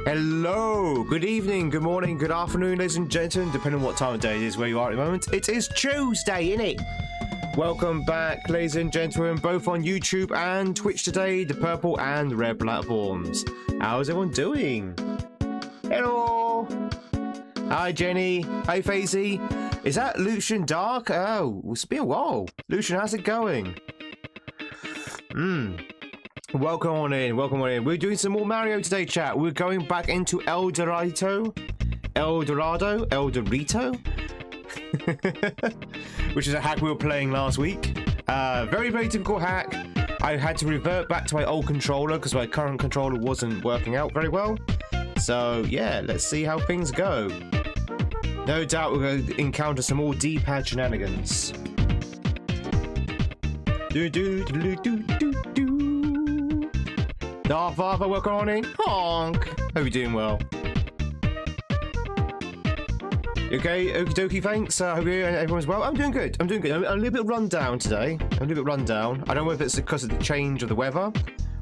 Hello, good evening, good morning, good afternoon, ladies and gentlemen, depending on what time of day it is where you are at the moment. It is Tuesday, innit? Welcome back, ladies and gentlemen, both on YouTube and Twitch today, the purple and red platforms. How's everyone doing? Hello. Hi, Jenny. Hi, Facey. Is that Lucian Dark? Oh, it's been a while. Lucian, how's it going? Welcome on in, welcome on in. We're doing some more Mario today, chat. We're going back into El Dorado, which is a hack we were playing last week. Very, very difficult hack. I had to revert back to my old controller because my current controller wasn't working out very well. So, yeah, let's see how things go. No doubt we're going to encounter some more D-pad shenanigans. Darth Vader, welcome on in. Honk. Hope you're doing well. Okay, okie dokie, thanks. Hope everyone's well. I'm doing good. I'm doing good. I'm a little bit run down today. I don't know if it's because of the change of the weather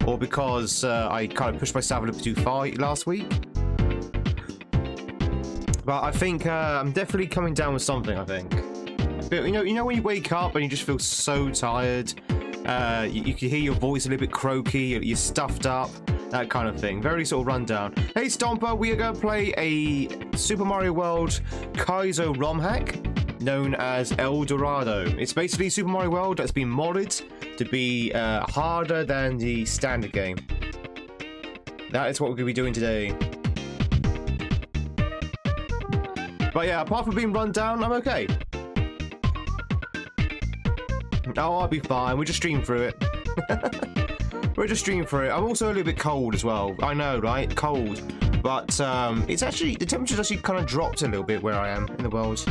or because I kind of pushed myself a little bit too far last week. But I think I'm definitely coming down with something, I think. But, you know when you wake up and you just feel so tired? You can hear your voice a little bit croaky, you're stuffed up, that kind of thing. Very sort of rundown. Hey Stomper, we are going to play a Super Mario World Kaizo ROM hack known as El Dorado. It's basically Super Mario World that's been modded to be harder than the standard game. That is what we're going to be doing today. But yeah, apart from being run down, I'm okay. Oh, I'll be fine. We'll just stream through it. We'll just stream through it. I'm also a little bit cold as well. I know, right? Cold. But it's actually, the temperature's actually kind of dropped a little bit where I am in the world.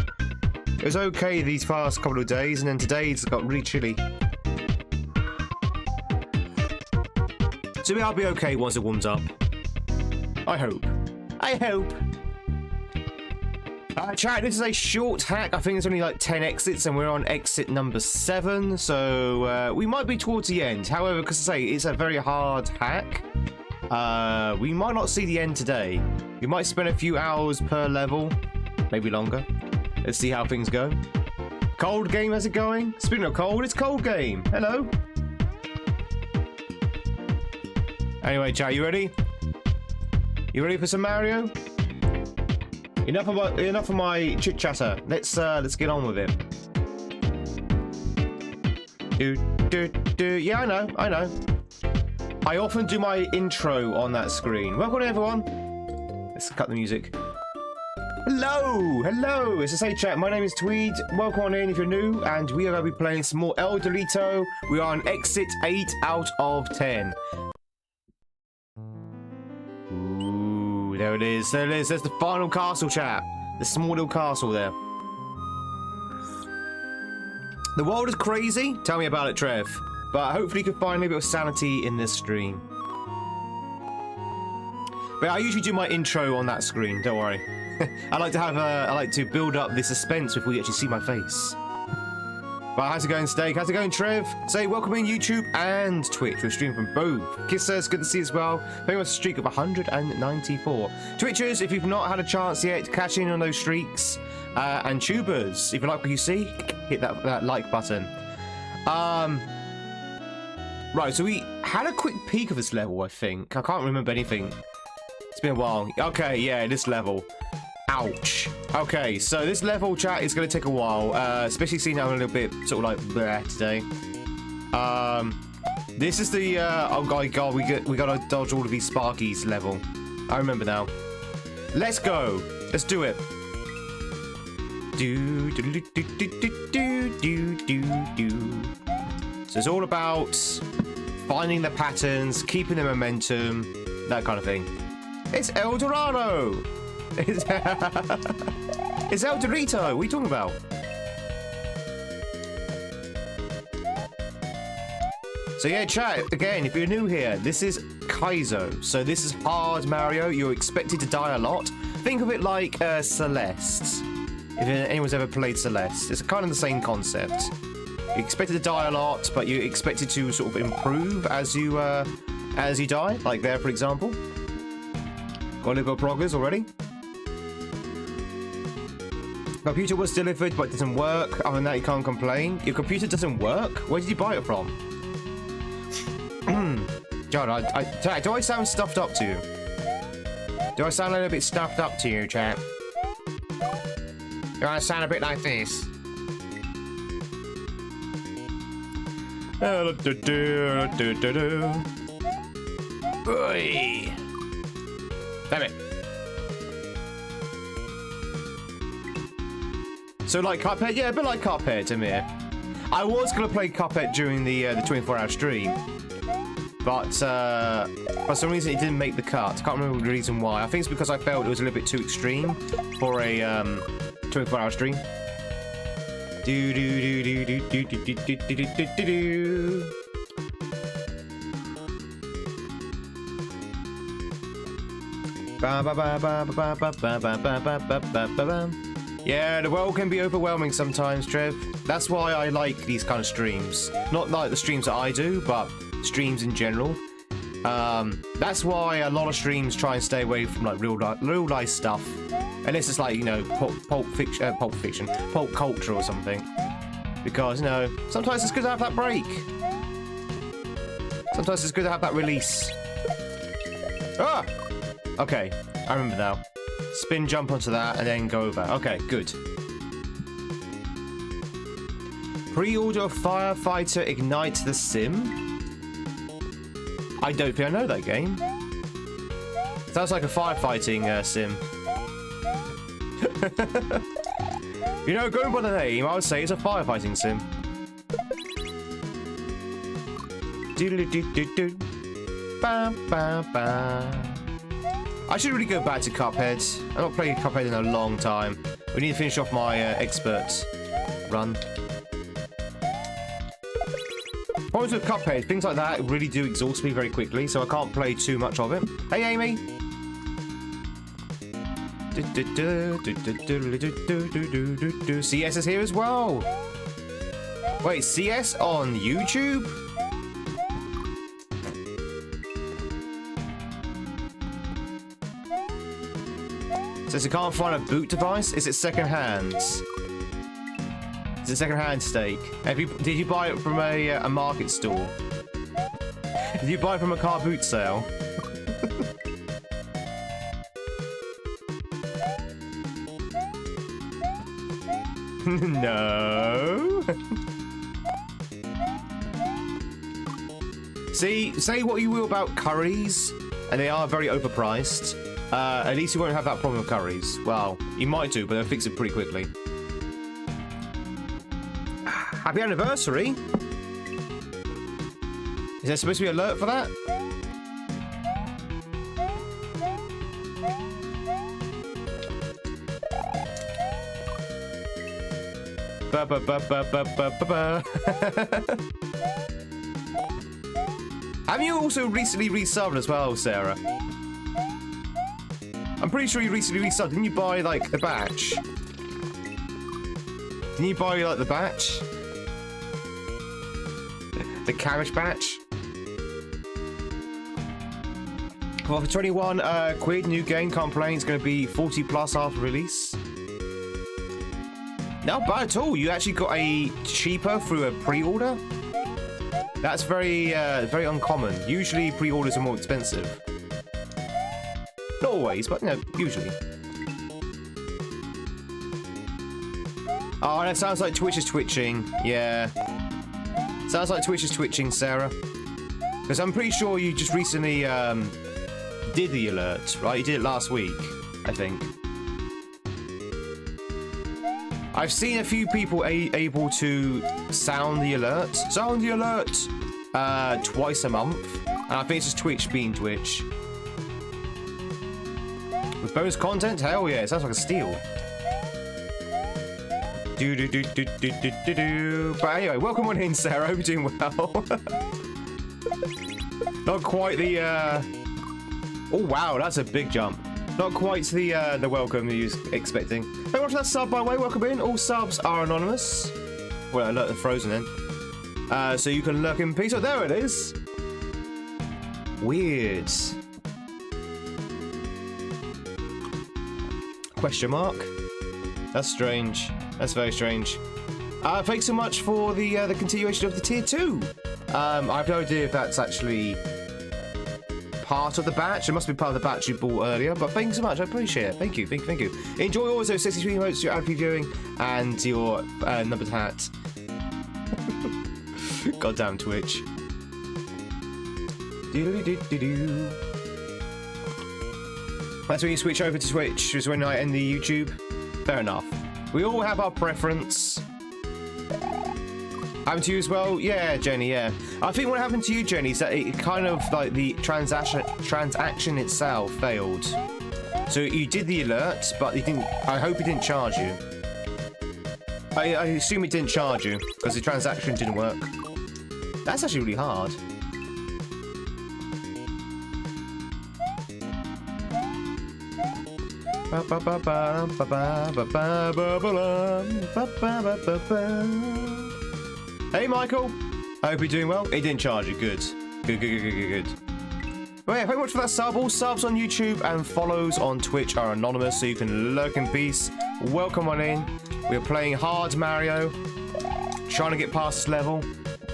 It was okay these past couple of days, and then today it's got really chilly. So I'll be okay once it warms up. I hope. I hope. Chat, this is a short hack. I think it's only like 10 exits and we're on exit number 7, so we might be towards the end. However, because I say it's a very hard hack, we might not see the end today. We might spend a few hours per level, maybe longer. Let's see how things go. Cold game, how's it going? Speaking of cold, it's cold game. Hello. Anyway, chat, you ready? You ready for some Mario? Enough of my chit chatter. Let's get on with it. Yeah, I know. I often do my intro on that screen. Welcome everyone. Let's cut the music. Hello. It's a say chat. My name is Tweed. Welcome on in if you're new, and we are going to be playing some more El Dorado. We are on exit 8 out of 10. There it is. There's the final castle, chat. The small little castle there. The world is crazy. Tell me about it, Trev. But hopefully you can find maybe a bit of sanity in this stream. But I usually do my intro on that screen. Don't worry. I like to build up the suspense before you actually see my face. But how's it going, Steak? How's it going, Trev? Say welcome in YouTube and Twitch. We're streaming from both. Kissers, good to see you as well. Very much a streak of 194. Twitchers, if you've not had a chance yet, catch in on those streaks. And tubers, if you like what you see, hit that like button. Right, so we had a quick peek of this level, I think. I can't remember anything. It's been a while. Okay, yeah, this level. Ouch. Okay, so this level, chat, is going to take a while, especially seeing I'm a little bit sort of like bleh today. This is the oh god, we gotta dodge all of these Sparkies level. I remember now. Let's go. Let's do it. So it's all about finding the patterns, keeping the momentum, that kind of thing. It's El Dorado. It's El Dorito. What are you talking about? So yeah, chat, again, if you're new here, this is Kaizo. So this is hard Mario. You're expected to die a lot. Think of it like Celeste. If anyone's ever played Celeste, it's kind of the same concept. You're expected to die a lot, but you're expected to sort of improve as you die. Like there, for example. Go Got a little bit of progress already. Computer was delivered, but it doesn't work. Other than that, you can't complain. Your computer doesn't work? Where did you buy it from? God, do I sound stuffed up to you? Do I sound a little bit stuffed up to you, chat? Do I sound a bit like this? Oi! Damn it. So like Cuphead? Yeah, a bit like Cuphead, Amir. I was going to play Cuphead during the 24-hour stream, but for some reason it didn't make the cut. I can't remember the reason why. I think it's because I felt it was a little bit too extreme for a 24-hour stream. Do do do do do do do do do do do do do. Ba ba ba ba ba ba ba ba ba ba ba ba ba. Yeah, the world can be overwhelming sometimes, Trev. That's why I like these kind of streams. Not like the streams that I do, but streams in general. That's why a lot of streams try and stay away from like real life stuff, unless it's like, you know, pulp culture or something. Because, you know, sometimes it's good to have that break. Sometimes it's good to have that release. Ah! Okay, I remember now. Spin jump onto that and then go over. Okay, good. Pre-order Firefighter Ignite the Sim? I don't think I know that game. Sounds like a firefighting sim. You know, going by the name, I would say it's a firefighting sim. Doodle-doo-doo-doo. Ba ba ba. I should really go back to Cuphead. I've not played Cuphead in a long time. We need to finish off my expert run. Problems with Cuphead, things like that really do exhaust me very quickly, so I can't play too much of it. Hey, Amy! CS is here as well! Wait, CS on YouTube? Says you can't find a boot device? Is it second-hand? Is it second-hand steak? Did you buy it from a market stall? Did you buy it from a car boot sale? No. See, say what you will about curries, and they are very overpriced. At least you won't have that problem with curries. Well, you might do, but they'll fix it pretty quickly. Happy anniversary! Is there supposed to be an alert for that? Ba ba ba ba ba ba ba ba. Have you also recently resubbed as well, Sarah? I'm pretty sure you recently resubbed. Didn't you buy, like, the batch? Didn't you buy, like, the batch? The cabbage batch? Well, for 21 quid, new game, can't play. It's going to be 40 plus after release. Not bad at all. You actually got a cheaper through a pre-order? That's very, very uncommon. Usually pre-orders are more expensive. Not always, but, you know, usually. Oh, that sounds like Twitch is twitching. Yeah. Sounds like Twitch is twitching, Sarah. Because I'm pretty sure you just recently did the alert, right? You did it last week, I think. I've seen a few people able to sound the alert. Sound the alert! Twice a month. And I think it's just Twitch being Twitch. With bonus content? Hell yeah, it sounds like a steal. Do do do do do do do do. But anyway, welcome on in, Sarah. Hope you're doing well. Not quite the oh wow, that's a big jump. Not quite the welcome you was expecting. Hey, watch that sub, by the way. Welcome in. All subs are anonymous. Well, alert, they're frozen in. So you can lurk in peace. Oh, there it is. Weird. Question mark. That's strange. That's very strange. Thanks so much for the continuation of the tier 2. I have no idea if that's actually part of the batch. It must be part of the batch you bought earlier, but thanks so much. I appreciate it. Thank you. Thank you. Enjoy all those 63 emotes, your ad viewing, and your numbered hat. Goddamn Twitch. That's when you switch over to Twitch, is when I end the YouTube. Fair enough. We all have our preference. Happened to you as well? Yeah, Jenny, yeah. I think what happened to you, Jenny, is that it kind of, like, the transaction itself failed. So you did the alert, but it didn't. I hope it didn't charge you. I assume it didn't charge you, because the transaction didn't work. That's actually really hard. Hey, Michael. I hope you're doing well. It didn't charge you. Good. Good. Well, yeah, thank you much for that sub. All subs on YouTube and follows on Twitch are anonymous, so you can lurk in peace. Welcome on in. We're playing hard Mario. Trying to get past this level.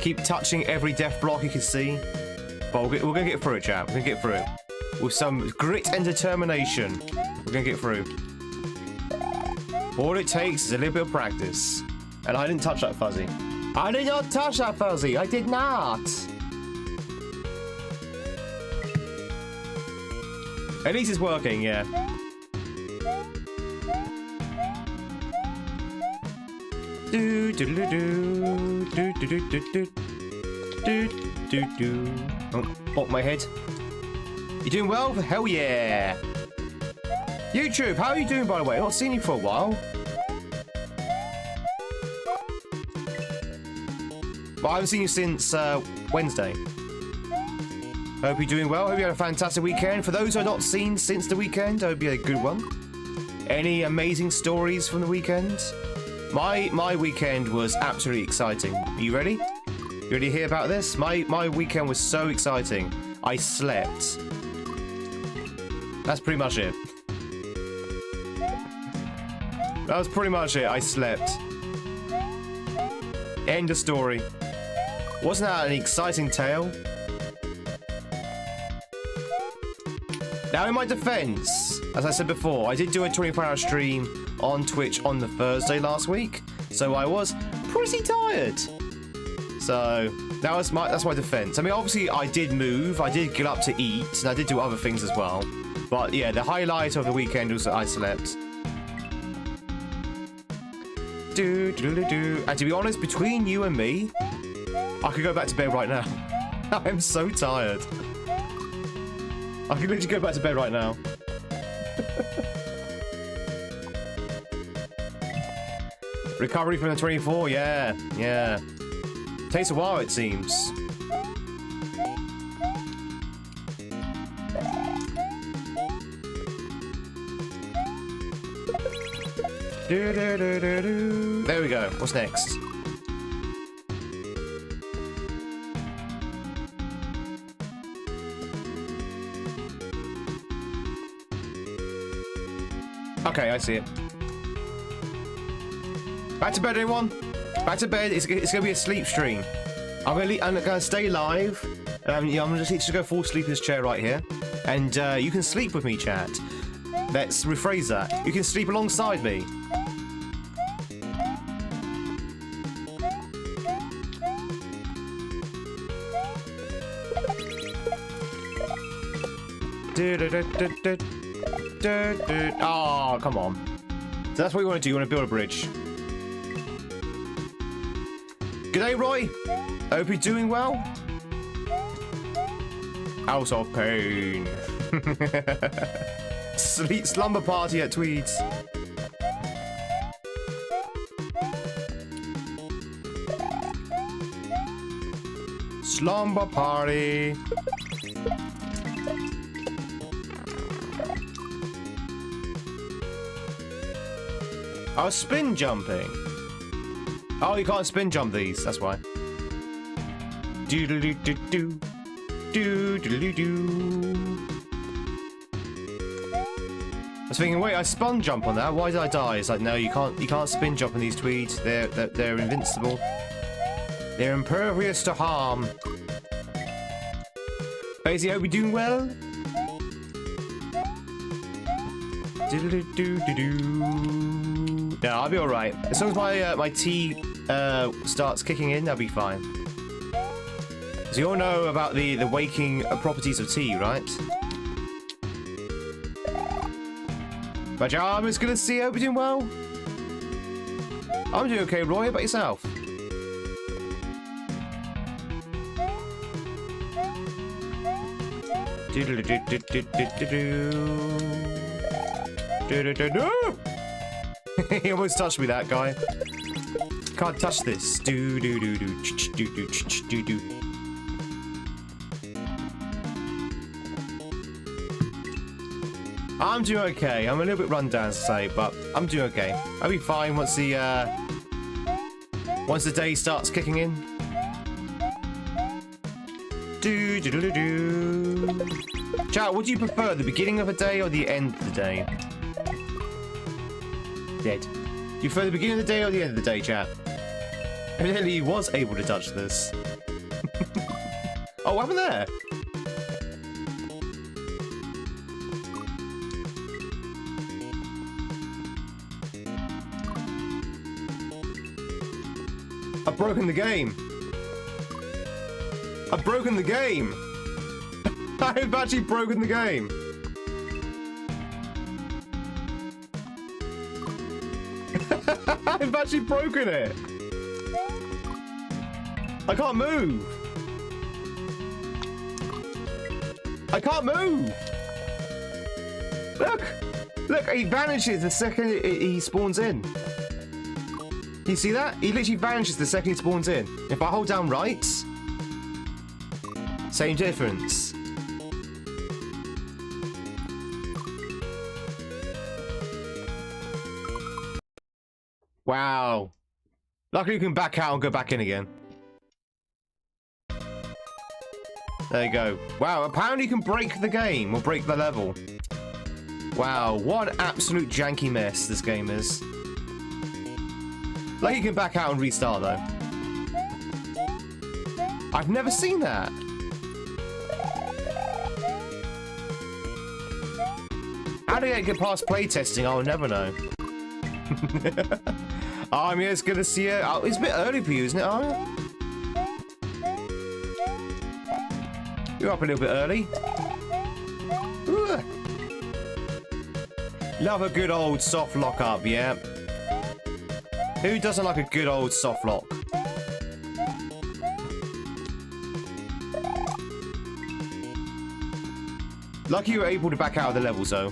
Keep touching every death block you can see. But we're going to get through it, chap. We're going to get through it. With some grit and determination. We're going to get through. All it takes is a little bit of practice. And I didn't touch that fuzzy. I did not touch that fuzzy. I did not. At least it's working, yeah. Oh, my head. You doing well? Hell yeah. YouTube, how are you doing, by the way? I've not seen you for a while. But I haven't seen you since Wednesday. Hope you're doing well. Hope you had a fantastic weekend. For those who have not seen since the weekend, I hope you had a good one. Any amazing stories from the weekend? My weekend was absolutely exciting. Are you ready? You ready to hear about this? My weekend was so exciting. I slept. That's pretty much it. That was pretty much it. I slept. End of story. Wasn't that an exciting tale? Now, in my defense, as I said before, I did do a 24-hour stream on Twitch on the Thursday last week, so I was pretty tired. So that's my defense. I mean, obviously, I did move, I did get up to eat, and I did do other things as well. But yeah, the highlight of the weekend was that I slept. And to be honest, between you and me, I could go back to bed right now. I am so tired. I could literally go back to bed right now. Recovery from the 24, yeah. Takes a while, it seems. There we go. What's next? Okay, I see it. Back to bed, everyone. Back to bed. It's gonna be a sleep stream. I'm gonna stay live. Yeah, I'm gonna just go full sleep in this chair right here, and you can sleep with me, chat. Let's rephrase that. You can sleep alongside me. Oh, come on. So that's what you want to do. You want to build a bridge. G'day, Roy. I hope you're doing well. House of Pain. Slumber party at Tweed's. Slumber party. I was spin jumping. Oh, you can't spin jump these. That's why. Do do do do do do do do do. I was thinking, wait, I spun jump on that. Why did I die? It's like, no, you can't spin jump on these Tweeds. They're invincible. They're impervious to harm. Basically, I hope you're doing well. No, I'll be alright. As long as my tea starts kicking in, I'll be fine. So you all know about the waking properties of tea, right? But I'm just gonna see, I hope you're doing well. I'm doing okay, Roy. How about yourself? He almost touched me, that guy. Can't touch this. I'm doing okay. I'm a little bit run down to say, but I'm doing okay. I'll be fine once the day starts kicking in. Chat, would you prefer the beginning of a day or the end of the day? Dead. Do you prefer the beginning of the day or the end of the day, chat? Evidently he was able to touch this. Oh, what happened there? I've broken the game. I've broken the game. I've actually broken the game. I've actually broken it. I can't move. I can't move. Look. Look, he vanishes the second he spawns in. You see that? He literally vanishes the second he spawns in. If I hold down right, same difference. Wow. Luckily you can back out and go back in again. There you go. Wow, apparently you can break the game or break the level. Wow, what an absolute janky mess this game is. Like you can back out and restart though. I've never seen that. How do I get past playtesting? I'll never know. I'm just gonna see it. Oh, it's a bit early for you, isn't it? Oh, you're up a little bit early. Ooh. Love a good old soft lock up, yeah. Who doesn't like a good old soft lock? Lucky you were able to back out of the levels, though.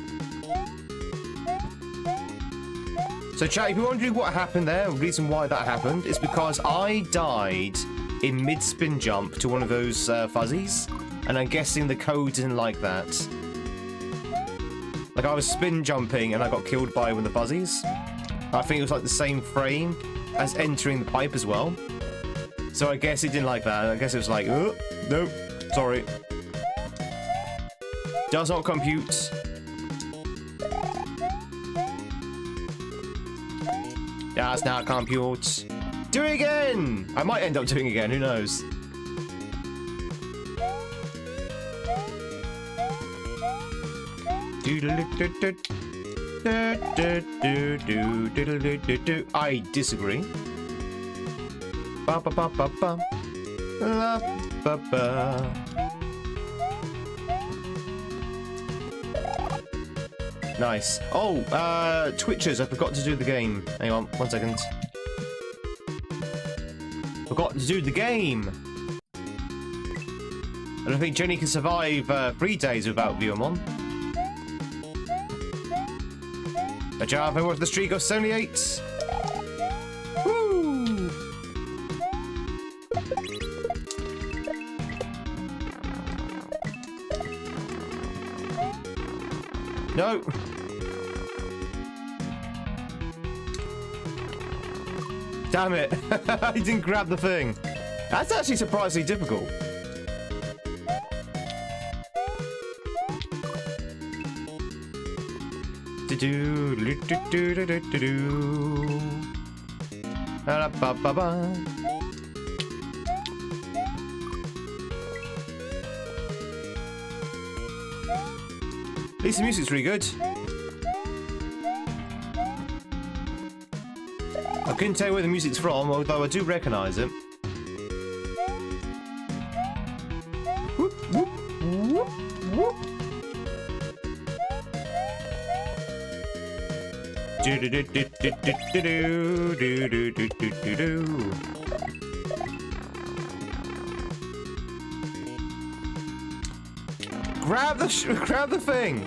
So, chat, if you wondering what happened there, the reason why that happened is because I died in mid-spin jump to one of those fuzzies, and I'm guessing the code didn't like that. Like, I was spin jumping and I got killed by one of the fuzzies. I think it was like the same frame as entering the pipe as well. So I guess it didn't like that. I guess it was like, oh, nope, sorry. Does not compute. Does not compute. Do it again! I might end up doing it again, who knows? I disagree. Ba ba ba ba ba. La ba ba. Nice. Oh, Twitchers, I forgot to do the game. Hang on, 1 second. Forgot to do the game. I don't think Jenny can survive 3 days without Viewamon. But yeah, I watched the streak of 78. Woo! No. Damn it. He didn't grab the thing. That's actually surprisingly difficult. do do do do do do do. Ba ba ba ba. At least the music's really good. I couldn't tell you where the music's from, although I do recognise it. Whoop, whoop, whoop, whoop. Do do do do do do do do do do do do. Grab the thing.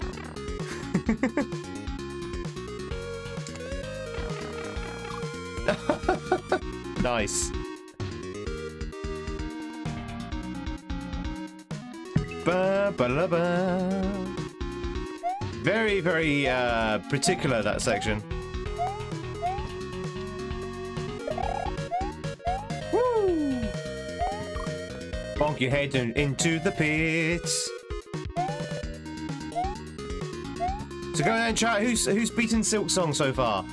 Nice. Ba ba la ba. Very, very particular, that section. Woo! Bonk your head into the pits. So go ahead and chat. Who's beaten Silk Song so far?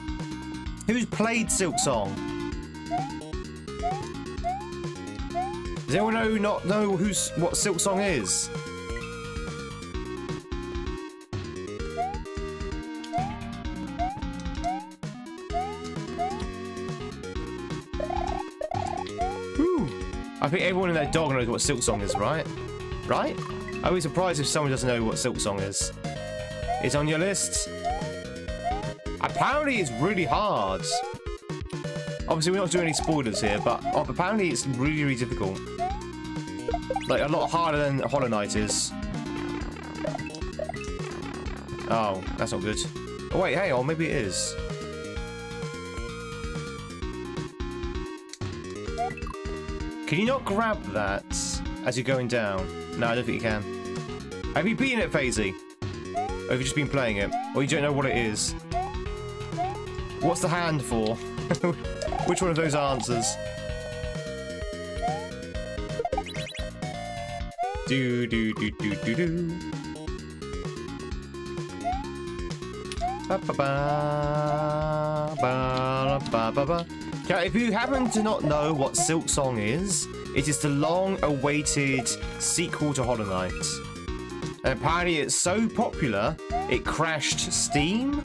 Who's played Silk Song? Does anyone know what Silk Song is? Ooh. I think everyone and their dog knows what Silk Song is, right? Right? I'd be surprised if someone doesn't know what Silk Song is. It's on your list. Apparently it's really hard. Obviously we're not doing any spoilers here, but apparently it's really, really difficult. Like a lot harder than Hollow Knight is. Oh, that's not good. Oh wait, hey, or maybe it is. Can you not grab that as you're going down? No, I don't think you can. Have you beaten it, Phasey? Or have you just been playing it? Or you don't know what it is? What's the hand for? Which one of those answers? Do do do do do do. Ba ba ba ba ba ba ba. Now, if you happen to not know what Silk Song is, it is the long-awaited sequel to Hollow Knight. And apparently it's so popular, it crashed Steam,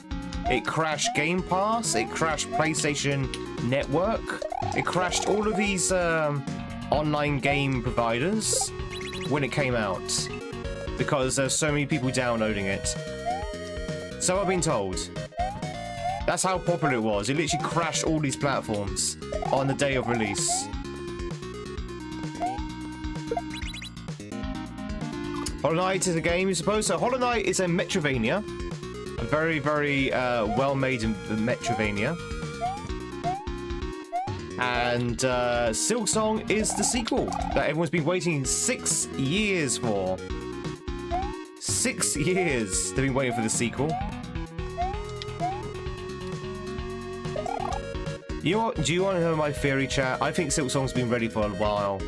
it crashed Game Pass, it crashed PlayStation Network, it crashed all of these online game providers when it came out. Because there's so many people downloading it. So I've been told. That's how popular it was. It literally crashed all these platforms on the day of release. Hollow Knight is a game, you suppose. So Hollow Knight is a Metroidvania. A very, very well-made Metroidvania. And Silk Song is the sequel that everyone's been waiting 6 years for. 6 years they've been waiting for the sequel. You know what? Do you want to know my theory, chat? I think Silk Song's been ready for a while.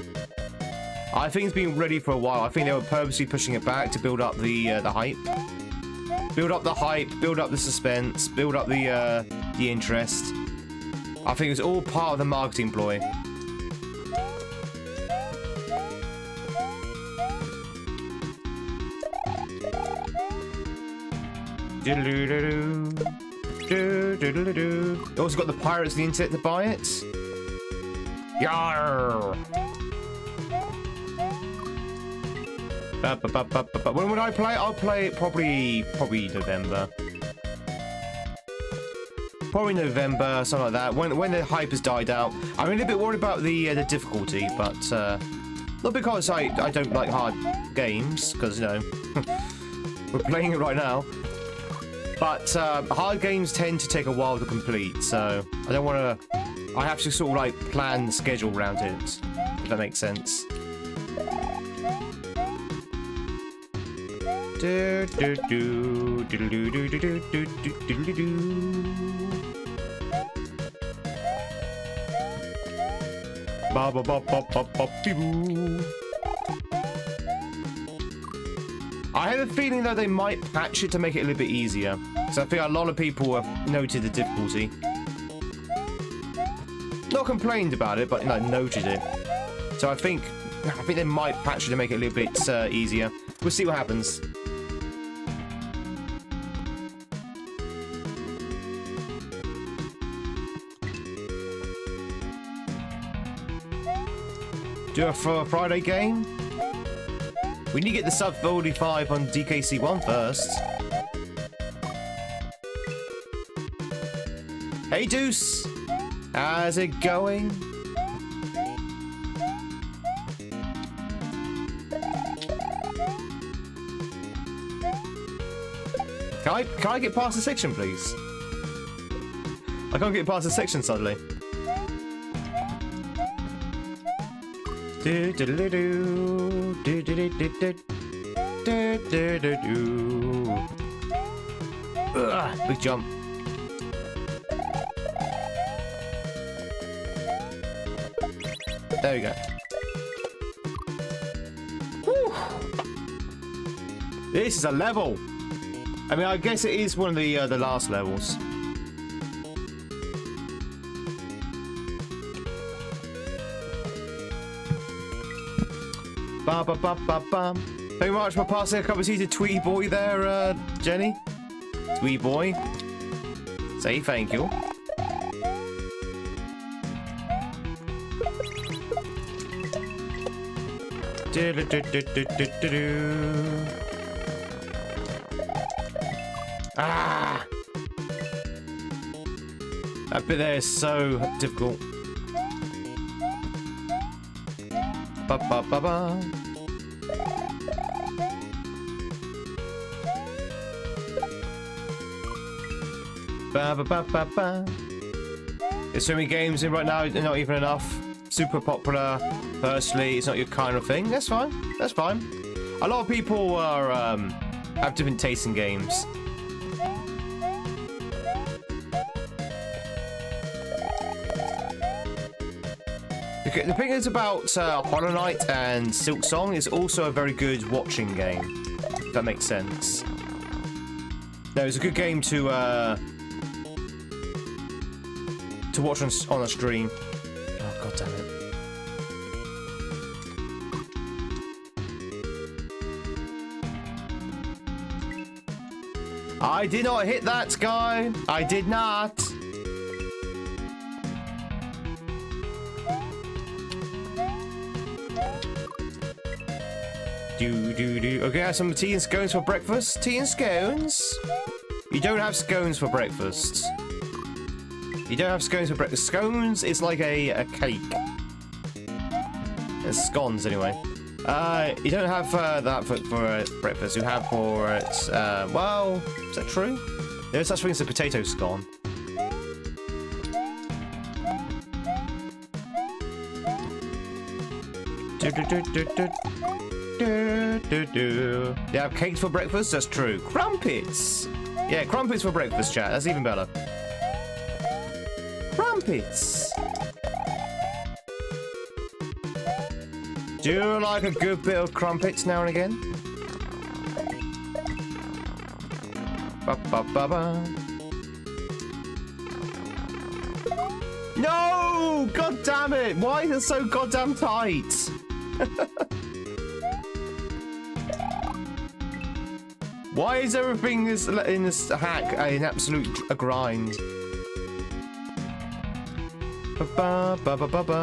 I think it's been ready for a while. I think they were purposely pushing it back to build up the hype. Build up the hype, build up the suspense, build up the interest. I think it was all part of the marketing ploy. You also got the pirates of the internet to buy it. Yarr! When would I play? I'll play it probably November. Probably November, something like that. When the hype has died out. I'm a little bit worried about the difficulty, but not because I don't like hard games, because you know we're playing it right now. But hard games tend to take a while to complete, so I don't want to. I have to sort of like plan the schedule around it, if that makes sense. Do do do do do do do do do do do do. Ba ba ba ba ba ba boo. I have a feeling though they might patch it to make it a little bit easier. So I think a lot of people have noted the difficulty. Not complained about it, but like noted it. So I think they might patch it to make it a little bit easier. We'll see what happens. Do a Friday game? We need to get the sub 45 on DKC1 first. Hey Deuce! How's it going? Can I get past the section, please? I can't get past the section suddenly. Do do do do do do do do do do do do. Big jump. There we go. Whew. This is a level. I mean, I guess it is one of the last levels. Ba ba ba ba bum. Thank you very much for passing a cup of tea to Tweed boy there, Jenny. Tweed boy. Say thank you. Do do do do do do do. Ah! That bit there is so difficult. Ba ba ba ba. Ba ba ba ba ba. There's so many games in right now, not even enough. Super popular. Personally, it's not your kind of thing. That's fine. That's fine. A lot of people are have different tastes in games. The thing is about Hollow Knight and Silksong is also a very good watching game. If that makes sense. No, it's a good game to watch on a stream. Oh god damn it! I did not hit that guy. I did not. Okay, I have some tea and scones for breakfast. Tea and scones? You don't have scones for breakfast. You don't have scones for breakfast. Scones is like a cake. It's scones anyway. You don't have that for breakfast. You have for it. Well, is that true? There's such thing as a potato scone. They have cakes for breakfast? That's true. Crumpets! Yeah, crumpets for breakfast, chat. That's even better. Crumpets! Do you like a good bit of crumpets now and again? Ba ba ba ba. No! God damn it! Why is it so goddamn tight? Why is everything in this hack an absolute grind? Ba ba ba ba ba ba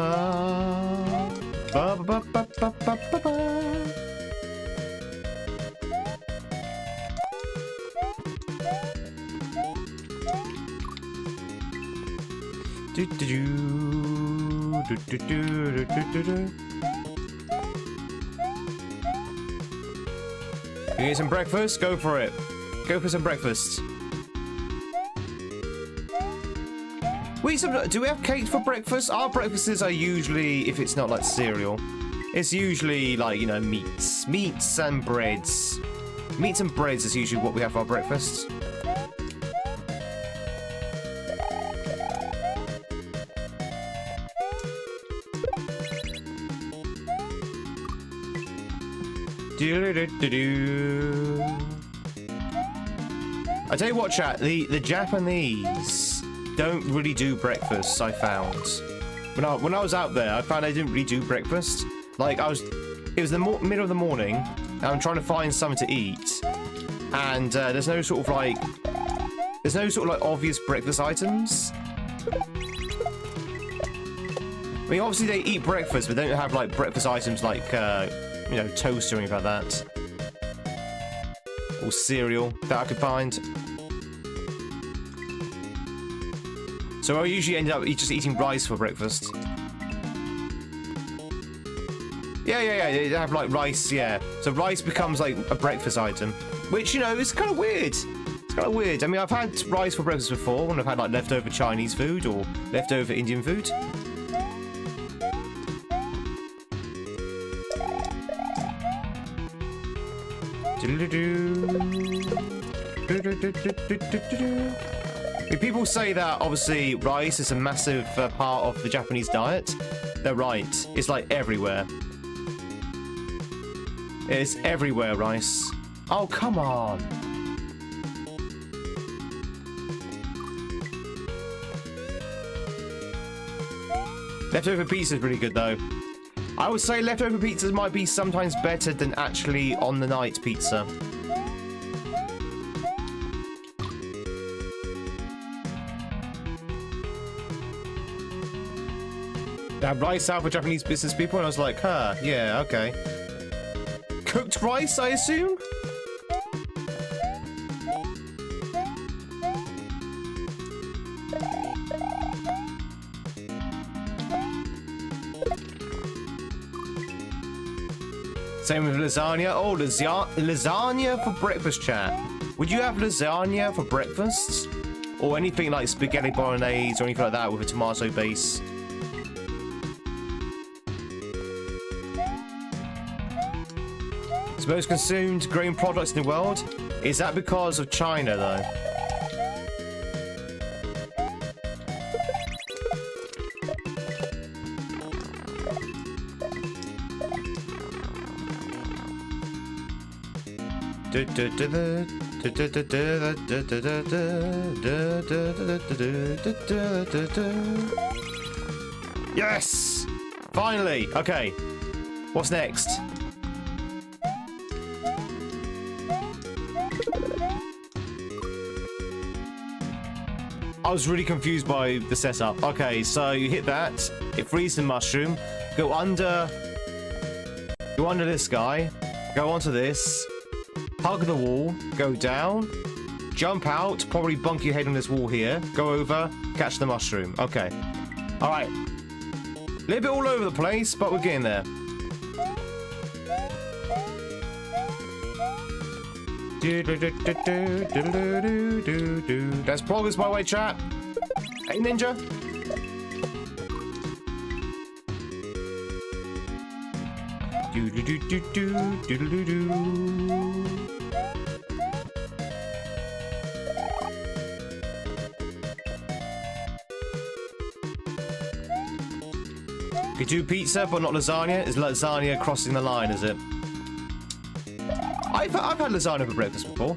ba ba ba ba ba ba. Do do do do do do do do. You get some breakfast? Go for it. Go for some breakfast. Do we have cake for breakfast? Our breakfasts are usually, if it's not like cereal, it's usually like, you know, meats and breads. Meats and breads is usually what we have for our breakfast. I tell you what, chat, the Japanese don't really do breakfast, I found. When I was out there, I found they didn't really do breakfast. Like, it was the middle of the morning, and I'm trying to find something to eat. And there's no sort of like obvious breakfast items. I mean, obviously they eat breakfast, but they don't have like breakfast items like, you know, toast or anything like that. Or cereal that I could find. So I usually end up just eating rice for breakfast. Yeah, they have like rice, yeah. So rice becomes like a breakfast item. Which, you know, is kind of weird. It's kind of weird. I mean, I've had rice for breakfast before when I've had like leftover Chinese food or leftover Indian food. People say that obviously rice is a massive part of the Japanese diet. They're right. It's like everywhere. It's everywhere, rice. Oh, come on. Leftover pizza is really good though. I would say leftover pizzas might be sometimes better than actually on the night pizza. They have rice out for Japanese business people, and I was like, huh, yeah, okay. Cooked rice, I assume? Same with lasagna. Oh, lasagna for breakfast, chat. Would you have lasagna for breakfast? Or anything like spaghetti bolognese or anything like that with a tomato base? It's the most consumed grain products in the world? Is that because of China, though? Yes! Finally! Okay. What's next? I was really confused by the setup. Okay, so you hit that, it frees the mushroom, go under this guy, go onto this, hug the wall, go down, jump out, probably bunk your head on this wall here, go over, catch the mushroom. Okay. Alright. A little bit all over the place, but we're getting there. That's progress, by the way, chat. Hey, Ninja. You do pizza, but not lasagna? Is lasagna crossing the line, is it? I've had lasagna for breakfast before.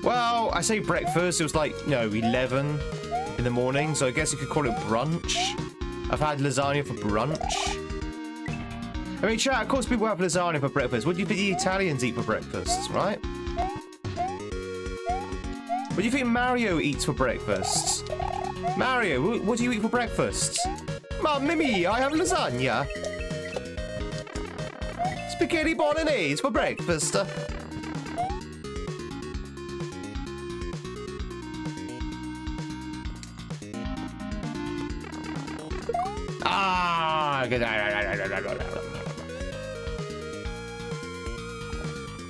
Well, I say breakfast, it was like, you know, 11 in the morning, so I guess you could call it brunch. I've had lasagna for brunch. I mean, chat, of course people have lasagna for breakfast. What do you think the Italians eat for breakfast, right? What do you think Mario eats for breakfast? Mario, what do you eat for breakfast? Mimi, I have lasagna. Spaghetti bolognese for breakfast.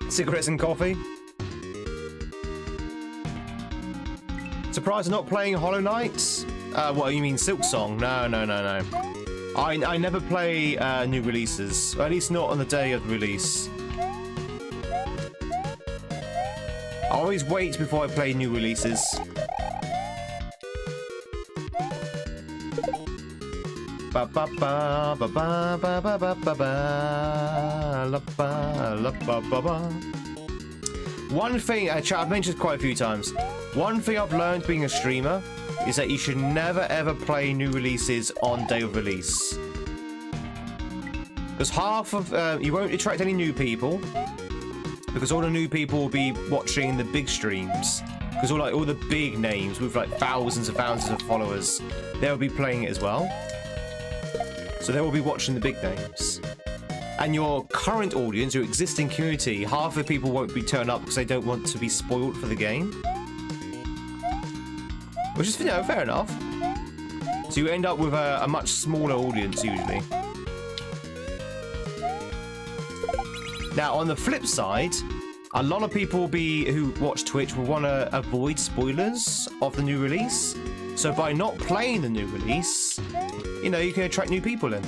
Cigarettes and coffee. Surprised I'm not playing Hollow Knight? What, you mean Silk Song? No. I never play new releases, or at least not on the day of the release. I always wait before I play new releases. One thing, chat, I've mentioned quite a few times. One thing I've learned being a streamer is that you should never ever play new releases on day of release. Because half of you won't attract any new people, because all the new people will be watching the big streams. Because all the big names with like thousands and thousands of followers, they'll be playing it as well. So they will be watching the big names. And your current audience, your existing community, half the people won't be turned up because they don't want to be spoiled for the game. Which is, you know, fair enough. So you end up with a much smaller audience usually. Now, on the flip side, a lot of people who watch Twitch will want to avoid spoilers of the new release. So by not playing the new release, you know, you can attract new people in.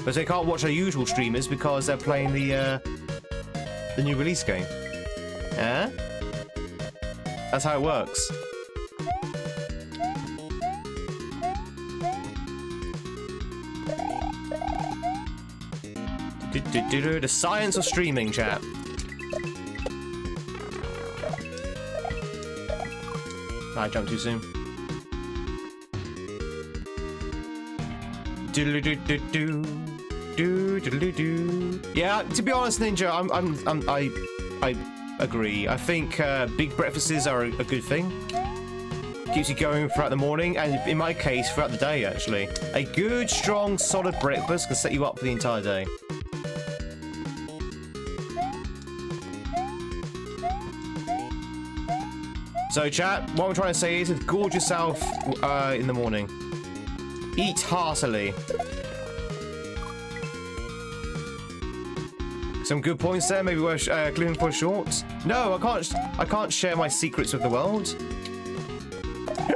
But they can't watch their usual streamers because they're playing the new release game. Yeah? That's how it works. The science of streaming, chat. I jumped too soon. Yeah, to be honest, Ninja, I agree. I think big breakfasts are a good thing. Keeps you going throughout the morning, and in my case, throughout the day, actually. A good, strong, solid breakfast can set you up for the entire day. So, chat, what I'm trying to say is, gorge yourself in the morning. Eat heartily. Some good points there. Maybe worth clearing for short. No, I can't share my secrets with the world.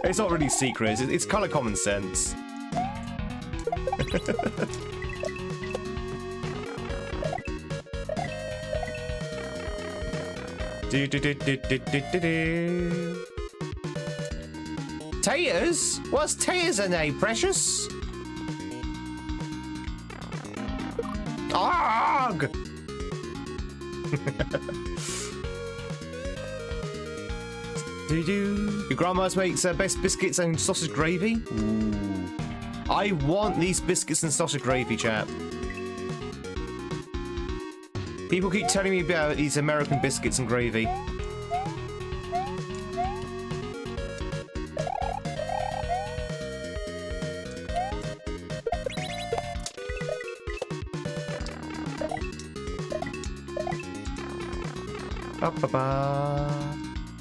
It's not really secrets. It's kind of common sense. Taters? What's taters a name, precious? Arg! Your grandma's makes best biscuits and sausage gravy. Ooh. I want these biscuits and sausage gravy, chap. People keep telling me about these American biscuits and gravy. Ba-ba-ba.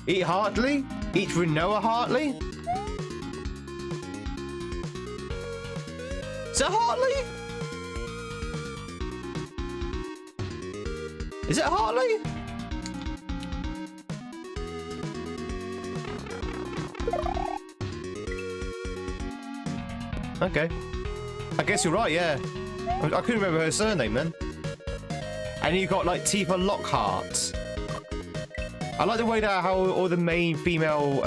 Eat heartily? Eat Renoa heartily? Is it heartily? Is it heartily? Okay. I guess you're right, yeah. I couldn't remember her surname then. And you got like Tifa Lockhart. I like the way that how all the main female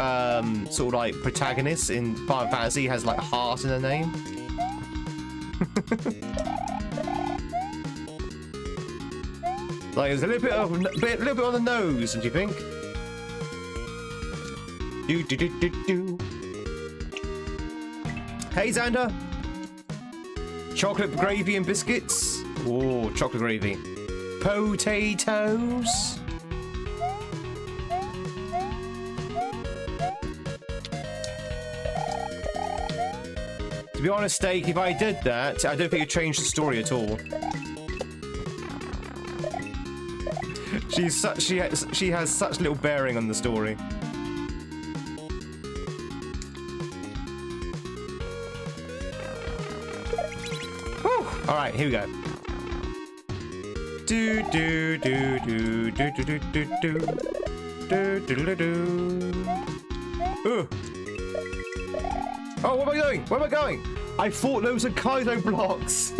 sort of like protagonists in Final Fantasy has like a heart in their name. Like there's a little bit on the nose, don't you think? Hey Xander, chocolate gravy and biscuits. Oh, chocolate gravy. Potatoes. To be honest, Steak, if I did that, I don't think it'd change the story at all. She has such little bearing on the story. Whew. All right, here we go. Do do do do do do do do do do do do. Oh, where am I going? Where am I going? I thought those were Kaizo blocks.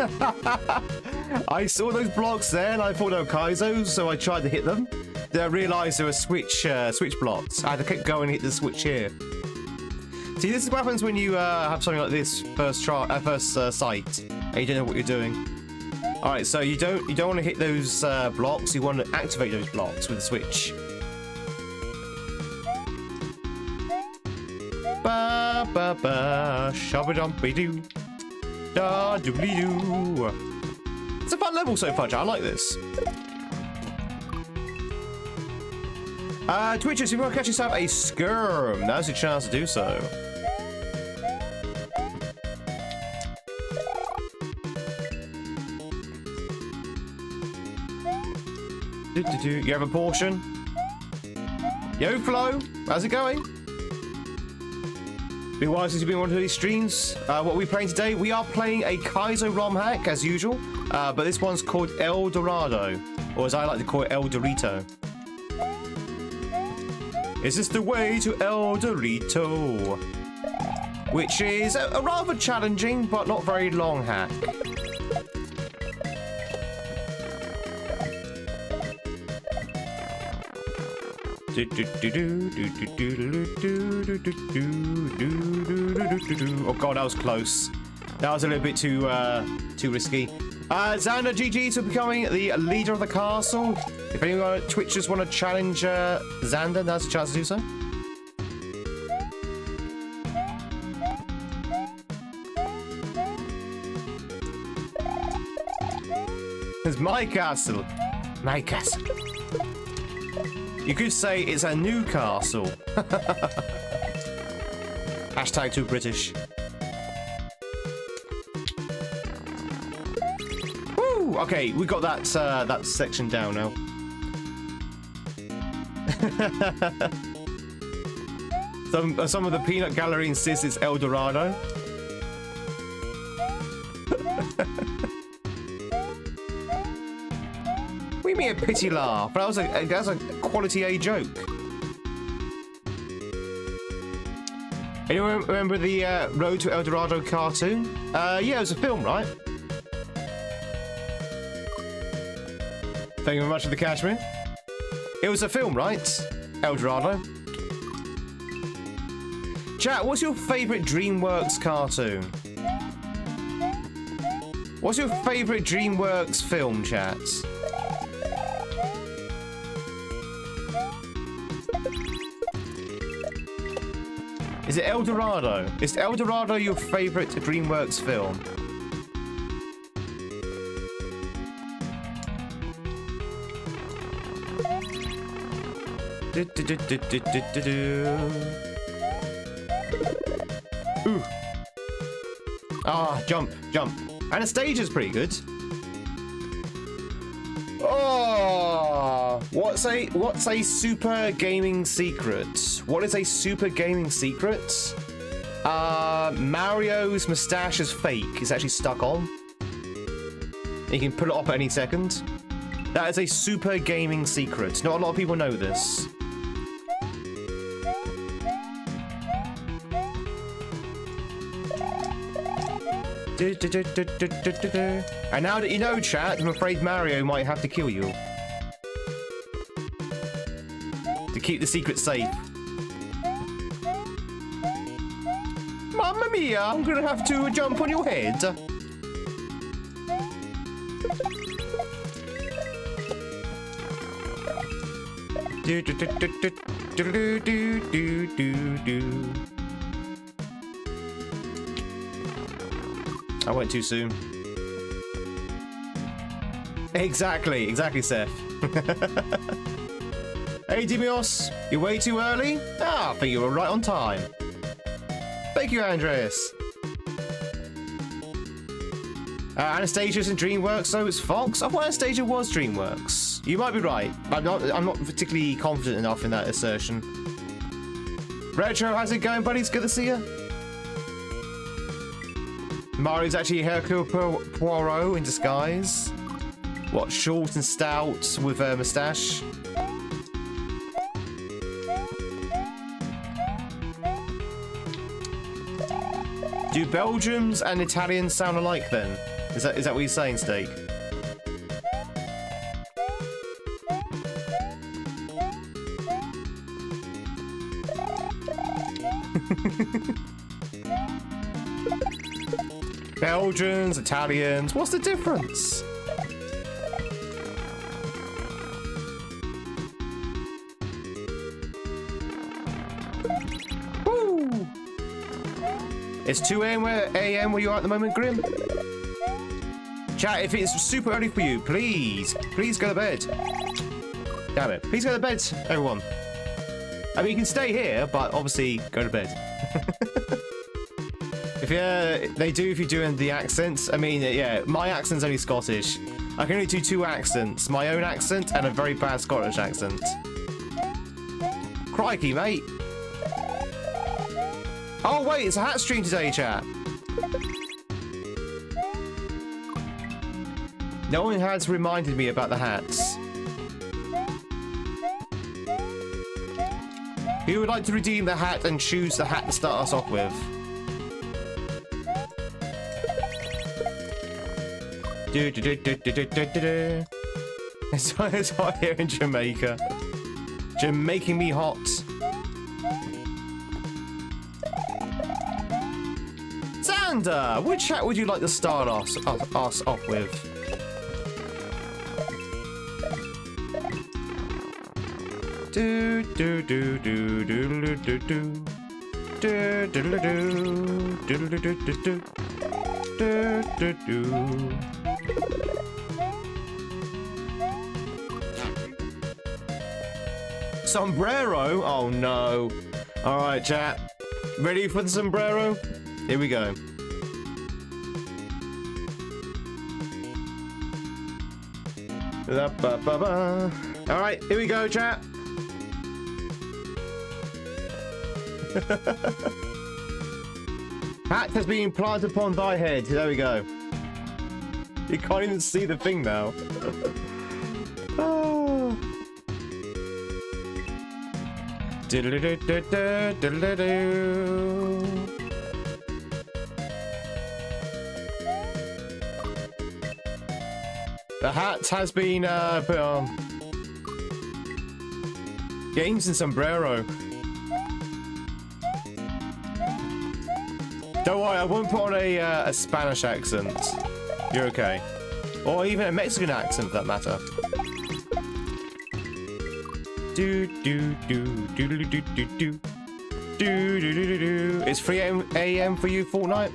I saw those blocks there, and I thought they were Kaizos, so I tried to hit them. Then I realised they were switch blocks. I had to keep going and hit the switch here. See, this is what happens when you have something like this first sight, and you don't know what you're doing. All right, so you don't want to hit those blocks. You want to activate those blocks with the switch. Ba ba ba, shabba dumpy doo, da doobly doo. It's a fun level so far, Jack. I like this. Twitchers, if you want to catch yourself a skirm, now's your chance to do so. You have a portion? Yo, Flo, how's it going? Been a while since you've been on one of these streams. What are we playing today? We are playing a Kaizo ROM hack, as usual, but this one's called El Dorado, or as I like to call it, El Dorito. Is this the way to El Dorito? Which is a rather challenging, but not very long hack. Oh god, that was close. That was a little bit too risky. Xander GG to becoming the leader of the castle. If anyone Twitchers want to challenge Xander, now's a chance to do so. It's my castle. My castle. You could say it's a new castle. Hashtag too British. Woo! Okay, we got that that section down now. Some of the peanut gallery insists it's El Dorado. What do you mean a pity laugh? That was a quality A joke. Anyone remember the Road to El Dorado cartoon? Yeah, it was a film, right? Thank you very much for the cashmere. It was a film, right? El Dorado. Chat, what's your favourite DreamWorks cartoon? What's your favourite DreamWorks film, chat? Is it El Dorado? Is El Dorado your favourite DreamWorks film? Ooh. Ah, jump. Anastasia's pretty good. Oh, what's a super gaming secret? What is a super gaming secret? Mario's mustache is fake. It's actually stuck on. You can pull it off at any second. That is a super gaming secret. Not a lot of people know this. And now that you know, chat, I'm afraid Mario might have to kill you to keep the secret safe. Mamma mia, I'm gonna have to jump on your head. I went too soon. Exactly, Seth. Hey, Dimios, you're way too early? Ah, I think you were right on time. Thank you, Andreas. Anastasia's in DreamWorks, so it's Fox. I thought Anastasia was DreamWorks. You might be right. I'm not particularly confident enough in that assertion. Retro, how's it going, buddy? It's good to see you. Mario's actually Hercule Poirot in disguise. What, short and stout with a moustache? Do Belgians and Italians sound alike then? Is that what you're saying, Steak? Belgians, Italians, what's the difference? Woo! It's 2 a.m. where you are at the moment, Grim? Chat, if it's super early for you, please go to bed. Damn it. Please go to bed, everyone. I mean, you can stay here, but obviously go to bed. They do if you're doing the accents. I mean, yeah, my accent's only Scottish. I can only do 2 accents. My own accent and a very bad Scottish accent. Crikey, mate. Oh, wait, it's a hat stream today, chat. No one has reminded me about the hats. Who would like to redeem the hat and choose the hat to start us off with? It's hot here in Jamaica. Making me hot. Xander, which hat would you like to start us off with? Do do do do do do do do do do do do do do. Sombrero? Oh no. Alright, chat. Ready for the sombrero? Here we go. Alright, here we go, chat. Hat has been planted upon thy head. There we go. You can't even see the thing now. Oh. The hat has been put on. Games in Sombrero. Don't worry, I won't put on a Spanish accent. You're okay. Or even a Mexican accent, for that matter. Do do do do do do do do do do do do. It's 3 a.m. for you, Fortnite.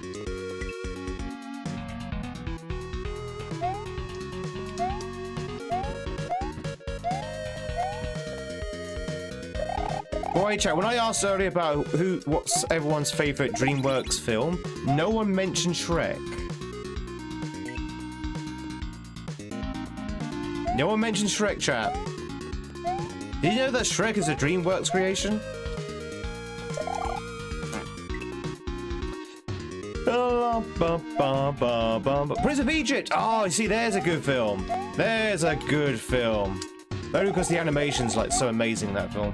Boy, chat. When I asked earlier about what's everyone's favorite DreamWorks film, no one mentioned Shrek. No one mentioned Shrek, chat. Did you know that Shrek is a DreamWorks creation? Prince of Egypt! Oh, see, there's a good film. There's a good film. Only because the animation's like so amazing in that film.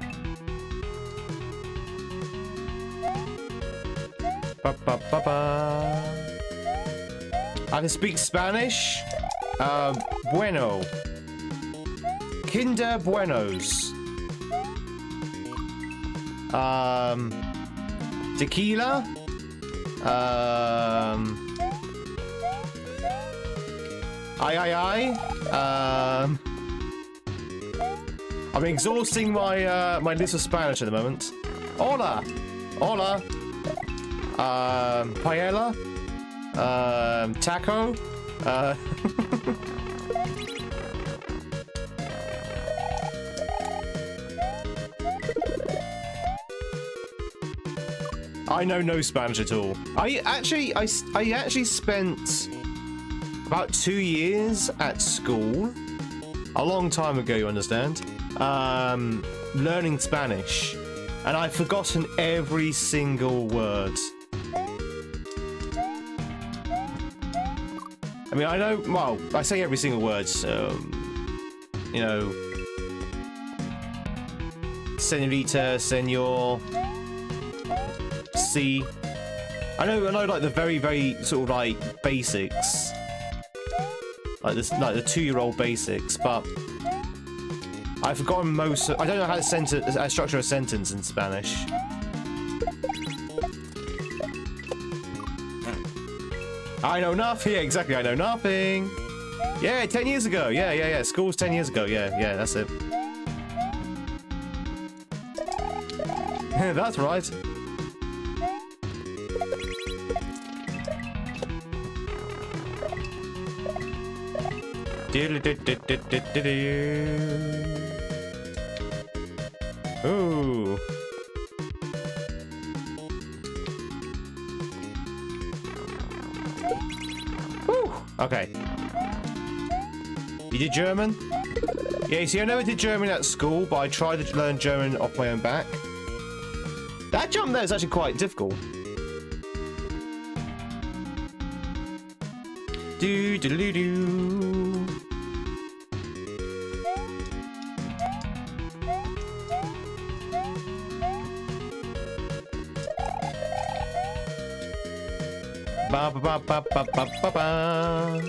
I can speak Spanish. Bueno. Kinder Buenos. Tequila. I'm exhausting my my list of Spanish at the moment. Hola. Hola. Paella. Taco. I know no Spanish at all. I actually spent about 2 years at school, a long time ago, you understand, learning Spanish, and I've forgotten every single word. I mean, I know, well, I say every single word, you know, señorita, señor, sí. I know, like the very sort of like basics, like this, like the 2-year-old basics, but I've forgotten most. I don't know how to structure a sentence in Spanish. I know nothing. Yeah, exactly. I know nothing. Yeah, 10 years ago. Yeah. School's 10 years ago. Yeah, that's it. That's right. Ooh. Woo. Okay. You did German? Yeah, you see, I never did German at school, but I tried to learn German off my own back. That jump there is actually quite difficult. Do do do do. Ba ba ba ba ba ba ba ba.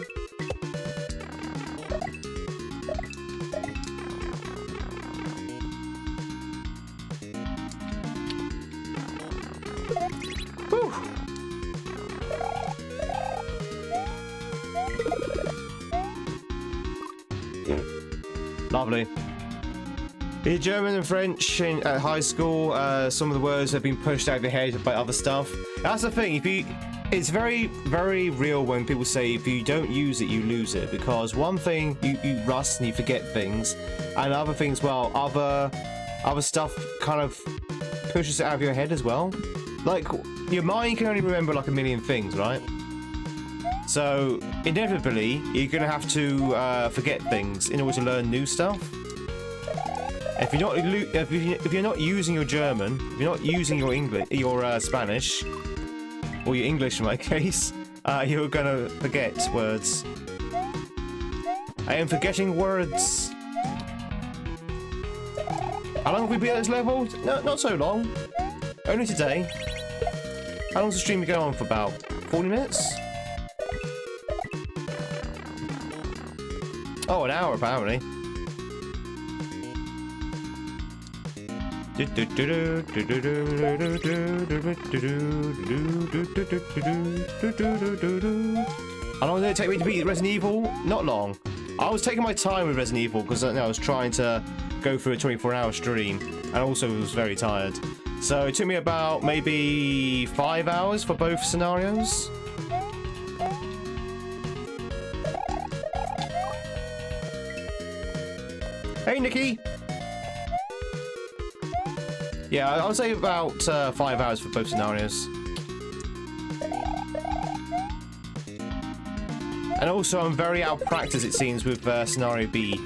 Lovely. In German and French at high school, some of the words have been pushed out of your head by other stuff. That's the thing. It's very, very real when people say if you don't use it, you lose it. Because one thing, you rust and you forget things, and other things, well, other stuff kind of pushes it out of your head as well. Like your mind can only remember like a million things, right? So inevitably, you're gonna have to forget things in order to learn new stuff. If you're not using your German, if you're not using your English, your Spanish, or your English in my case, you're gonna forget words. I am forgetting words. How long have we been at this level? No, not so long. Only today. How long's the stream been going on for? About 40 minutes? Oh, an hour apparently. How long did it take me to beat Resident Evil? Not long. I was taking my time with Resident Evil because I was trying to go through a 24-hour stream and also was very tired. So it took me about maybe 5 hours for both scenarios. Hey, Nikki! Yeah, I would say about 5 hours for both scenarios. And also, I'm very out of practice, it seems, with scenario B.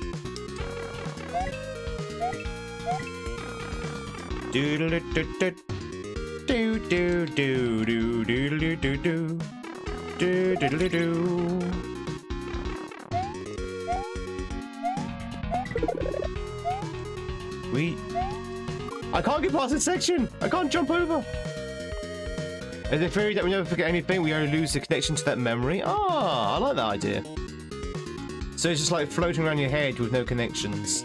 I can't get past this section! I can't jump over! There's a theory that we never forget anything, we only lose the connection to that memory. Ah, I like that idea. So it's just like floating around your head with no connections.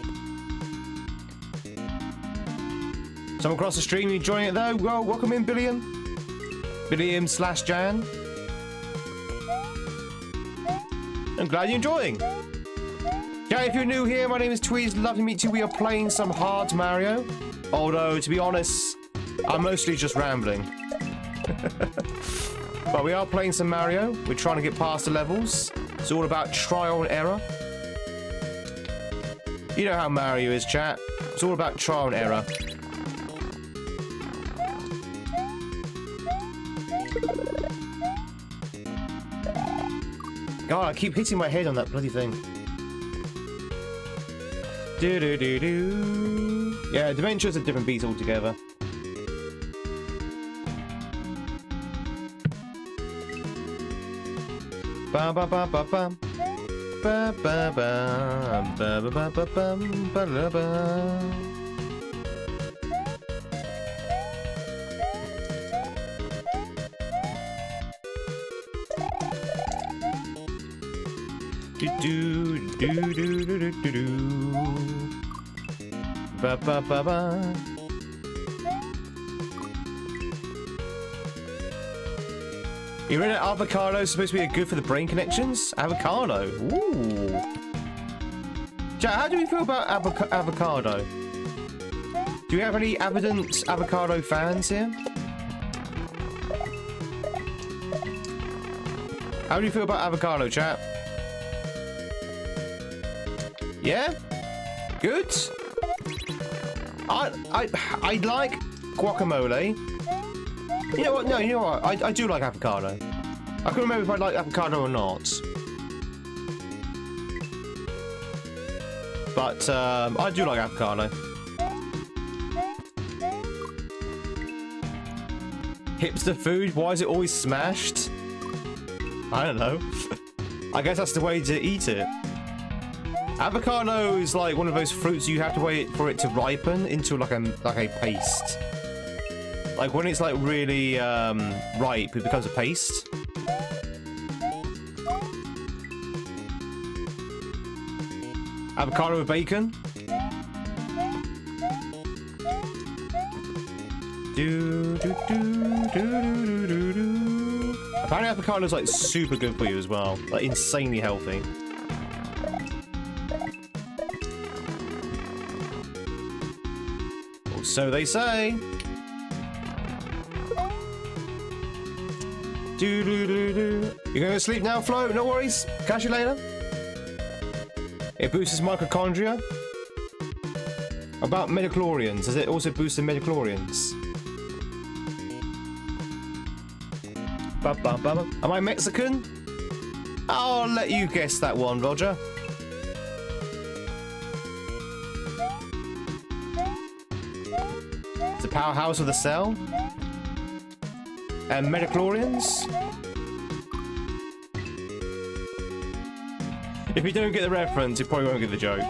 Someone across the stream, you enjoying it though? Well, welcome in, Billiam. Billiam/Jan. I'm glad you're enjoying. Yeah, if you're new here, my name is Tweed. Love to meet you. We are playing some hard Mario. Although, to be honest, I'm mostly just rambling. But we are playing some Mario. We're trying to get past the levels. It's all about trial and error. You know how Mario is, chat. It's all about trial and error. God, I keep hitting my head on that bloody thing. Do-do-do-do. Yeah, Dementia's a different beat altogether. Ba ba ba ba bum. Ba ba ba ba ba ba ba bum ba la ba. Do do do do do do do. Ba ba ba ba. You read that avocado is supposed to be good for the brain connections? Avocado. Ooh. Jack, how do we feel about avocado? Do we have any avid avocado fans here? How do you feel about avocado, chat? Yeah? Good? I like guacamole. You know what? No, you know what? I do like avocado. I can't remember if I like avocado or not. But I do like avocado. Hipster food? Why is it always smashed? I don't know. I guess that's the way to eat it. Avocado is like one of those fruits you have to wait for it to ripen into like a paste. Like when it's like really ripe, it becomes a paste. Avocado with bacon. Apparently avocado is like super good for you as well. Like insanely healthy. Or so they say. You going to sleep now, Flo? No worries. Catch you later. It boosts mitochondria. About metachlorians. Does it also boost the metachlorians? Am I Mexican? I'll let you guess that one, Roger. It's the powerhouse of the cell. And metachlorians. If you don't get the reference, you probably won't get the joke.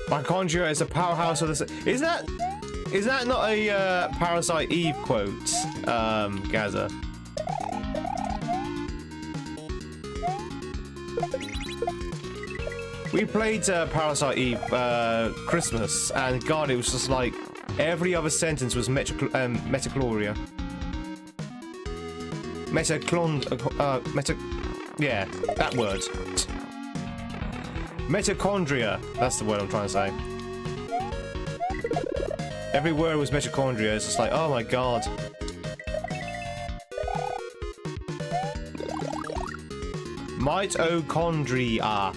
Mitochondria is a powerhouse of the cell. Is that not a Parasite Eve quote, Gaza? We played Parasite Eve Christmas, and God, it was just like every other sentence was metachloria. Yeah, that word. Mitochondria. That's the word I'm trying to say. Every word was mitochondria. It's just like, oh my God. Mitochondria.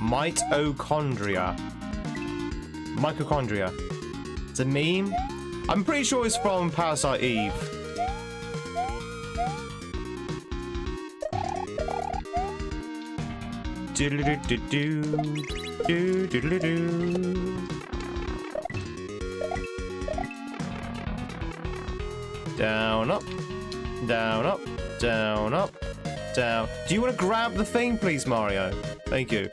Mitochondria. Mitochondria. It's a meme. I'm pretty sure it's from Parasite Eve. Down, up, down, up, down, up, down. Do you want to grab the thing, please, Mario? Thank you.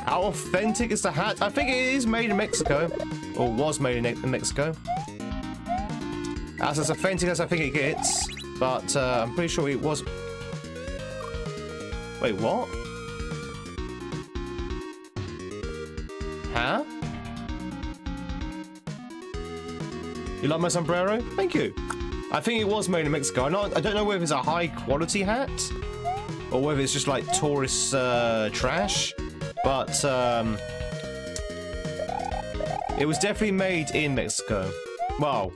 How authentic is the hat? I think it is made in Mexico, or was made in Mexico. That's as authentic as I think it gets, but I'm pretty sure it was. Wait, what? Huh? You like my sombrero? Thank you. I think it was made in Mexico. I don't know whether it's a high quality hat or whether it's just like tourist trash, but it was definitely made in Mexico. Well,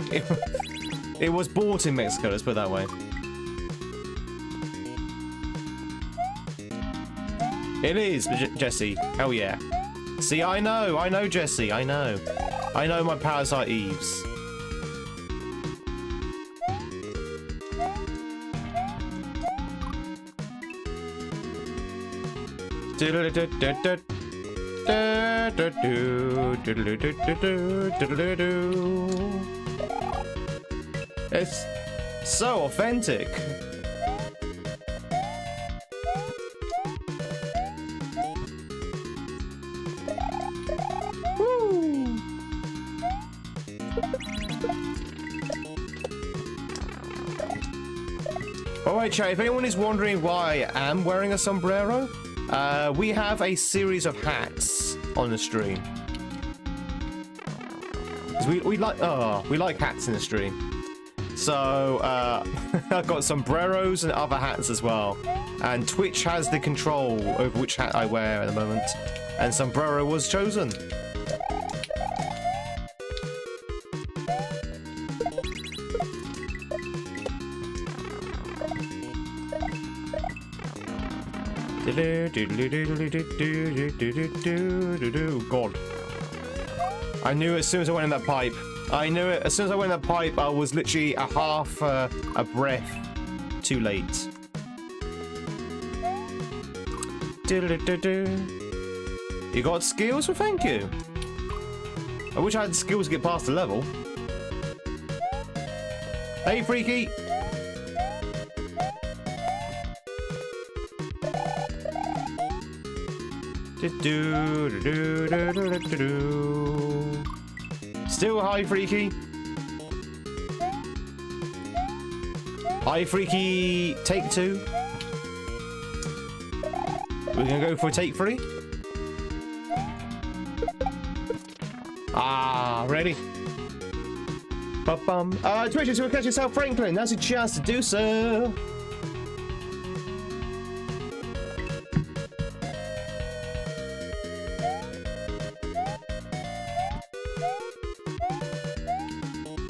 it was bought in Mexico, let's put it that way. It is, Jesse. Hell yeah. See, I know, Jesse. I know my Parasite Eves. It's so authentic. Alright, chat, if anyone is wondering why I am wearing a sombrero, We have a series of hats on the stream. We like hats in the stream. So I've got sombreros and other hats as well. And Twitch has the control over which hat I wear at the moment. And sombrero was chosen. God. I knew as soon as I went in that pipe. I knew it. As soon as I went in that pipe, I was literally a half a breath too late. You got skills? Well, thank you. I wish I had skills to get past the level. Hey, Freaky! Still hi, Freaky. Hi, Freaky. Take 2. We're gonna go for a take 3. Ah, ready? Ba-bum. Twitch, to catch yourself, Franklin. Now's your chance to do so.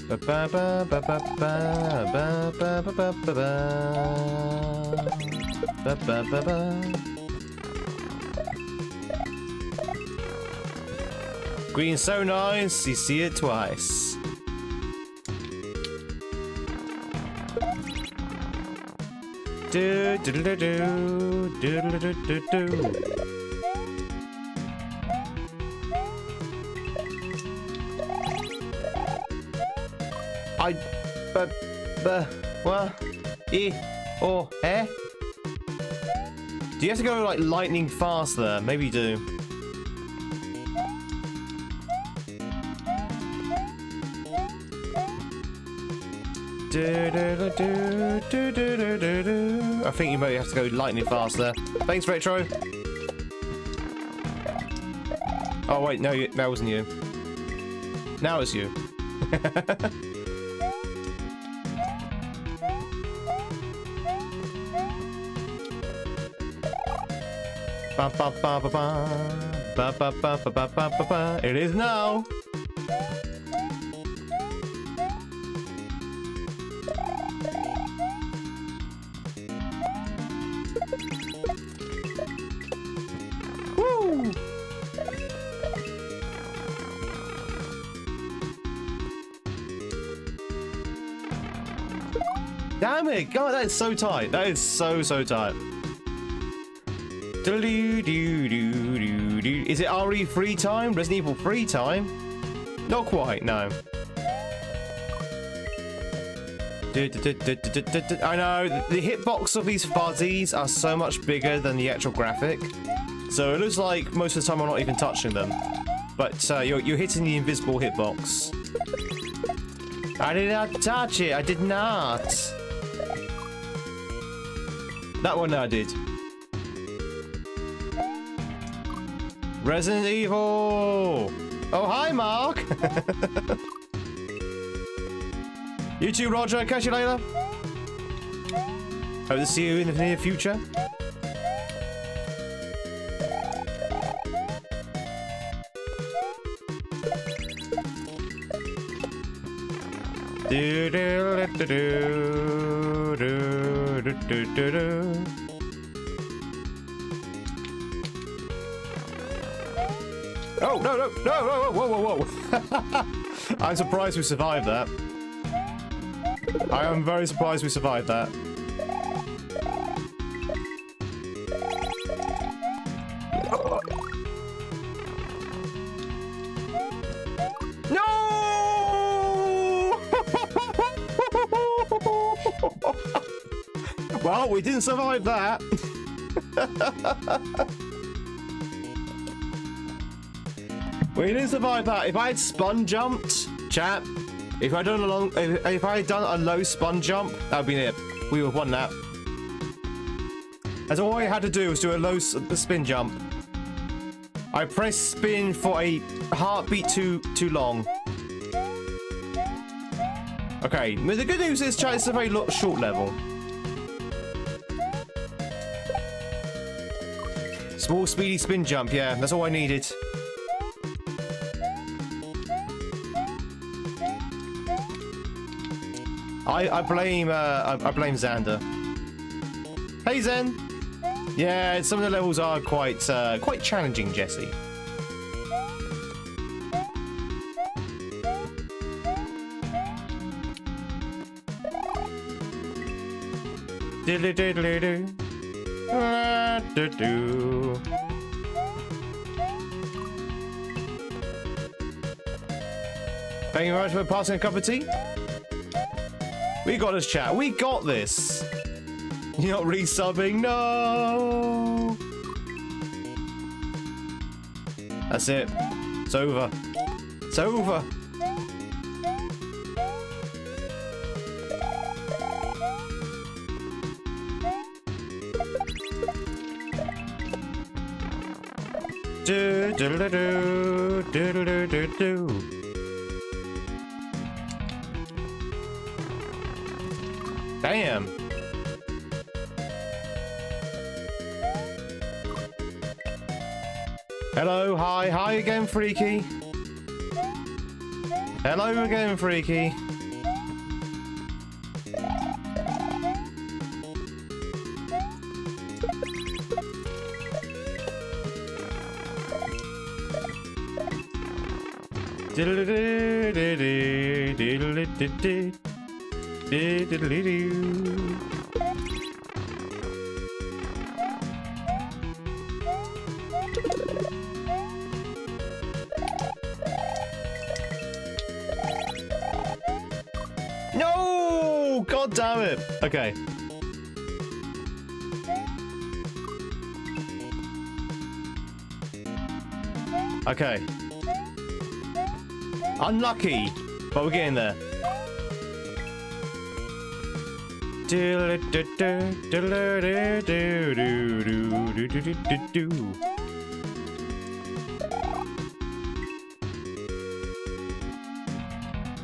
Ba ba ba ba ba ba ba ba ba ba ba ba ba ba. Green's so nice, you see it twice. Do do do do do do do do do. Do you have to go like lightning fast there? Maybe you do. I think you might have to go lightning fast there. Thanks, Retro. Oh wait, no, that wasn't you. Now it's you. Ba ba ba ba ba ba ba ba ba ba ba ba. It is now. Woo! Damn it! God, that is so tight. That is so tight. Is it RE free time? Resident Evil free time? Not quite, no. I know, the hitbox of these fuzzies are so much bigger than the actual graphic. So it looks like most of the time I'm not even touching them. But you're hitting the invisible hitbox. I did not touch it, I did not. That one I did. Resident Evil! Oh, hi, Mark! You too, Roger. Catch you later. Hope to see you in the near future. Oh, no, whoa. I'm surprised we survived that. I am very surprised we survived that. No! Well, we didn't survive that. We didn't survive that. If I had spun jumped, chat, if I had done a low spun jump, that would be it. We would have won that. As all I had to do was do a low spin jump. I pressed spin for a heartbeat too long. Okay, but the good news is, chat, it's a very short level. Small, speedy spin jump, yeah, that's all I needed. I blame Xander. Hey, Zen. Yeah, some of the levels are quite challenging, Jesse. Diddly diddly doo. Do. Thank you very much for passing a cup of tea. We got this, chat. We got this. You're not resubbing? No. That's it. It's over. It's over. Do do do do do do do do. Damn. Hello, hi again, Freaky. Hello again, Freaky. No! God damn it. Okay. Okay. Unlucky, but we're getting there.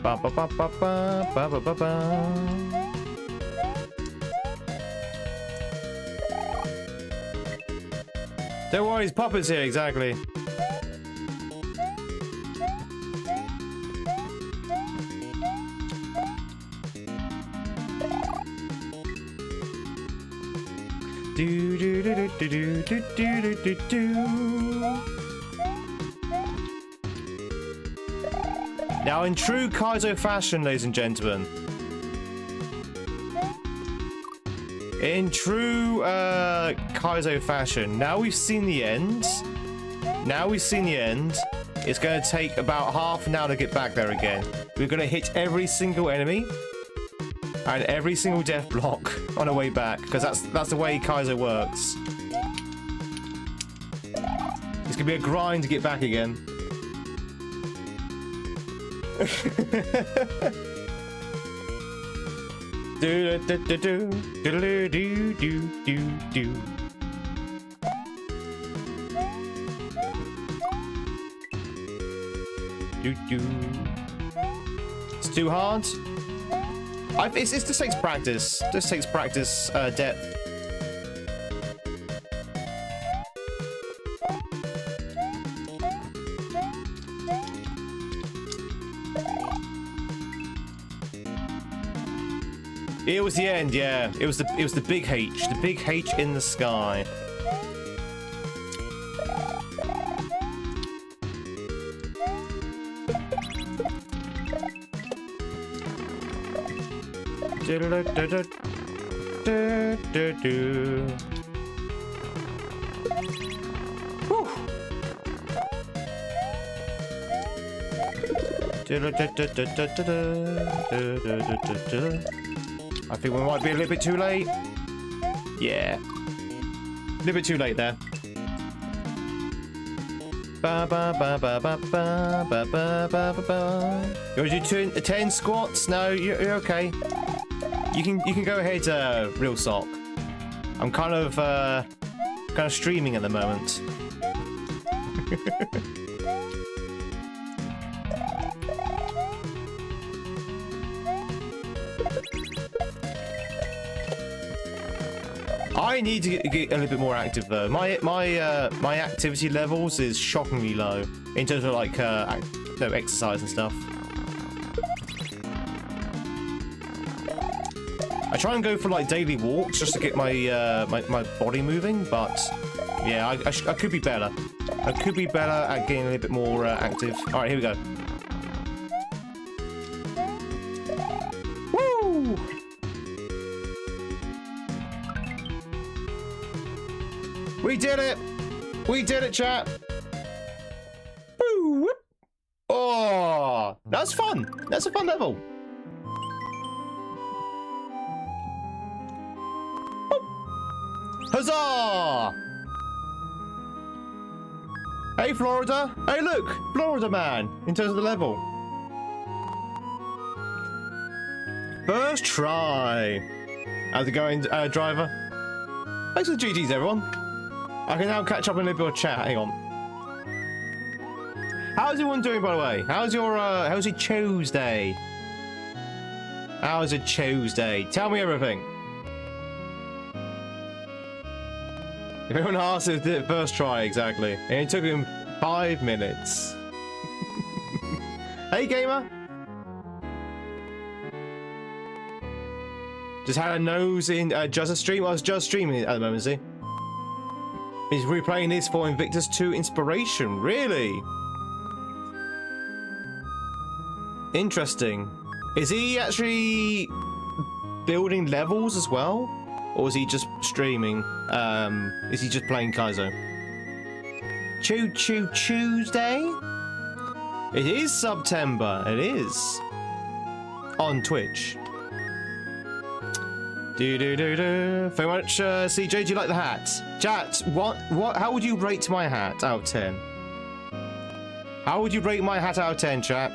Ba ba ba ba ba ba ba ba ba. Don't worry, his puppet's here, exactly. Do do do do do do do do do. Now, in true Kaizo fashion, ladies and gentlemen, in true Kaizo fashion, now we've seen the end. Now we've seen the end. It's going to take about half an hour to get back there again. We're going to hit every single enemy and every single death block on our way back, because that's the way Kaizo works. It's gonna be a grind to get back again. Do do do do do do do do do. Do do. It's too hard. It just takes practice. Just takes practice, depth. It was the end, yeah. It was the big H. The big H in the sky. Do do do do do do do. Whew. Do do do do do do do do do do. I think we might be a little bit too late. Yeah, a little bit too late there. Ba ba ba ba ba ba ba ba ba ba. You want to do 10 squats? No, you're okay. You can go ahead, Real Sock. I'm kind of streaming at the moment. I need to get a little bit more active though. My activity levels is shockingly low in terms of like exercise and stuff. I try and go for like daily walks just to get my my body moving, but yeah, I could be better. I could be better at getting a little bit more active. All right, here we go. Woo! We did it! We did it, chat! Woo! Oh, that's fun. That's a fun level. Huzzah! Hey, Florida. Hey, look! Florida man, in terms of the level. First try. How's it going, driver? Thanks for the GGs, everyone. I can now catch up in a little bit of chat. Hang on. How's everyone doing, by the way? How's your Tuesday? How's it Tuesday? Tell me everything. If anyone asks, it did it first try, exactly. And it took him 5 minutes. Hey, gamer! Just had a nose in just a stream. I was just streaming at the moment, see? He's replaying this for Invictus 2 inspiration. Really? Interesting. Is he actually building levels as well? Or is he just streaming? Is he just playing Kaizo? Choo Choo Tuesday? It is September. It is. On Twitch. Very much, CJ, do you like the hat? Chat, how would you rate my hat out of 10? How would you rate my hat out of 10, chat?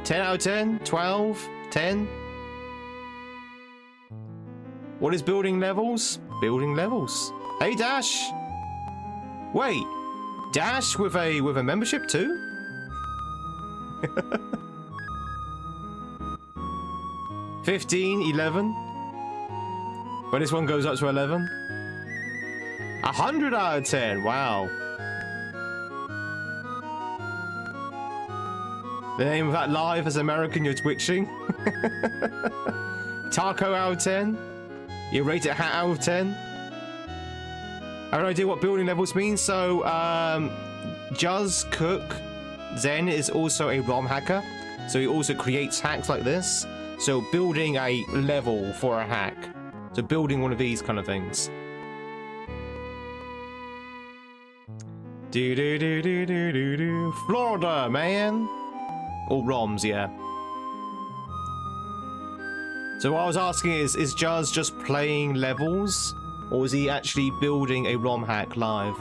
10 out of 10? 12? 10? What is building levels? Building levels. Hey, Dash! Wait, Dash with a membership too? 15, 11. When this one goes up to 11. 100 out of 10. Wow. The name of that live is American, you're twitching. Taco out of 10. You rate it hat out of 10. I have no idea what building levels mean. So, Juz Cook Zen is also a ROM hacker. So he also creates hacks like this. So building a level for a hack. So building one of these kind of things. Florida, man. Or ROMs, yeah. So what I was asking is Juz just playing levels? Or is he actually building a ROM hack live?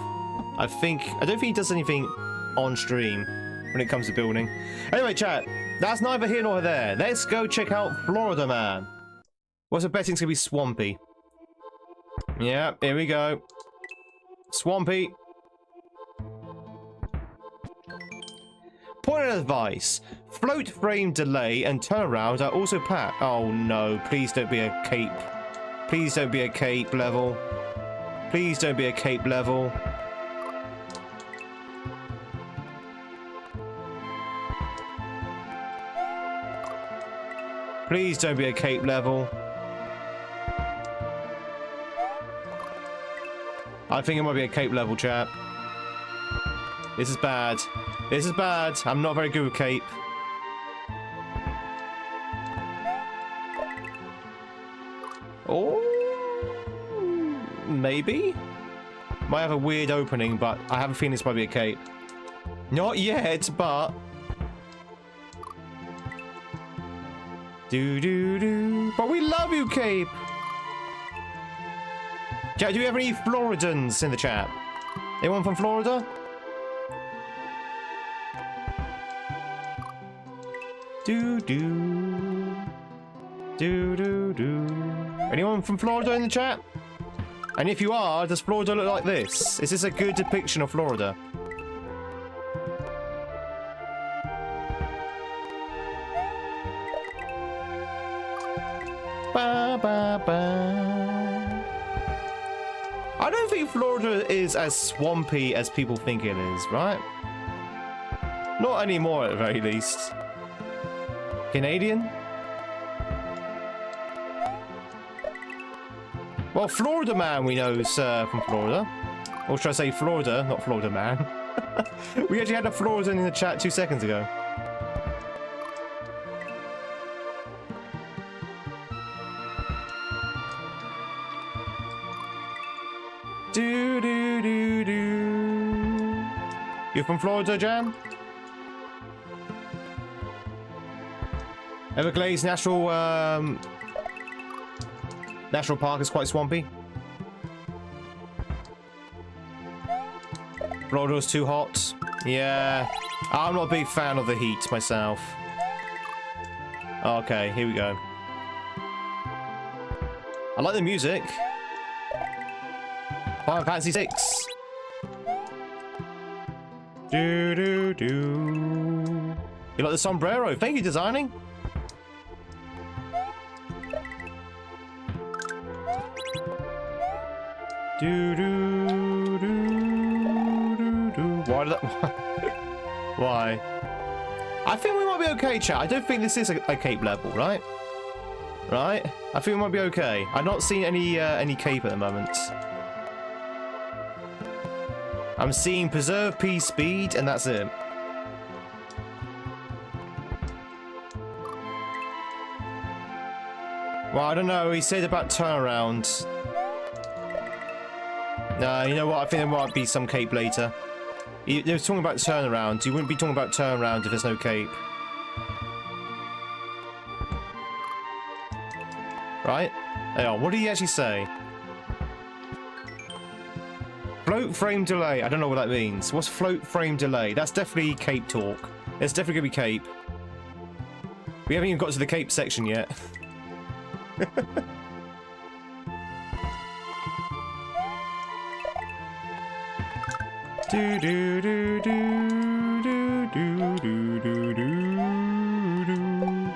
I don't think he does anything on stream when it comes to building. Anyway, chat, that's neither here nor there. Let's go check out Florida Man. What's the betting? It's gonna be Swampy. Yeah, here we go. Swampy. Point of advice. Float frame delay and turnaround are also pat. Oh no, please don't be a cape. Please don't be a cape level. Please don't be a cape level. Please don't be a cape level. I think it might be a cape level, chat. This is bad. This is bad. I'm not very good with cape. Oh, maybe? Might have a weird opening, but I have a feeling this might be a cape. Not yet, but... But we love you, Cape! Chat, do we have any Floridans in the chat? Anyone from Florida? Do do. Do do do. Anyone from Florida in the chat? And if you are, does Florida look like this? Is this a good depiction of Florida? Ba, ba, ba. I don't think Florida is as swampy as people think it is, right? Not anymore, at the very least. Canadian? Well, Florida Man we know is from Florida. Or should I say Florida, not Florida Man. We actually had a Floridan in the chat 2 seconds ago. Do do do do. You're from Florida, Jam? Everglades National Park is quite swampy. Florida's too hot. Yeah, I'm not a big fan of the heat myself. Okay, here we go. I like the music. Final Fantasy 6. Do do do. You like the sombrero? Thank you, designing. Do do do do do. Why did that? Why? I think we might be okay, chat. I don't think this is a cape level, right? Right? I think we might be okay. I've not seen any cape at the moment. I'm seeing preserve P speed, and that's it. Well, I don't know. He said about turnaround. You know what? I think there might be some cape later. They were talking about turnaround. You wouldn't be talking about turnaround if there's no cape. Right? Oh, what did he actually say? Float frame delay. I don't know what that means. What's float frame delay? That's definitely cape talk. There's definitely going to be cape. We haven't even got to the cape section yet. Do do do do do do do do do.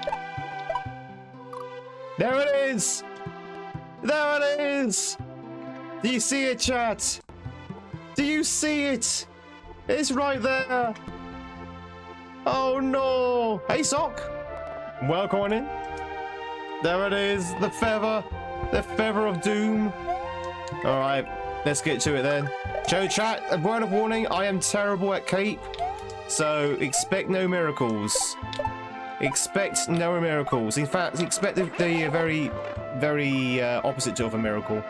There it is! There it is! Do you see it, chat? Do you see it? It's right there! Oh no! Hey, Sock! Welcome in. There it is, the feather of doom. Alright, let's get to it then. Joe chat, a word of warning, I am terrible at cape, so expect no miracles. Expect no miracles. In fact, expect the very, very opposite of a miracle.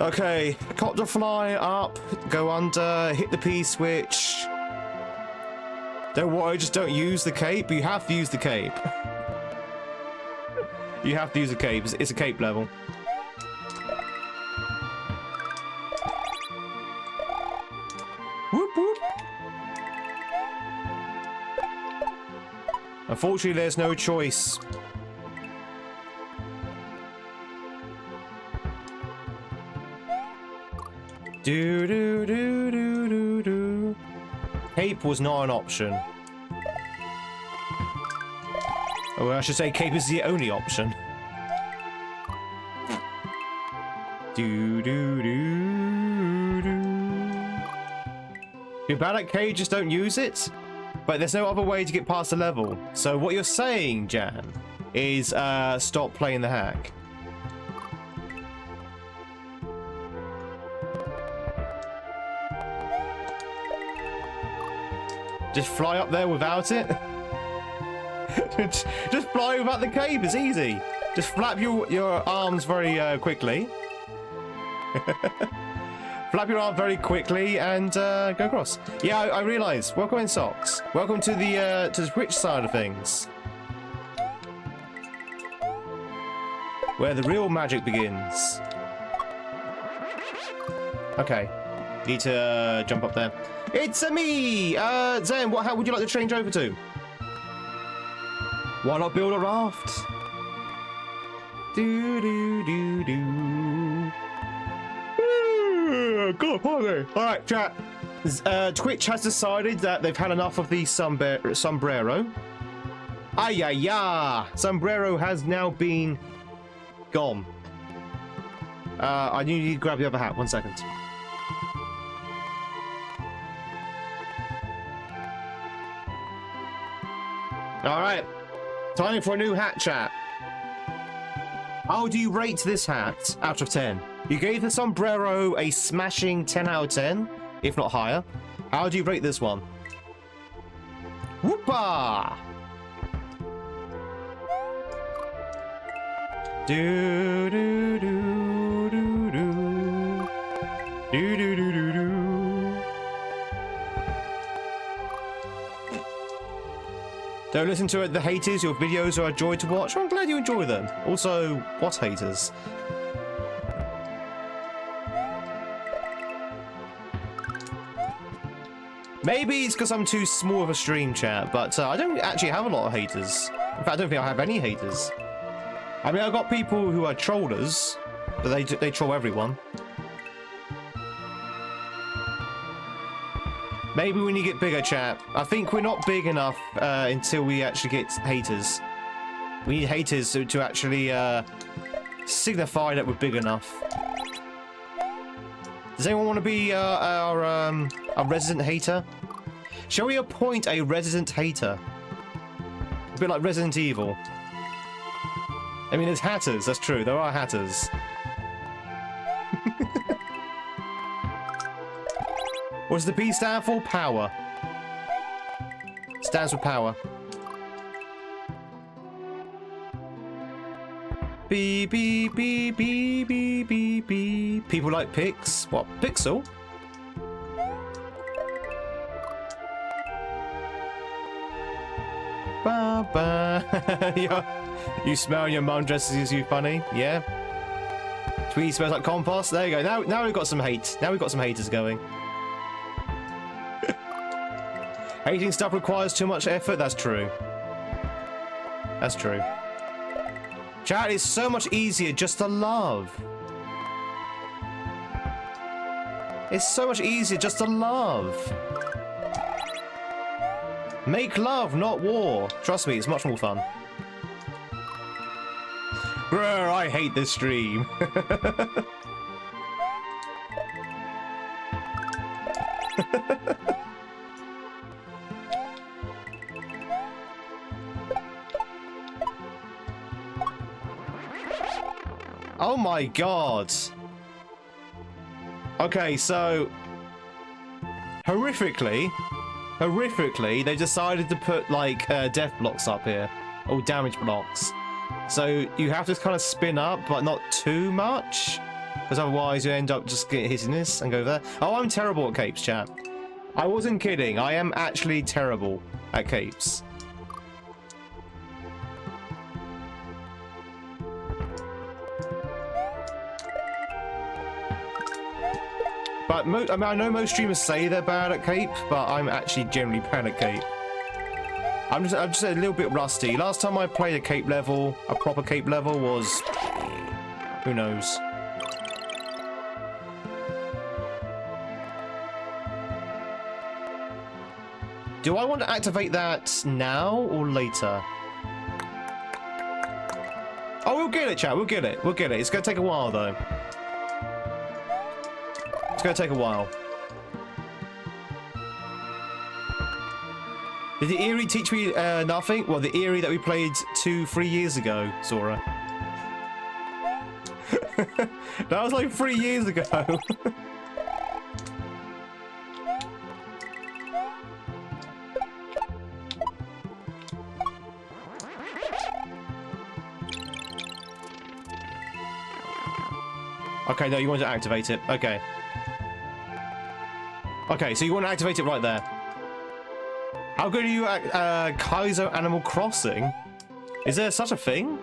Okay, copter fly up, go under, hit the P switch. Don't worry, just don't use the cape. You have to use the cape. You have to use the cape. It's a cape level. Whoop whoop. Unfortunately, there's no choice. Do do do do do do. Cape was not an option. Or I should say, cape is the only option. Do do do do. You're bad at cape, just don't use it. But there's no other way to get past the level. So what you're saying, Jan, is stop playing the hack. Just fly up there without it. Just fly without the cape. It's easy. Just flap your arms very quickly. Flap your arm very quickly and go across. Yeah, I realise. Welcome in, Socks. Welcome to the Twitch side of things, where the real magic begins. Okay, need to jump up there. It's me, Zen. How would you like to change over to? Why not build a raft? Do do do do. God, pardon me. All right, chat. Twitch has decided that they've had enough of the sombrero. Ay ay ya! Sombrero has now been gone. I need to grab the other hat. 1 second. All right, time for a new hat, chat. How do you rate this hat out of 10? You gave the sombrero a smashing 10 out of 10, if not higher. How do you rate this one? Whoopa! Do do do do do do do do do do. Don't listen to the haters. Your videos are a joy to watch. I'm glad you enjoy them. Also, what haters? Maybe it's because I'm too small of a stream, chat, but I don't actually have a lot of haters. In fact, I don't think I have any haters. I mean, I've got people who are trollers, but they troll everyone. Maybe when you get bigger, chat. I think we're not big enough until we actually get haters. We need haters to actually signify that we're big enough. Does anyone want to be our resident hater? Shall we appoint a resident hater? A bit like Resident Evil. I mean, there's hatters, that's true. There are hatters. What does the P stand for? Power. Stands for power. Beep, beep, beep, beep, beep, beep, beep. People like pics. What? Pixel? Ba ba. Yeah. You smell your mum dresses you funny. Yeah. Tweed smells like compost. There you go. Now we've got some hate. Now we've got some haters going. Hating stuff requires too much effort. That's true. That's true. Chat, is so much easier just to love. It's so much easier just to love. Make love, not war. Trust me, it's much more fun. Brr, I hate this stream. Oh my god. Okay, so horrifically, they decided to put like death blocks up here, or damage blocks. So you have to kind of spin up, but not too much, because otherwise you end up just hitting this and go there. Oh, I'm terrible at capes, chat. I wasn't kidding. I am actually terrible at capes. But I mean, I know most streamers say they're bad at cape, but I'm actually generally bad at cape. I'm just a little bit rusty. Last time I played a cape level, a proper cape level, was who knows. Do I want to activate that now or later? Oh, we'll get it, chat. We'll get it. We'll get it. It's gonna take a while though. It's gonna take a while. Did the Eerie teach me nothing? Well, the Eerie that we played 2-3 years ago, Sora. That was like 3 years ago. Okay, no, you want to activate it. Okay. Okay, so you want to activate it right there. How good are you at Kaizo Animal Crossing? Is there such a thing?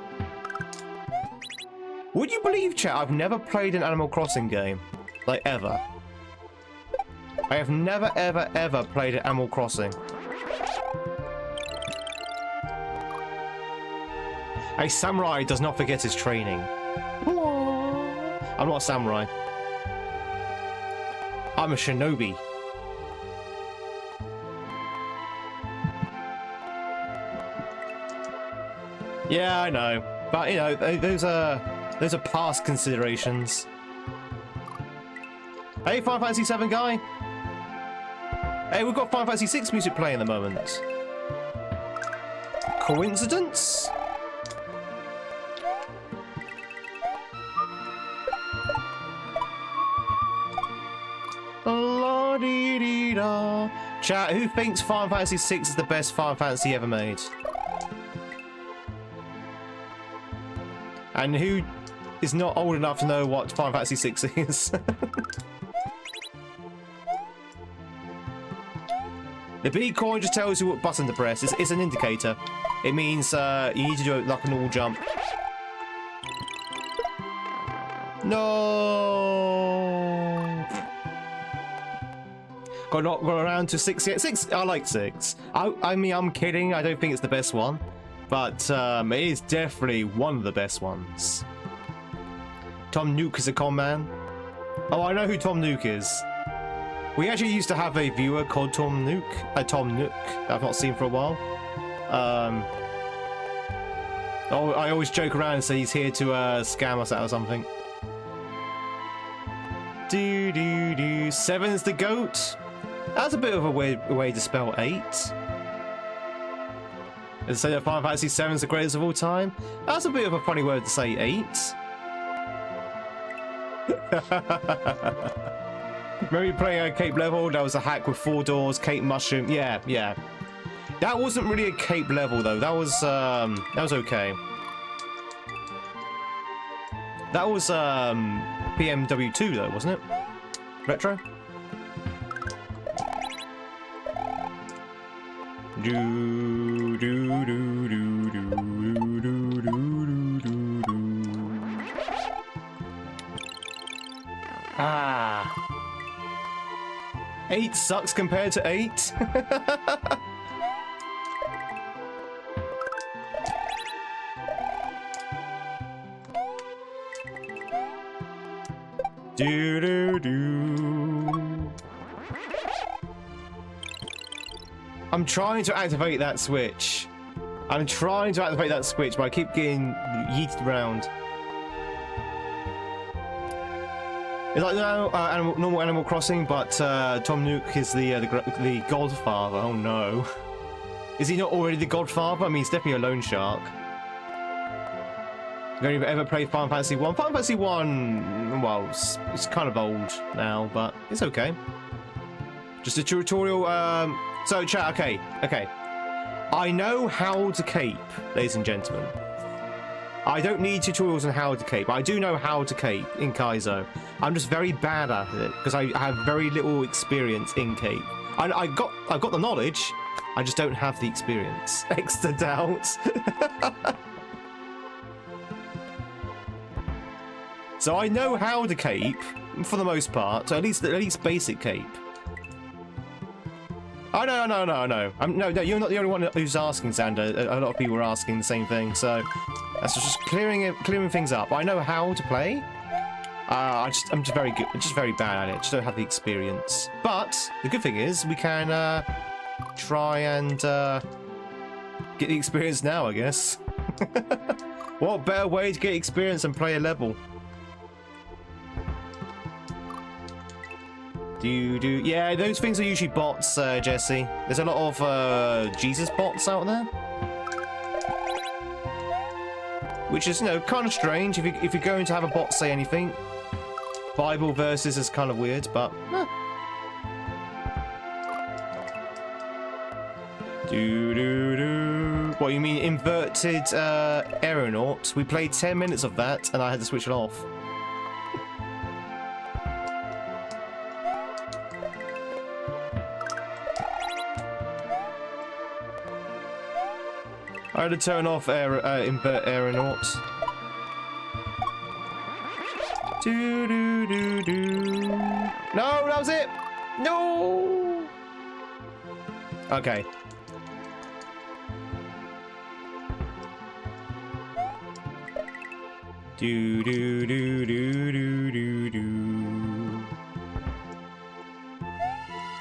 Would you believe, chat, I've never played an Animal Crossing game. Like, ever. I have never, ever played an Animal Crossing. A samurai does not forget his training. I'm not a samurai. I'm a shinobi. Yeah, I know. But, you know, those are past considerations. Hey, Final Fantasy 7 guy. Hey, we've got Final Fantasy 6 music playing at the moment. Coincidence? La-dee-dee-da. Chat, who thinks Final Fantasy 6 is the best Final Fantasy ever made? And who is not old enough to know what Final Fantasy 6 is? The B coin just tells you what button to press. It's an indicator. It means you need to do it like a normal jump. No. Got around to 6 yet. 6. I like 6. I mean, I'm kidding. I don't think it's the best one, but it is definitely one of the best ones. Tom Nook is a con man. Oh, I know who Tom Nook is. We actually used to have a viewer called Tom Nook. Tom Nook. I've not seen for a while. Oh, I always joke around and say he's here to scam us out or something. Do do do. 7's the goat. That's a bit of a weird way to spell 8. And say that Final Fantasy 7's the greatest of all time. That's a bit of a funny word to say 8. Remember you playing a cape level? That was a hack with 4 doors, cape mushroom. Yeah, yeah. That wasn't really a cape level though. That was okay. That was PMW2 though, wasn't it? Retro. Do do do do do do do do do. Ah. 8 sucks compared to 8. Do do do. I'm trying to activate that switch. But I keep getting yeeted around. It's like normal Animal Crossing, but Tom Nook is the godfather. Oh no. Is he not already the godfather? I mean, he's definitely a loan shark. You only ever played Final Fantasy 1? Final Fantasy 1, well, it's kind of old now, but it's okay. Just a tutorial. So, chat, okay. I know how to cape, ladies and gentlemen. I don't need tutorials on how to cape. I do know how to cape in Kaizo. I'm just very bad at it because I have very little experience in cape. I've got the knowledge. I just don't have the experience. Extra doubt. So I know how to cape for the most part. So at least basic cape. Oh no! No, you're not the only one who's asking, Xander. A lot of people are asking the same thing. So that's just clearing things up. I know how to play. I'm just very good. I'm just very bad at it. Just don't have the experience. But the good thing is we can try and get the experience now, I guess. What better way to get experience and play a level? Yeah, those things are usually bots, Jesse. There's a lot of Jesus bots out there, which is, you know, kind of strange. If you're going to have a bot say anything, Bible verses is kind of weird, but. What, you mean inverted aeronaut? We played 10 minutes of that, and I had to switch it off. I had to turn off invert aeronaut. No, that was it. No. Okay. Do do do do do do do.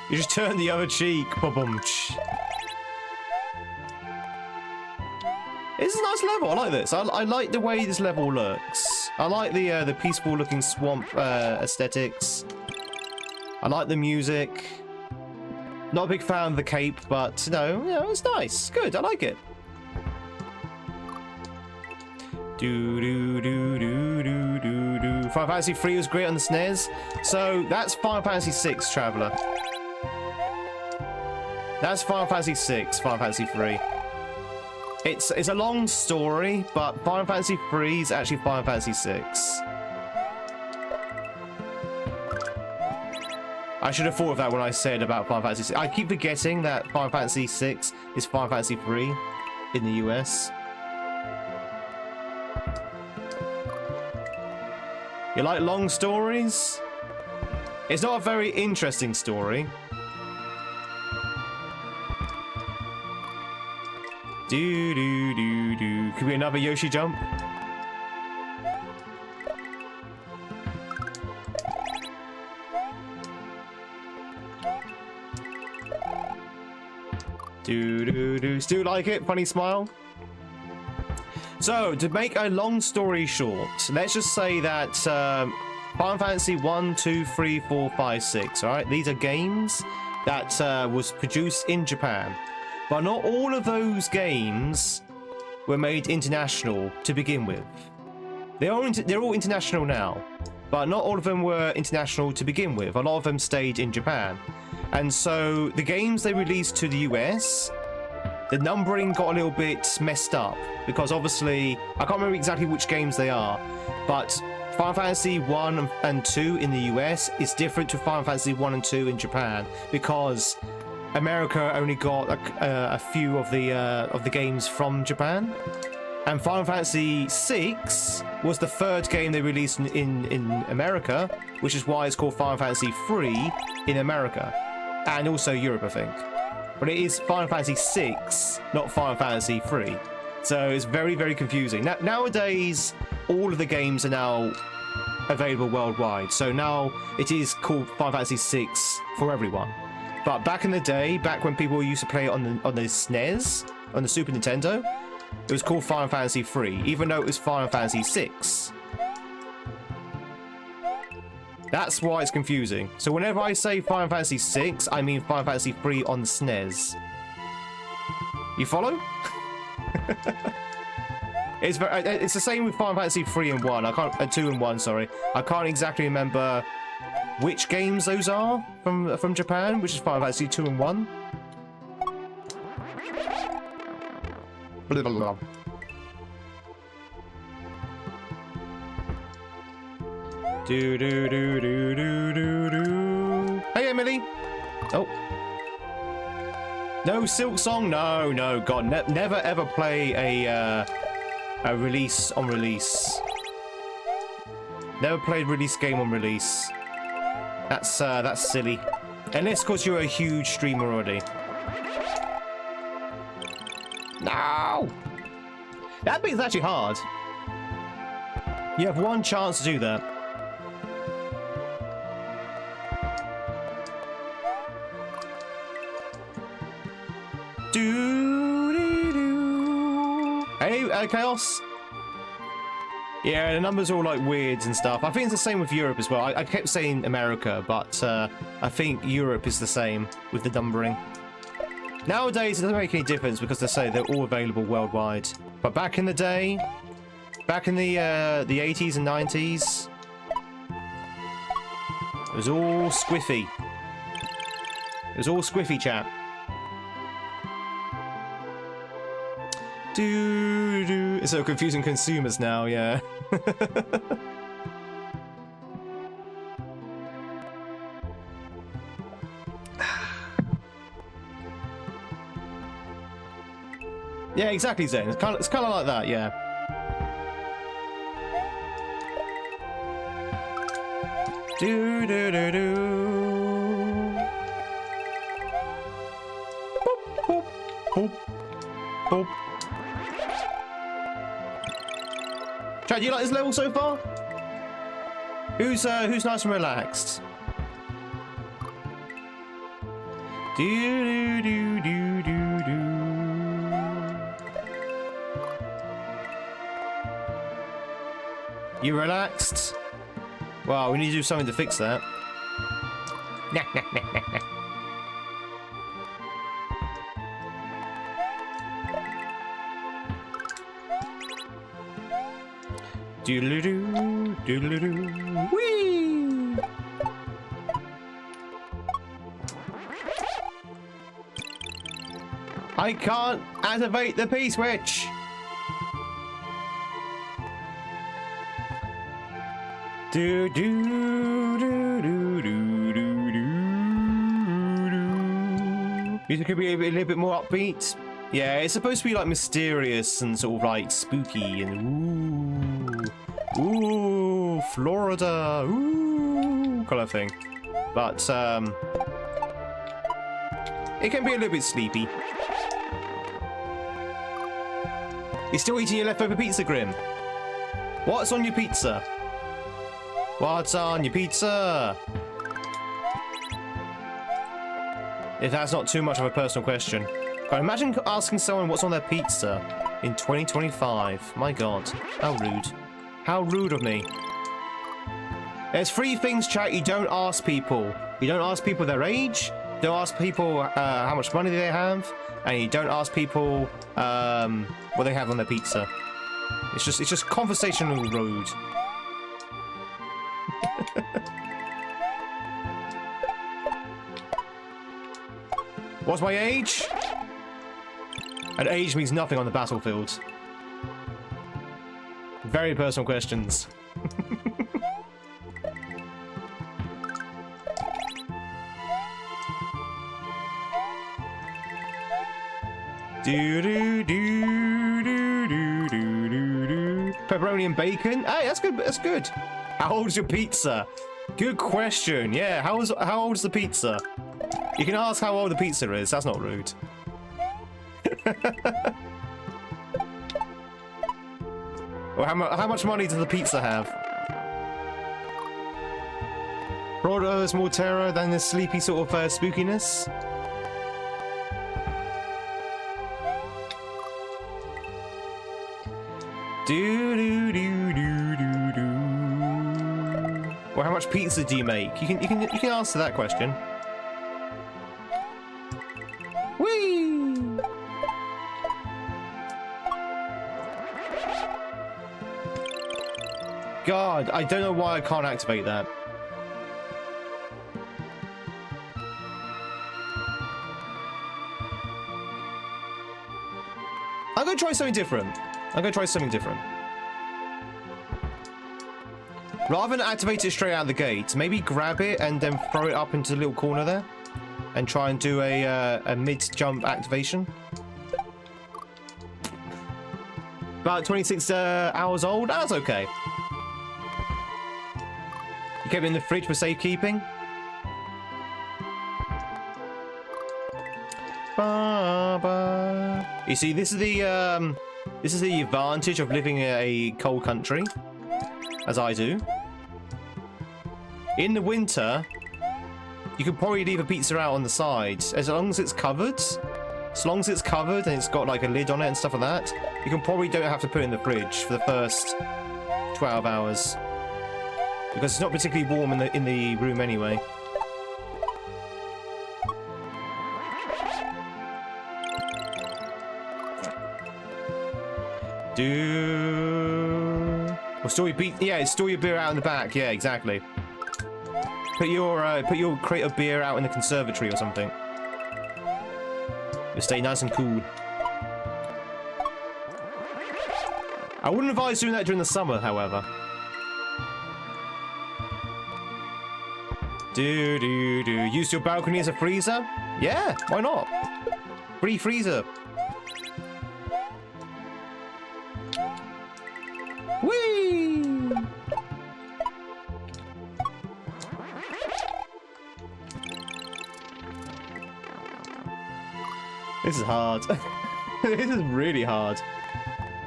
You just turn the other cheek. Ba-bum-ch. It's a nice level. I like this. I like the way this level looks. I like the peaceful looking swamp aesthetics. I like the music. Not a big fan of the cape, but no, you know, it's nice. Good. I like it. Do do do do do do do. Final Fantasy 3 was great on the SNES. So that's Final Fantasy 6, Traveller. That's Final Fantasy 6, Final Fantasy 3. It's a long story, but Final Fantasy 3 is actually Final Fantasy 6. I should have thought of that when I said about Final Fantasy 6. I keep forgetting that Final Fantasy 6 is Final Fantasy 3 in the US. You like long stories? It's not a very interesting story. Do do do do. Could be another Yoshi jump. Do do do. Still like it? Funny smile. So, to make a long story short, let's just say that Final Fantasy 1, 2, 3, 4, 5, 6, alright? These are games that was produced in Japan. But not all of those games were made international to begin with. They're all international now, but not all of them were international to begin with. A lot of them stayed in Japan. And so the games they released to the US, the numbering got a little bit messed up. Because obviously, I can't remember exactly which games they are, but Final Fantasy 1 and 2 in the US is different to Final Fantasy 1 and 2 in Japan, because America only got a few of the games from Japan. And Final Fantasy 6 was the third game they released in America, which is why it's called Final Fantasy 3 in America. And also Europe, I think. But it is Final Fantasy 6, not Final Fantasy 3. So it's very, very confusing. Nowadays, all of the games are now available worldwide. So now it is called Final Fantasy 6 for everyone. But back in the day, back when people used to play it on the SNES, on the Super Nintendo, it was called Final Fantasy 3, even though it was Final Fantasy 6. That's why it's confusing. So whenever I say Final Fantasy 6, I mean Final Fantasy 3 on the SNES. You follow? It's the same with Final Fantasy 3 and 1. I can't 2 and 1, sorry. I can't exactly remember which games those are from Japan, which is Final Fantasy 2 and 1. Blah, blah, blah. Do do do do do do do. Hey Emily. Oh. No Silk Song. No, no. God, never ever play a release on release. Never played release game on release. That's silly. Unless, of course, you're a huge streamer already. No. That bit's actually hard. You have one chance to do that. Hey, Chaos. Yeah, the numbers are all like weirds and stuff. I think it's the same with Europe as well. I kept saying America, but I think Europe is the same with the numbering. Nowadays, it doesn't make any difference because they say they're all available worldwide. But back in the day, back in the 80s and 90s, it was all squiffy. It was all squiffy, chat. It's so confusing consumers now, yeah. Yeah, exactly, Zen. It's kind of like that, yeah. Do do do do. Boop boop boop boop. Chad, do you like this level so far? Who's nice and relaxed? Do do do do do. You relaxed? Well, we need to do something to fix that. Doodle-doo, doodle-doo, whee! I can't activate the P-switch! Do do do do do do do. Music could be a little bit more upbeat. Yeah, it's supposed to be like mysterious and sort of like spooky and ooh, Florida, ooh, kind of thing. But it can be a little bit sleepy. You're still eating your leftover pizza, Grim. What's on your pizza? What's on your pizza? If that's not too much of a personal question. God, imagine asking someone what's on their pizza in 2025. My God, how rude. How rude of me. There's 3 things, chat, you don't ask people. You don't ask people their age, you don't ask people how much money they have, and you don't ask people what they have on their pizza. It's just conversational rude. What's my age? And age means nothing on the battlefield. Very personal questions. Do do do do do do do do. Pepperoni and bacon. Hey, that's good. That's good. How old's your pizza? Good question. Yeah, how old's the pizza? You can ask how old the pizza is. That's not rude. Or how much money does the pizza have? Dorado is more terror than this sleepy sort of spookiness. Do do do do do do. Or how much pizza do you make? You can answer that question. Whee! God, I don't know why I can't activate that. I'm gonna try something different. Rather than activate it straight out of the gate, maybe grab it and then throw it up into the little corner there. And try and do a mid-jump activation. About 26 hours old, that's okay. You kept it in the fridge for safekeeping. You see, this is the advantage of living in a cold country, as I do. In the winter, you could probably leave a pizza out on the side, as long as it's covered. As long as it's covered and it's got like a lid on it and stuff like that, you can probably don't have to put it in the fridge for the first 12 hours. Because it's not particularly warm in the room anyway. Or store your store your beer out in the back. Yeah, exactly. Put your crate of beer out in the conservatory or something. It'll stay nice and cool. I wouldn't advise doing that during the summer, however. Use your balcony as a freezer? Yeah, why not? Free freezer. Whee! This is hard. This is really hard.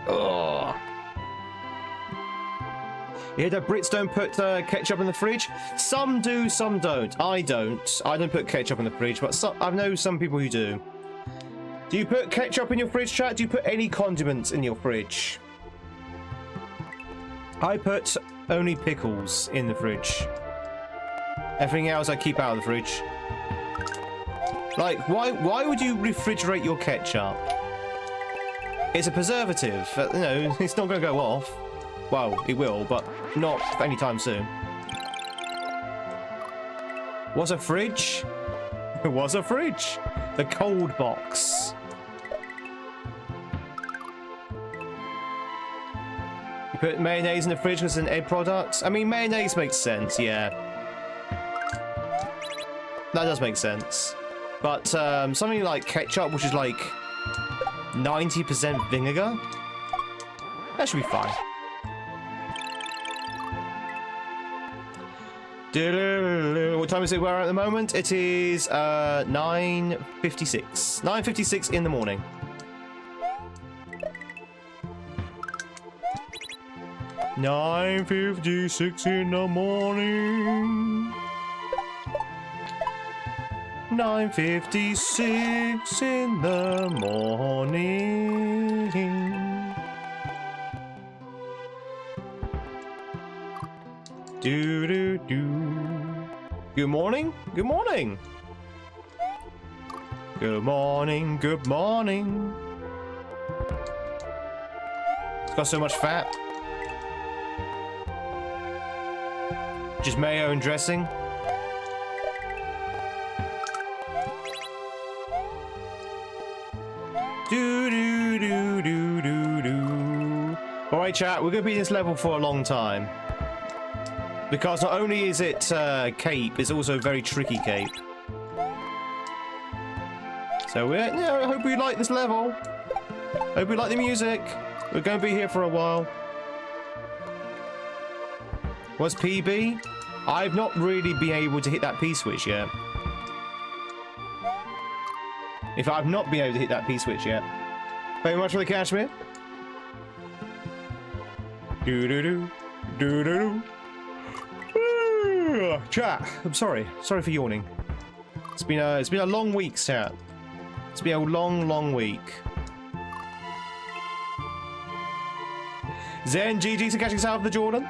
Oh. Yeah, the Brits don't put ketchup in the fridge. Some do, some don't. I don't. I don't put ketchup in the fridge, but I know some people who do. Do you put ketchup in your fridge, chat? Do you put any condiments in your fridge? I put only pickles in the fridge. Everything else I keep out of the fridge. Like, why would you refrigerate your ketchup? It's a preservative. You know, it's not going to go off. Well, it will, but not anytime soon. What's a fridge? What's a fridge? The cold box. You put mayonnaise in the fridge because it's an egg product? I mean, mayonnaise makes sense, yeah. That does make sense. But something like ketchup, which is like 90% vinegar, that should be fine. What time is it we're at the moment? It is 9:56. 9:56 in the morning. $9:56 in the morning. 9:56 in the morning. Do do do. Good morning. Good morning. Good morning. Good morning. It's got so much fat. Just mayo and dressing. Do do do do do do. All right, chat. We're gonna be in this level for a long time. Because not only is it cape, it's also a very tricky cape. So I hope you like this level. Hope you like the music. We're going to be here for a while. What's PB? I've not really been able to hit that P switch yet. I've not been able to hit that P switch yet. Very much for the cashmere. Do do do do do do. Chat, I'm sorry. Sorry for yawning. It's been a long week, chat. It's been a long week. Zen GG to catching south of the Jordan.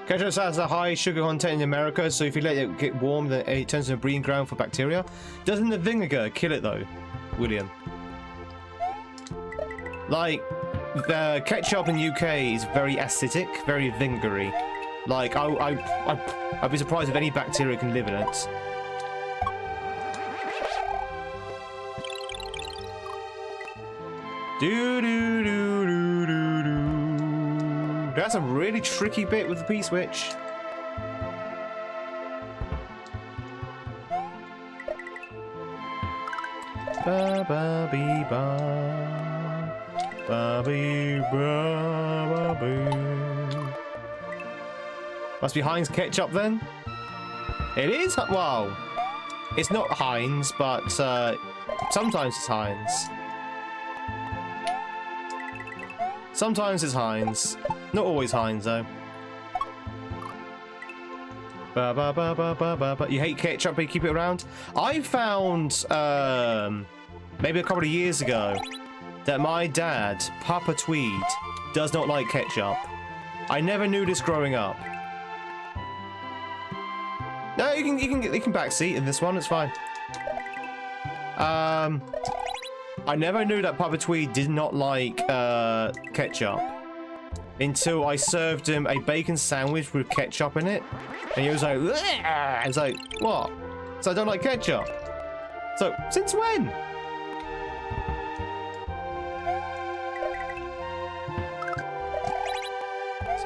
Ketchup has a high sugar content in America, so if you let it get warm, then it turns into a breeding ground for bacteria. Doesn't the vinegar kill it though, William? Like, the ketchup in UK is very acidic, very vinegary. Like, I'd be surprised if any bacteria can live in it. Do do do do do do. That's a really tricky bit with the P switch. Ba ba bee ba. Must be Heinz ketchup then? It is? Wow. It's not Heinz, but sometimes it's Heinz. Sometimes it's Heinz. Not always Heinz though. You hate ketchup but you keep it around? I found maybe a couple of years ago that my dad, Papa Tweed, does not like ketchup. I never knew this growing up. No, you can backseat in this one. It's fine. I never knew that Papa Tweed did not like ketchup until I served him a bacon sandwich with ketchup in it, and he was like, "Bleh!" I was like, "What?" So I don't like ketchup. So since when?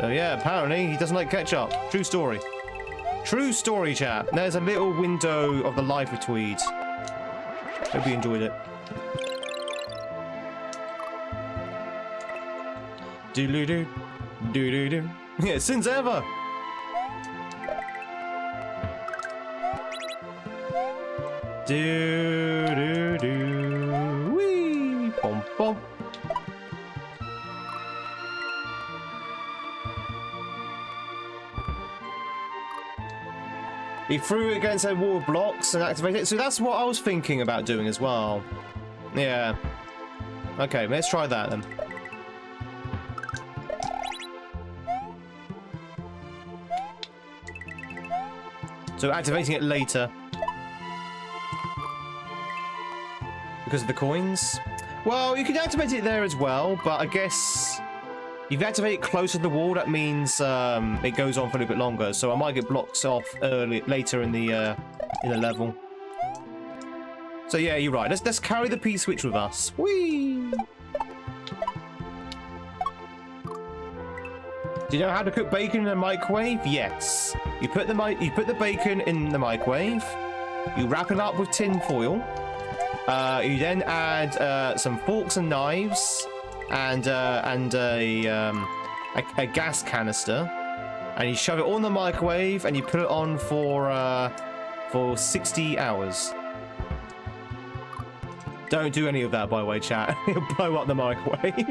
So yeah, apparently he doesn't like ketchup. True story. True story, chat. There's a little window of the life of Tweed. Hope you enjoyed it. Do-do-do. Do-do-do. Yeah, since ever. Do-do-do. He threw it against a wall of blocks and activated it. So that's what I was thinking about doing as well. Yeah. Okay, let's try that then. So activating it later. Because of the coins? Well, you can activate it there as well, but I guess if you activate it closer to the wall, that means it goes on for a little bit longer. So I might get blocks off later in the level. So yeah, you're right. Let's carry the P switch with us. Whee! Do you know how to cook bacon in a microwave? Yes. You put the bacon in the microwave. You wrap it up with tin foil. You then add some forks and knives and a gas canister, and you shove it all in the microwave and you put it on for 60 hours. Don't do any of that, by the way, chat. It'll blow up the microwave.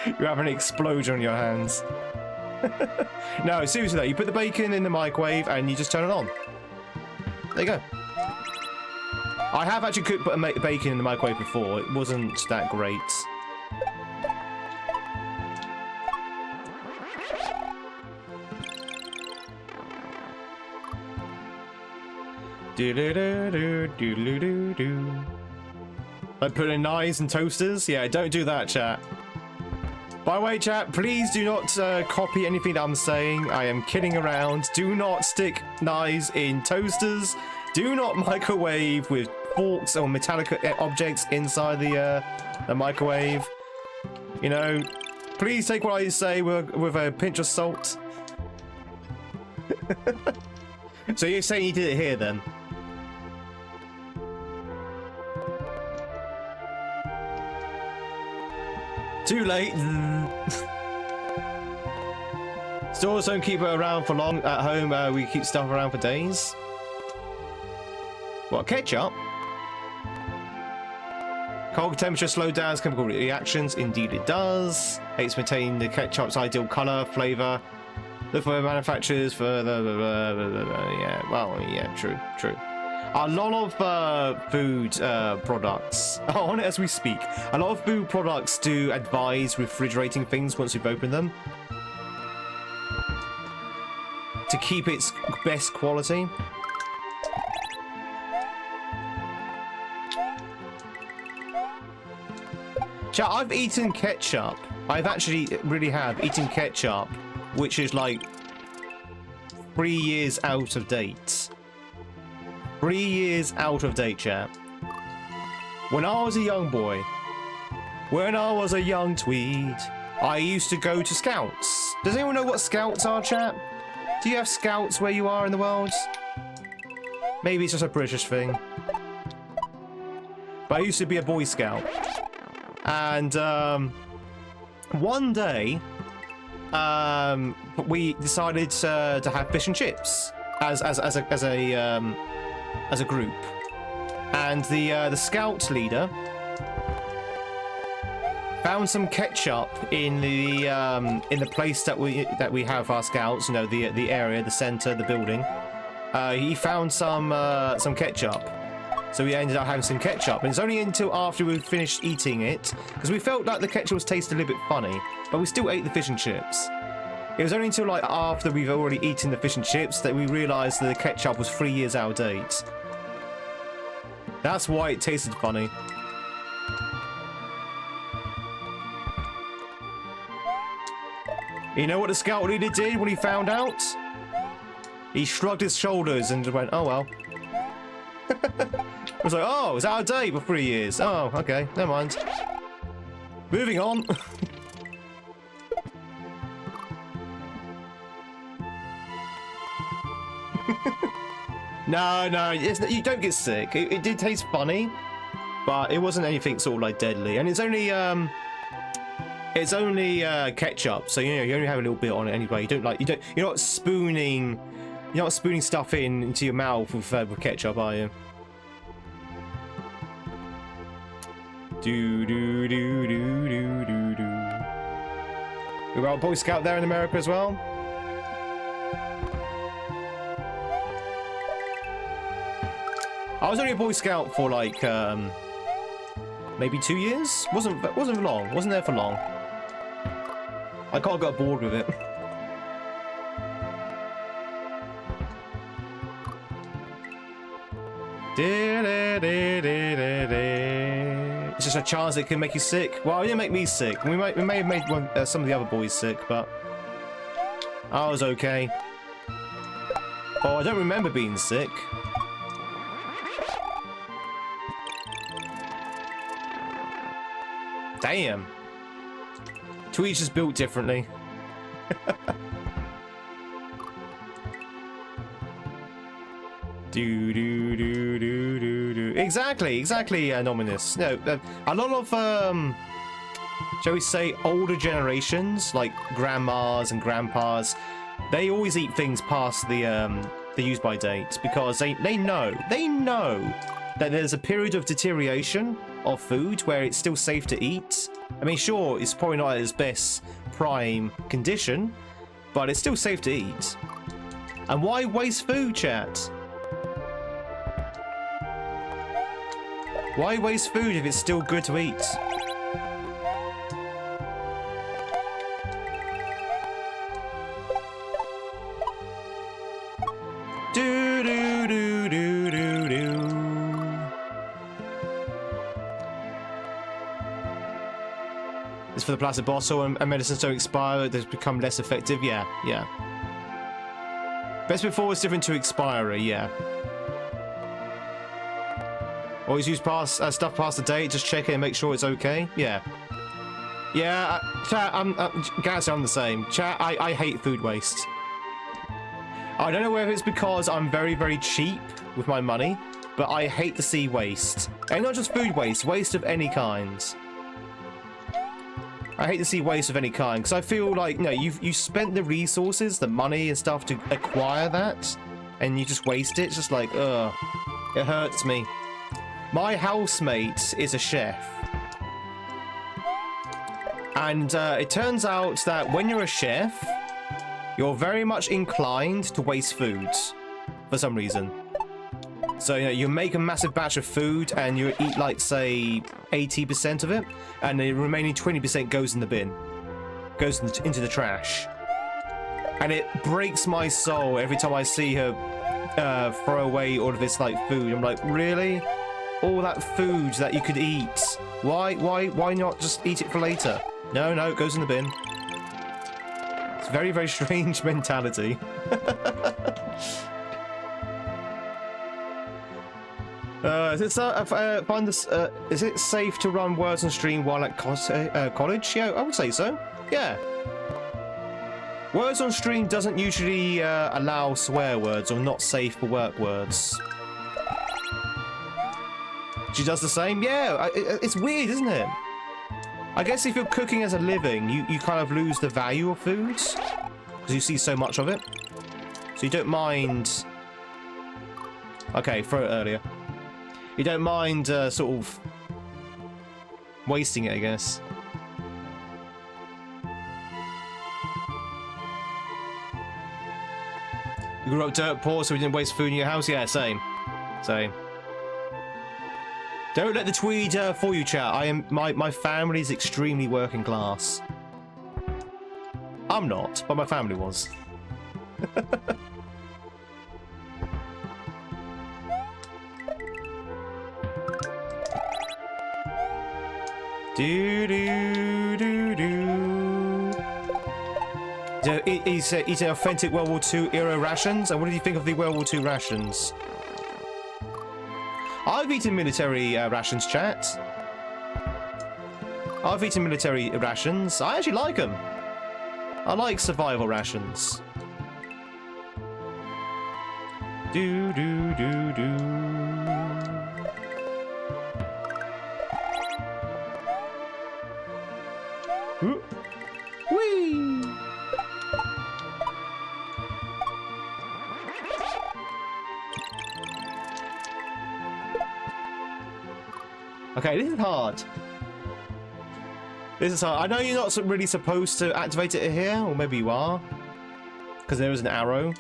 You have an explosion on your hands. No, seriously though, you put the bacon in the microwave and you just turn it on. There you go. I have actually cooked bacon in the microwave before. It wasn't that great. Like putting knives in toasters? Yeah, don't do that, chat. By the way, chat, please do not copy anything that I'm saying. I am kidding around. Do not stick knives in toasters. Do not microwave with forks or metallic objects inside the microwave. You know, please take what I say with a pinch of salt. So you're saying you did it here then? Too late. Stores don't keep it around for long. At home, we keep stuff around for days. What, ketchup? Cold temperature slows down chemical reactions. Indeed it does. Helps maintain the ketchup's ideal colour, flavour. Look for manufacturers for yeah, well, yeah, true. A lot of food products, on it as we speak, a lot of food products do advise refrigerating things once you've opened them to keep its best quality. Chat, I've eaten ketchup. I've actually really have eaten ketchup, which is like 3 years out of date. 3 years out of date, chat. When I was a young boy, when I was a young Tweed, I used to go to scouts. Does anyone know what scouts are, chat? Do you have scouts where you are in the world? Maybe it's just a British thing. But I used to be a Boy Scout. And one day, we decided to have fish and chips as a group, and the scout leader found some ketchup in the place that we have our scouts. You know, the area, the center, the building. He found some ketchup. So we ended up having some ketchup, and it's only until after we finished eating it, because we felt like the ketchup was tasting a little bit funny, but we still ate the fish and chips. It was only until like after we've already eaten the fish and chips that we realised that the ketchup was 3 years out of date. That's why it tasted funny. You know what the scout leader did when he found out? He shrugged his shoulders and went, "Oh well." I was like, "Oh, it's out of date for 3 years. Oh, okay, never mind. Moving on." No, you don't get sick. It did taste funny, but it wasn't anything sort of like deadly. And it's only ketchup, so you know you only have a little bit on it anyway. You're not spooning stuff into your mouth with ketchup, are you? Do. We got a Boy Scout there in America as well. I was only a Boy Scout for like maybe 2 years. Wasn't long. Wasn't there for long. I kind of got bored with it. It's just a chance it can make you sick. Well, it didn't make me sick. We may have made some of the other boys sick, but I was okay. Oh, I don't remember being sick. Damn. Tweed's just built differently. Exactly, Nominous. No, a lot of, shall we say, older generations, like grandmas and grandpas, they always eat things past the use-by date because they know that there's a period of deterioration of food where it's still safe to eat. I mean, sure, it's probably not at its best prime condition, but it's still safe to eat. And why waste food, chat? Why waste food if it's still good to eat? It's for the plastic bottle and medicines don't expire, they've become less effective. Yeah. Best before is different to expiry, yeah. Always use stuff past the date, just check it and make sure it's okay. Yeah, chat, guys, I'm the same. Chat, I hate food waste. I don't know whether it's because I'm very, very cheap with my money, but I hate to see waste. And not just food waste, waste of any kind. I hate to see waste of any kind, because I feel like, no, you spent the resources, the money and stuff to acquire that, and you just waste it. It's just like, ugh, it hurts me. My housemate is a chef. And it turns out that when you're a chef, you're very much inclined to waste food for some reason. So, you know, you make a massive batch of food and you eat, like, say, 80% of it, and the remaining 20% goes in the bin. Goes into the trash. And it breaks my soul every time I see her throw away all of this, like, food. I'm like, really? All that food that you could eat. Why not just eat it for later? No, it goes in the bin. It's a very, very strange mentality. Is it safe to run words on stream while at college? Yeah, I would say so. Yeah. Words on stream doesn't usually allow swear words or not safe for work words. She does the same? Yeah, it's weird, isn't it? I guess if you're cooking as a living, you kind of lose the value of foods because you see so much of it. So you don't mind... Okay, throw it earlier. You don't mind sort of wasting it, I guess. You grew up dirt poor, so we didn't waste food in your house? Yeah, same. Don't let the Tweed fool you, chat. My family's extremely working class. I'm not, but my family was. He's eating authentic World War II era rations. And what did you think of the World War II rations? I've eaten military rations, chat. I've eaten military rations. I actually like them. I like survival rations. Whee! Okay, this is hard. This is hard. I know you're not really supposed to activate it here, or maybe you are, because there is an arrow.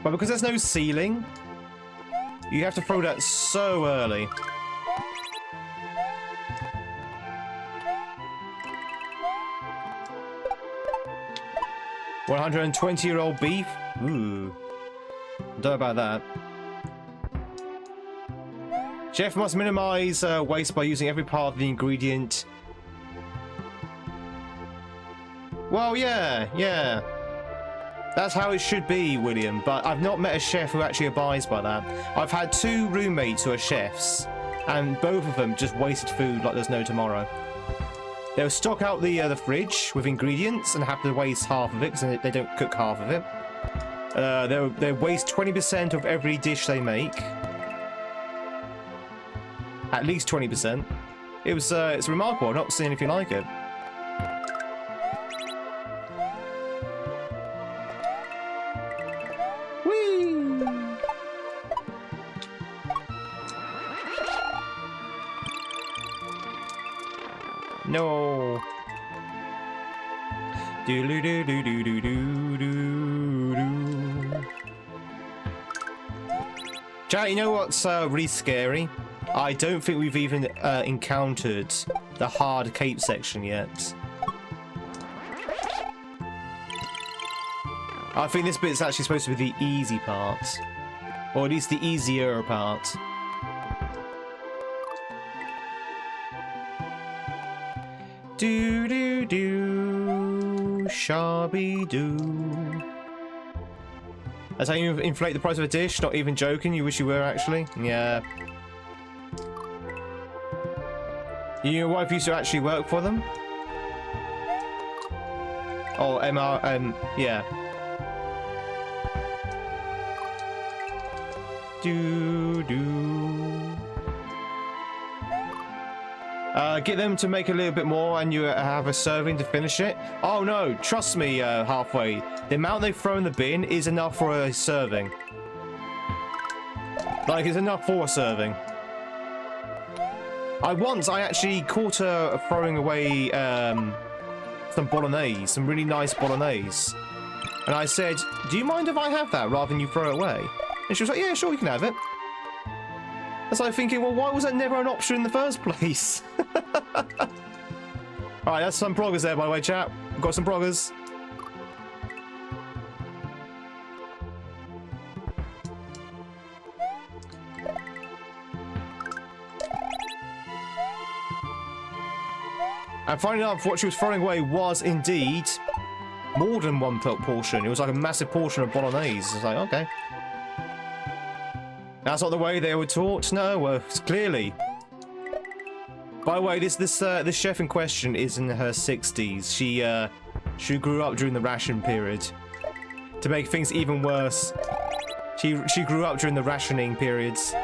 But because there's no ceiling, You have to throw that so early. $120-year-old beef? Ooh. Don't know about that. Chef must minimize waste by using every part of the ingredient. Well, yeah. That's how it should be, William, but I've not met a chef who actually abides by that. I've had 2 roommates who are chefs, and both of them just wasted food like there's no tomorrow. They'll stock out the fridge with ingredients and have to waste half of it because they don't cook half of it. They'll waste 20% of every dish they make. At least 20%. It's remarkable. I've not seen anything like it. No. Do do do do do do do do. Chat, you know what's really scary? I don't think we've even encountered the hard cape section yet. I think this bit's actually supposed to be the easy part, or at least the easier part. Do do do, shabby do. That's how you inflate the price of a dish. Not even joking. You wish you were actually. Yeah. Your wife used to actually work for them. Oh, yeah. Do do. Get them to make a little bit more and you have a serving to finish it. Oh no, trust me, halfway. The amount they throw in the bin is enough for a serving. Like, it's enough for a serving. I actually caught her throwing away some bolognese, some really nice bolognese. And I said, do you mind if I have that rather than you throw it away? And she was like, yeah, sure, you can have it. I was like thinking, well, why was that never an option in the first place? Alright, that's some progress there, by the way, chat. We've got some progress. And finding out what she was throwing away was indeed more than one portion. It was like a massive portion of bolognese. I was like, okay. That's not the way they were taught. No, well, clearly. By the way, this chef in question is in her 60s. She grew up during the ration period. To make things even worse, she grew up during the rationing periods.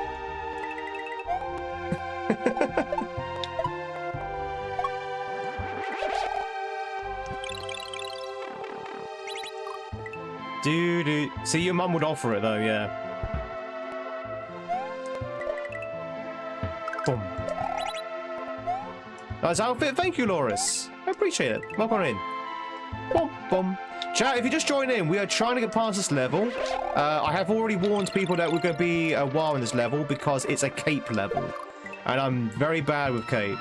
Dude, see, your mum would offer it though, yeah. Boom. Nice outfit, thank you, Loris. I appreciate it. Welcome in. Boom, boom. Chat, if you just join in, we are trying to get past this level. I have already warned people that we're going to be a while in this level because it's a cape level. And I'm very bad with cape.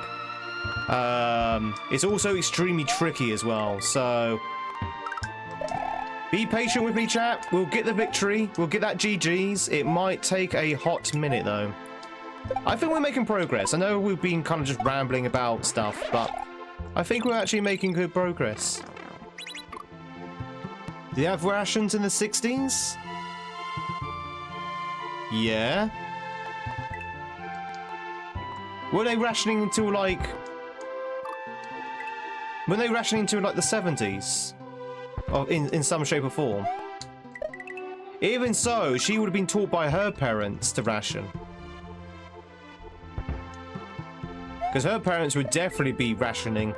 It's also extremely tricky as well, so... Be patient with me, chat. We'll get the victory. We'll get that GG's. It might take a hot minute, though. I think we're making progress. I know we've been kind of just rambling about stuff, but I think we're actually making good progress. Do you have rations in the 60s? Yeah. Were they rationing until, like... Were they rationing until, like, the 70s? In some shape or form. Even so, she would have been taught by her parents to ration. Because her parents would definitely be rationing.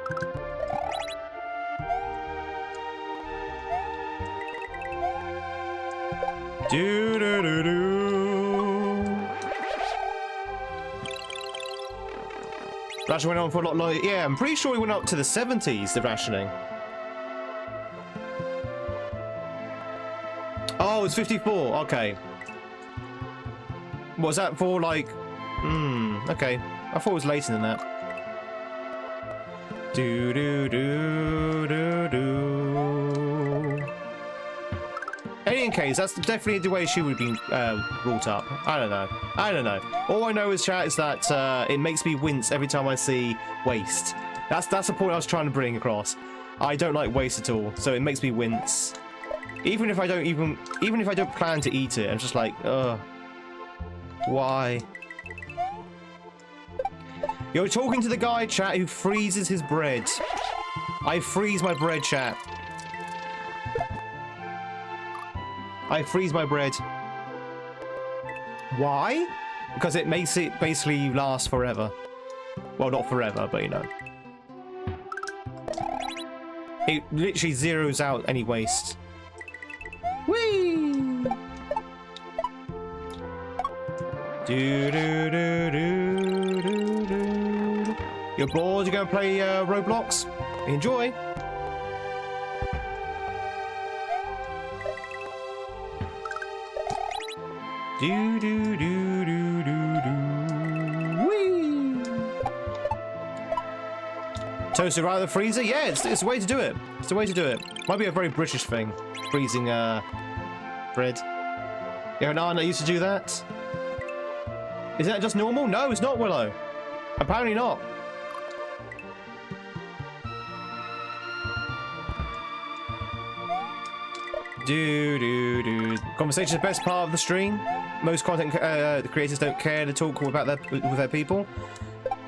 Ration went on for a lot longer. Yeah, I'm pretty sure it went up to the 70s, the rationing. Oh, it's 54. Okay. Was that for like... okay. I thought it was later than that. Do do do do do. In any case, that's definitely the way she would have been brought up. I don't know. I don't know. All I know is, chat, is that it makes me wince every time I see waste. That's the point I was trying to bring across. I don't like waste at all, so it makes me wince. Even if I don't plan to eat it, I'm just like, ugh. Why? You're talking to the guy, chat, who freezes his bread. I freeze my bread, chat. I freeze my bread. Why? Because it makes it basically last forever. Well, not forever, but you know. It literally zeroes out any waste. Whee! Do do do do do do. You're bored? You're gonna play Roblox? Enjoy. Do do do do do do. Whee! Toaster out of the freezer? Yeah, it's the way to do it. It's the way to do it. Might be a very British thing, freezing bread. You have an aunt that used to do that? Is that just normal? No, it's not, Willow. Apparently not. Do do do. Conversation is the best part of the stream. Most content creators don't care to talk about with their people.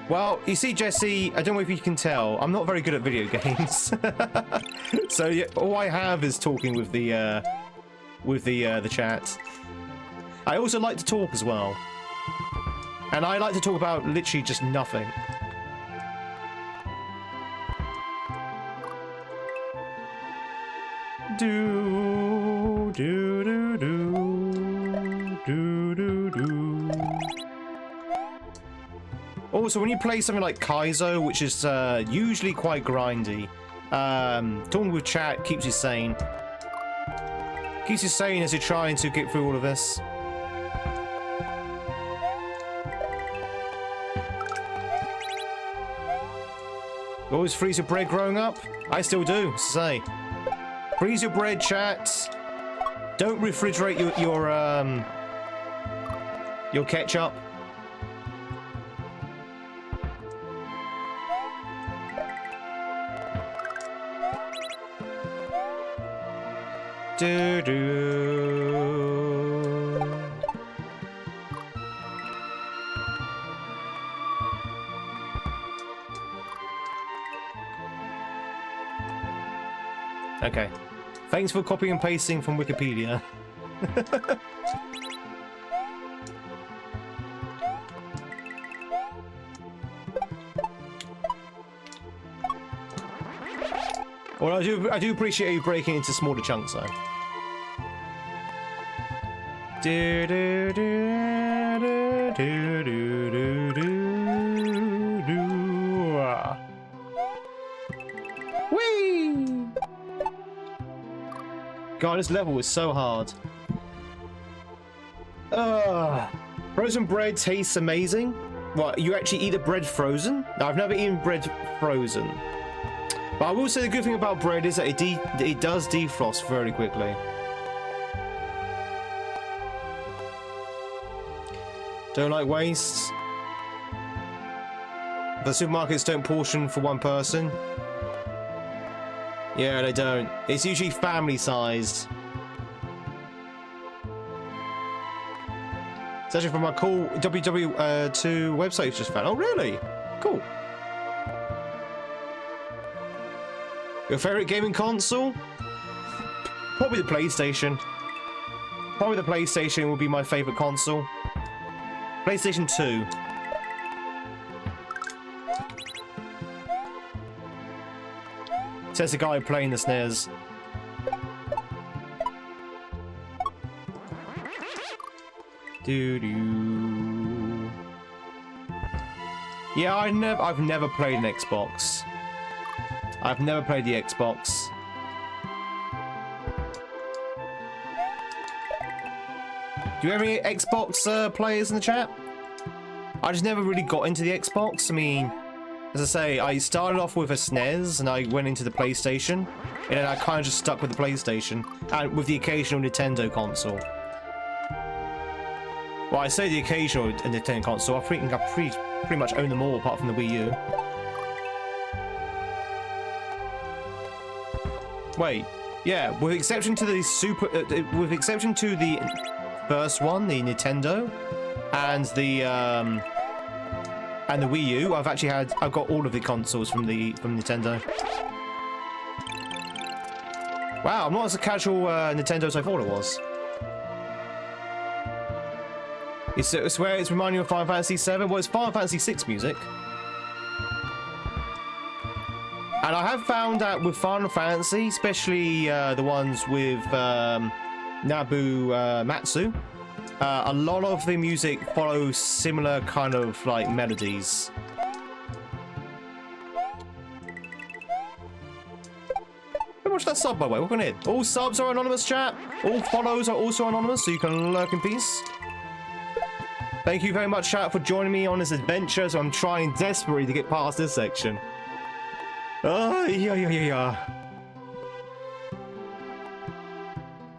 Well, you see, Jesse, I don't know if you can tell, I'm not very good at video games. So yeah, all I have is talking with the chat. I also like to talk as well. And I like to talk about literally just nothing. Do do do do do do do. Also, when you play something like Kaizo, which is usually quite grindy, talking with chat keeps you sane. Keeps you sane as you're trying to get through all of this. You always freeze your bread growing up? I still do, say. Freeze your bread, chat. Don't refrigerate your ketchup. Do do. Okay. Thanks for copying and pasting from Wikipedia. Well, I do appreciate you breaking into smaller chunks, though. Do do do do do do do do. Whee! God, this level is so hard. Frozen bread tastes amazing. What, you actually eat the bread frozen? No, I've never eaten bread frozen. But I will say the good thing about bread is that it does defrost very quickly. Don't like waste. The supermarkets don't portion for one person. Yeah, they don't. It's usually family-sized. It's actually from my cool WW2 website you just found. Oh, really? Cool. Your favorite gaming console? Probably the PlayStation. Probably the PlayStation would be my favorite console. PlayStation 2. Says the guy playing the snares. Doo-doo. Yeah, I've never played an Xbox. I've never played the Xbox. Do you have any Xbox players in the chat? I just never really got into the Xbox. I mean, as I say, I started off with a SNES and I went into the PlayStation, and then I kind of just stuck with the PlayStation and with the occasional Nintendo console. Well, I say the occasional Nintendo console. I think I pretty much own them all apart from the Wii U. Wait, yeah, with exception to the first one, the Nintendo, and the Wii U, I've got all of the consoles from Nintendo. Wow, I'm not as a casual Nintendo as I thought it was. It's where it's reminding you of Final Fantasy VII. Well, it's Final Fantasy VI music. And I have found that with Final Fantasy, especially the ones with Nabu Matsu, a lot of the music follows similar kind of like melodies. How much that sub, by the way? Welcome in. All subs are anonymous, chat. All follows are also anonymous, so you can lurk in peace. Thank you very much, chat, for joining me on this adventure. So I'm trying desperately to get past this section. Yeah.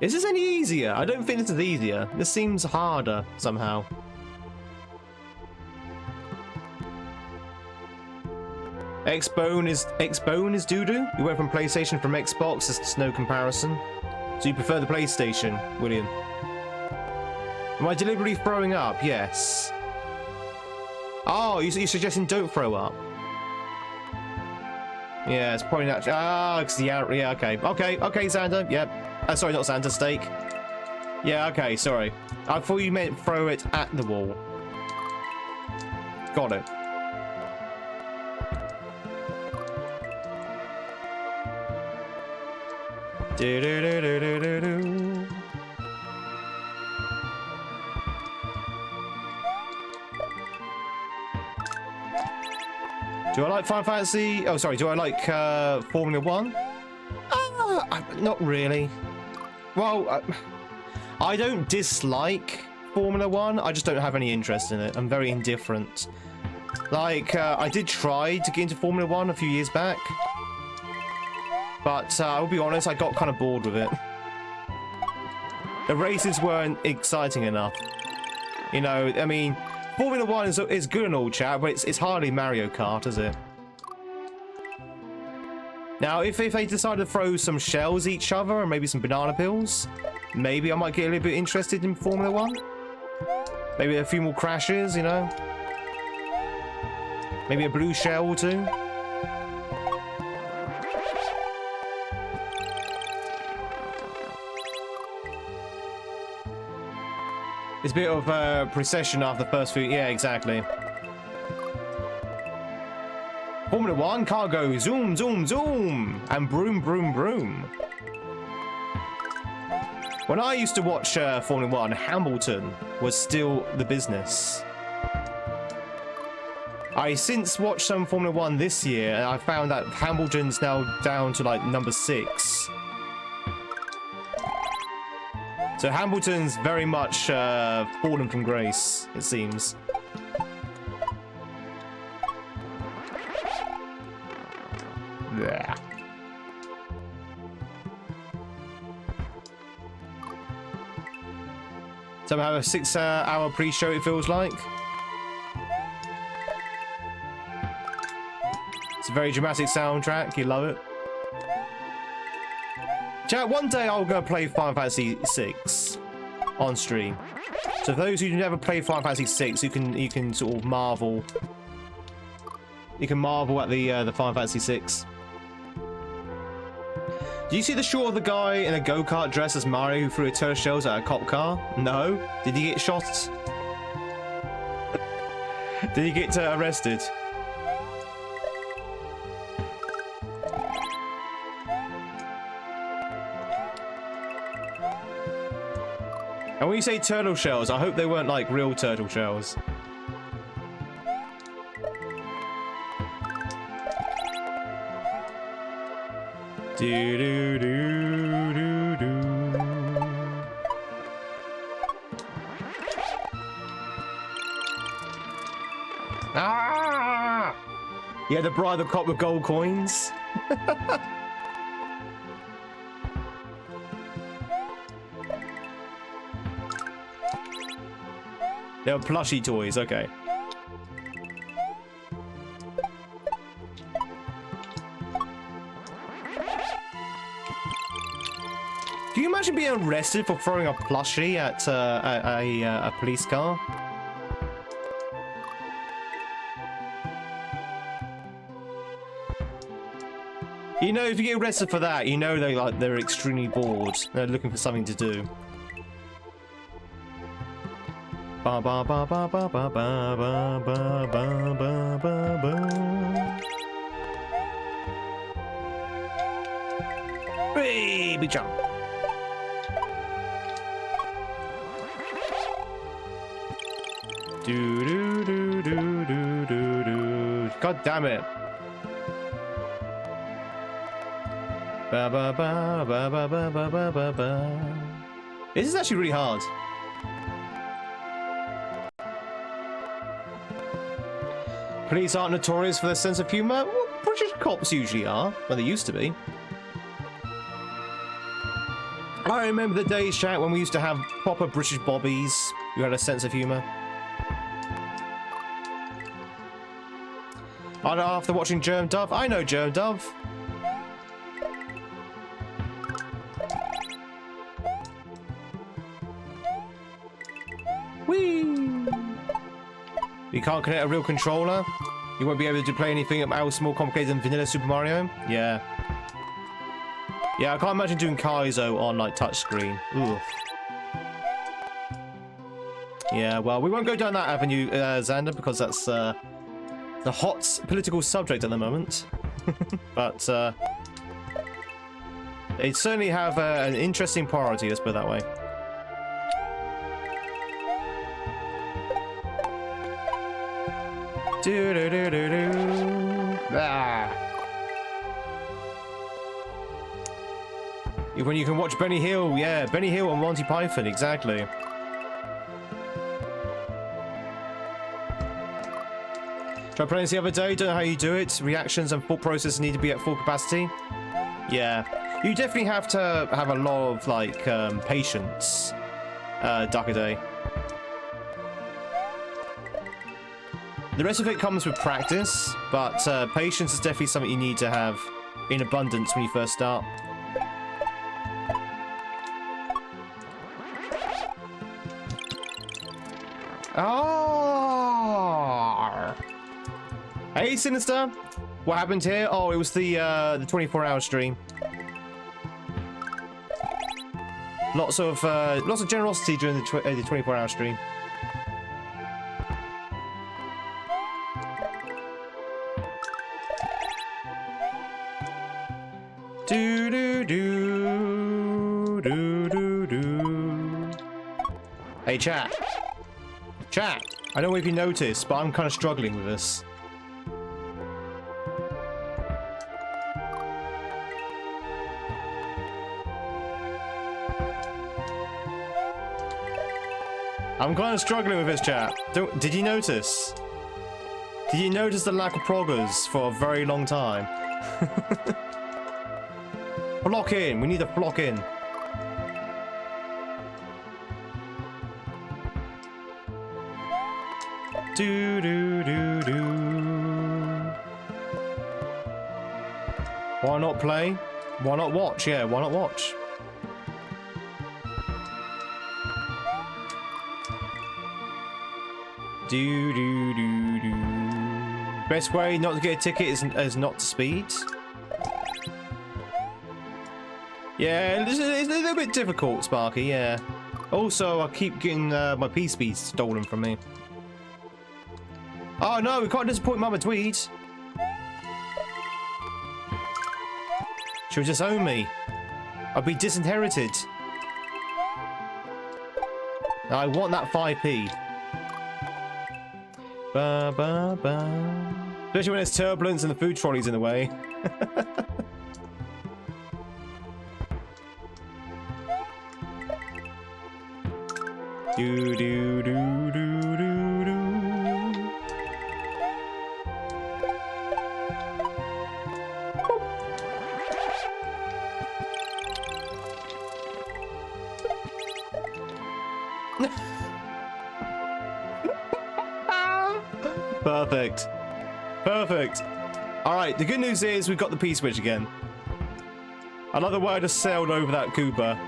Is this any easier? I don't think this is easier. This seems harder somehow. X-Bone is doo-doo. You went from PlayStation from Xbox. There's no comparison. So you prefer the PlayStation, William? Am I deliberately throwing up? Yes. Oh, you're suggesting don't throw up? Yeah, it's probably not. Ah, because the out. Yeah, okay, Xander. Yep. Sorry, not Xander. Steak. Yeah, okay. Sorry. I thought you meant throw it at the wall. Got it. Do do do do do do do. Do I like Final Fantasy? Oh, sorry. Do I like Formula 1? Not really. Well, I don't dislike Formula 1. I just don't have any interest in it. I'm very indifferent. Like, I did try to get into Formula 1 a few years back. But I'll be honest, I got kind of bored with it. The races weren't exciting enough. You know, I mean... Formula 1 is good and all, chat, but it's hardly Mario Kart, is it? Now, if they decide to throw some shells at each other and maybe some banana peels, maybe I might get a little bit interested in Formula 1. Maybe a few more crashes, you know? Maybe a blue shell or two. It's a bit of procession after the first few. Yeah, exactly. Formula 1, car go zoom, zoom, zoom, and broom, broom, broom. When I used to watch Formula 1, Hamilton was still the business. I since watched some Formula 1 this year, and I found that Hamilton's now down to like number 6. So Hamilton's very much fallen from grace, it seems. Yeah. Somehow a 6-hour pre-show, it feels like. It's a very dramatic soundtrack, you love it. Chat, one day I'll go play Final Fantasy VI on stream. So for those who never played Final Fantasy VI, you can sort of marvel. You can marvel at the Final Fantasy VI. Do you see the shot of the guy in a go-kart dressed as Mario who threw a turtle shells at a cop car? No. Did he get shot? Did he get arrested? And when you say turtle shells, I hope they weren't like real turtle shells. Do do do do do. Yeah, the bribe the cop with gold coins. They were plushy toys, okay. Can you imagine being arrested for throwing a plushie at a police car? You know, if you get arrested for that, you know they're extremely bored. They're looking for something to do. Ba ba ba ba ba ba ba ba ba ba ba ba. Baby jump. Do do do do do do do. God damn it. Ba ba ba ba ba ba ba ba ba ba. This is actually really hard. Police aren't notorious for their sense of humour. Well, British cops usually are. Well, they used to be. I remember the days, chat, when we used to have proper British bobbies who had a sense of humour. After watching Germ Dove, I know Germ Dove. Whee! You can't connect a real controller. You won't be able to play anything else more complicated than vanilla Super Mario. Yeah. Yeah, I can't imagine doing Kaizo on like touchscreen. Ugh. Yeah, well, we won't go down that avenue, Xander, because that's the hot political subject at the moment. But they certainly have an interesting priority, let's put it that way. Do do do do do. Ah. When you can watch Benny Hill, yeah, Benny Hill and Monty Python, exactly. Tried playing this the other day, don't know how you do it. Reactions and thought process need to be at full capacity. Yeah, you definitely have to have a lot of like patience, Duckaday. The rest of it comes with practice, but patience is definitely something you need to have in abundance when you first start. Oh! Hey, Sinister! What happened here? Oh, it was the 24-hour stream. Lots of generosity during the 24-hour stream. Do do do do do do. Hey, chat. Chat. I don't know if you noticed, but I'm kind of struggling with this. I'm kind of struggling with this, chat. Did you notice? Did you notice the lack of proggers for a very long time? Flock in. We need to flock in. Do do do do. Why not play? Why not watch? Yeah, why not watch? Do do do do. Best way not to get a ticket is not to speed. Yeah, it's a little bit difficult, Sparky, yeah. Also, I keep getting my P-speed stolen from me. Oh no, we can't disappoint Mama Tweed. She'll disown me. I'll be disinherited. I want that 5p. Ba ba ba. Especially when there's turbulence and the food trolley's in the way. Do do do do do do. Perfect. Perfect. Alright, the good news is we've got the P-switch again. Another way I just sailed over that Koopa.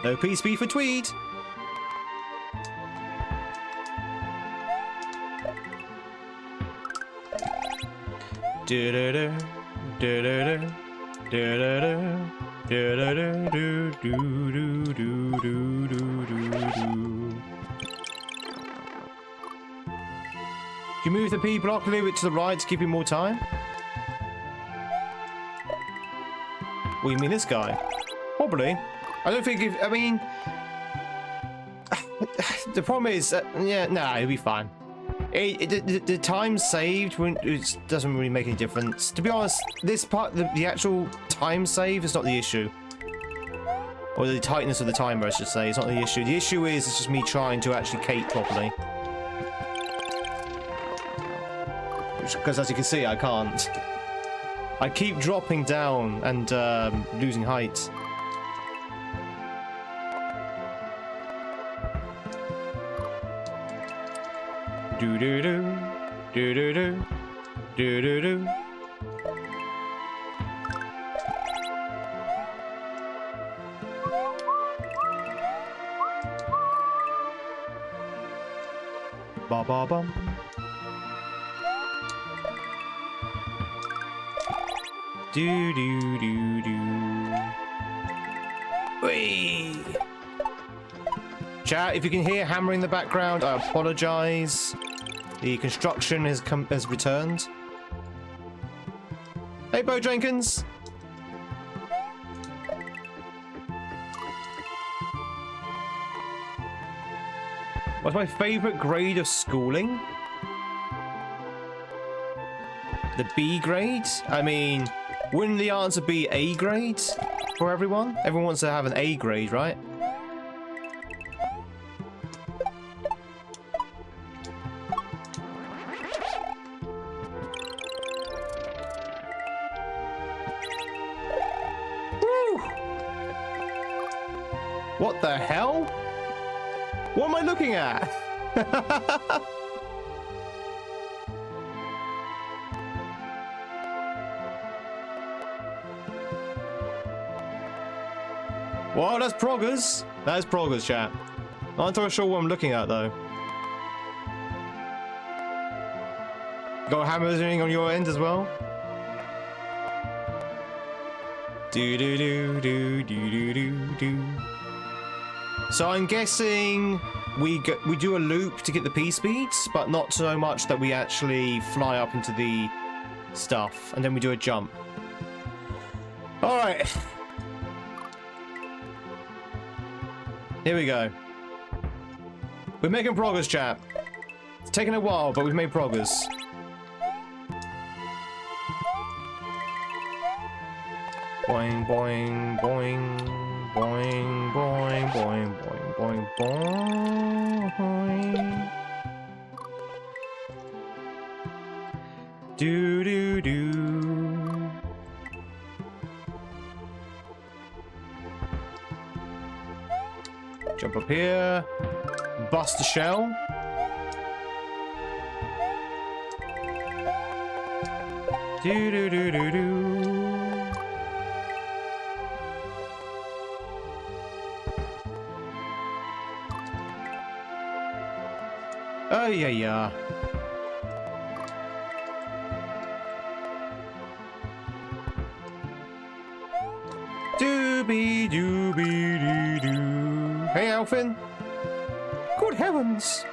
No PSP for Tweed. Do-do-do, do-do-do, do-do-do, do-do-do, do-do-do-do-do-do-do. Do you move the P block a little bit to the right to give you more time? What do you mean this guy? Probably. I don't think I mean... the problem is... yeah, nah, it'll be fine. The time saved it doesn't really make any difference. To be honest, this part, the actual time save is not the issue. Or the tightness of the timer, I should say, is not the issue. The issue is it's just me trying to actually cake properly. Because as you can see, I can't. I keep dropping down and losing height. Do do do do do do do do do. Ba ba bum. Do do do do. Whee! Chat, if you can hear hammering in the background, I apologize. The construction has returned. Hey, Bo Jenkins. What's my favorite grade of schooling? The B grade? I mean, wouldn't the answer be A grade for everyone? Everyone wants to have an A grade, right? What the hell? What am I looking at? Well, that's progress. That is progress, chat. Not entirely sure what I'm looking at, though. Got hammering on your end as well? Do do do do do do do do. So I'm guessing we do a loop to get the P speeds, but not so much that we actually fly up into the stuff, and then we do a jump. All right. Here we go. We're making progress, chat. It's taken a while, but we've made progress. Boing, boing, boing. Boing, boing, boing, boing, boing, boing. Do, do, do. Jump up here. Bust the shell. Do, do, do, do, do. Oh, yeah, yeah. Doobie doobie doo doo. Hey, Alfin. Good heavens.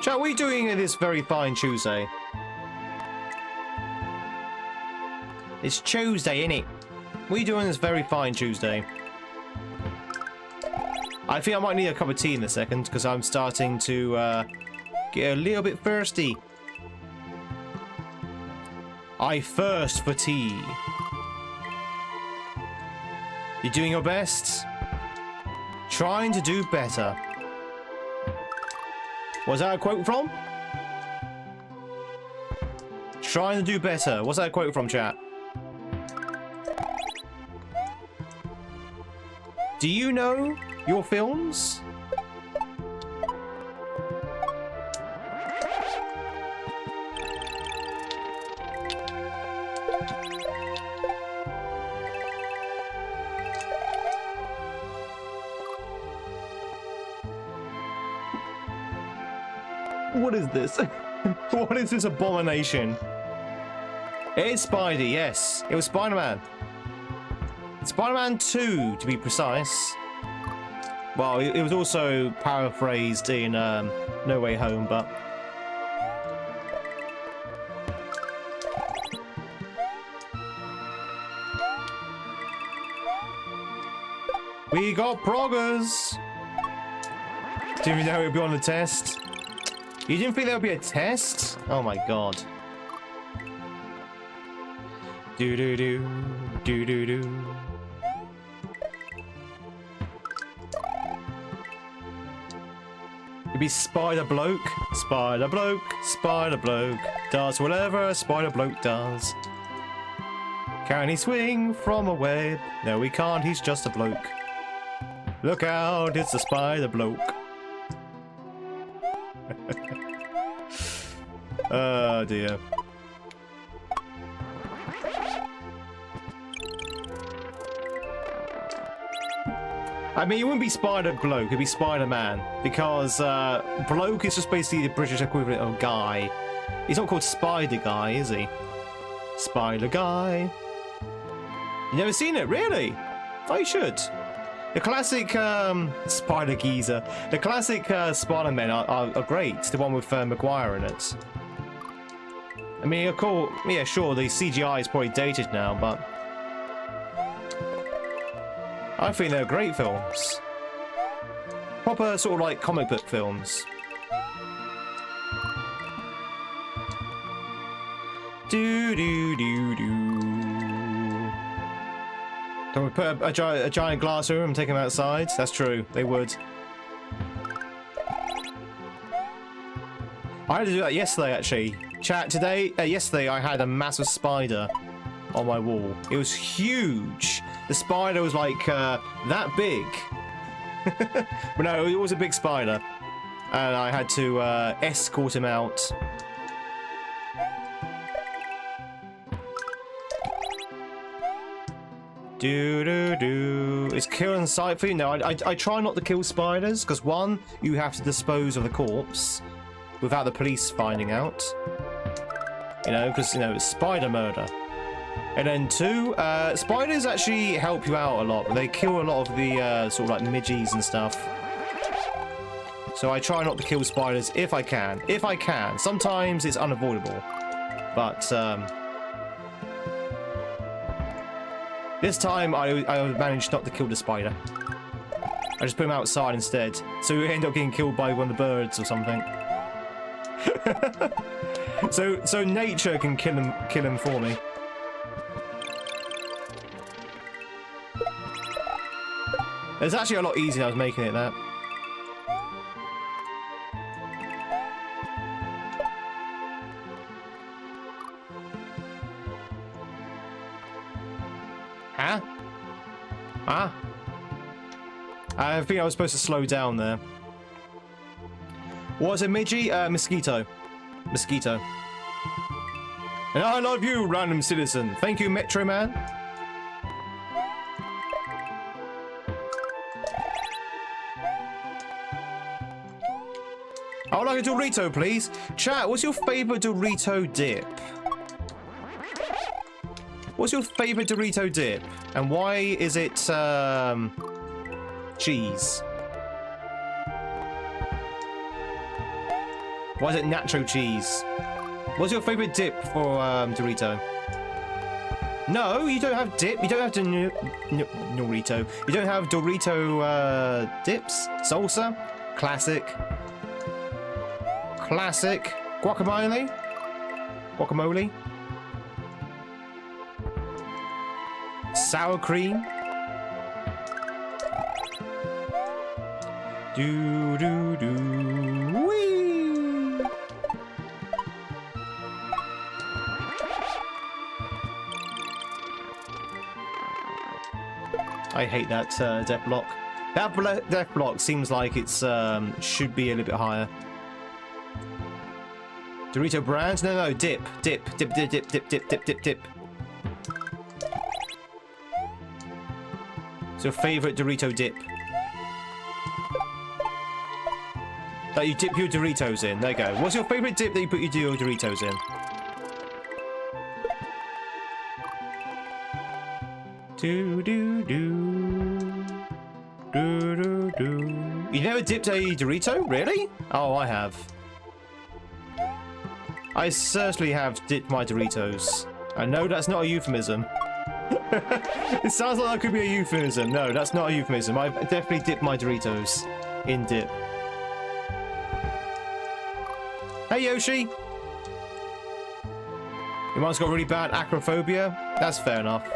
Chat, what are you doing this very fine Tuesday? It's Tuesday, innit? What are you doing this very fine Tuesday? I think I might need a cup of tea in a second because I'm starting to get a little bit thirsty. I thirst for tea. You're doing your best. Trying to do better. Was that a quote from? Trying to do better. What's that quote from, chat? Do you know your films? What is this? What is this abomination? It is Spidey, yes. It was Spider-Man. Spider-Man 2, to be precise. Well, it was also paraphrased in No Way Home, but... We got proggers! Didn't you know it would be on the test? You didn't think there would be a test? Oh my god. Do-do-do, do-do-do. It'd be Spider Bloke. Spider Bloke, Spider Bloke. Does whatever a Spider Bloke does. Can he swing from a web? No, he can't, he's just a bloke. Look out, it's the Spider Bloke. Oh dear. I mean, it wouldn't be Spider Bloke, it'd be Spider-Man. Because Bloke is just basically the British equivalent of guy. He's not called Spider Guy, is he? Spider Guy. You never seen it, really? Oh, you should. The classic Spider Geezer. The classic Spider-Men are great. The one with Maguire in it. I mean, of course, yeah, sure, the CGI is probably dated now, but I think they're great films. Proper sort of like comic book films. Do do do do. Can we put a giant glass room and take them outside? That's true, they would. I had to do that yesterday, actually. Chat, yesterday I had a massive spider on my wall. It was huge. The spider was like that big. But no, it was a big spider. And I had to escort him out. Do. Is killing sight for you? No, I try not to kill spiders, because one, you have to dispose of the corpse without the police finding out. You know, because, you know, it's spider murder. And then two, spiders actually help you out a lot, but they kill a lot of the sort of like midgies and stuff. So I try not to kill spiders if I can. If I can. Sometimes it's unavoidable. But this time I managed not to kill the spider. I just put him outside instead. So we end up getting killed by one of the birds or something. So nature can kill him for me. It's actually a lot easier than I was making it that. Huh? Ah? I think I was supposed to slow down there. What was it, Midgie? Mosquito. Mosquito. And I love you, random citizen. Thank you, Metro Man. I would like a Dorito, please. Chat, what's your favorite Dorito dip? What's your favorite Dorito dip? And why is it, cheese? Why is it nacho cheese? What's your favorite dip for, Dorito? No, you don't have dip. You don't have Dorito. You don't have Dorito, dips? Salsa? Classic. Classic. Guacamole? Guacamole? Sour cream? Do do do. Whee! I hate that death block. That death block seems like it's should be a little bit higher. Dorito brand? No, dip. Dip. It's your favorite Dorito dip. That you dip your Doritos in. There you go. What's your favorite dip that you put your Doritos in? Do do do. Do do do. You never dipped a Dorito? Really? Oh, I have. I certainly have dipped my Doritos. I know that's not a euphemism. It sounds like that could be a euphemism. No, that's not a euphemism. I've definitely dipped my Doritos in dip. Hey, Yoshi! Your mom's got really bad acrophobia? That's fair enough.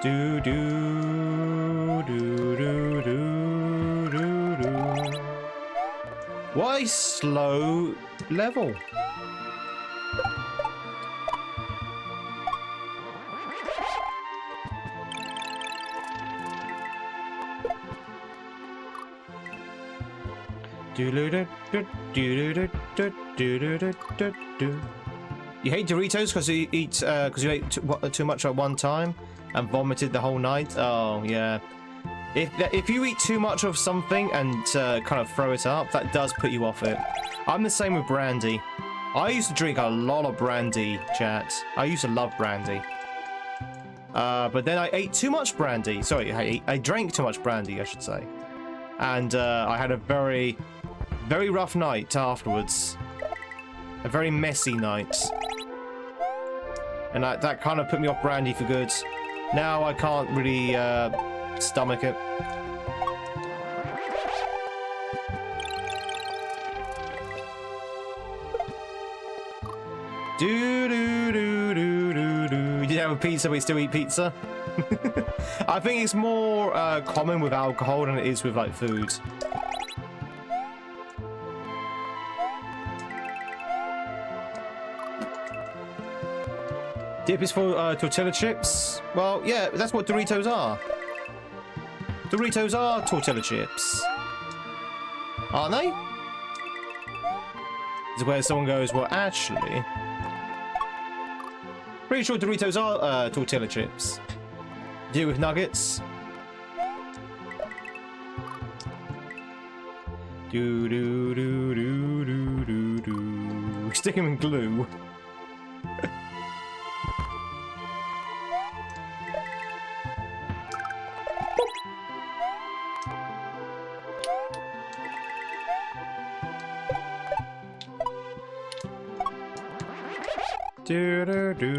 Do do do do do do do. What a slow level. Do do do do do do do do do do do. You hate Doritos because you eat you ate too much at one time and vomited the whole night. Oh yeah. If you eat too much of something and kind of throw it up, that does put you off it. I'm the same with brandy. I used to drink a lot of brandy, chat. I used to love brandy. But then I ate too much brandy. Sorry, I drank too much brandy, I should say. And I had a very, very rough night afterwards. A very messy night. And that kind of put me off brandy for good. Now I can't really stomach it. Do do do do do do. You didn't have a pizza, but you still eat pizza. I think it's more common with alcohol than it is with like food. Dip is for tortilla chips. Well, yeah, that's what Doritos are. Doritos are tortilla chips, aren't they? This is where someone goes, well, actually, pretty sure Doritos are tortilla chips. Do with nuggets. Do do do do do do do. Stick them in glue. Do do do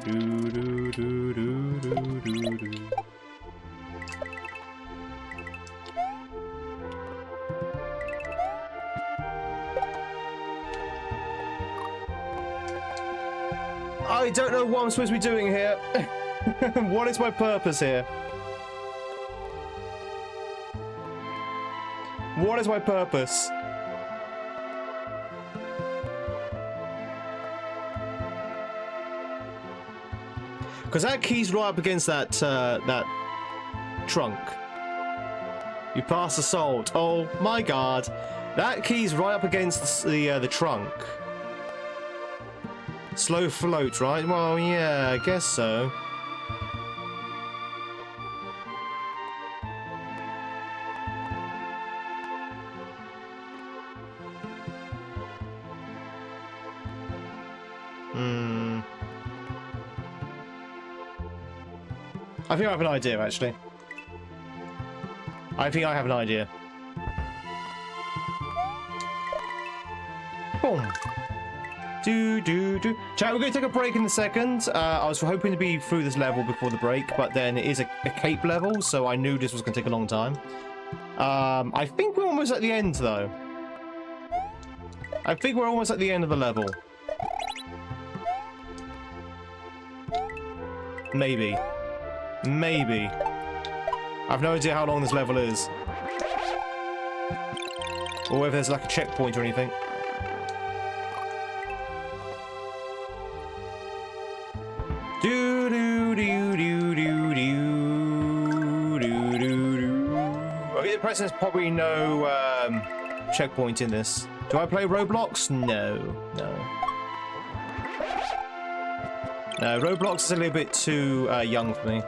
do do do do do do do. I don't know what I'm supposed to be doing here. What is my purpose here? What is my purpose? Because that key's right up against that that trunk. You pass the salt. Oh my god, that key's right up against the trunk. Slow float, right? Well, yeah, I guess so. I think I have an idea, actually. I think I have an idea. Boom. Do, do, do. Chat, we're going to take a break in a second. I was hoping to be through this level before the break, but then it is a cape level, so I knew this was going to take a long time. I think we're almost at the end, though. I think we're almost at the end of the level. Maybe. Maybe. I've no idea how long this level is. Or whether there's like a checkpoint or anything. Do do do do do do do do do. Okay, the present's probably no checkpoint in this. Do I play Roblox? No, no. No, Roblox is a little bit too young for me.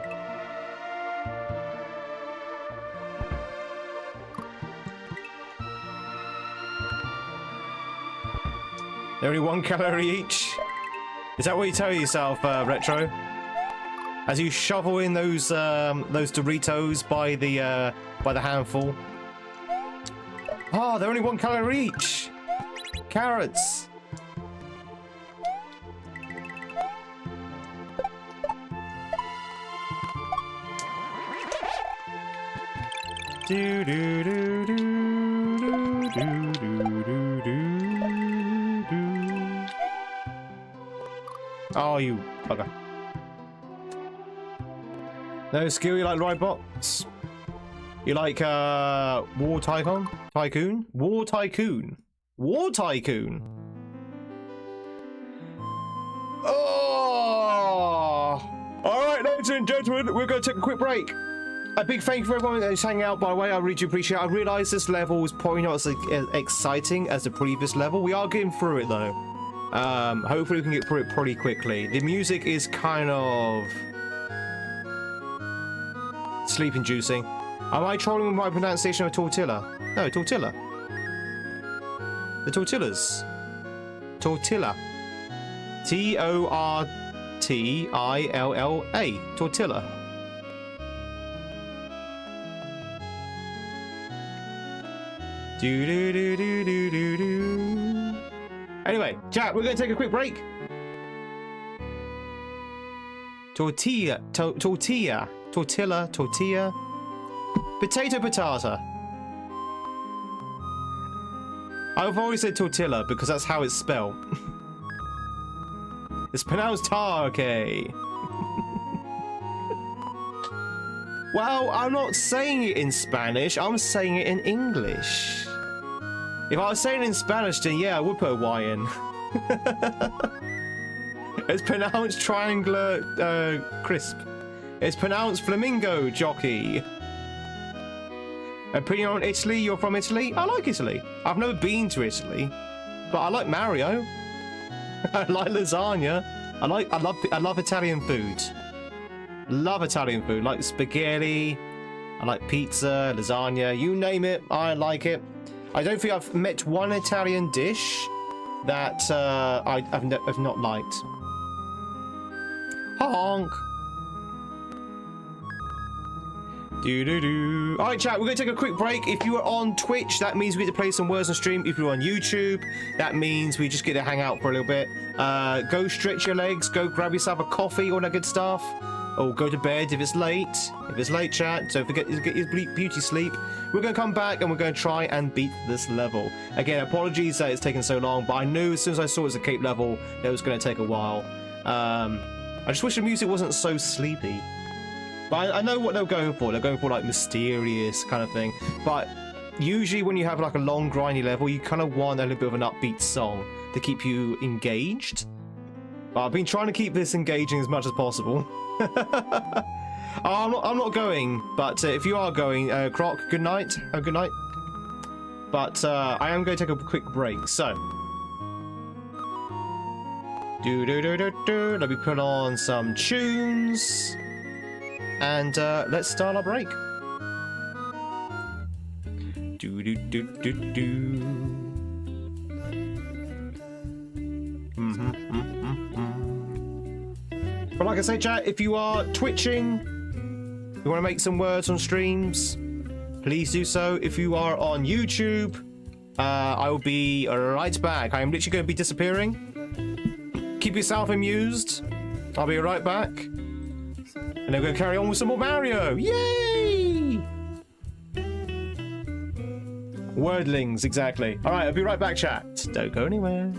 They're only 1 calorie each. Is that what you tell yourself, Retro? As you shovel in those Doritos by the handful. Oh, they're only 1 calorie each. Carrots. Do do do do do do do do do. Oh, you bugger. No skill, you like Rybots? You like War Tycoon? Tycoon? War Tycoon. War Tycoon. Oh! Alright, ladies and gentlemen, we're going to take a quick break. A big thank you for everyone who's hanging out, by the way. I really do appreciate it. I realise this level is probably not as exciting as the previous level. We are getting through it, though. Hopefully we can get through it pretty quickly. The music is kind of sleep-inducing. Am I trolling with my pronunciation of tortilla? No, tortilla. The tortillas. Tortilla. T-O-R-T-I-L-L-A. Tortilla. Do do do do do do do. Anyway, chat, we're going to take a quick break. Tortilla, tortilla, tortilla, tortilla. Potato, patata. I've always said tortilla because that's how it's spelled. It's pronounced okay. Well, I'm not saying it in Spanish, I'm saying it in English. If I was saying it in Spanish, then yeah, I would put a Y in. It's pronounced triangular crisp. It's pronounced flamingo jockey. Opinion on Italy? You're from Italy? I like Italy. I've never been to Italy, but I like Mario. I like lasagna. I love Italian food. Love Italian food, like spaghetti. I like pizza, lasagna. You name it, I like it. I don't think I've met one Italian dish that I've not liked. Honk. Do-do-do. Alright, chat, we're going to take a quick break. If you are on Twitch, that means we get to play some words on stream. If you're on YouTube, that means we just get to hang out for a little bit. Go stretch your legs, go grab yourself a coffee, all that good stuff. Or go to bed if it's late. If it's late, chat, don't forget to get your beauty sleep. We're going to come back and we're going to try and beat this level. Again, apologies that it's taken so long, but I knew as soon as I saw it was a cape level, that it was going to take a while. I just wish the music wasn't so sleepy. But I know what they're going for. They're going for like mysterious kind of thing. But usually when you have like a long grindy level, you kind of want a little bit of an upbeat song to keep you engaged. But I've been trying to keep this engaging as much as possible. I'm not going, but if you are going, Croc, good night. Have a good night. But I am going to take a quick break. So, let me put on some tunes. And let's start our break. But like I say, chat, if you are twitching, you want to make some words on streams, please do so. If you are on YouTube, I will be right back. I am literally going to be disappearing. Keep yourself amused. I'll be right back. And then we're going to carry on with some more Mario. Yay! Wordlings, exactly. All right, I'll be right back, chat. Don't go anywhere.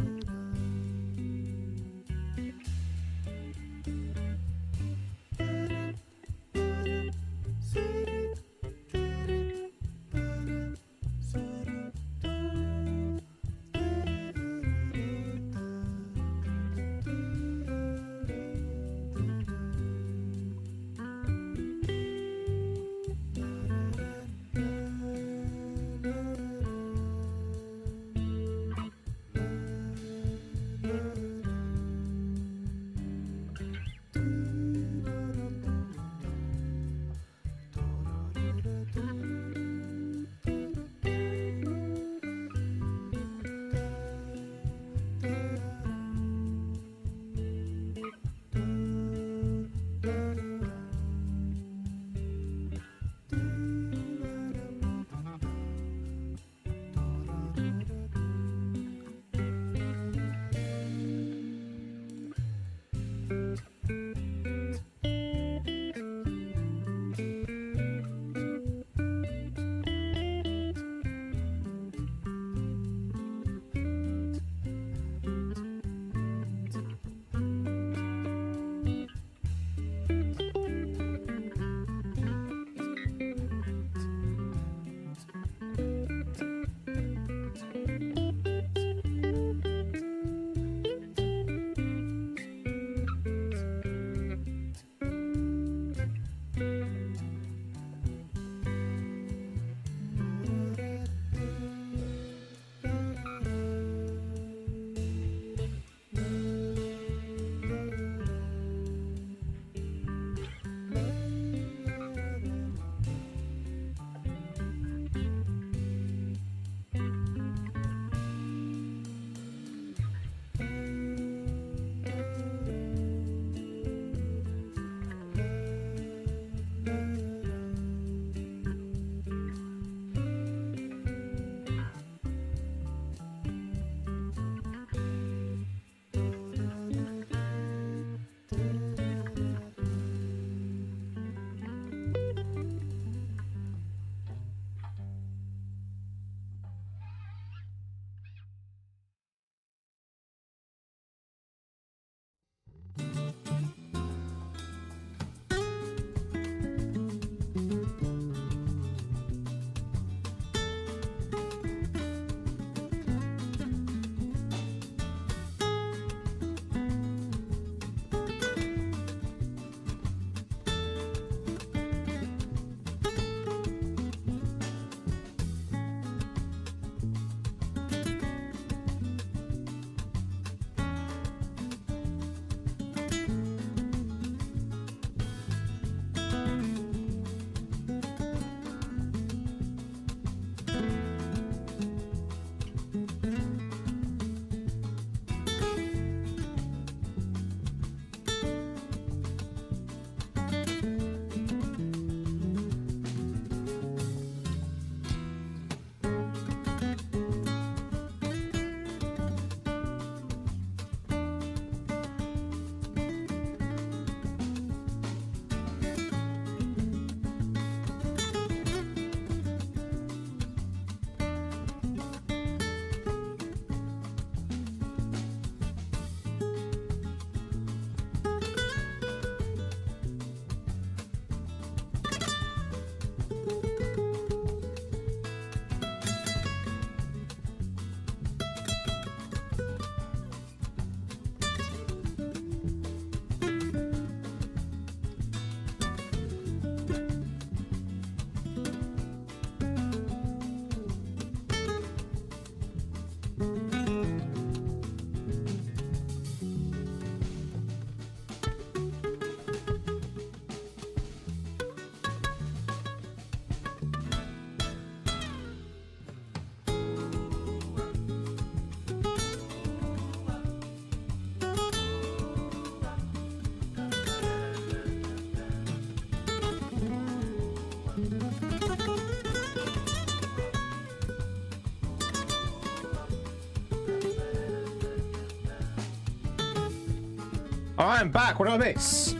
I'm back. What did I miss?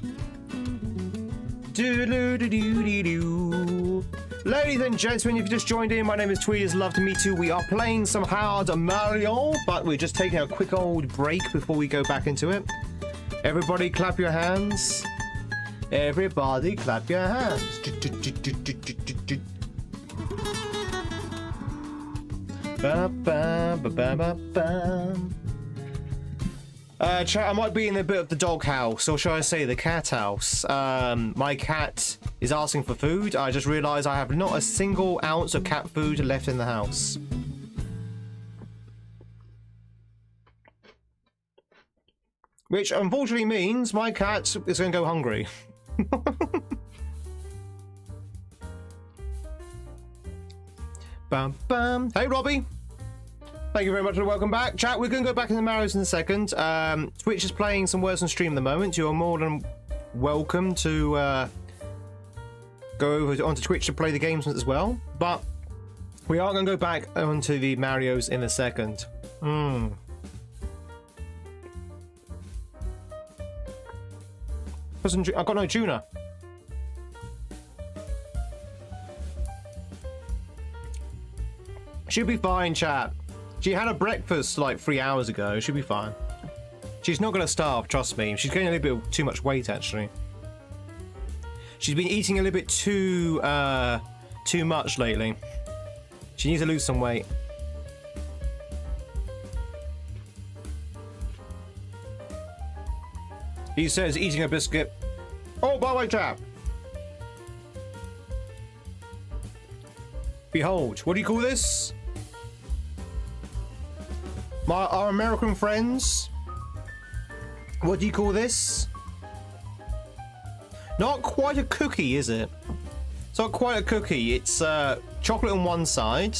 Do-do-do-do-do-do. Ladies and gentlemen, if you just joined in, my name is Tweed. It's love to meet you. We are playing some hard Mario, but we're just taking a quick old break before we go back into it. Everybody clap your hands. Everybody clap your hands. Chat, I might be in a bit of the doghouse, or shall I say the cat house. My cat is asking for food. I just realised I have not a single ounce of cat food left in the house. Which unfortunately means my cat is going to go hungry. Bum, bum. Hey, Robbie. Thank you very much and welcome back. Chat, we're going to go back into Mario's in a second. Twitch is playing some words on stream at the moment. You are more than welcome to go over onto Twitch to play the games as well. But we are going to go back onto the Mario's in a second. I've got no tuna. Should be fine, chat. She had a breakfast like 3 hours ago. She'll be fine. She's not going to starve, trust me. She's getting a little bit too much weight, actually. She's been eating a little bit too much lately. She needs to lose some weight. He says eating a biscuit. Oh, by the way, chap. Behold, what do you call this? Our American friends, what do you call this? Not quite a cookie, is it? It's not quite a cookie. It's chocolate on one side.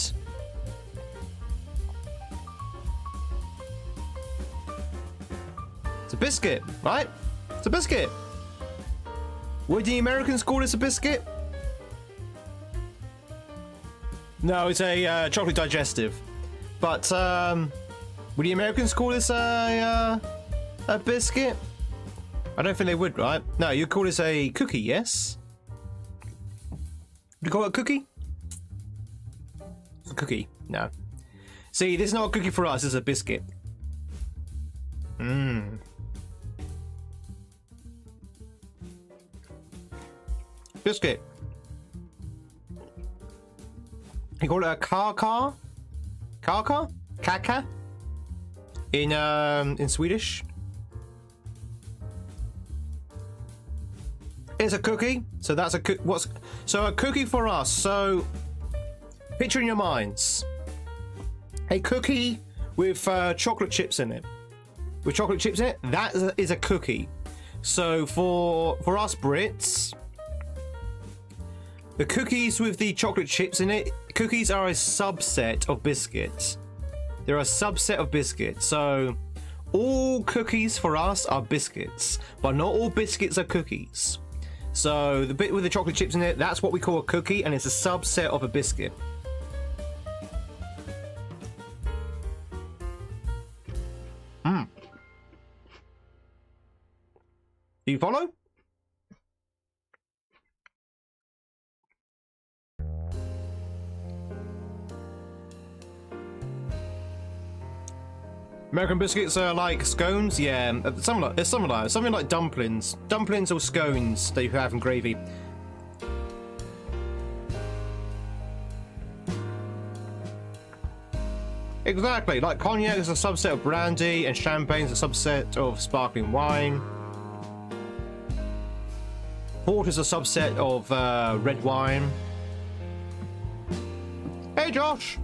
It's a biscuit, right? It's a biscuit. Would the Americans call this a biscuit? No, it's a chocolate digestive. But would the Americans call this a biscuit? I don't think they would, right? No, you'd call this a cookie, yes? Would you call it a cookie? It's a cookie. No. See, this is not a cookie for us, it's a biscuit. Biscuit. You call it a kaka? Kaka? Kaka? In Swedish. It's a cookie. So that's a so a cookie for us. So picture in your minds a cookie with chocolate chips in it. With chocolate chips in it, that is a cookie. So for us Brits, the cookies with the chocolate chips in it, cookies are a subset of biscuits. They're a subset of biscuits. So all cookies for us are biscuits, but not all biscuits are cookies. So the bit with the chocolate chips in it, that's what we call a cookie, and it's a subset of a biscuit. Do you follow? American biscuits are like scones, yeah. Something like dumplings, or scones that you have in gravy. Exactly, like cognac is a subset of brandy, and champagne is a subset of sparkling wine. Port is a subset of red wine. Hey, Josh.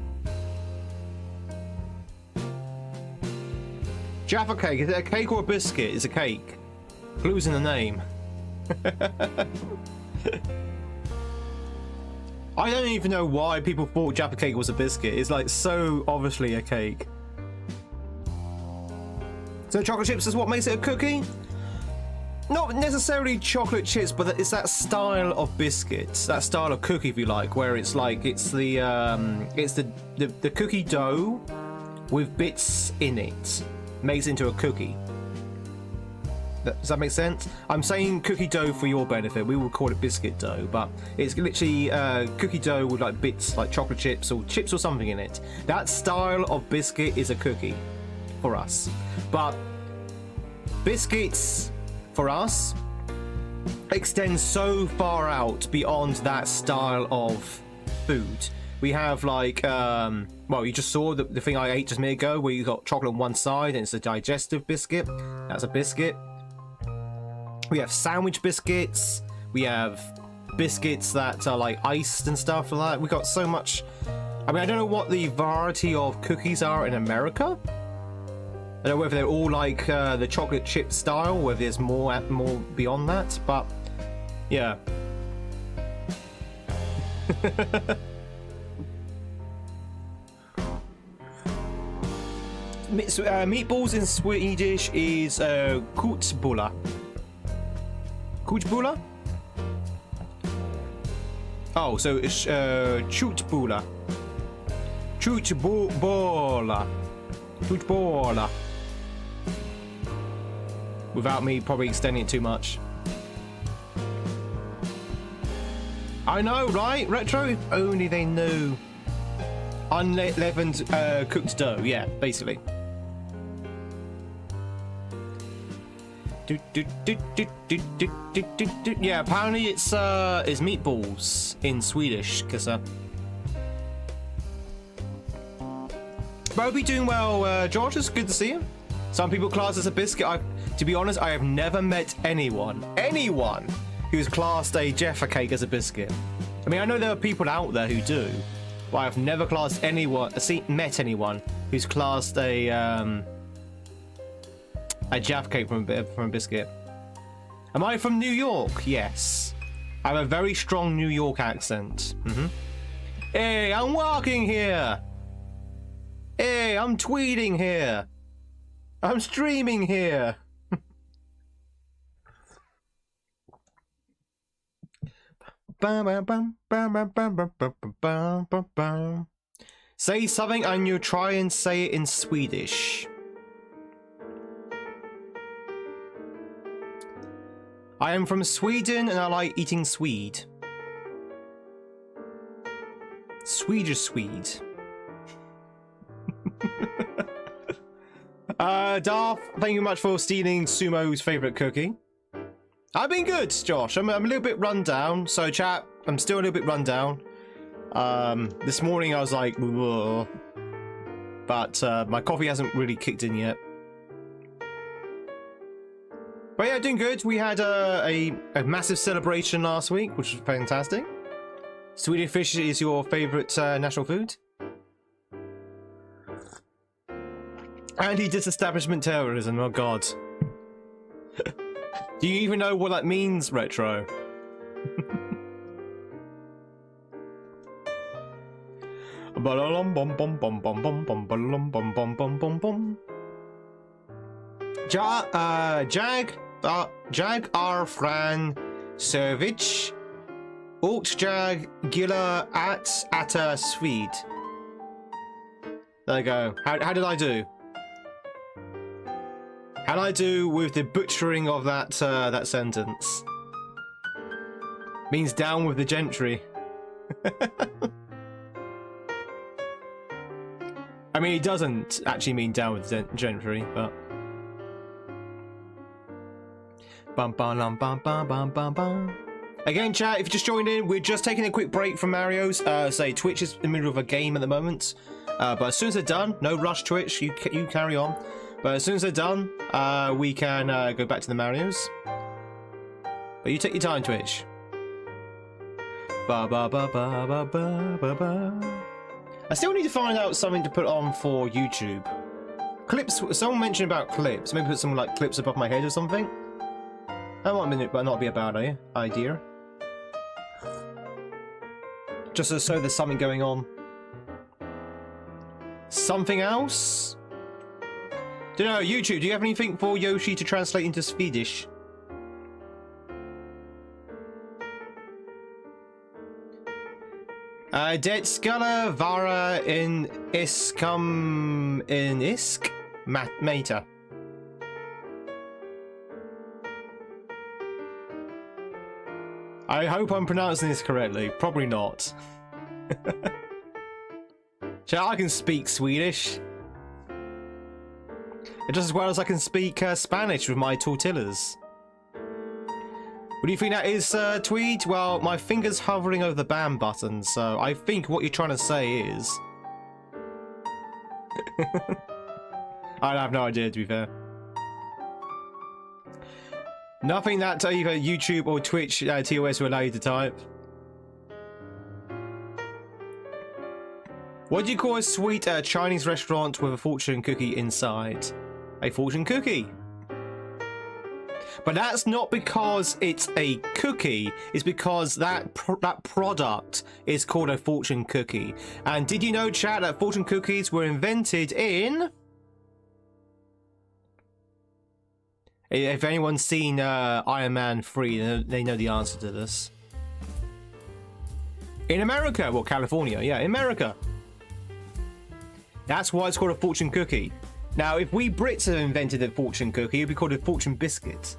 Jaffa cake, is it a cake or a biscuit? It's a cake. Clues in the name. I don't even know why people thought Jaffa cake was a biscuit. It's like so obviously a cake. So chocolate chips is what makes it a cookie? Not necessarily chocolate chips, but it's that style of biscuits, that style of cookie, if you like, where it's like it's the cookie dough with bits in it. Makes it into a cookie. Does that make sense? I'm saying cookie dough for your benefit. We will call it biscuit dough, but it's literally cookie dough with like bits like chocolate chips or something in it. That style of biscuit is a cookie for us. But biscuits for us extend so far out beyond that style of food. We have like, well, you just saw the thing I ate just a minute ago where you got chocolate on one side and it's a digestive biscuit. That's a biscuit. We have sandwich biscuits. We have biscuits that are like iced and stuff like that. We got so much. I mean, I don't know what the variety of cookies are in America. I don't know whether they're all like the chocolate chip style, whether there's more beyond that, but yeah. Meatballs in Swedish is köttbullar. Köttbullar? Oh, so it's köttbullar. Köttbullar. Without me probably extending it too much. I know, right? Retro? If only they knew. Unleavened cooked dough, yeah, basically. Yeah, apparently it's meatballs in Swedish, because but I hope you're doing well, George. It's good to see you. Some people class as a biscuit. To be honest, I have never met anyone who's classed a Jaffa cake as a biscuit. I mean, I know there are people out there who do, but I've never met anyone who's classed a Jaffa cake from a biscuit. Am I from New York? Yes. I have a very strong New York accent. Hey, I'm walking here. Hey, I'm tweeting here. I'm streaming here. Say something and you try and say it in Swedish. I am from Sweden and I like eating Swede. Swedish Swede. Darth, thank you much for stealing Sumo's favourite cookie. I've been good, Josh. I'm a little bit run down. So, chat, I'm still a little bit run down. This morning I was like, whoa. But my coffee hasn't really kicked in yet. But yeah, doing good. We had a massive celebration last week, which was fantastic. Swedish fish is your favourite national food? Anti-disestablishment terrorism, oh god. Do you even know what that means, Retro? Jag Fran Servich Jag Gilla Atta Swede. There you go. How did I do? How did I do with the butchering of that that sentence? Means down with the gentry. I mean, it doesn't actually mean down with the gentry, but. Bum, bum, bum, bum, bum, bum, bum. Again, chat, if you just joined in, we're just taking a quick break from Mario's. Say, Twitch is in the middle of a game at the moment. But as soon as they're done, no rush, Twitch, you carry on. But as soon as they're done, we can go back to the Mario's. But you take your time, Twitch. Ba ba ba ba ba ba ba ba. I still need to find out something to put on for YouTube. Clips. Someone mentioned about clips. Maybe put some like clips above my head or something. That might not be a bad idea. Just so there's something going on. Something else? Don't know, YouTube, do you have anything for Yoshi to translate into Swedish? Det skulle vara en isk mata. I hope I'm pronouncing this correctly. Probably not. Chat, I can speak Swedish. Just as well as I can speak Spanish with my tortillas. What do you think that is, Tweed? Well, my finger's hovering over the ban button, so I think what you're trying to say is... I have no idea, to be fair. Nothing that either YouTube or Twitch TOS will allow you to type. What do you call a sweet Chinese restaurant with a fortune cookie inside? A fortune cookie. But that's not because it's a cookie. It's because that product is called a fortune cookie. And did you know, chat, that fortune cookies were invented in... If anyone's seen Iron Man 3, they know the answer to this. In America. Well, California. Yeah, in America. That's why it's called a fortune cookie. Now, if we Brits had invented a fortune cookie, it'd be called a fortune biscuit.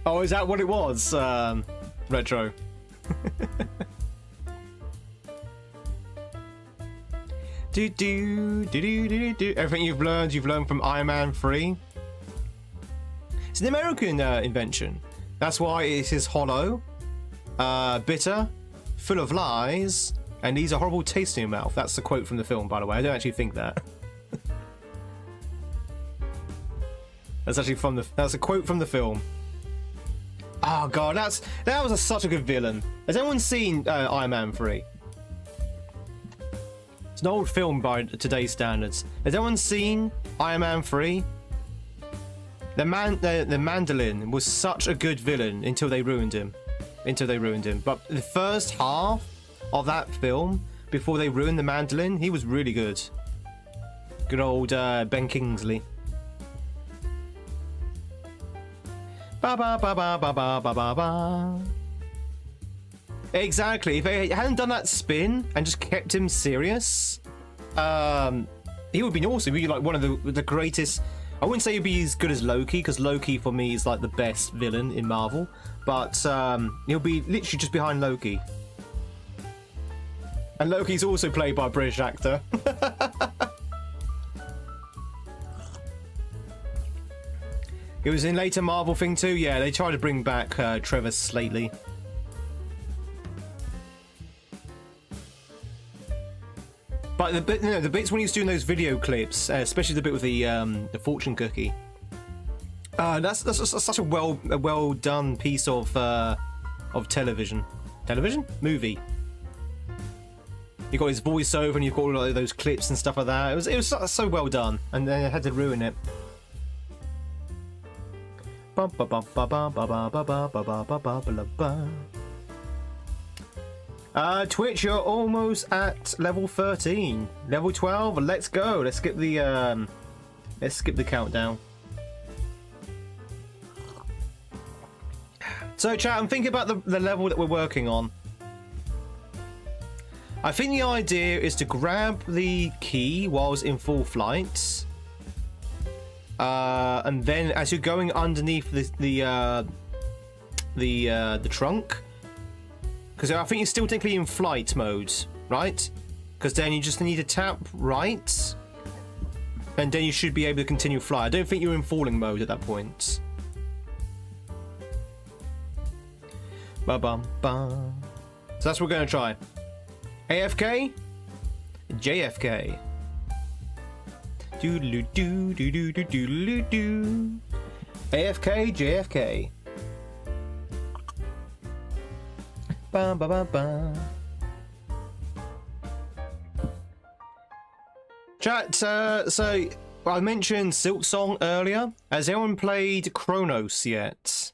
Oh, is that what it was? Retro. Everything you've learned from Iron Man 3. It's an American invention. That's why it is hollow, bitter, full of lies, and these are horrible taste in your mouth. That's the quote from the film, by the way. I don't actually think that. That's actually from the. That's a quote from the film. Oh god, that was such a good villain. Has anyone seen Iron Man 3? It's an old film by today's standards. Has anyone seen Iron Man 3? The mandolin was such a good villain until they ruined him. But the first half of that film, before they ruined the mandolin, he was really good. Good old Ben Kingsley. Ba ba ba ba ba ba ba ba ba. Exactly. If they hadn't done that spin and just kept him serious, he would be awesome. He'd be like one of the greatest. I wouldn't say he'd be as good as Loki, because Loki for me is like the best villain in Marvel. But he'll be literally just behind Loki. And Loki's also played by a British actor. It was in later Marvel thing too. Yeah, they tried to bring back Trevor Slately. But the bits when he was doing those video clips, especially the bit with the fortune cookie, that's such a well done piece of television movie. You got his voiceover and you've got all those clips and stuff like that. It was so well done, and then they had to ruin it. Twitch, you're almost at level 13. Level 12, let's go. Let's skip the countdown. So chat, I'm thinking about the level that we're working on. I think the idea is to grab the key whilst in full flight. And then as you're going underneath the trunk, because I think you're still technically in flight mode, right? Because then you just need to tap right, and then you should be able to continue fly. I don't think you're in falling mode at that point. Ba-bum-bum. So that's what we're going to try. AFK, JFK. Do-do-do-do-do-do-do-do. AFK, JFK. Bum, ba, ba, ba. Chat, so I mentioned Silk Song earlier. Has anyone played Chronos yet?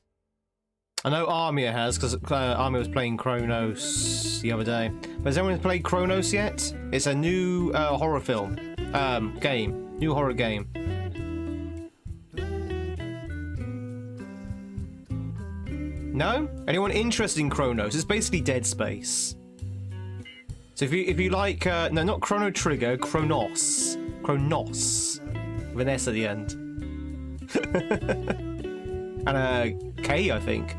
I know Armia has, because Armia was playing Chronos the other day. But has anyone played Chronos yet? It's a new horror film. Game. New horror game. No? Anyone interested in Chronos? It's basically Dead Space. So if you like, no, not Chrono Trigger, Chronos. Chronos. With an S at the end. And a K, I think.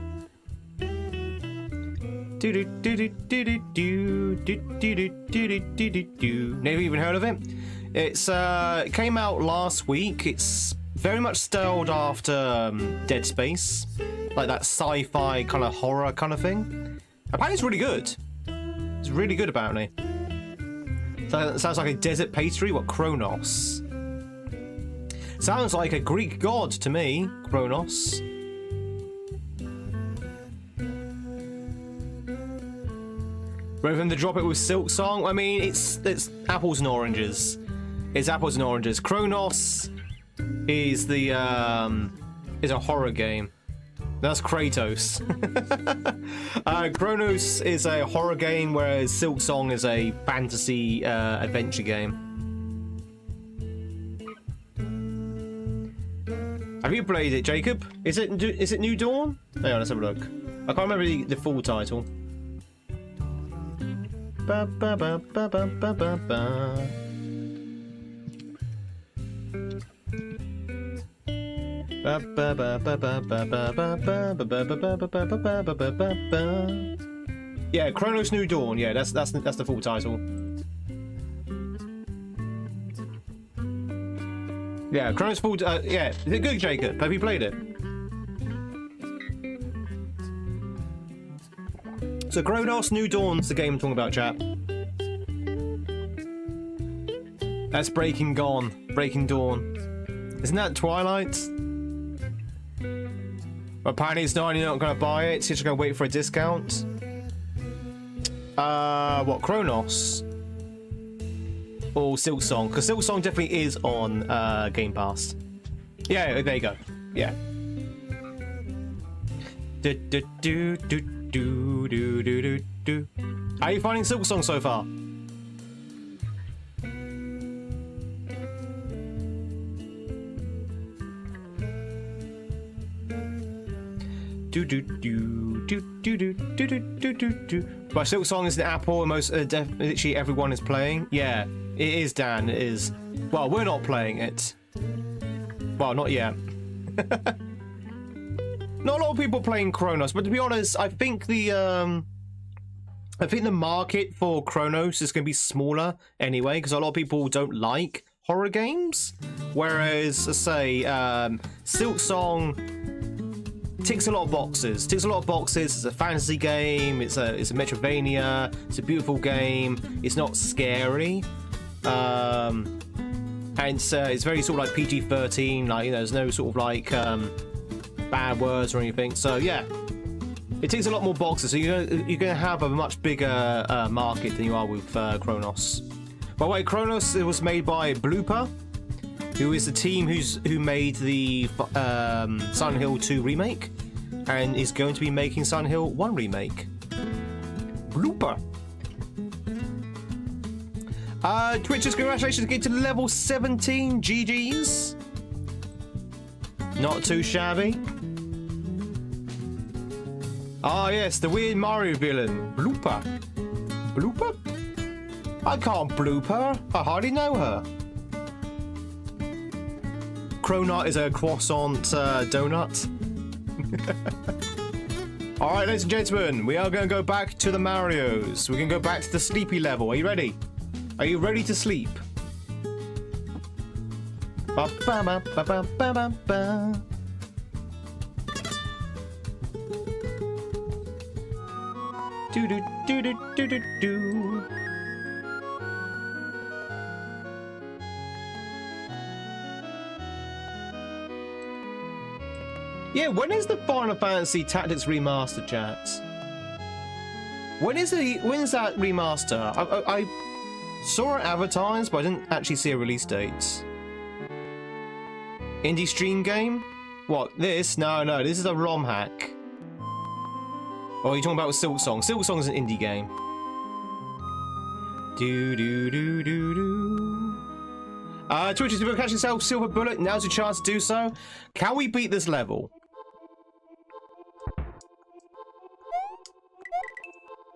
Never even heard of it. It's it came out last week. It's very much styled after Dead Space, like that sci-fi kind of horror kind of thing. Apparently, it's really good. It's really good, apparently. So, sounds like a desert pastry. What, Kronos? Sounds like a Greek god to me, Kronos. Rather than to drop it with Silk Song, I mean, it's apples and oranges. It's apples and oranges. Kronos is the is a horror game. That's Kratos. Kronos is a horror game, whereas Silk Song is a fantasy adventure game. Have you played it, Jacob? Is it New Dawn? Hang on, let's have a look. I can't remember the full title. Ba ba ba ba ba ba ba ba. Yeah, Kronos New Dawn. Yeah, that's the full title. Yeah, Kronos full. Yeah, is it good, Jacob? Have you played it? So Kronos New Dawn's the game I'm talking about, chat. That's Breaking Dawn. Isn't that Twilight? Apparently it's not, and you're not going to buy it, so you're just going to wait for a discount. What, Kronos? Or Silk Song? Because Silk Song definitely is on Game Pass. Yeah, there you go. Yeah. How are you finding Silk Song so far? But Silk Song is an apple, and literally everyone is playing. Yeah, it is, Dan. It is. Well, we're not playing it. Well, not yet. Not a lot of people playing Kronos, but to be honest, I think the market for Kronos is going to be smaller anyway, because a lot of people don't like horror games. Whereas, let's say, Silk Song ticks a lot of boxes. It's a fantasy game. It's a Metroidvania. It's a beautiful game. It's not scary. And it's very sort of like PG13. Like, you know, there's no sort of like bad words or anything. So yeah, it ticks a lot more boxes. So you're gonna have a much bigger market than you are with Kronos. By the way, Kronos, it was made by Blooper, who is the team who made the Silent Hill 2 remake, and is going to be making Silent Hill 1 remake. Blooper. Twitchers, congratulations, getting to level 17. GG's. Not too shabby. Ah, yes, the weird Mario villain. Blooper. Blooper? I can't bloop her. I hardly know her. Cronut is a croissant donut. Alright, ladies and gentlemen, we are going to go back to the Marios. We're going to go back to the sleepy level. Are you ready? Are you ready to sleep? Ba ba ba ba ba ba ba ba. Do do do do do do do. Yeah, when is the Final Fantasy Tactics remaster, chat? When is that remaster? I saw it advertised, but I didn't actually see a release date. Indie stream game? What, this? No, this is a ROM hack. Oh, you're talking about with Silk Song. Silk Song is an indie game. Do do do do do. Twitch, if you catch yourself Silver Bullet, now's your chance to do so. Can we beat this level?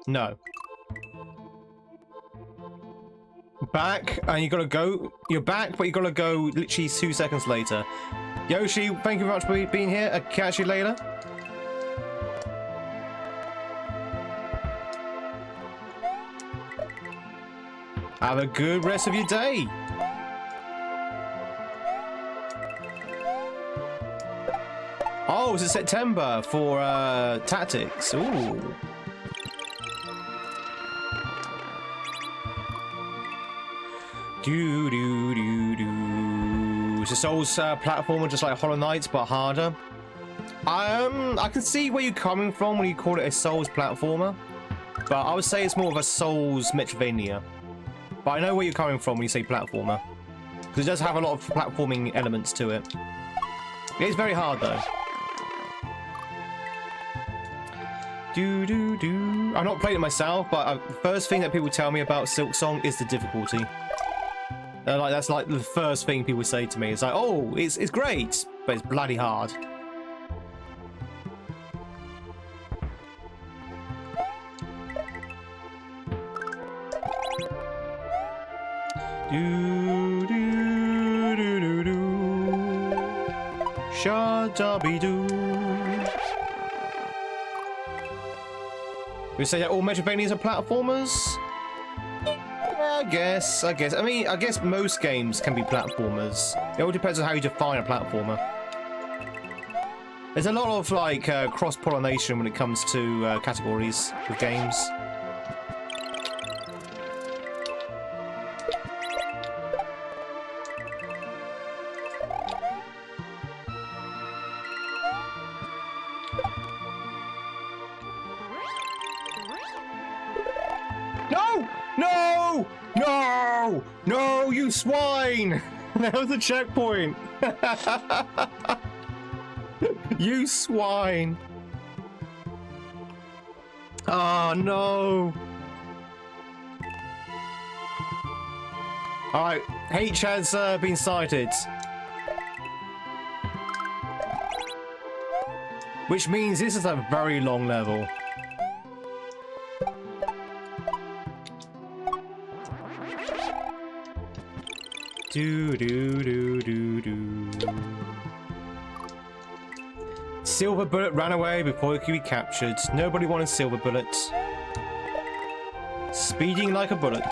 No. Back, and you gotta go. You're back, but you gotta go literally 2 seconds later. Yoshi, thank you very much for being here. I'll catch you later. Have a good rest of your day. Oh, it's September for tactics. Ooh. It's a Souls platformer, just like Hollow Knight, but harder. I can see where you're coming from when you call it a Souls platformer, but I would say it's more of a Souls Metroidvania. But I know where you're coming from when you say platformer, because it does have a lot of platforming elements to it. It is very hard though. I've not played it myself, but the first thing that people tell me about Silksong is the difficulty. Like that's like the first thing people say to me. It's like, oh, it's great, but it's bloody hard. Sha-da-be-doo. We say that all Metroidvanias are platformers? I guess. I mean, I guess most games can be platformers. It all depends on how you define a platformer. There's a lot of like cross-pollination when it comes to categories with games. No, you swine! That was a checkpoint. You swine. Oh, no. Alright, H has been sighted. Which means this is a very long level. Silver Bullet ran away before he could be captured. Nobody wanted Silver Bullet. Speeding like a bullet.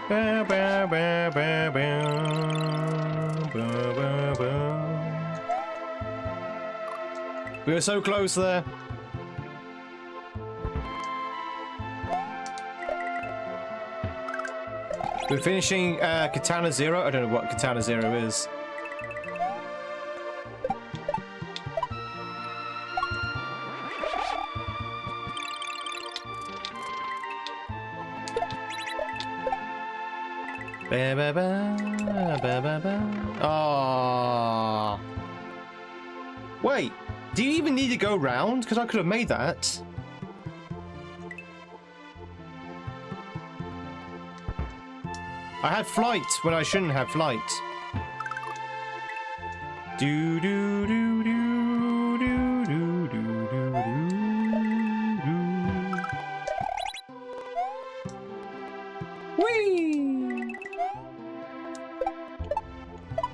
Bow, bow, bow, bow, bow. Bow, bow, bow. We were so close there. We're finishing Katana Zero. I don't know what Katana Zero is. Oh. Wait, do you even need to go round? Because I could have made that. I had flight when I shouldn't have flight. Do do do do do do do do do. Whee!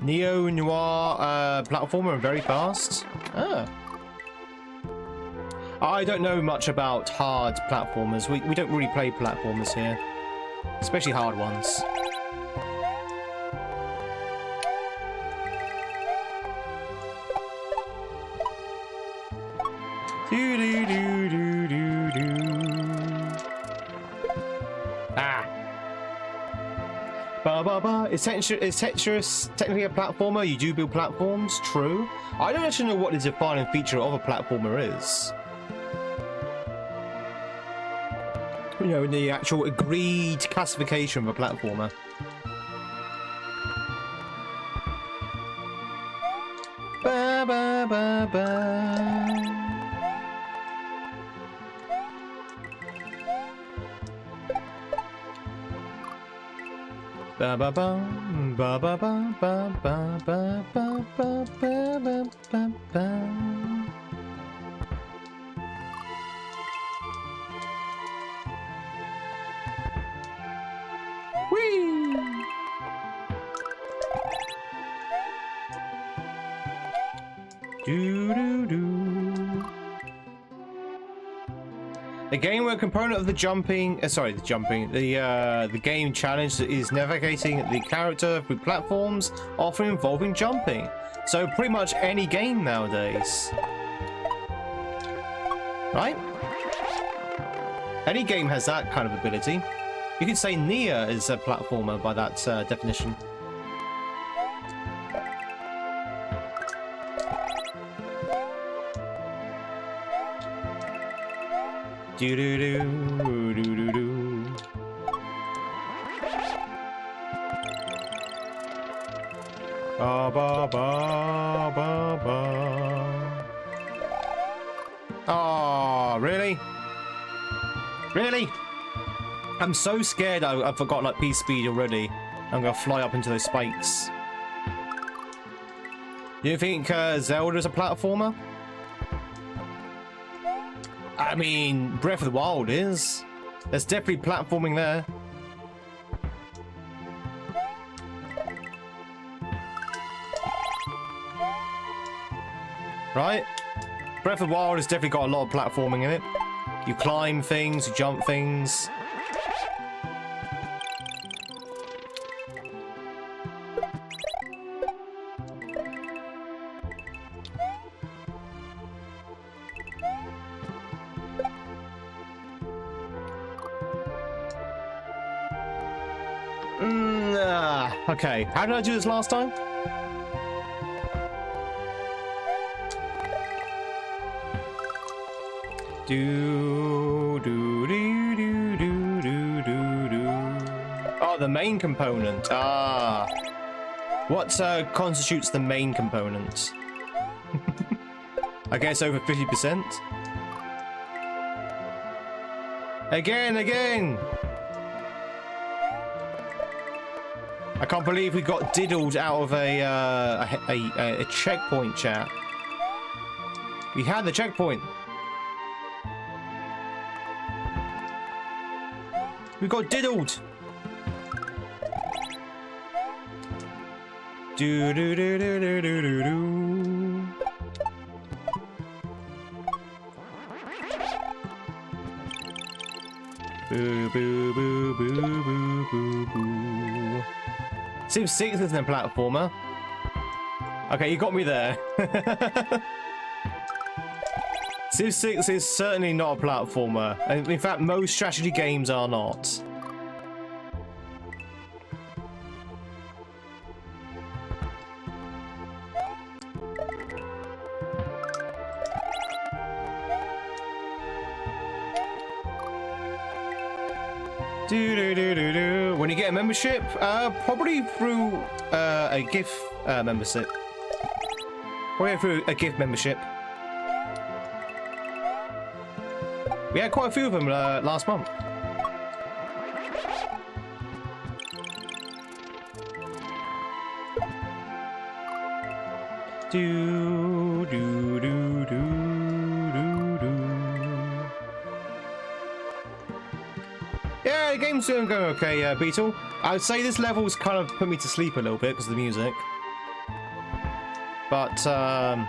Neo Noir platformer and very fast. Ah. I don't know much about hard platformers. We don't really play platformers here, especially hard ones. Is Tetris technically a platformer? You do build platforms, true. I don't actually know what the defining feature of a platformer is. You know, the actual agreed classification of a platformer. Ba ba ba ba. Ba ba ba ba ba ba ba ba ba ba ba ba ba ba. Whee! Do-do-do. A game where a component of the the game challenge is navigating the character through platforms, often involving jumping. So pretty much any game nowadays, right? Any game has that kind of ability. You could say Nier is a platformer by that definition. Do do do do do do. Ba ba ba ba ba. Oh, really? Really? I'm so scared I've forgot like P speed already. I'm gonna fly up into those spikes. Do you think Zelda's a platformer? I mean, Breath of the Wild is. There's definitely platforming there. Right? Breath of the Wild has definitely got a lot of platforming in it. You climb things, you jump things. Okay, how did I do this last time? Do do do do do do do do. Oh, the main component. Ah, what constitutes the main component? I guess over 50%. Again. I can't believe we got diddled out of a checkpoint, chat. We had the checkpoint. We got diddled. Do do do do do do do do. Boo boo boo boo boo boo boo. Civ 6 isn't a platformer. Okay, you got me there. Civ 6 is certainly not a platformer. In fact, most strategy games are not. When you get a membership, probably through a GIF membership. Probably through a GIF membership. We had quite a few of them last month. Do do do do do do. Yeah, the game's doing okay, Beetle. I would say this level's kind of put me to sleep a little bit because of the music. But the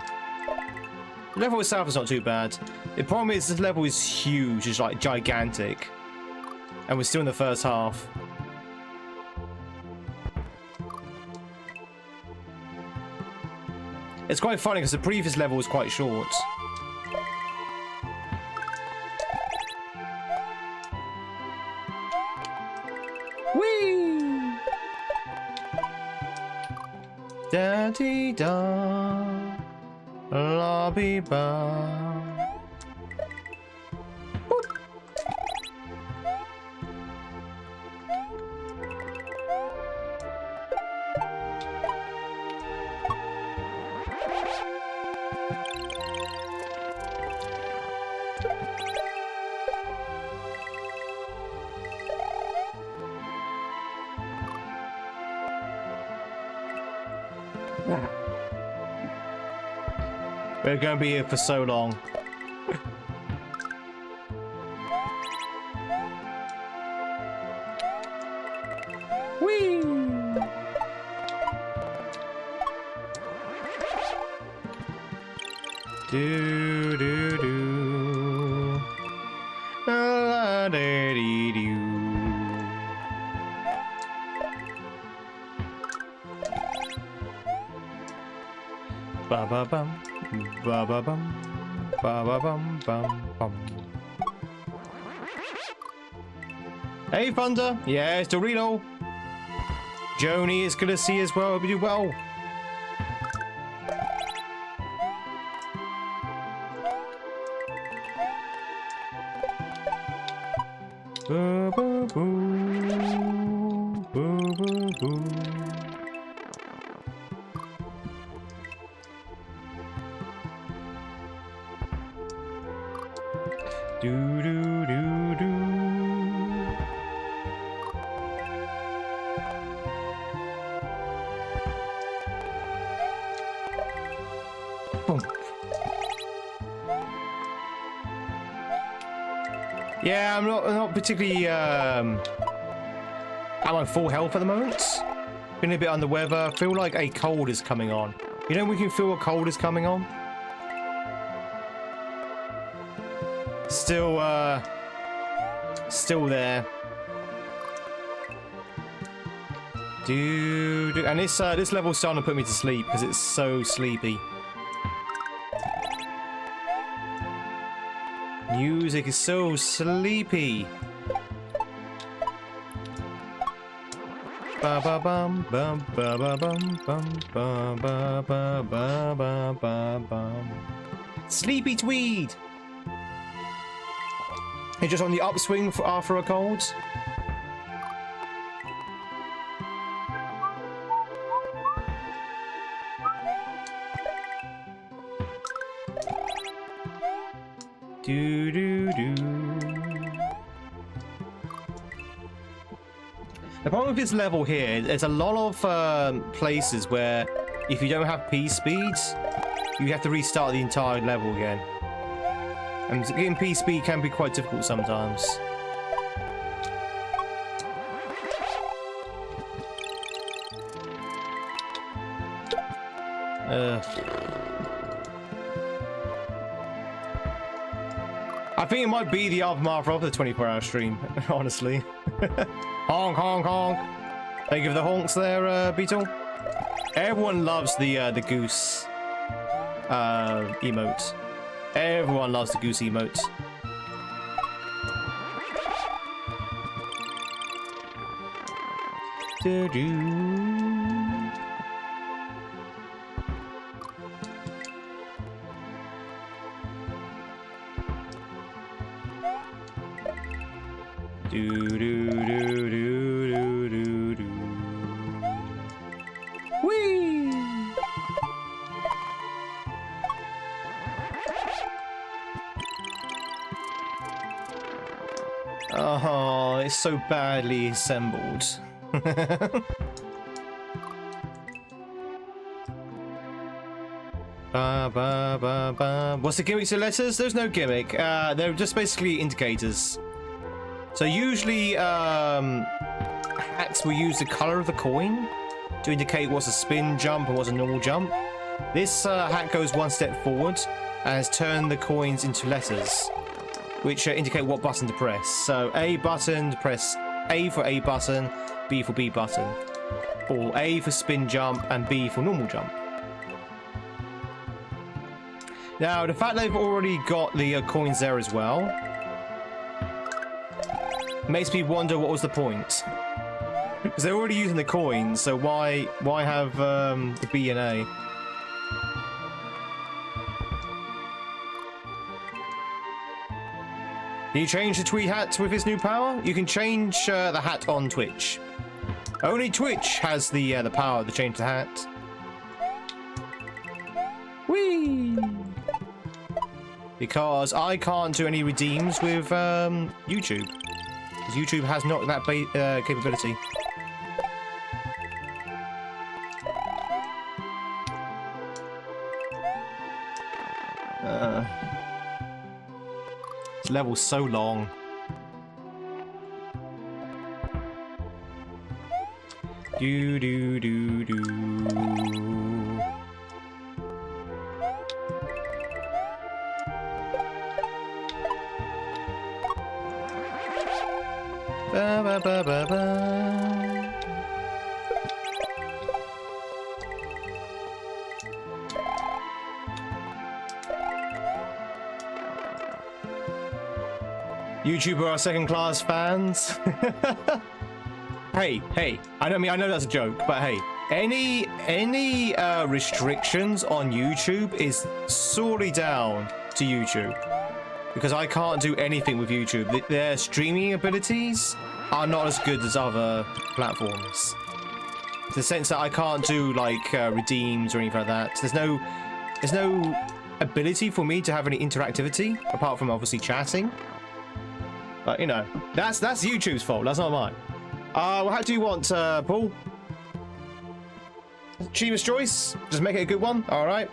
level itself is not too bad. The problem is this level is huge, it's like gigantic. And we're still in the first half. It's quite funny because the previous level was quite short. Whee! Da-dee-da, la-bee-ba. We're going to be here for so long. Whee! Do do do. La da dee doo. Ba ba bum, ba ba bum, ba ba bum bum bum. Hey Thunder, yeah, it's Dorado. Joni is gonna see as well. Hope you do well. Boo boo boo, boo boo boo. Do do do do. Boom. Yeah, I'm not particularly at my full health at the moment. Been a bit under the weather. Feel like a cold is coming on. You know, we can feel a cold is coming on. Still there. Dude, and this level's starting to put me to sleep because it's so sleepy. Music is so sleepy. Ba ba bum bum ba ba bum bum ba ba ba ba ba ba bum. Sleepy Tweed. You're just on the upswing after a cold. Do do do. The problem with this level here, there's a lot of places where if you don't have P speeds, you have to restart the entire level again. And getting P speed can be quite difficult sometimes. I think it might be the aftermath of the 24-hour stream, honestly. Honk, honk, honk. Thank you for the honks there, Beetle. Everyone loves the goose emote. Everyone loves the goose emote. Do do do do do do do. Whee! Oh, it's so badly assembled. Ba ba ba ba. What's the gimmick to letters? There's no gimmick. They're just basically indicators. So usually, hacks will use the color of the coin to indicate what's a spin jump and what's a normal jump. This hack goes one step forward and has turned the coins into letters, which indicate what button to press. So A button, press A for A button, B for B button, or A for spin jump and B for normal jump. Now, the fact they've already got the coins there as well makes me wonder what was the point. Because they're already using the coins, so why have the B and A? Can you change the Tweed hat with his new power? You can change the hat on Twitch. Only Twitch has the power to change the hat. Whee! Because I can't do any redeems with YouTube. Because YouTube has not that capability. This level's so long. Do do do do. Ba ba ba ba ba. YouTuber are second-class fans. Hey, I know that's a joke, but hey, any restrictions on YouTube is sorely down to YouTube, because I can't do anything with YouTube. Their streaming abilities are not as good as other platforms. In the sense that I can't do like redeems or anything like that. There's no ability for me to have any interactivity apart from obviously chatting. But you know, that's YouTube's fault. That's not mine. Well, how do you want, Paul? Cheapest choice? Just make it a good one. All right.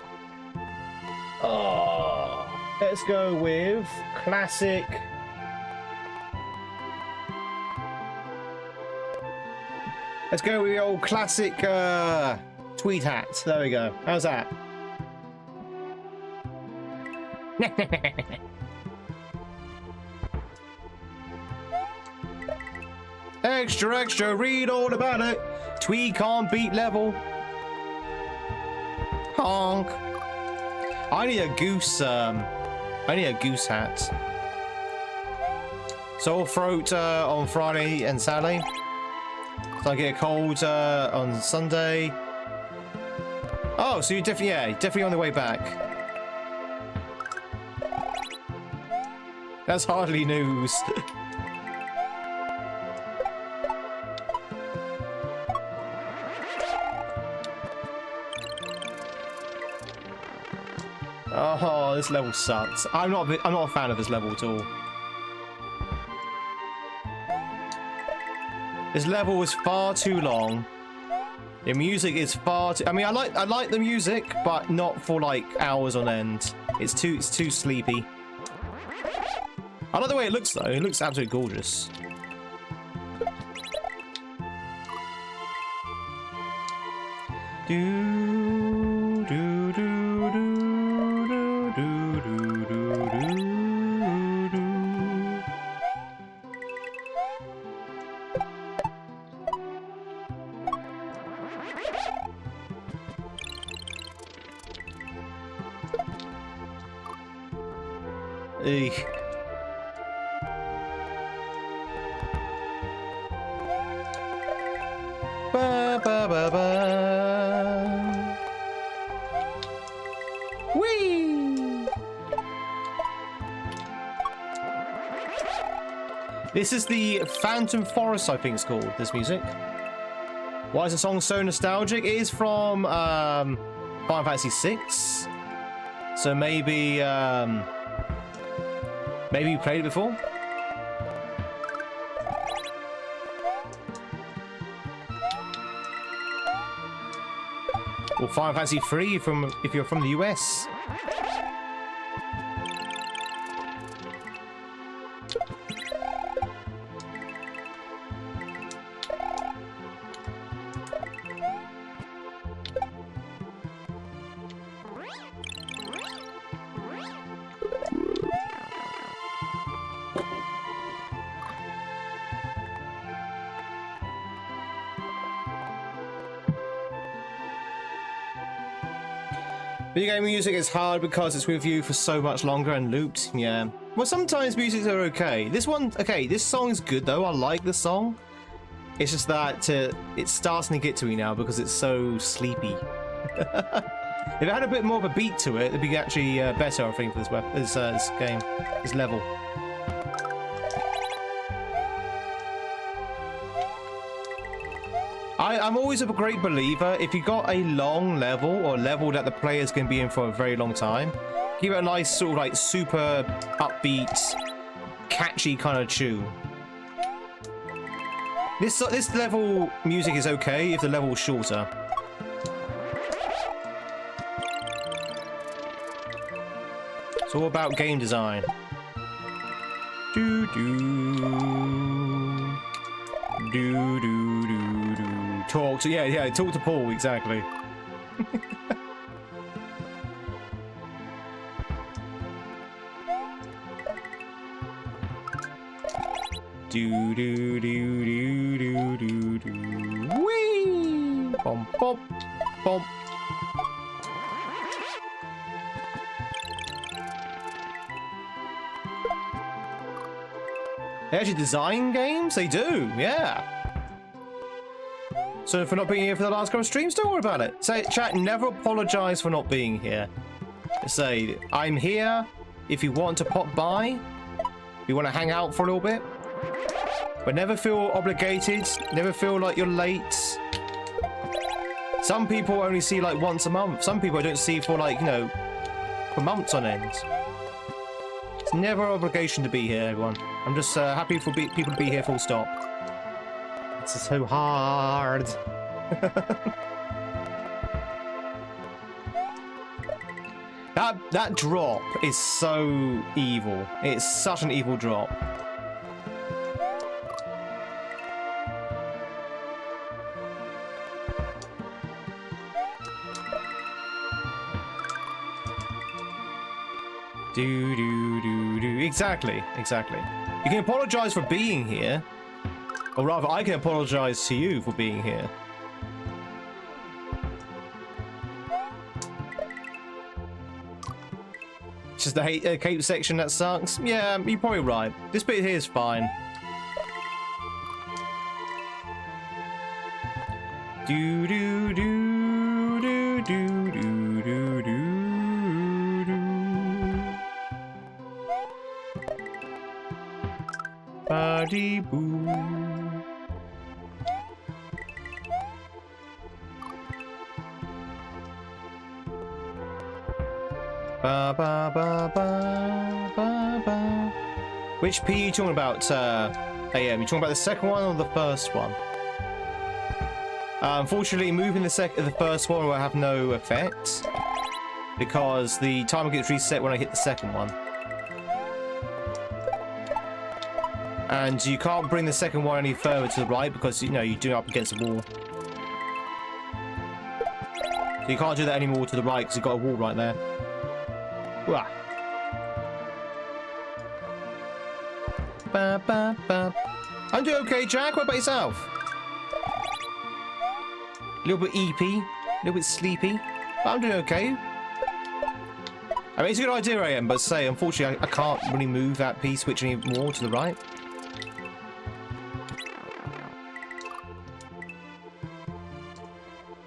Oh, let's go with classic. Let's go with the old classic tweed hat. There we go. How's that? Extra, read all about it. Tweed can't beat level. Honk. I need a goose hat. Sore throat on Friday and Saturday. So I get a cold on Sunday. Oh, so you're definitely on the way back. That's hardly news. Oh, this level sucks. I'm not a fan of this level at all. This level is far too long. The music is far too... I mean, I like the music, but not for like hours on end. It's too sleepy. I like the way it looks though. It looks absolutely gorgeous. Do do do do. Eek. Ba ba ba ba. Whee! This is the Phantom Forest, I think it's called, this music. Why is the song so nostalgic? It is from Final Fantasy VI. So maybe maybe you played it before? Or Final Fantasy III if you're from the US. Video game music is hard because it's with you for so much longer and looped. Yeah. Well, sometimes musics are okay. This one, okay, this song is good though. I like the song. It's just that it's starting to get to me now because it's so sleepy. If it had a bit more of a beat to it, it'd be actually better, I think, for this game, this level. I'm always a great believer, if you got a long level, or a level that the player's going to be in for a very long time, give it a nice sort of like super upbeat, catchy kind of tune. This level music is okay if the level is shorter. It's all about game design. Do do do do do do. Talk to, yeah, talk to Paul, exactly. Do do do do do do do. Whee! Bom bom bom. They actually design games? They do, yeah. So for not being here for the last couple of streams, don't worry about it. Say, chat, never apologize for not being here. Say, I'm here if you want to pop by, if you want to hang out for a little bit. But never feel obligated, never feel like you're late. Some people only see like once a month. Some people I don't see for like, you know, for months on end. It's never an obligation to be here, everyone. I'm just happy for people to be here full stop. It's so hard. That drop is so evil. It's such an evil drop. Do do do do. Exactly, exactly. You can apologize for being here, or rather, I can apologize to you for being here. It's just the cape section that sucks. Yeah, you're probably right. This bit here is fine. Do do do do do do do do. Body boo. Ba ba ba ba ba ba. Which P are you talking about, AM? You talking about the second one or the first one? Unfortunately, moving the first one will have no effect because the timer gets reset when I hit the second one. And you can't bring the second one any further to the right because, you know, you're doing it up against a wall. So you can't do that anymore to the right because you've got a wall right there. Wah. Ba, ba, ba. I'm doing okay, Jack. What about yourself? A little bit EP, a little bit sleepy, but I'm doing okay. I mean, it's a good idea, I am, but say, unfortunately, I can't really move that P switch any more to the right.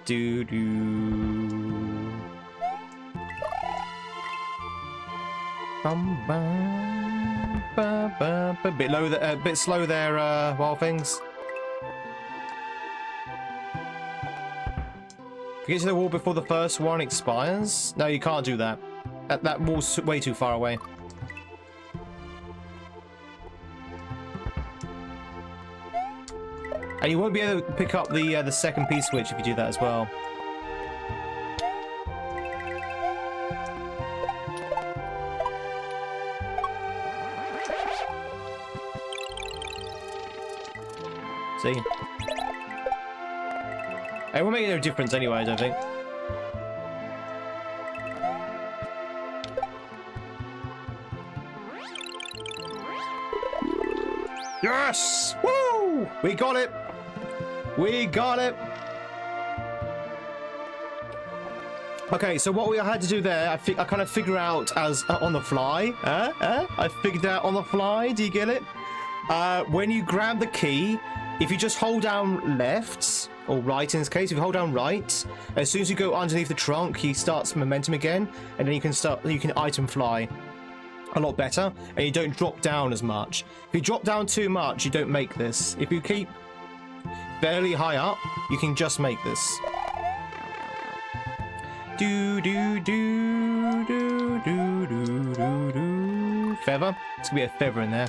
Do do. Bum bum ba ba ba. Bit low, bit slow there, Wild Things. Get to the wall before the first one expires. No, you can't do that. That wall's way too far away. And you won't be able to pick up the second P switch if you do that as well. See? It won't make no difference anyway, I don't think. Yes! Woo! We got it! We got it! Okay, so what we had to do there, I kind of figure out as on the fly. I figured out on the fly. Do you get it? When you grab the key, if you just hold down left, or right in this case, if you hold down right, as soon as you go underneath the trunk, he starts momentum again, and then you can item fly a lot better, and you don't drop down as much. If you drop down too much, you don't make this. If you keep fairly high up, you can just make this. Do do do do do do do do. Feather. It's gonna be a feather in there.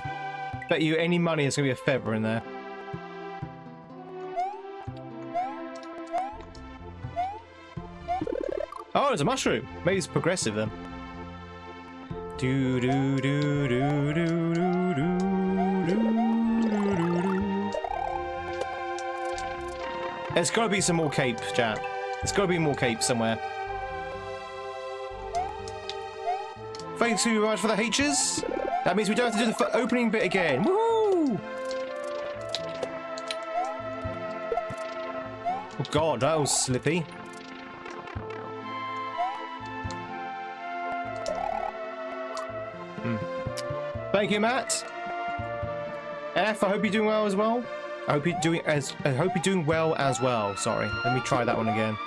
Bet you any money, it's gonna be a feather in there. Oh, it's a mushroom. Maybe it's progressive then. Do do do do do do do do do. There's got to be some more cape, chat. There's got to be more cape somewhere. Thanks very much for the H's. That means we don't have to do the opening bit again. Woohoo! Oh god, that was slippy. Thank you, Matt. F, I hope you're doing well as well. I hope you're doing well as well. Sorry, let me try that one again.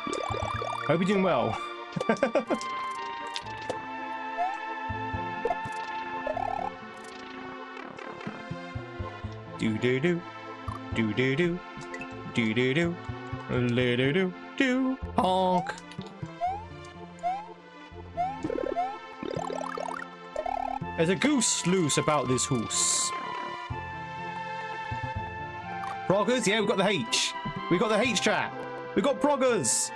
Hope you're doing well. Do do do, do do do, do do do, do do do do, honk. There's a goose loose about this hoose. Proggers? Yeah, we've got the H. We've got the H, chat. We've got proggers.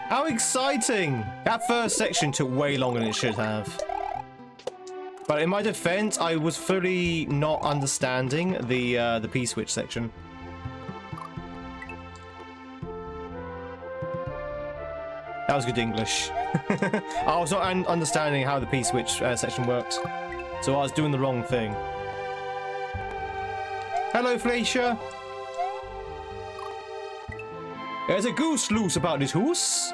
How exciting. That first section took way longer than it should have. But in my defense, I was fully not understanding the P-switch section. That was good English. I was not understanding how the P-switch section worked. So I was doing the wrong thing. Hello, Felicia. There's a goose loose about this hoose.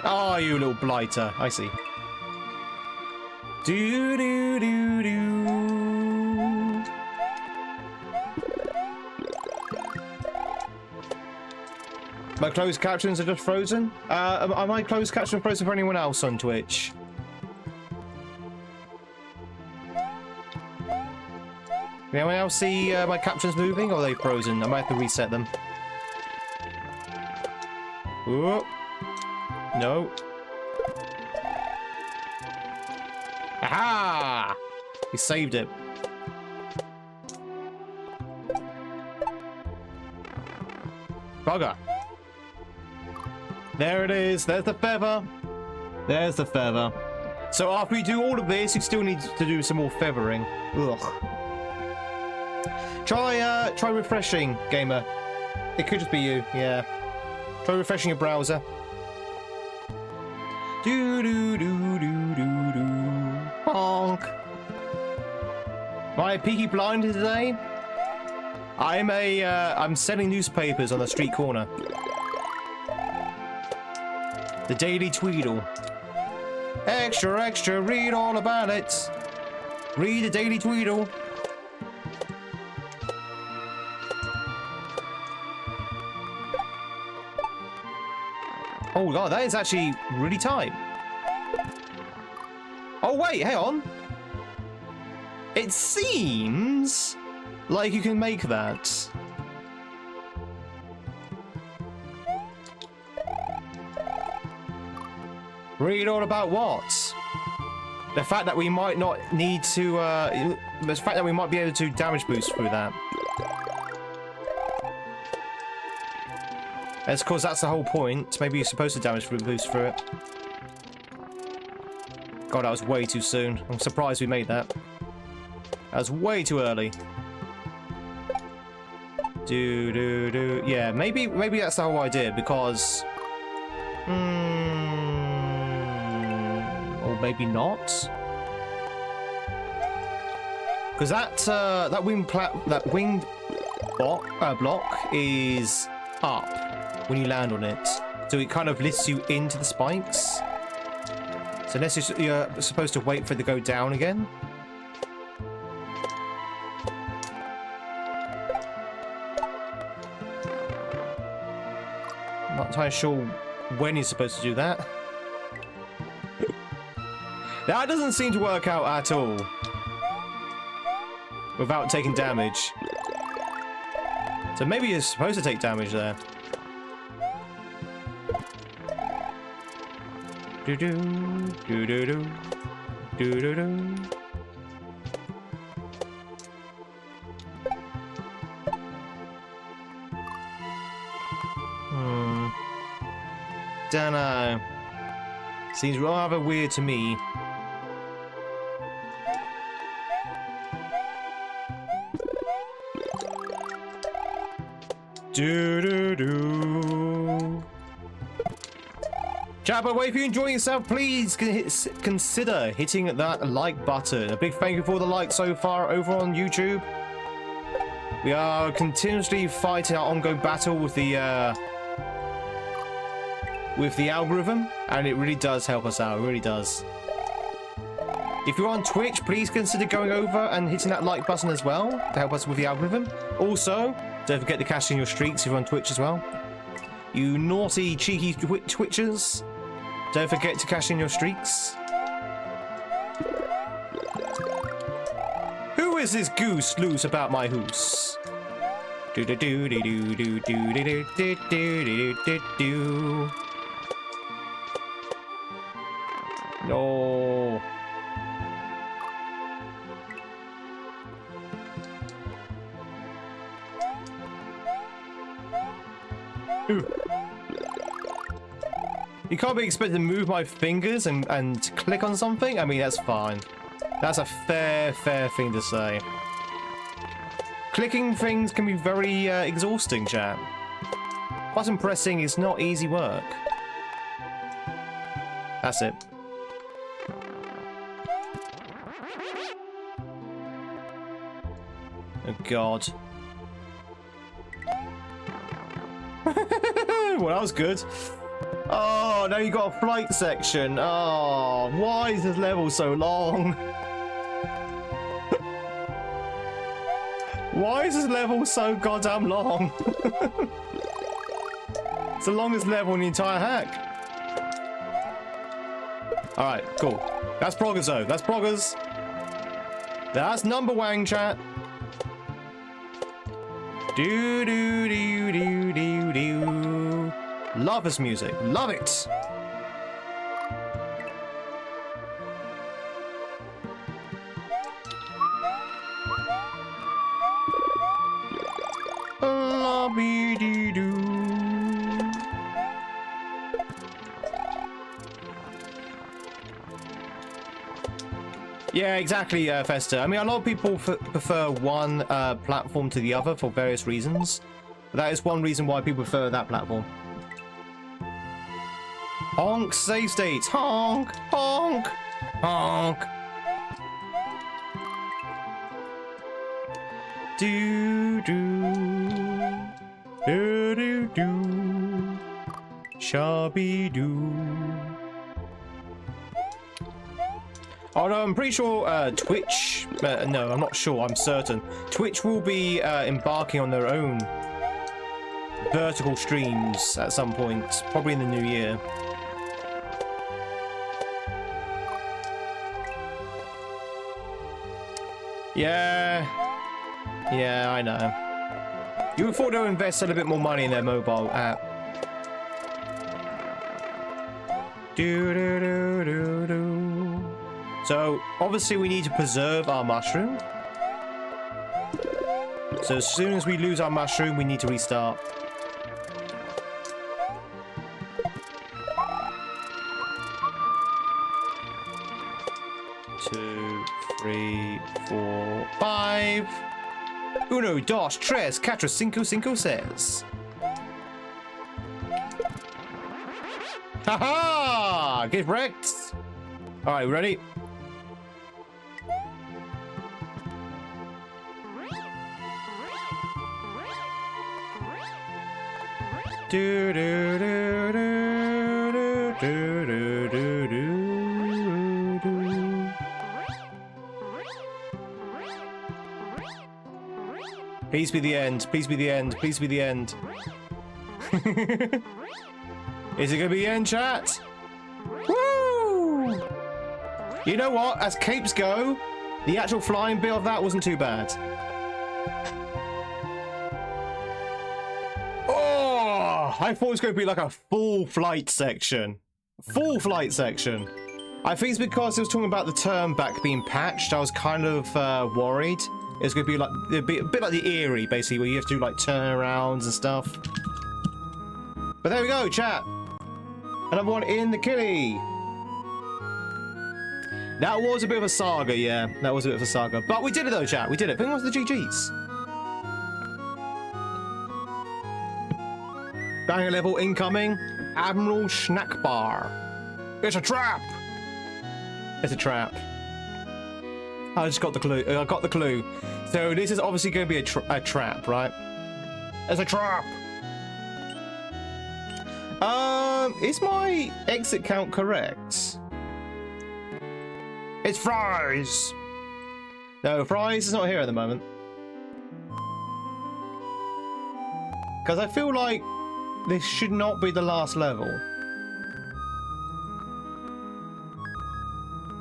Ah, you little blighter. I see. Do do do do. My closed captions are just frozen. Are my closed captions frozen for anyone else on Twitch? Can anyone else see my captions moving, or are they frozen? I might have to reset them. Whoop. No. Aha! He saved it. Bugger. There it is. There's the feather. There's the feather. So after we do all of this, you still need to do some more feathering. Ugh. Try refreshing, gamer. It could just be you. Yeah. Try refreshing your browser. Do do do do do do. Honk. Am I peaky blind today? I'm selling newspapers on the street corner. The Daily Tweedle. Extra, extra, read all about it. Read the Daily Tweedle. Oh god, that is actually really tight. Oh wait, hang on. It seems like you can make that. Read all about what? The fact that we might not need to, the fact that we might be able to damage boost through that. It's because that's the whole point. Maybe you're supposed to damage boost through it. God, that was way too soon. I'm surprised we made that. That was way too early. Do do do. Yeah, maybe that's the whole idea because. Or maybe not. Because that wing block is up when you land on it, so it kind of lifts you into the spikes. So unless you're supposed to wait for it to go down again. I'm not entirely sure when you're supposed to do that. That doesn't seem to work out at all without taking damage. So maybe you're supposed to take damage there. Do do do do do do do do. Dunno. Seems rather weird to me. Do-do-do. Chat, by the way, if you're enjoying yourself, please consider hitting that like button. A big thank you for the likes so far over on YouTube. We are continuously fighting our ongoing battle with the algorithm, and it really does help us out. It really does. If you're on Twitch, please consider going over and hitting that like button as well to help us with the algorithm. Also, don't forget to cash in your streaks if you're on Twitch as well. You naughty, cheeky Twitchers, don't forget to cash in your streaks. Who is this goose loose about my hoose? Do do do do do do do do do do do do. No. Ooh. You can't be expected to move my fingers and click on something? I mean, that's fine. That's a fair thing to say. Clicking things can be very exhausting, chat. Button pressing is not easy work. That's it. Oh, God. Well, that was good. Oh, now you got a flight section. Oh, why is this level so long? Why is this level so goddamn long? It's the longest level in the entire hack. Alright, cool. That's Proggers though. That's Proggers. That's number wang, chat. Do do do do do do. Love this music. Love it. Lobby-dee-doo. Yeah, exactly, Fester. I mean, a lot of people prefer one platform to the other for various reasons. But that is one reason why people prefer that platform. Honk, save states. Honk, honk, honk. Do do do do do. Shabby do. Oh no, I'm pretty sure Twitch. No, I'm not sure. I'm certain Twitch will be embarking on their own vertical streams at some point, probably in the new year. Yeah, I know. You would thought they'll invest a little bit more money in their mobile app. Do do do do do. So obviously we need to preserve our mushroom. So as soon as we lose our mushroom, we need to restart. Two, three, four, five. Uno, dos, tres, cuatro, cinco, cinco, seis. Haha! Get wrecked! Alright, ready? Do do do do do do do do do. Please be the end. Please be the end. Please be the end. Is it gonna be the end, chat? Woo! You know what? As capes go, the actual flying bit of that wasn't too bad. I thought it was going to be like a full flight section. Full flight section. I think it's because it was talking about the turn back being patched. I was kind of worried. It's going to be like a bit like the Eerie, basically, where you have to do like turnarounds and stuff. But there we go, chat. Another one in the killie. That was a bit of a saga, yeah. That was a bit of a saga. But we did it though, chat. We did it. Put on the GGs. Banger level incoming. Admiral Snack Bar. It's a trap. It's a trap. I just got the clue. I got the clue. So this is obviously going to be a trap, right? It's a trap. Is my exit count correct? It's Fries. No, Fries is not here at the moment. Because I feel like this should not be the last level.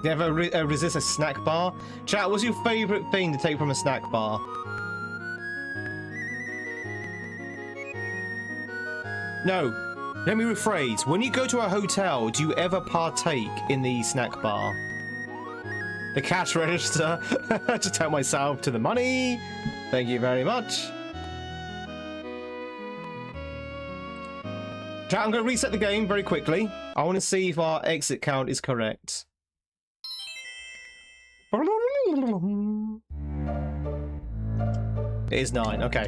You ever resist a snack bar? Chat, what's your favourite thing to take from a snack bar? No, let me rephrase. When you go to a hotel, do you ever partake in the snack bar? The cash register. Just help myself to the money. Thank you very much. Chat, I'm going to reset the game very quickly. I want to see if our exit count is correct. It is 9. Okay.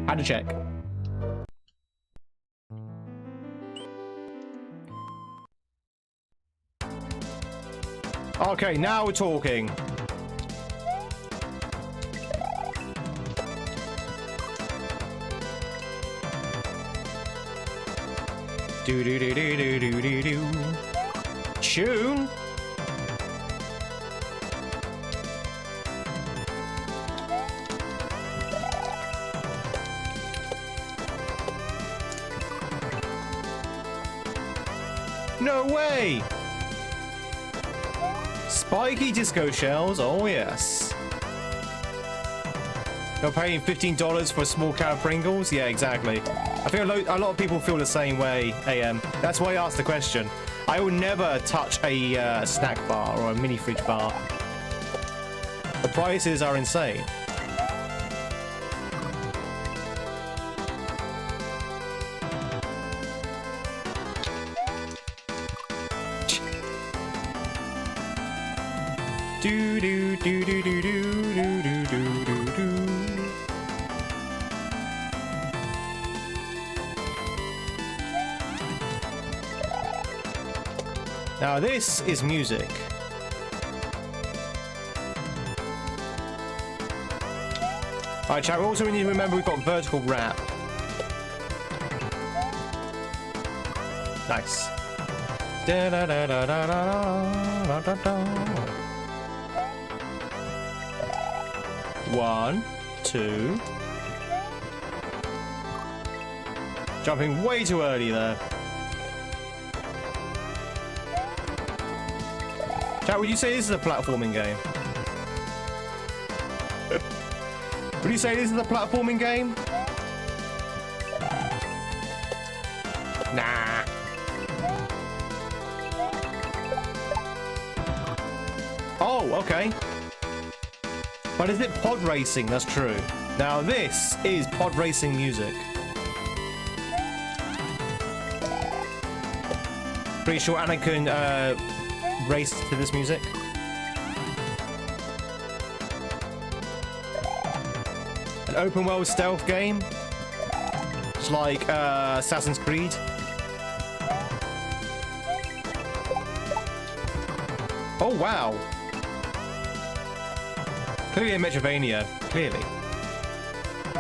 Had to check. Okay, now we're talking. Do do do do do do do do. Tune. No way! Spiky disco shells, oh yes. You're paying $15 for a small can of Pringles? Yeah, exactly. I feel a lot of people feel the same way, AM. That's why I asked the question. I will never touch a snack bar or a mini fridge bar. The prices are insane. Do do do do do do do do do do. Now this is music. Alright, chat, we also need to remember we've got vertical wrap. Nice. Da da da da da da da da. 1, 2. Jumping way too early there. Chat, would you say this is a platforming game? Would you say this is a platforming game? Nah. Oh, okay. But is it pod racing? That's true. Now this is pod racing music. Pretty sure Anna can race to this music. An open world stealth game. It's like Assassin's Creed. Oh wow. Clearly a Metrovania, clearly.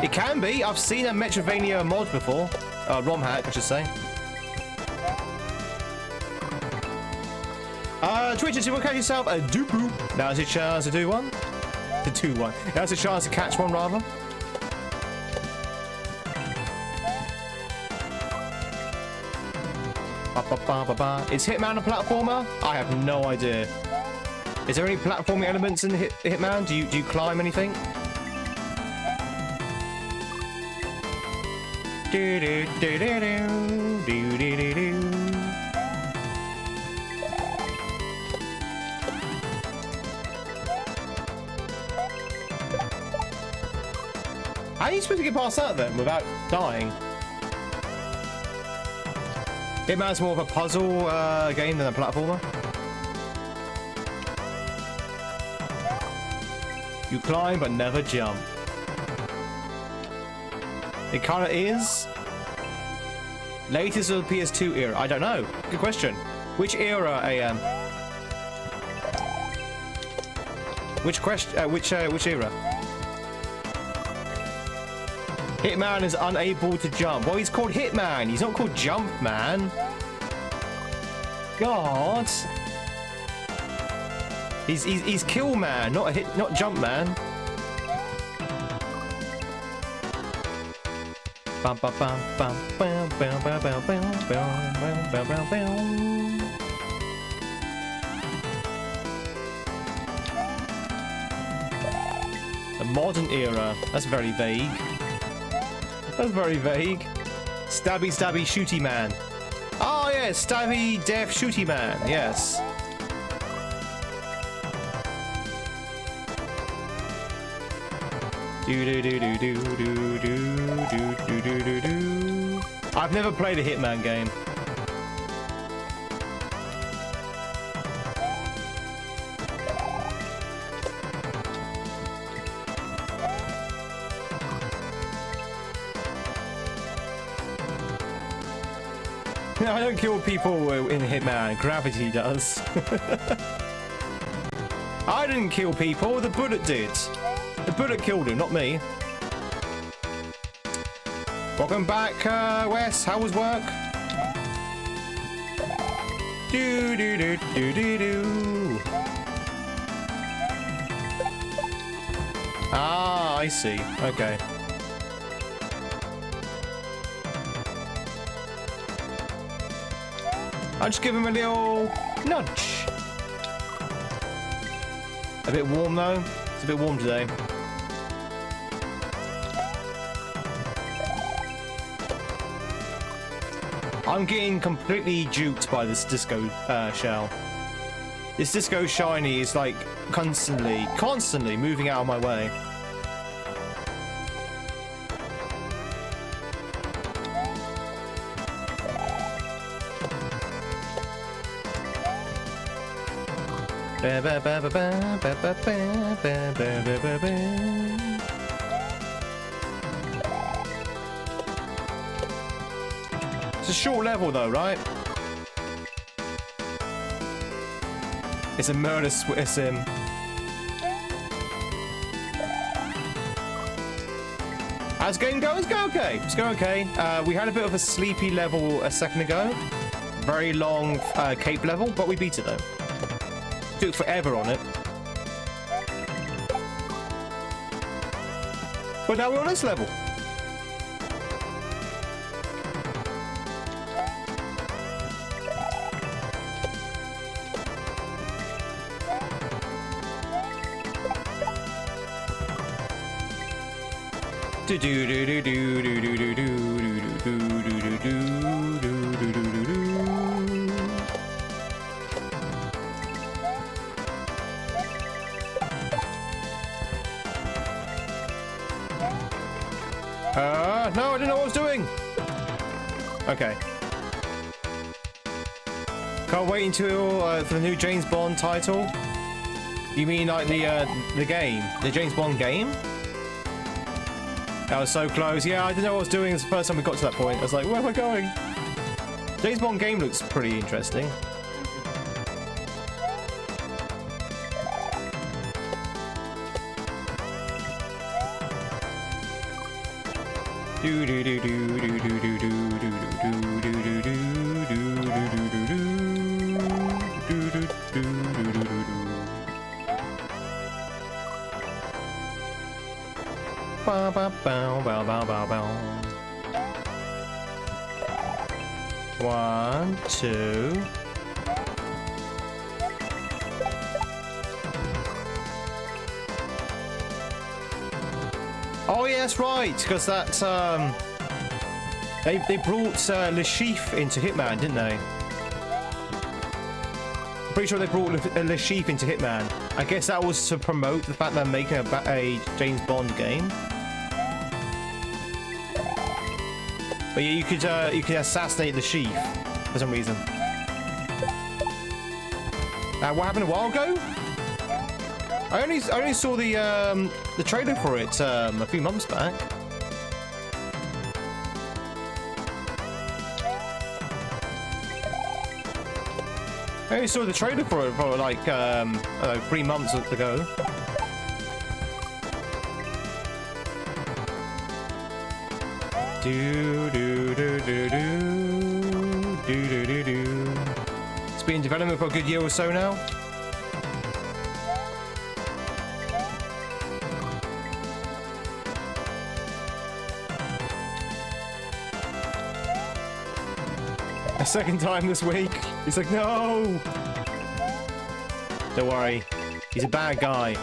It can be. I've seen a Metrovania mod before. ROM-hack, I should say. Twitch, if you want to catch yourself a doo-poo, now's your chance to do one. To do one. Now's your chance to catch one, rather. Is Hitman a platformer? I have no idea. Is there any platforming elements in Hitman? Do you climb anything? Do do do do do do do do do. How are you supposed to get past that then without dying? Hitman's more of a puzzle game than a platformer. You climb but never jump. It kind of is. Latest of the PS2 era? I don't know. Good question. Which era, AM? Which question? Which era? Hitman is unable to jump. Well, he's called Hitman. He's not called Jumpman. God. He's Kill Man, not Jumpman. Bum bum bum bum bum bum bum bum bum bum bum bum. The modern era. That's very vague. That's very vague. Stabby, stabby, shooty man. Oh yes, stabby, deaf, shooty man. Yes. Do do do do do do do do do do do. I've never played a Hitman game. No, I don't kill people in Hitman. Gravity does. I didn't kill people. The bullet did. The bullet killed him, not me. Welcome back, Wes. How was work? Do do do do do do. Ah, I see. Okay. I'll just give him a little nudge. A bit warm though. It's a bit warm today. I'm getting completely duped by this disco shell. This disco shiny is like constantly moving out of my way. It's a short level though, right? It's a murder sim. How's the game going? It's going okay. It's going okay. We had a bit of a sleepy level a second ago. Very long cape level, but we beat it though. Took forever on it. But now we're on this level. Do do do do do do do do do do do do do do do do. No, I didn't know what I was doing. Okay. Can't wait until for the new James Bond title. You mean like the game, the James Bond game? That was so close. Yeah, I didn't know what I was doing. It's the first time we got to that point. I was like, where am I going? James Bond game looks pretty interesting. Do do do do do do do do do do do do do do. Ba ba bow bow bow bow bow. 1, 2. Oh yes, right, because that they brought Le Chiffre into Hitman, didn't they? I'm pretty sure they brought Le Chiffre into Hitman. I guess that was to promote the fact that they're making a James Bond game. But yeah, you could assassinate Le Chiffre. for some reason. What happened a while ago? I only saw the trailer for it a few months back. I only saw the trailer for it for like 3 months ago. Do do do do do do do do. It's been in development for a good year or so now. A second time this week. He's like, no. Don't worry, he's a bad guy.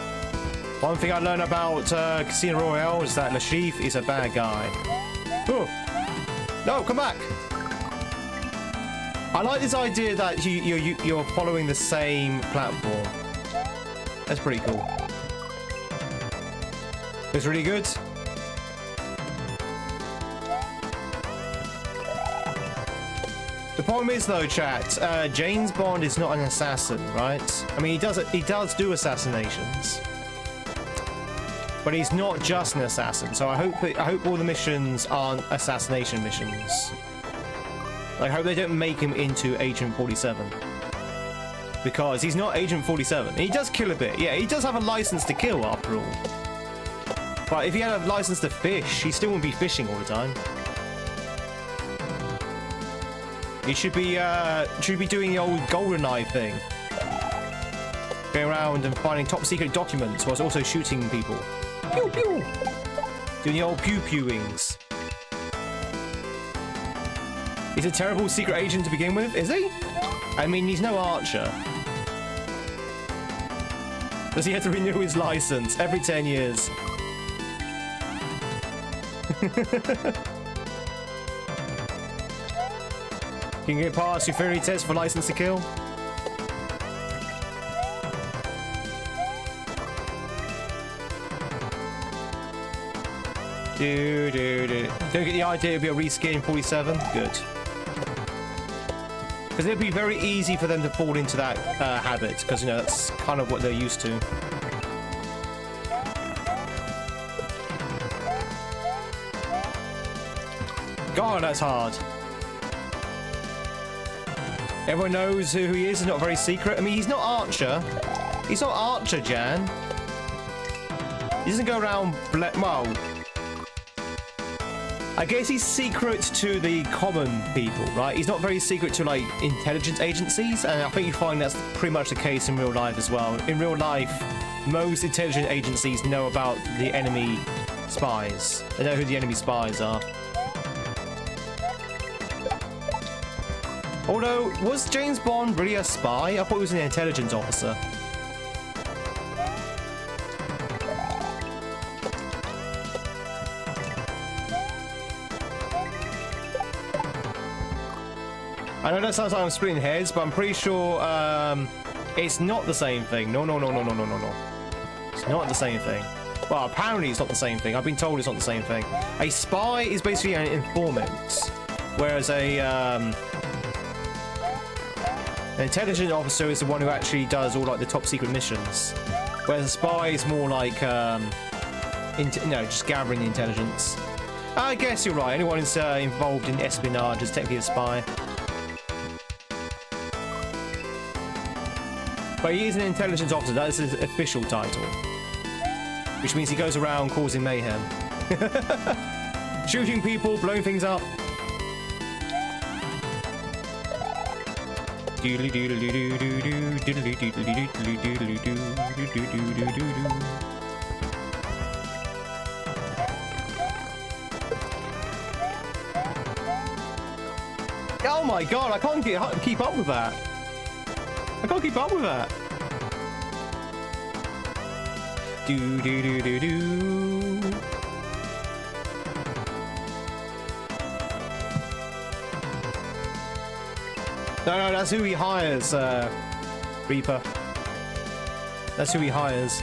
One thing I learned about Casino Royale is that Lashif is a bad guy. Oh. No, come back! I like this idea that you're following the same platform. That's pretty cool. It's really good. The problem is though, chat, James Bond is not an assassin, right? I mean, he does do assassinations. But he's not just an assassin, so I hope all the missions aren't assassination missions. I hope they don't make him into Agent 47. Because he's not Agent 47. He does kill a bit. Yeah, he does have a license to kill after all. But if he had a license to fish, he still wouldn't be fishing all the time. He should be doing the old GoldenEye thing. Going around and finding top secret documents whilst also shooting people. Pew pew! Doing the old pew pewings. He's a terrible secret agent to begin with, is he? I mean, he's no Archer. Does he have to renew his license every 10 years? Can you get past your theory test for license to kill? Do. Don't get the idea it'll be a reskin 47? Good. Because it'd be very easy for them to fall into that habit, because, you know, that's kind of what they're used to. God, that's hard. Everyone knows who he is. He's not very secret. I mean, he's not Archer. He's not Archer, Jan. He doesn't go around... Well... I guess he's secret to the common people, right? He's not very secret to, like, intelligence agencies, and I think you find that's pretty much the case in real life as well. In real life, most intelligence agencies know about the enemy spies. They know who the enemy spies are. Although, was James Bond really a spy? I thought he was an intelligence officer. I know that sounds like I'm splitting heads, but I'm pretty sure it's not the same thing. No. It's not the same thing. Well, apparently it's not the same thing. I've been told it's not the same thing. A spy is basically an informant, whereas an intelligence officer is the one who actually does all like the top secret missions. Whereas a spy is more like, just gathering the intelligence. I guess you're right. Anyone who's involved in espionage is technically a spy. But he is an intelligence officer. That is his official title. Which means he goes around causing mayhem. Shooting people, blowing things up. Oh my god, I can't keep up with that. I can't keep up with that. Do. No, that's who he hires, Reaper. That's who he hires.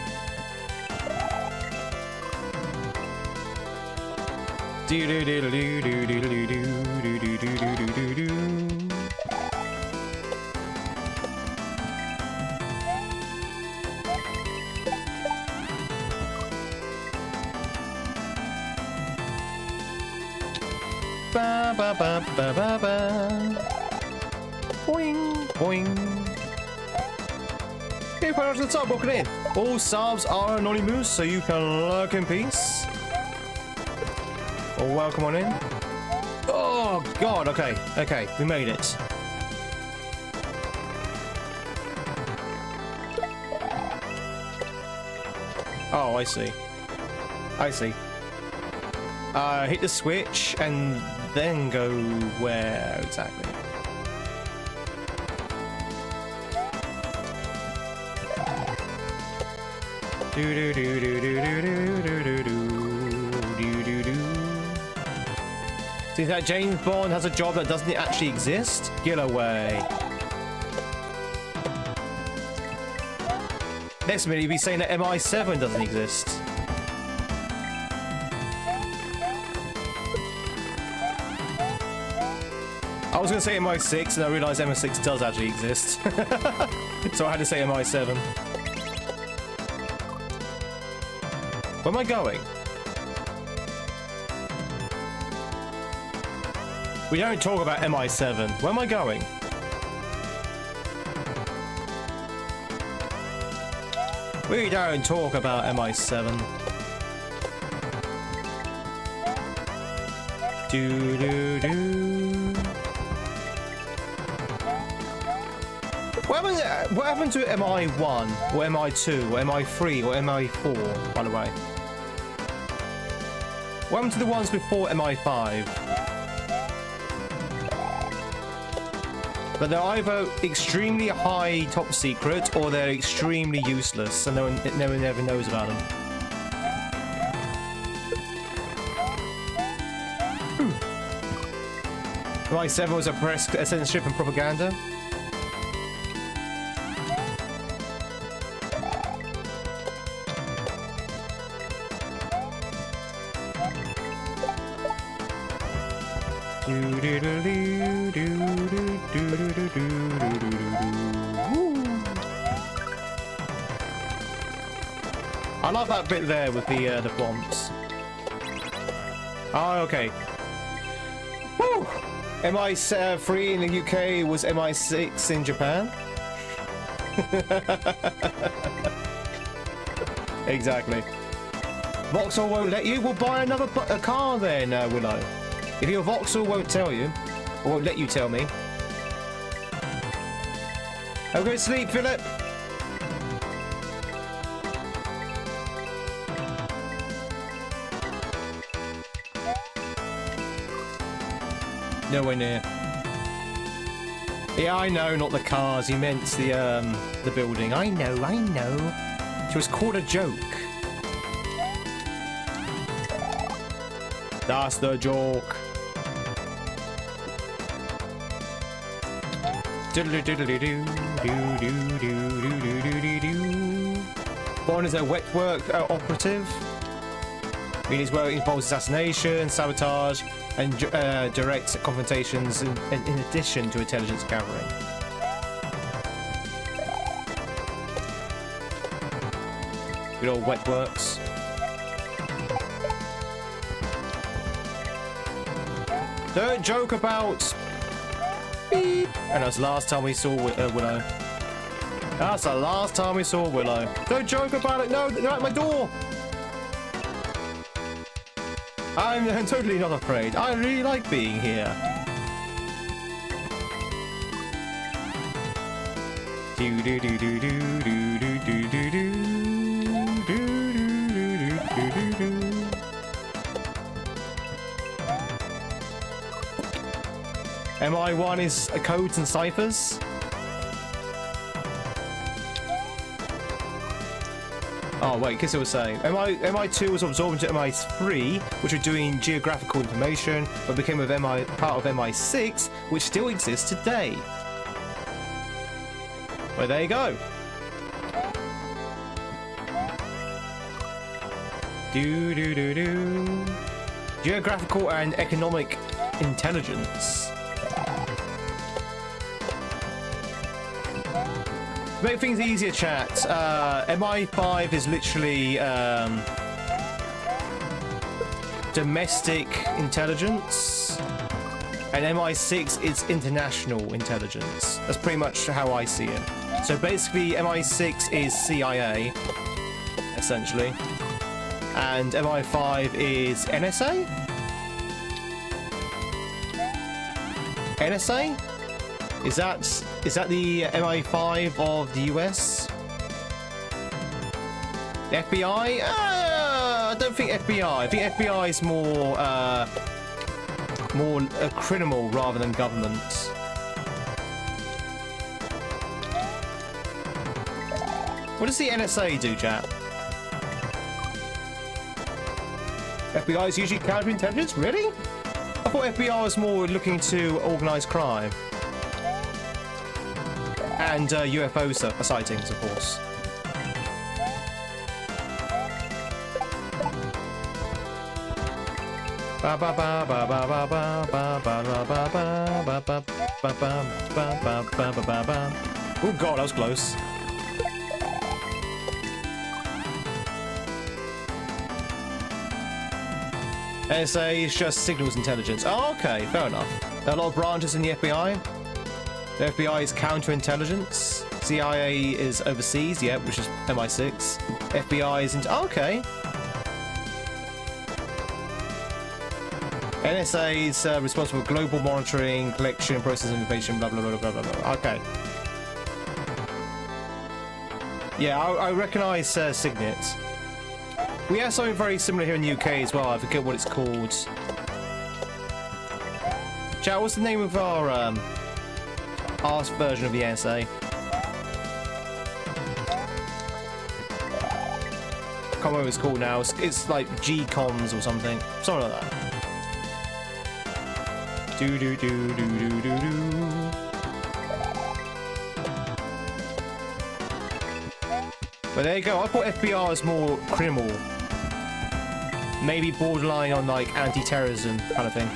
Ba ba ba ba ba ba. Boing boing. Okay, right to the top, welcome in. All subs are anonymous, so you can lurk in peace. Oh, welcome on in. Oh god, okay, okay, we made it. Oh, I see. I see. Hit the switch and then go where exactly? Do do do do do do do do do do do do. See that James Bond has a job that doesn't actually exist? Get away. Next minute you'd be saying that MI7 doesn't exist. I was going to say MI6 and I realised MI6 does actually exist. So I had to say MI7. Where am I going? We don't talk about MI7. Where am I going? We don't talk about MI7. Do do do. What happened to MI1 or MI2 or MI3 or MI4, by the way? What happened to the ones before MI5? But they're either extremely high top secret or they're extremely useless and no one ever knows about them. MI7 was a press censorship and propaganda. I love that bit there with the bombs. Oh, okay. Woo! MI3 in the UK was MI6 in Japan. Exactly. Vauxhall won't let you? We'll buy another car then, Willow. If your Vauxhall won't tell you, or won't let you tell me. Have a good sleep, Philip. Nowhere near. Yeah, I know, not the cars. He meant the building. I know. It was called a joke. That's the joke. Bond is a wet work operative. His work involves assassination, sabotage, and direct confrontations in addition to intelligence gathering. Good old wet works. Don't joke about beep. And that's the last time we saw Willow. That's the last time we saw Willow. Don't joke about it. No, they're at my door. I'm totally not afraid. I really like being here. Do do do do do do do do do do do do do. MI1 is codes and ciphers. Oh wait, guess I was saying MI2 was absorbed into MI3, which were doing geographical information, but became part of MI6, which still exists today. Well, there you go. Do do do do. Geographical and economic intelligence. To make things easier, chat, MI5 is literally domestic intelligence. And MI6 is international intelligence. That's pretty much how I see it. So basically, MI6 is CIA, essentially. And MI5 is NSA? NSA? Is that the MI5 of the US? The FBI? I don't think FBI. I think FBI is more a criminal rather than government. What does the NSA do, chat? FBI is usually counterintelligence? Really? I thought FBI was more looking to organized crime. And UFO sightings, of course. Oh god, that was close. NSA is just signals intelligence. Oh, okay, fair enough. There are a lot of branches in the FBI. The FBI is counterintelligence. CIA is overseas, yeah, which is MI6. FBI is into. Oh, okay. NSA is responsible for global monitoring, collection, processing information, blah, blah, blah, blah, blah, blah. Okay. Yeah, I recognise Signet. We have something very similar here in the UK as well. I forget what it's called. Chat, what's the name of our version of the NSA? I can't remember what it's called now. It's like G-Cons or something. Something like that. Do do do do do do do. But there you go. I thought FBI was more criminal, maybe borderline on like anti-terrorism kind of thing.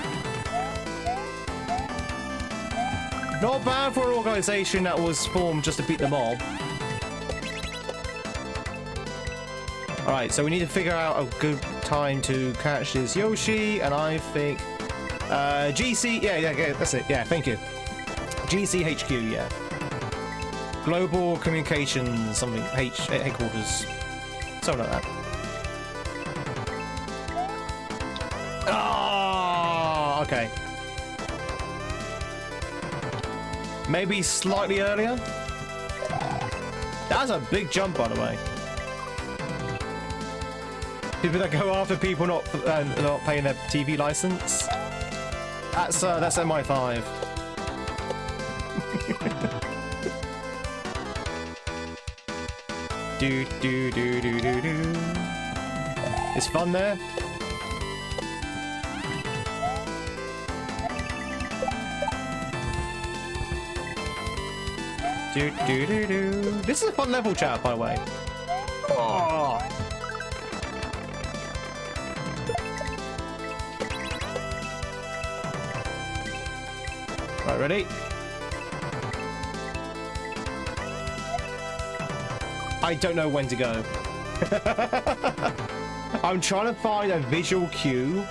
Not bad for an organization that was formed just to beat the mob. All right, so we need to figure out a good time to catch this Yoshi, and I think. GC, yeah, that's it. Yeah, thank you. GCHQ, yeah. Global Communications, something, headquarters. Something like that. Ah, okay. Maybe slightly earlier? That's a big jump, by the way. People that go after people not paying their TV license. That's MI5. do do do do do do. It's fun there. Do do do do. This is a fun level, chat, by the way. Oh. Right, ready? I don't know when to go. I'm trying to find a visual cue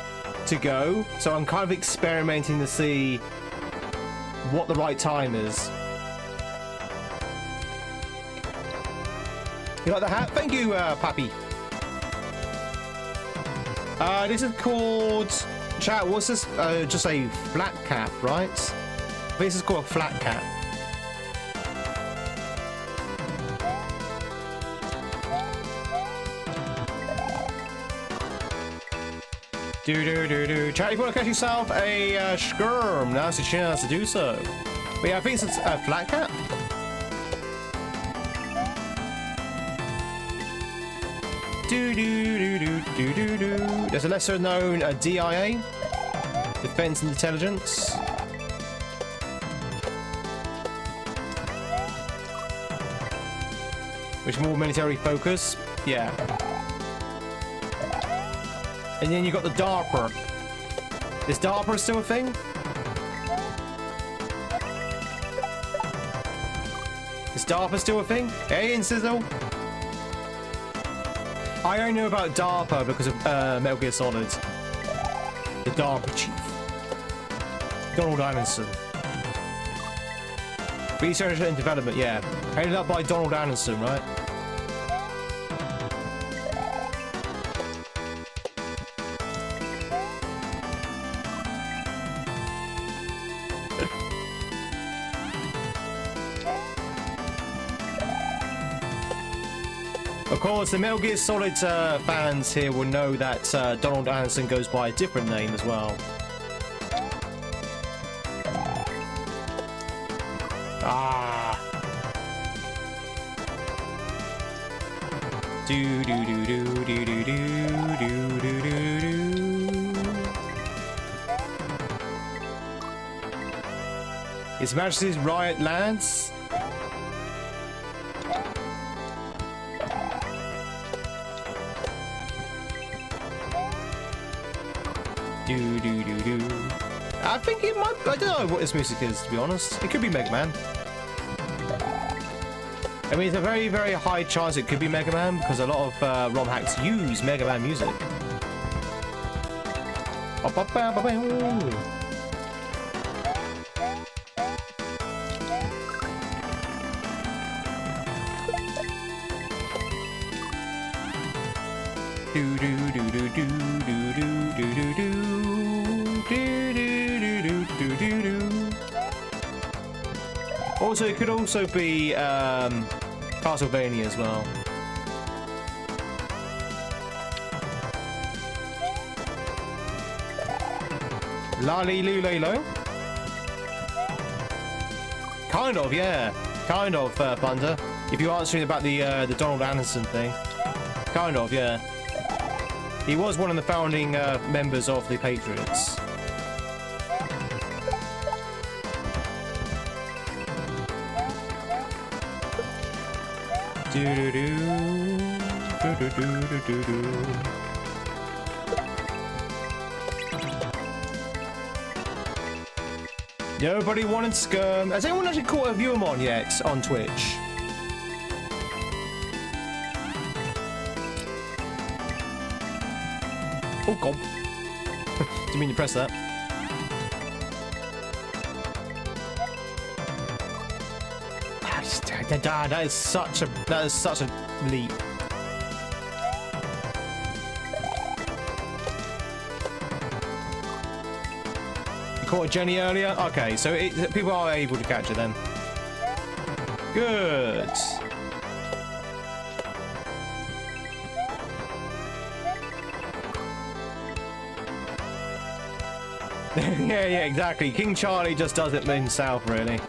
to go, so I'm kind of experimenting to see what the right time is. You like the hat? Thank you, Pappy. This is called... Chat, what's this? Just a flat cap, right? I think this is called a flat cap. Do do do do. Chat, if you want to catch yourself a skirm, now's the chance to do so. But yeah, I think it's a flat cap. Do do do do do do do. There's a lesser known DIA, Defense and Intelligence. Which is more military focus. Yeah. And then you got the DARPA. Is DARPA still a thing? Is DARPA still a thing? Hey, Incizzle. I only know about DARPA because of Metal Gear Solid. The DARPA chief. Donald Anderson. Research and development, yeah. Headed up by Donald Anderson, right? Of course, the Metal Gear Solid fans here will know that Donald Anderson goes by a different name as well. Ah. Do do do do do do do do do do. His Majesty's Riot Lads. Do do do do. I think it might. I don't know what this music is, to be honest. It could be Mega Man. I mean, it's a very, very high chance it could be Mega Man because a lot of ROM hacks use Mega Man music. Do do do do do do do do do do. Also, it could also be Castlevania as well. Lali Lulelo. Kind of, yeah. Kind of, Thunder. If you're answering about the Donald Anderson thing. Kind of, yeah. He was one of the founding members of the Patriots. Do do do do do do do do. Nobody wanted Skirm. Has anyone actually caught a Viewamon yet on Twitch? Oh god. Didn't mean to press that. That is such a leap. You caught Jenny earlier? Okay, so people are able to catch her then. Good. Yeah, exactly. King Charlie just does it himself, really.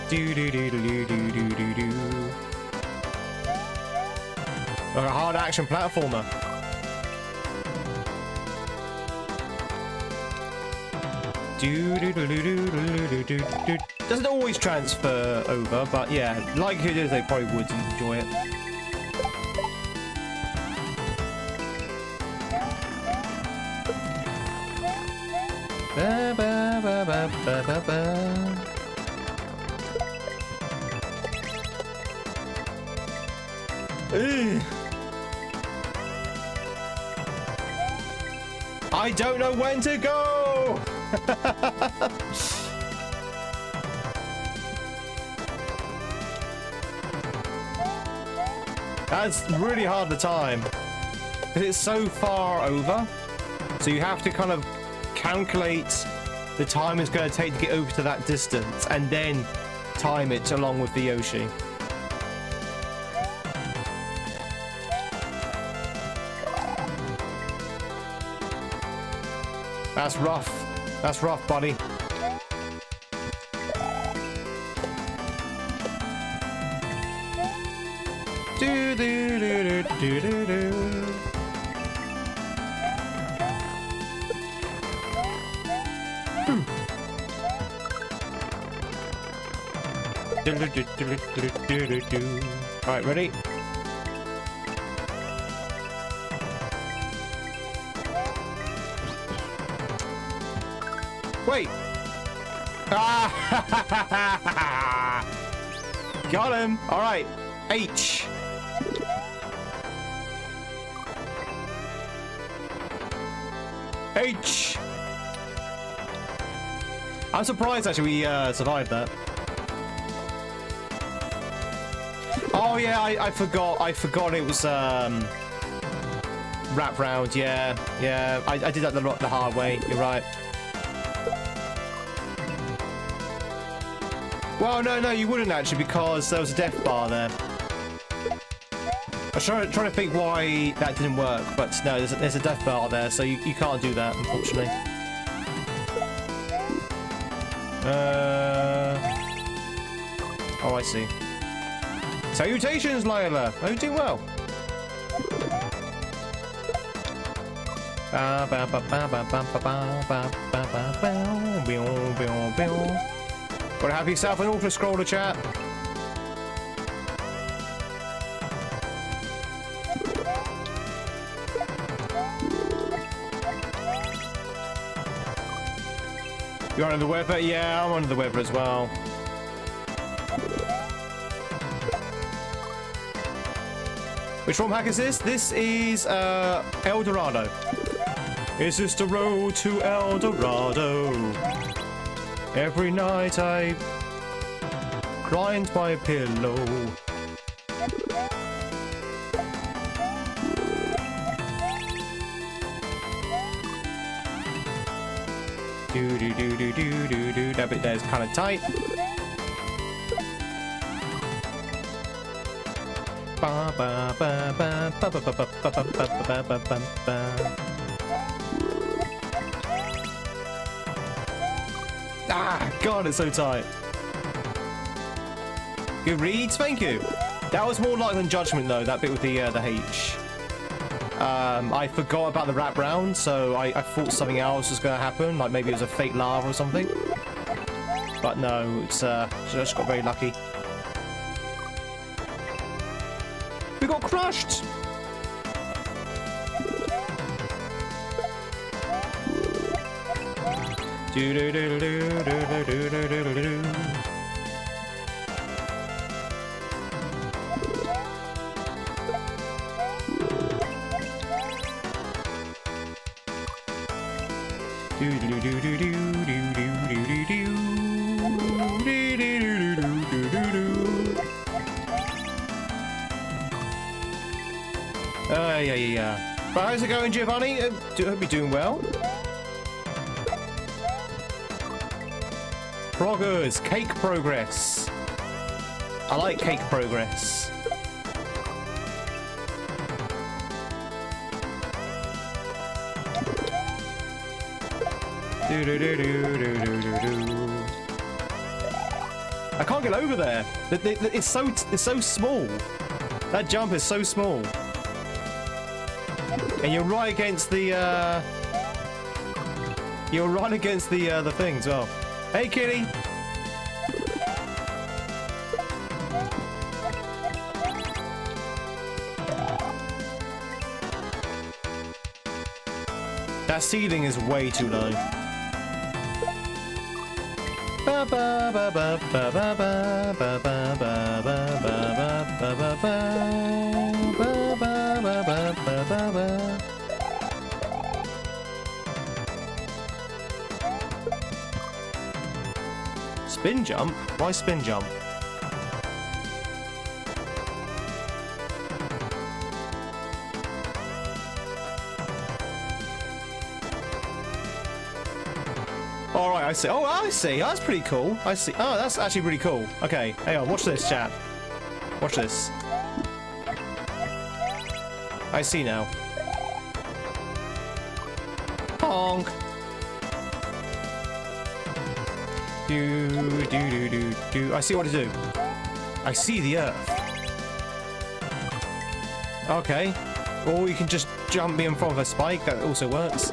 Do do do do do do do do. Like a hard action platformer. Do do do do do do do do. Doesn't always transfer over, but yeah, likelihood is they probably would enjoy it. Ba ba ba ba ba ba ba. I don't know when to go. That's really hard to time because it's so far over, so you have to kind of calculate the time it's going to take to get over to that distance and then time it along with the Yoshi. That's rough. That's rough, buddy. Do do do do do do. All right, ready? Wait. Ah! Got him. All right. H. H! I'm surprised actually we survived that. Oh yeah, I forgot it was wrap round. Yeah, I did that the hard way. You're right. Well, no, you wouldn't actually, because there was a death bar there. I was trying to think why that didn't work, but no, there's a death bar there, so you can't do that, unfortunately. Oh, I see. Salutations, Lila. Are you doing well? Gotta have yourself an auto-scroller, chat. You're under the weather? Yeah, I'm under the weather as well. Which ROM hack is this? This is El Dorado. Is this the road to El Dorado? Every night I grind my pillow. Do. That bit there is kind of tight. Ah, God, it's so tight. Good reads, thank you. That was more light than judgment, though. That bit with the H. I forgot about the wrap round, so I thought something else was going to happen, like maybe it was a fake lava or something. But no, it's just got very lucky. We got crushed. Yeah. But how's it going, Giovanni? Hope you're doing well. Proggers, cake progress. I like cake progress. I can't get over there. It's so small. That jump is so small. And you're right against the the thing as well. Hey, kitty. That ceiling is way too low. Spin jump? Why spin jump? Alright, I see. Oh, I see. That's pretty cool. I see. Oh, that's actually really cool. Okay, hang on. Watch this, chat. Watch this. I see now. Honk. Do. I see what to do. I see the earth. Okay. Or you can just jump me in front of a spike. That also works.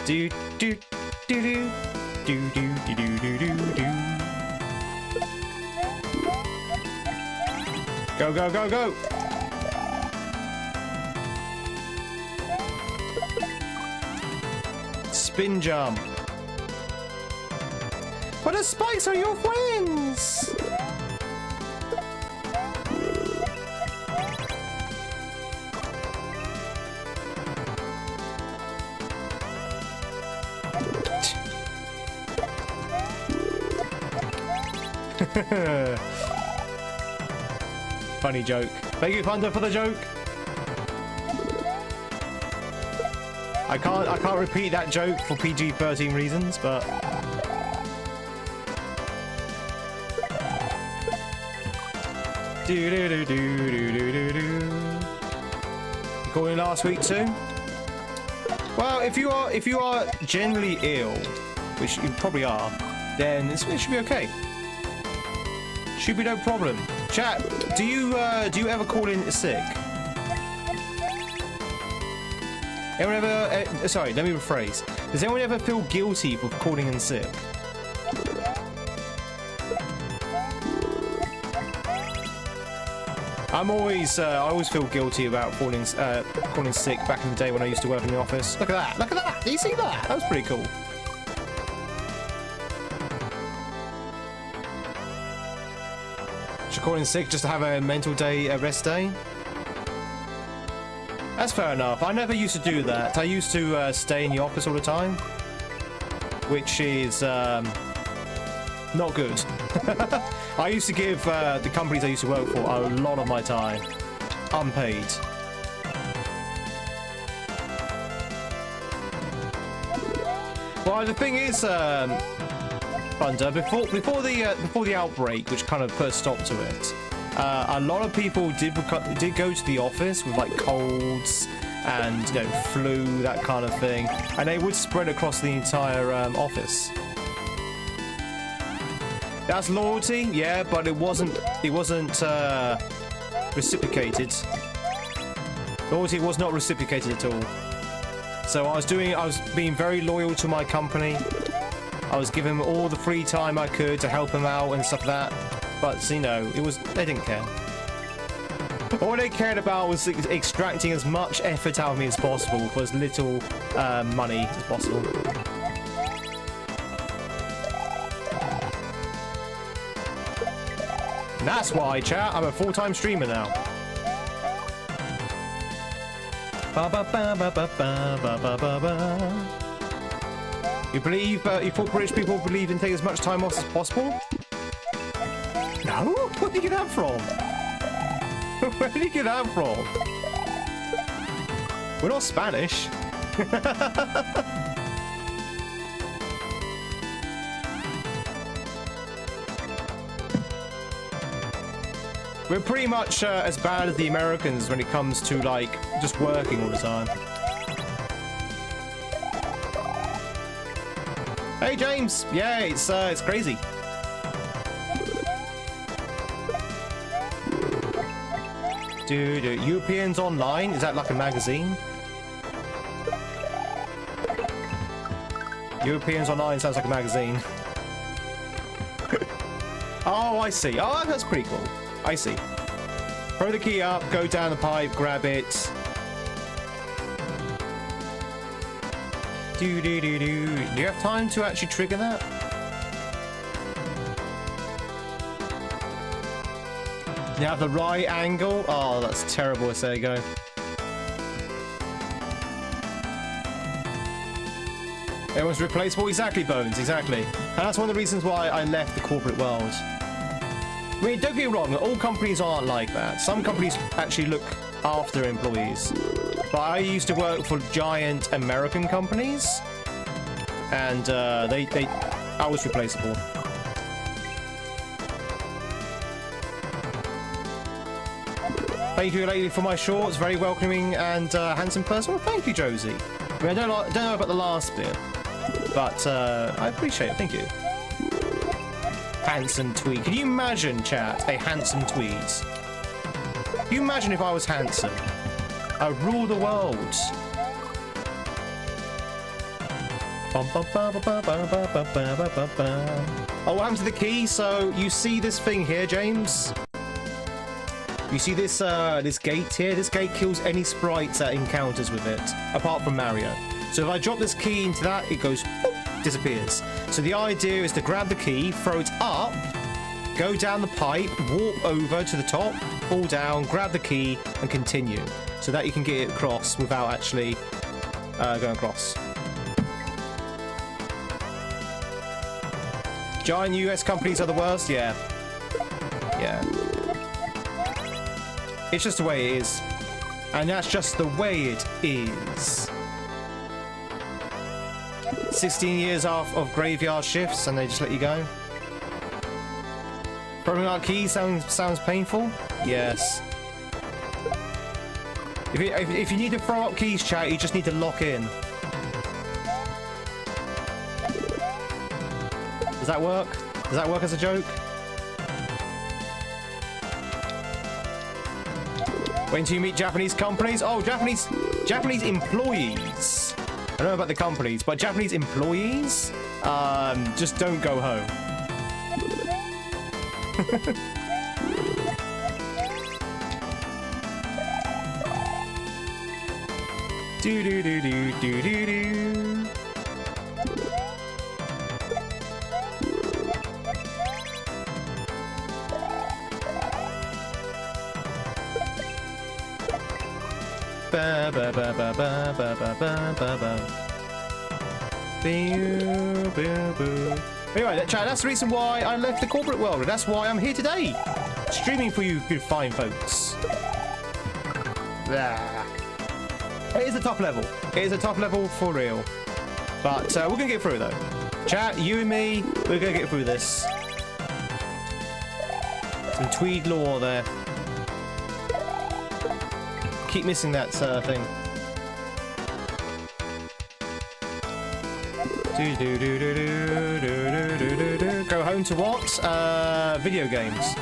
Do. Go. Spin jump. But the spikes are your friends. Funny joke. Thank you, Thunder, for the joke. I can't repeat that joke for PG13 reasons, but do do do do do do do. You called in last week too? Well, if you are generally ill, which you probably are, then it should be okay. Should be no problem. Chat, do you ever call in sick? Anyone ever? Sorry, let me rephrase. Does anyone ever feel guilty for calling in sick? I always feel guilty about calling sick back in the day when I used to work in the office. Look at that! Look at that! Do you see that? That was pretty cool. Should call in sick just to have a mental day, a rest day? That's fair enough. I never used to do that. I used to stay in the office all the time, which is not good. I used to give the companies I used to work for a lot of my time, unpaid. Well, the thing is, Thunder, before the outbreak, which kind of put a stop to it, a lot of people did go to the office with like colds and flu, that kind of thing, and they would spread across the entire office. That's loyalty, yeah, but it wasn't reciprocated. Loyalty was not reciprocated at all. So I was being very loyal to my company. I was giving them all the free time I could to help them out and stuff like that. But they didn't care. All they cared about was extracting as much effort out of me as possible for as little money as possible. And that's why, chat, I'm a full-time streamer now. Ba ba ba ba ba ba ba ba ba ba. You thought British people believe in taking as much time off as possible? No? Where did you get that from? Where did you get that from? We're not Spanish. We're pretty much as bad as the Americans when it comes to, like, just working all the time. Hey, James! Yeah, it's crazy. Dude, Europeans Online? Is that like a magazine? Europeans Online sounds like a magazine. Oh, I see. Oh, that's pretty cool. I see. Throw the key up, go down the pipe, grab it. Do you have time to actually trigger that? You have the right angle? Oh, that's terrible. There you go. Everyone's replaceable? Exactly, Bones, exactly. And that's one of the reasons why I left the corporate world. I mean, don't get me wrong, all companies aren't like that. Some companies actually look after employees. But I used to work for giant American companies, and I was replaceable. Thank you, lady, for my shorts. Very welcoming and handsome person. Well, thank you, Josie. I mean, I don't know about the last bit, but I appreciate it. Thank you. Handsome tweed. Can you imagine, chat, a handsome tweed? Can you imagine if I was handsome? I would rule the world. Oh, what happened to the key? So you see this thing here, James? You see this this gate here? This gate kills any sprites that encounters with it, apart from Mario. So if I drop this key into that, it goes, boop, disappears. So the idea is to grab the key, throw it up, go down the pipe, warp over to the top, fall down, grab the key, and continue. So that you can get it across without actually going across. Giant US companies are the worst, yeah. Yeah. It's just the way it is. And that's just the way it is. 16 years off of graveyard shifts and they just let you go. Throwing out keys sounds painful? Yes. If you need to throw up keys, chat, you just need to lock in. Does that work? Does that work as a joke? Wait until you meet Japanese companies. Oh, Japanese employees. I don't know about the companies, but Japanese employees, just don't go home. Do do do do do do do. Ba ba ba ba ba ba ba ba ba ba. Boo boo boo. Anyway, chat, that's the reason why I left the corporate world, and that's why I'm here today, streaming for you good fine folks. It is a tough level. It is a tough level for real. But we're gonna get through it though. Chat, you and me, we're gonna get through this. Some Tweed lore there. Keep missing that thing. Do do do do do do do do do. Go home to what? Video games.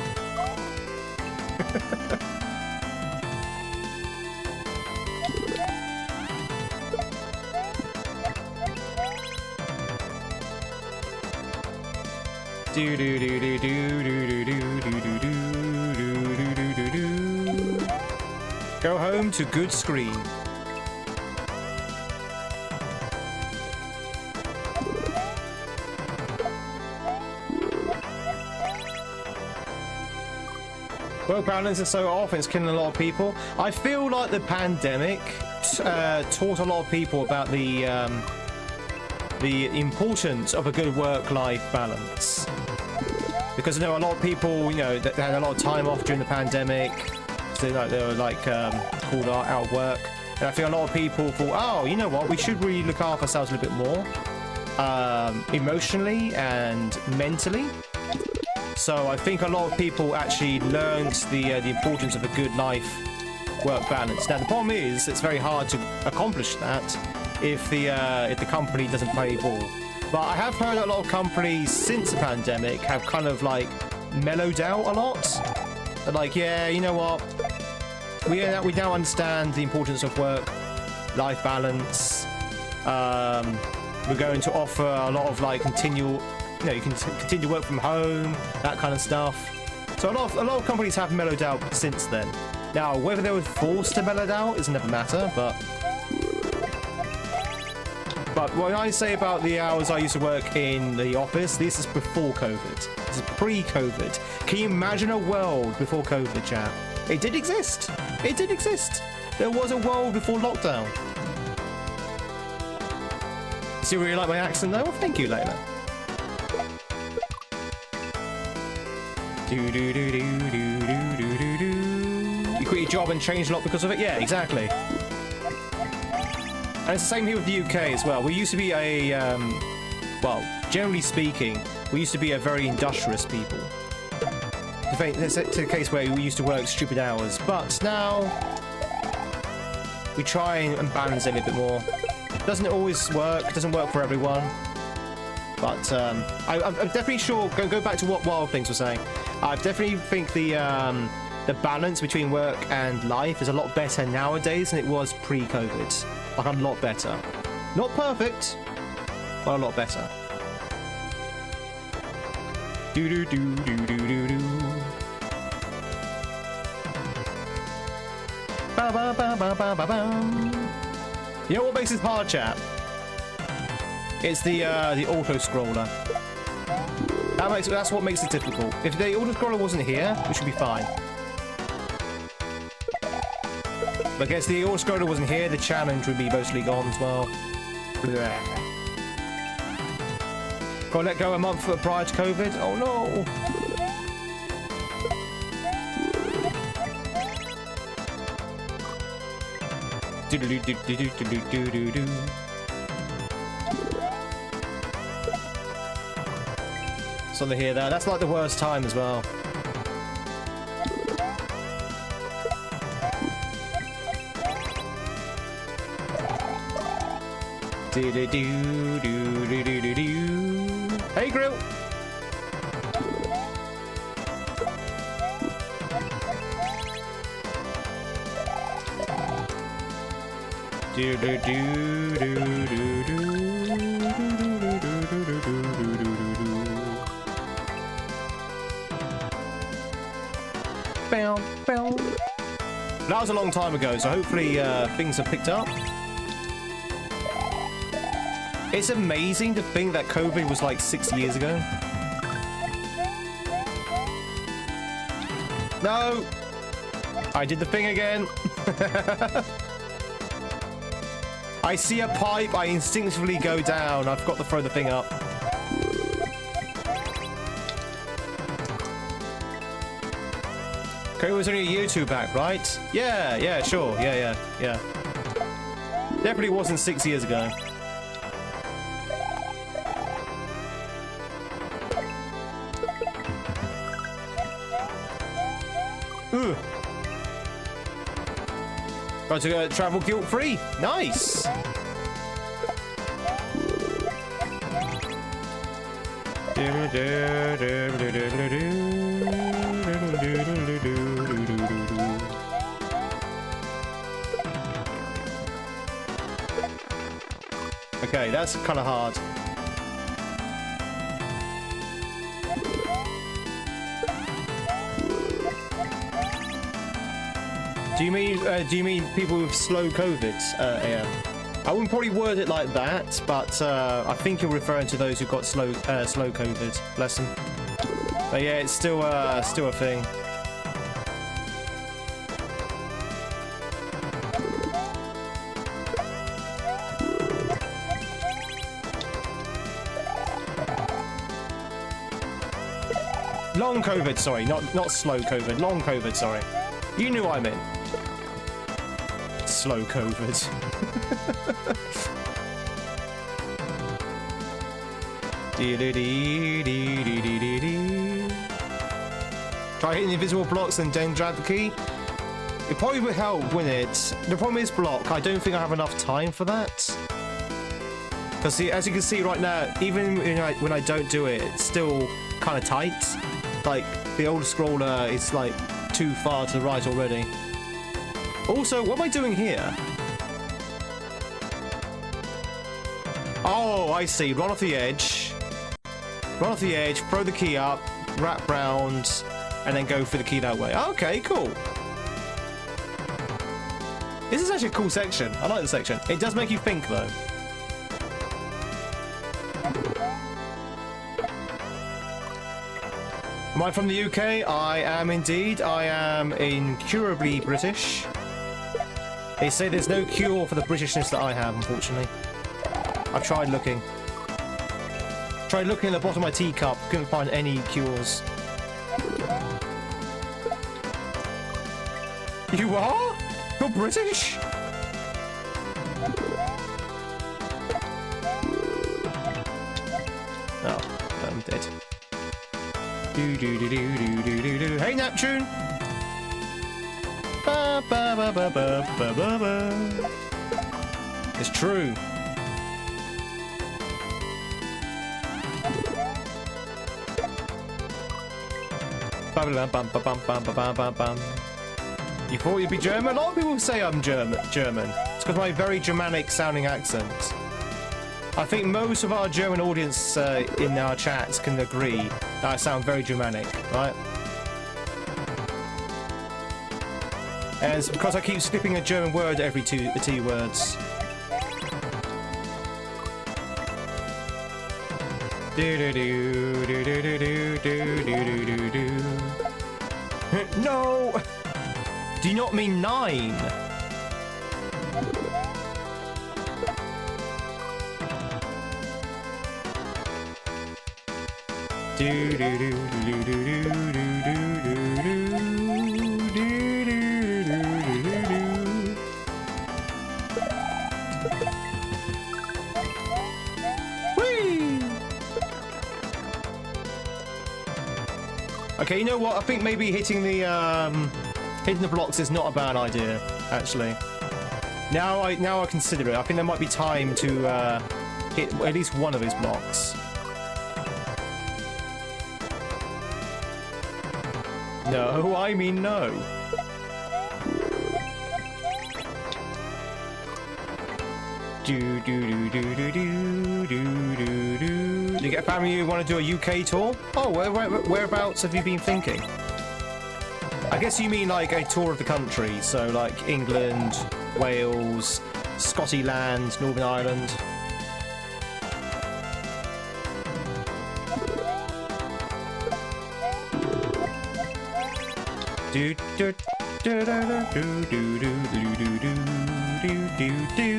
Do do do do do do do do do do do do do do. Go home to good screen. Work balance is so off, it's killing a lot of people. I feel like the pandemic taught a lot of people about the importance of a good work-life balance. Because I know a lot of people, you know, they had a lot of time off during the pandemic, so they were like called out of work. And I think a lot of people thought, oh, you know what, we should really look after ourselves a little bit more, emotionally and mentally. So I think a lot of people actually learned the importance of a good life-work balance. Now the problem is, it's very hard to accomplish that if the company doesn't play ball. But I have heard a lot of companies since the pandemic have kind of like mellowed out a lot. They're like, yeah, you know what? We now understand the importance of work-life balance. We're going to offer a lot of like continual, you know, you can continue to work from home, that kind of stuff. So a lot of companies have mellowed out since then. Now, whether they were forced to mellow out is another matter, but what I say about the hours I used to work in the office, this is before COVID. This is pre-COVID. Can you imagine a world before COVID, chat? It did exist. It did exist. There was a world before lockdown. See, really like my accent though? Well, thank you, Layla. Do do do do do do do do do. You quit your job and changed a lot because of it? Yeah, exactly. And it's the same here with the UK as well. We used to be a, well, generally speaking, we used to be a very industrious people. It's the case where we used to work stupid hours, but now we try and balance it a little bit more. Doesn't always work, it doesn't work for everyone. But I'm definitely sure, go back to what Wild Things were saying. I definitely think the balance between work and life is a lot better nowadays than it was pre-COVID. Like a lot better. Not perfect, but a lot better. Do do do do do do do. Ba ba ba ba ba ba ba. You know what makes this hard, chat? It's the auto scroller. That's what makes it difficult. If the auto scroller wasn't here, we should be fine. But I guess the auto scroller wasn't here, the challenge would be mostly gone as well. Blech. Got let go a month prior to COVID. Oh no! Something here there. That's like the worst time as well. Hey, Grill. That was a long time ago, so hopefully things have picked up. It's amazing to think that COVID was like 6 years ago. No! I did the thing again. I see a pipe, I instinctively go down. I've got to throw the thing up. COVID was only a year or two back, right? Yeah, sure. Yeah. Definitely wasn't 6 years ago. Ooh. Got to go travel guilt-free. Nice. Okay, that's kind of hard. Do you mean people with slow COVID? Yeah. I wouldn't probably word it like that, but I think you're referring to those who got slow COVID. Bless them. But yeah, it's still a thing. Long COVID, sorry, not slow COVID. Long COVID, sorry. You knew what I meant. Slow COVID. Try hitting invisible blocks and then drag the key. It probably would help, wouldn't it? The problem is block. I don't think I have enough time for that. Because as you can see right now, even when I don't do it, it's still kind of tight. Like the old scroller is like too far to the right already. Also, what am I doing here? Oh, I see. Run off the edge. Run off the edge, throw the key up, wrap round, and then go for the key that way. Okay, cool. This is actually a cool section. I like the section. It does make you think, though. Am I from the UK? I am indeed. I am incurably British. They say there's no cure for the Britishness that I have, unfortunately. I've tried looking. Tried looking at the bottom of my teacup, couldn't find any cures. You are? You're British? Oh, I'm dead. Hey, Neptune! Ba, ba, ba, ba, ba, ba, ba, ba. It's true. You thought you'd be German? A lot of people say I'm German. It's because of my very Germanic sounding accent. I think most of our German audience in our chats can agree that I sound very Germanic, right? And it's because I keep skipping a German word every two words. No! Do you not mean 9? Okay, you know what? I think maybe hitting the blocks is not a bad idea, actually. Now I consider it. I think there might be time to hit at least one of those blocks. No, I mean no. Do do do do do do do do do. Do you get a family who want to do a UK tour? Oh, whereabouts have you been thinking? I guess you mean like a tour of the country, so like England, Wales, Scotland, Northern Ireland. Do do do do do do do do do do do do.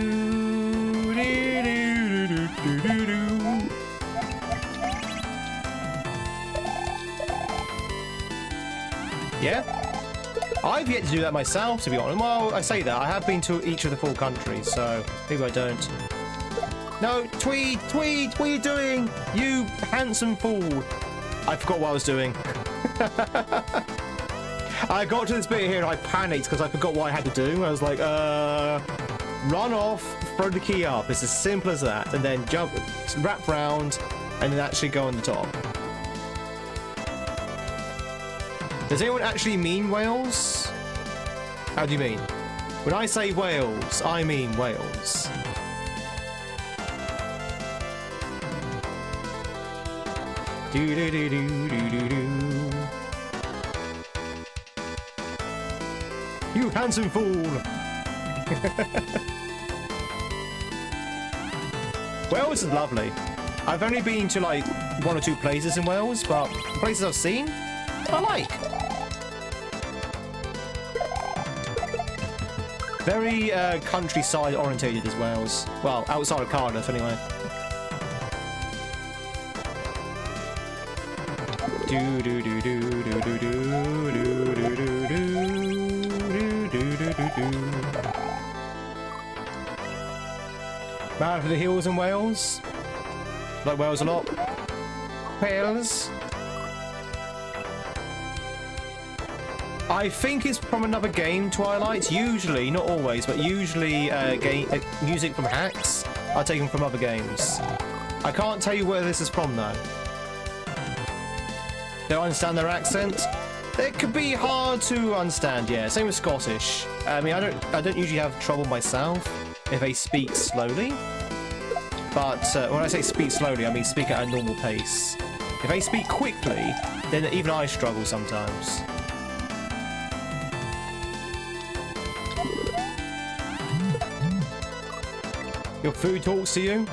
Yeah, I've yet to do that myself, to be honest. Well, I say that I have been to each of the 4 countries, so maybe I don't. No, Tweed, Tweed, what are you doing? You handsome fool! I forgot what I was doing. I got to this bit here and I panicked because I forgot what I had to do. I was like, run off, throw the key up. It's as simple as that. And then jump, wrap round, and then actually go on the top. Does anyone actually mean Wales? How do you mean? When I say Wales, I mean Wales. Do do do do do do do. You handsome fool! Wales is lovely. I've only been to like 1 or 2 places in Wales, but the places I've seen, I like. Very countryside orientated as Wales. Well, outside of Cardiff anyway. Do do do do do do do do do do do. Man for the hills in Wales. Like Wales a lot. Wales. I think it's from another game, Twilight. Usually, not always, but usually music from hacks are taken from other games. I can't tell you where this is from though. Don't understand their accent? It could be hard to understand, yeah. Same with Scottish. I mean, I don't usually have trouble myself if they speak slowly. But when I say speak slowly, I mean speak at a normal pace. If they speak quickly, then even I struggle sometimes. Your food talks to you?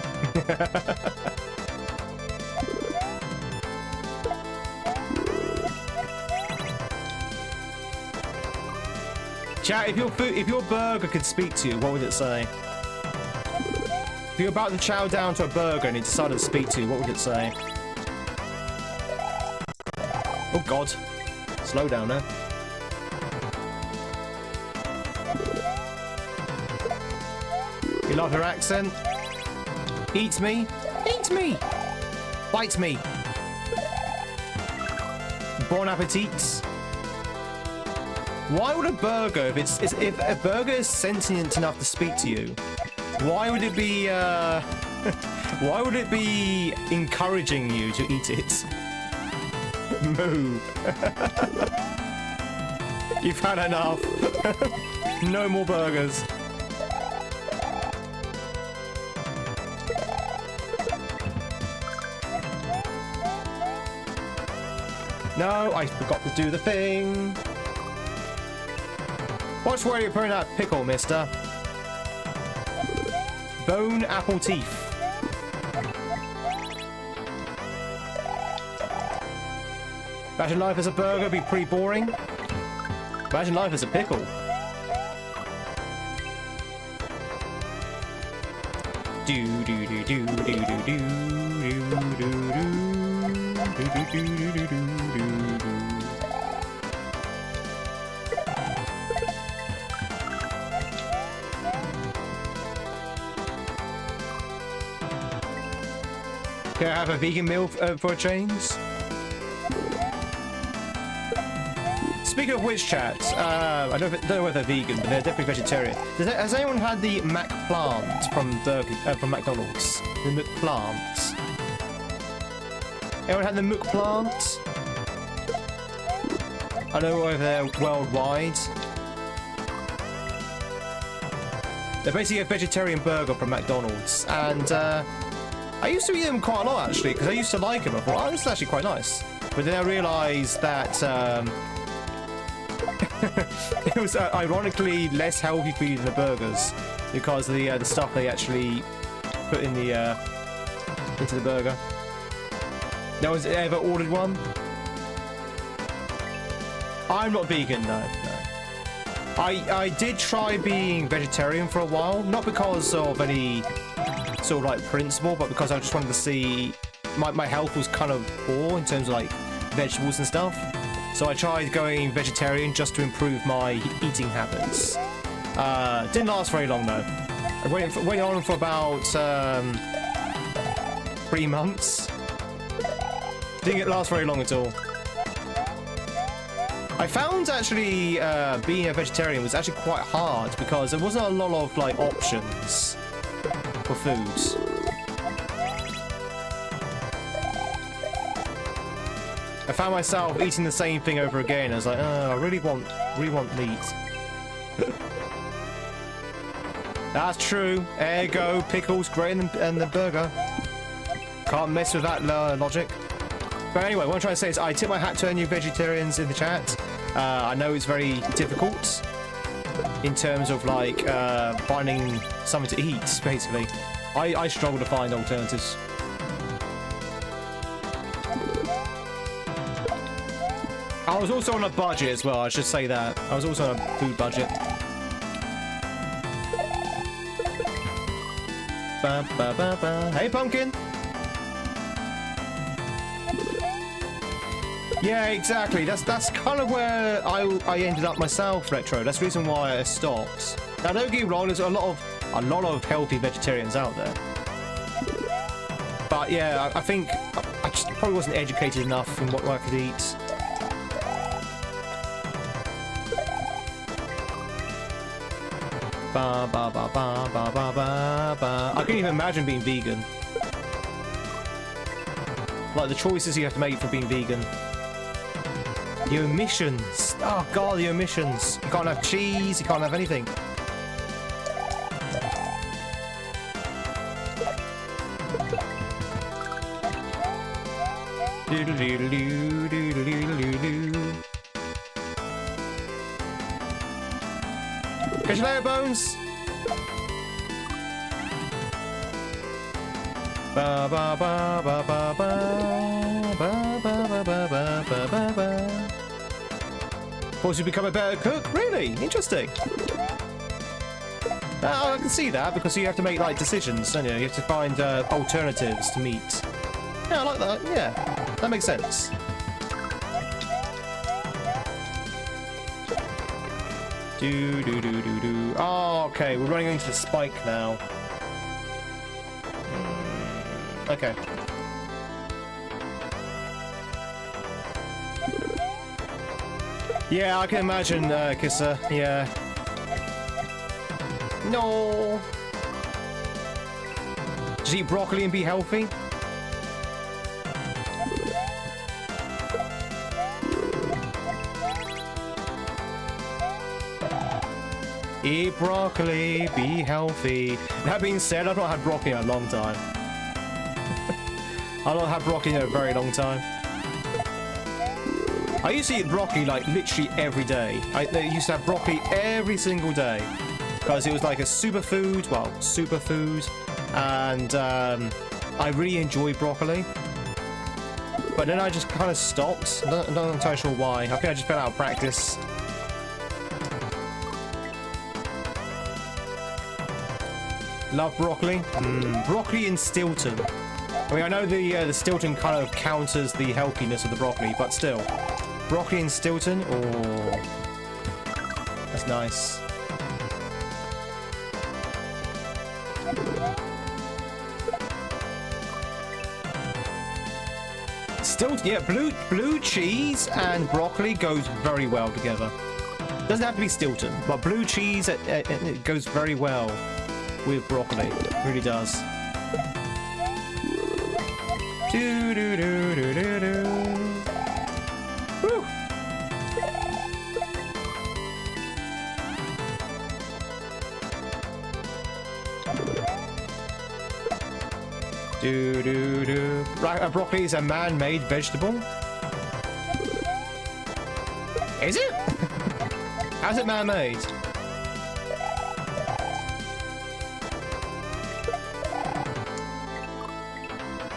Chat, if your burger could speak to you, what would it say? If you're about to chow down to a burger and it decided to speak to you, what would it say? Oh god. Slow down there. You love her accent? Eat me? Eat me! Bite me! Bon appetit! Why would a burger, if a burger is sentient enough to speak to you, why would it be why would it be encouraging you to eat it? Moo. You've had enough. No more burgers. No, I forgot to do the thing. Watch where you're putting that pickle, mister. Bone apple teeth. Imagine life as a burger would be pretty boring. Imagine life as a pickle. Do do do do do do do do do do do do do. Can I have a vegan meal for a change? Speaking of which, chat, I don't know if they're vegan, but they're definitely vegetarian. Has anyone had the McPlant from McDonald's? The McPlant. Anyone had the McPlant? I don't know if they're worldwide. They're basically a vegetarian burger from McDonald's, and I used to eat them quite a lot actually, because I used to like them. I thought, oh, this is actually quite nice. But then I realised that it was ironically less healthy for you than the burgers, because of the stuff they actually put in the into the burger. No one's ever ordered one? I'm not vegan, no. I did try being vegetarian for a while, not because of any sort of like principle, but because I just wanted to see my health was kind of poor in terms of like vegetables and stuff. So I tried going vegetarian just to improve my eating habits. Didn't last very long though. I went on for about 3 months. Didn't last very long at all. I found actually being a vegetarian was actually quite hard because there wasn't a lot of like options for foods. I found myself eating the same thing over again. I was like, oh, I really want meat. That's true. Ergo, pickles greater than the burger. Can't mess with that logic. But anyway, what I'm trying to say is I tip my hat to any vegetarians in the chat. I know it's very difficult in terms of like finding something to eat, basically. I struggle to find alternatives. I was also on a budget as well, I should say that. I was also on a food budget. Ba, ba, ba, ba. Hey, Pumpkin! Yeah, exactly. That's kind of where I ended up myself, Retro. That's the reason why I stopped. Now, don't get me wrong. There's a lot of healthy vegetarians out there. But yeah, I think I just probably wasn't educated enough in what I could eat. Ba ba ba ba ba ba ba ba. I couldn't even imagine being vegan. Like the choices you have to make for being vegan. The omissions. Oh god, the omissions. You can't have cheese, you can't have anything. Catch you later, Bones. Ba ba ba ba ba ba ba ba ba ba ba ba ba. Force you become a better cook? Really? Interesting. I can see that because you have to make like decisions, don't you? You have to find alternatives to meat. Yeah, I like that. Yeah, that makes sense. Do do do do do. Oh, okay. We're running into the spike now. Okay. Yeah, I can imagine, Kissa. Yeah. No. Just eat broccoli and be healthy. Eat broccoli, be healthy. That being said, I've not had broccoli in a long time. I've not had broccoli in a very long time. I used to eat broccoli like literally every day. I used to have broccoli every single day because it was like a superfood, and I really enjoyed broccoli. But then I just kind of stopped. I'm not entirely sure why. I think I just fell out of practice. Love broccoli. Broccoli and Stilton. I mean, I know the Stilton kind of counters the healthiness of the broccoli, but still. Broccoli and Stilton? Oh, that's nice. Still, yeah, blue cheese and broccoli goes very well together. Doesn't have to be Stilton, but blue cheese it goes very well with broccoli. It really does. Do do do do do do. Woo. Do do do. Right, broccoli is a man-made vegetable. Is it? How's it man-made?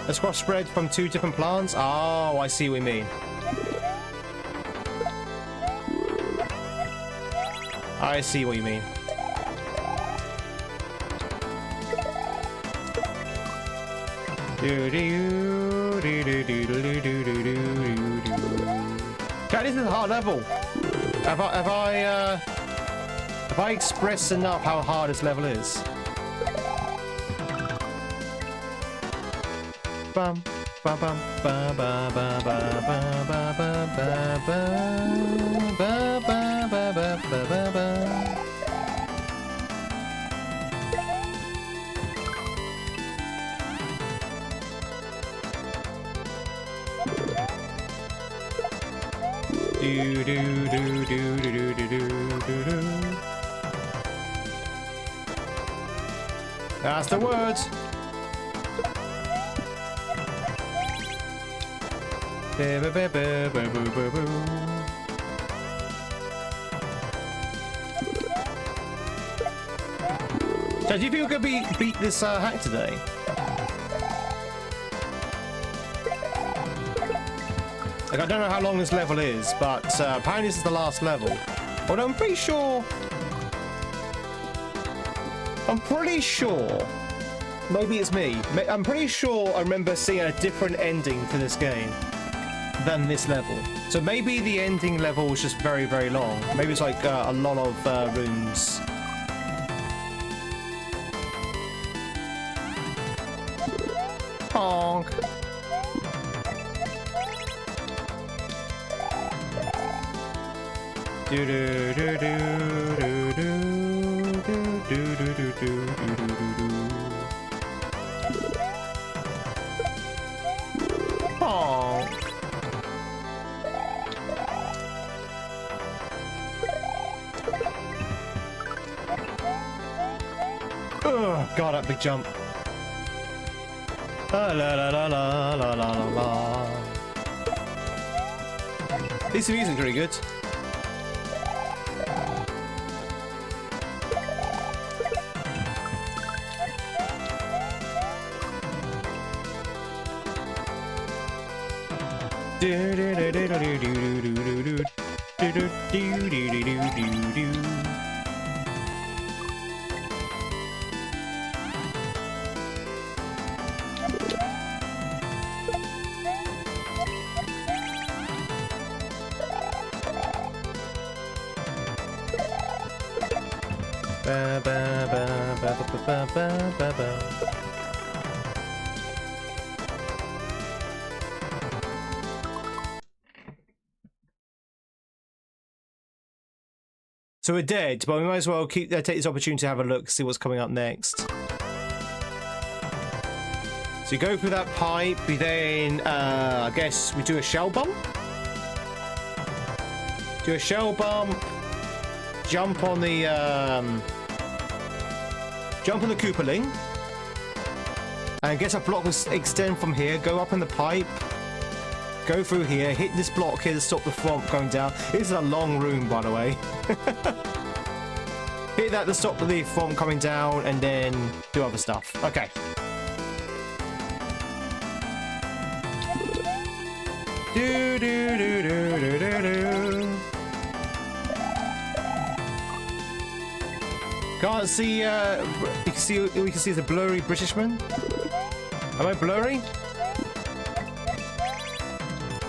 A cross spread from 2 different plants? Oh, I see what you mean. I see what you mean. God, this is a hard level. Have I expressed enough how hard this level is? Bum bum bum ba ba ba ba ba ba ba ba ba ba ba ba ba ba. Do do do do do do do do do. That's the word. So do you think we're going to beat this hack today? Like, I don't know how long this level is, but apparently this is the last level. Although I'm pretty sure, maybe it's me. I'm pretty sure I remember seeing a different ending to this game than this level. So maybe the ending level was just very, very long. Maybe it's like a lot of rooms. Honk. Do do do do do do do do do do do do do. Honk. Oh God, that big jump. La la la la la la la la. This music's really good. Do do do do do do do do do do do do do do. Ba ba ba ba ba ba ba ba ba. So we're dead, but we might as well take this opportunity to have a look, see what's coming up next. So you go through that pipe, we then, I guess we do a shell bump. Do a shell bump, jump on the Koopaling, and I guess a block will extend from here, go up in the pipe, go through here, hit this block here to stop the front going down. This is a long room, by the way. Hit that to stop the front coming down, and then do other stuff. Okay. Do do do do do do do. Can't see. We can see the blurry Britishman. Am I blurry?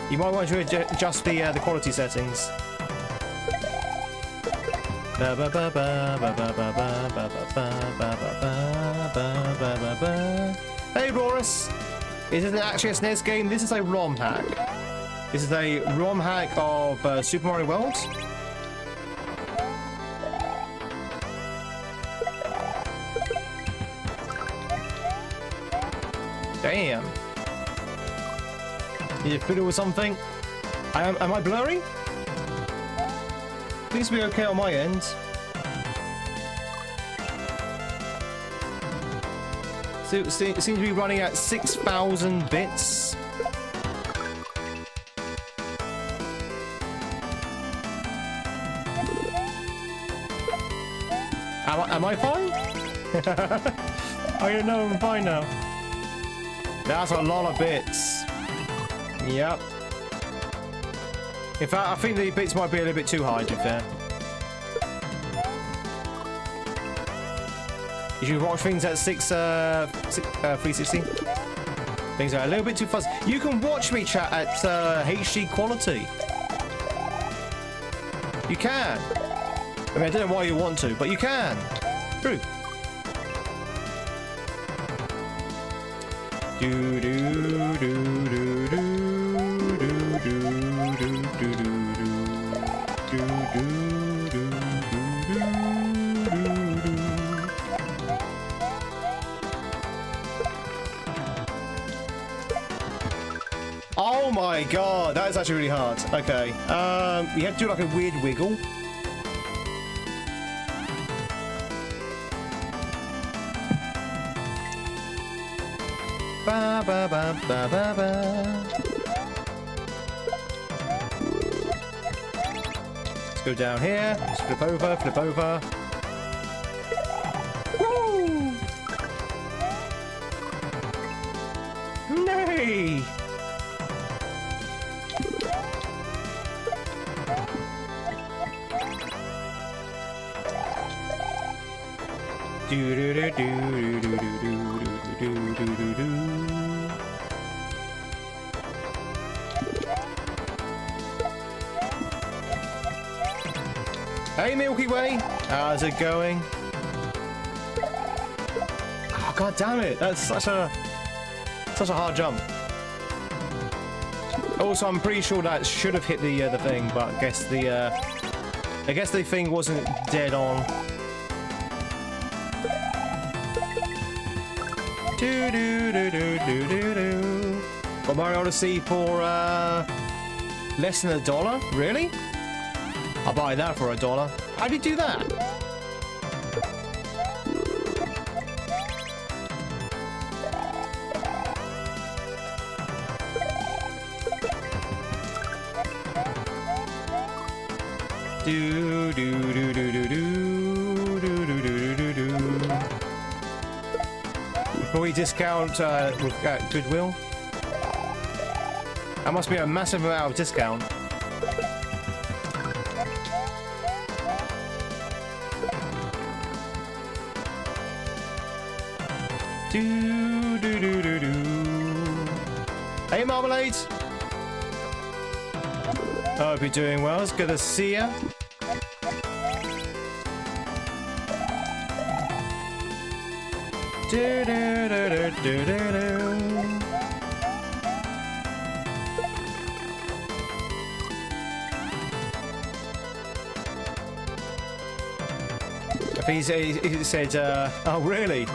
You might want to adjust the quality settings. Hey, Boris. Is it actually a SNES game? This is a ROM hack. This is a ROM hack of Super Mario World. Damn. Need to fiddle with something. Am I blurry? Seems to be okay on my end. So it seems to be running at 6,000 bits. Am I fine? I don't know, I'm fine now. That's a lot of bits. Yep. In fact, I think the bits might be a little bit too high, to be fair. You should watch things at 360. Things are a little bit too fuzzy. You can watch me chat at HD quality. You can. I mean, I don't know why you want to, but you can. True. Do do do do do do do do do do. Oh my god, that is actually really hard. Okay, you have to do like a weird wiggle. Ba ba ba ba ba ba. Let's go down here. Let's flip over, flip over. Woo! Nay! Do do do do do do do do do do do. Hey Milky Way, how's it going? Oh god damn it! That's such a hard jump. Also, I'm pretty sure that should have hit the thing, but I guess the thing wasn't dead on. Do do do do do do do. Got Mario Odyssey for less than $1. Really? I'll buy that for $1. How do you do that? Do do do do do do do do do do do. Employee discount with Goodwill. That must be a massive amount of discount. Do do do do do. Hey Marmalade. Hope you're doing well. It's good to see ya. Do do do do do do do. I think he said, oh really?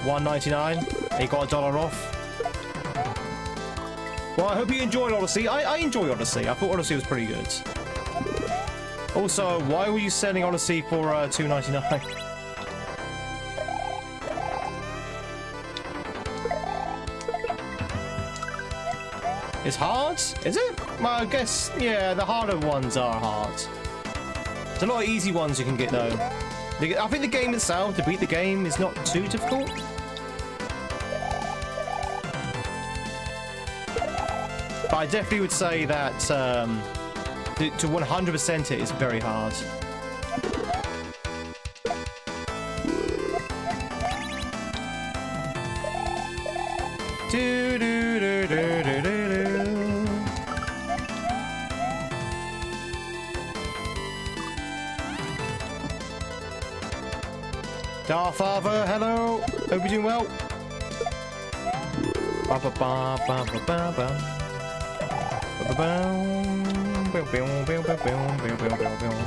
$1.99. He got $1 off. Well, I hope you enjoyed Odyssey. I enjoy Odyssey. I thought Odyssey was pretty good. Also, why were you selling Odyssey for $2.99? It's hard? Is it? Well, I guess, yeah, the harder ones are hard. There's a lot of easy ones you can get, though. I think the game itself, to beat the game, is not too difficult. But I definitely would say that to 100% it is very hard. Do do do do do do. Darth Father, hello. Hope you're doing well. Ba ba ba ba ba ba ba. Ba ba ba. Bow, bow, bow, bow, bow, bow, bow, bow, bow.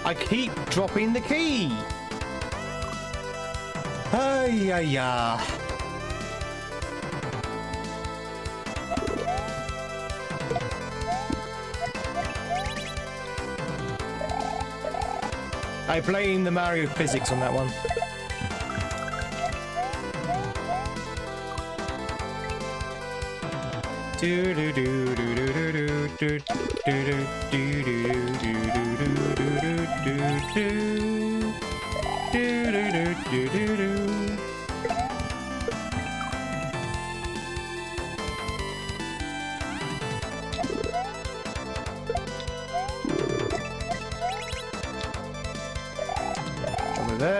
I keep dropping the key. Ay ay ay. I blame the Mario physics on that one. Do do do do do do do do do do do do do.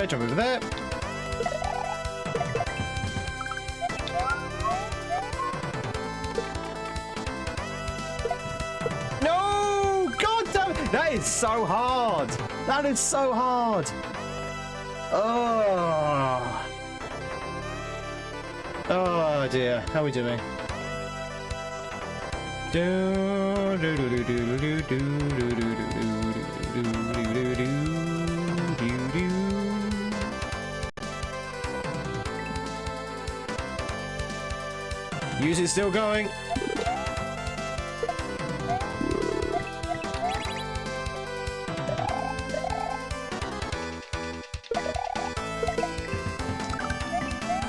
Jump over there. No! God damn it! That is so hard. That is so hard. Oh. Oh dear. How are we doing? Do do do do do do do do do do do do. Music's still going.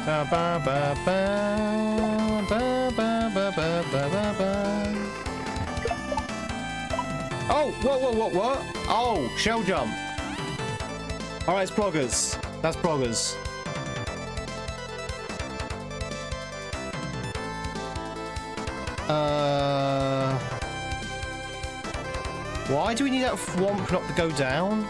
Ba ba ba ba ba ba ba ba ba ba. Oh, what? Oh, shell jump. All right, it's proggers. That's proggers. Why do we need that thwomp not to go down?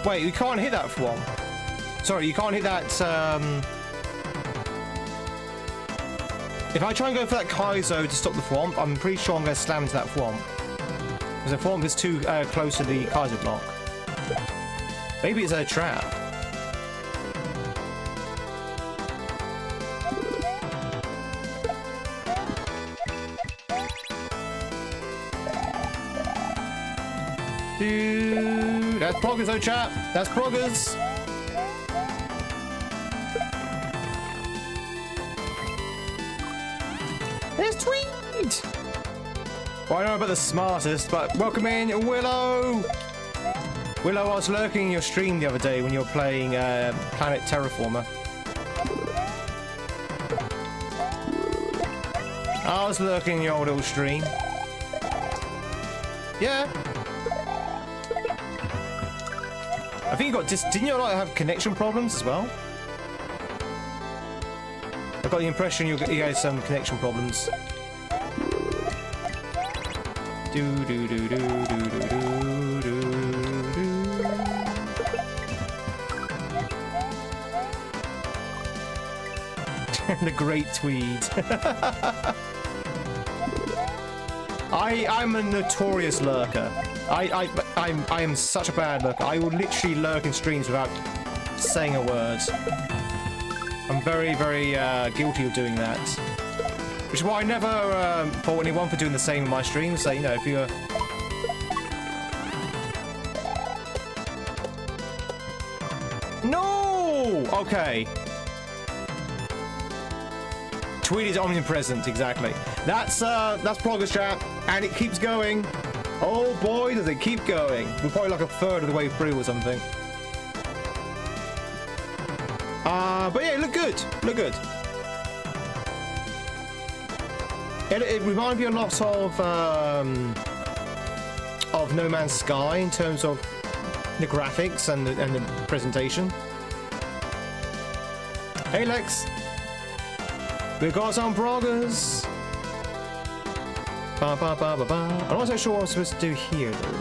Wait, you can't hit that thwomp. Sorry, you can't hit that, If I try and go for that Kaizo to stop the thwomp, I'm pretty sure I'm going to slam into that thwomp. Because the thwomp is too close to the Kaizo block. Maybe it's a trap. Dude, that's proggers, oh chap. That's proggers. There's Tweed. Well, I don't know about the smartest, but welcome in, Willow. Willow, I was lurking in your stream the other day when you were playing Planet Terraformer. I was lurking in your old little stream. Yeah. I think you got didn't you like have connection problems as well? I got the impression you had some connection problems. Do do do do do do do do. The great Tweed. I'm a notorious lurker. I am such a bad lurker. I will literally lurk in streams without saying a word. I'm very, very guilty of doing that. Which is why I never fault anyone for doing the same in my streams. So, you know, if you're... No! Okay. Tweed is omnipresent, exactly. That's Progress Chat, and it keeps going. Oh boy, does it keep going. We're probably like a third of the way through or something. But yeah, look good. Look good. It reminded me a lot of No Man's Sky in terms of the graphics and the presentation. Hey Lex. We got some progress. Ba, ba, ba, ba, ba. I'm not so sure what I'm supposed to do here, though.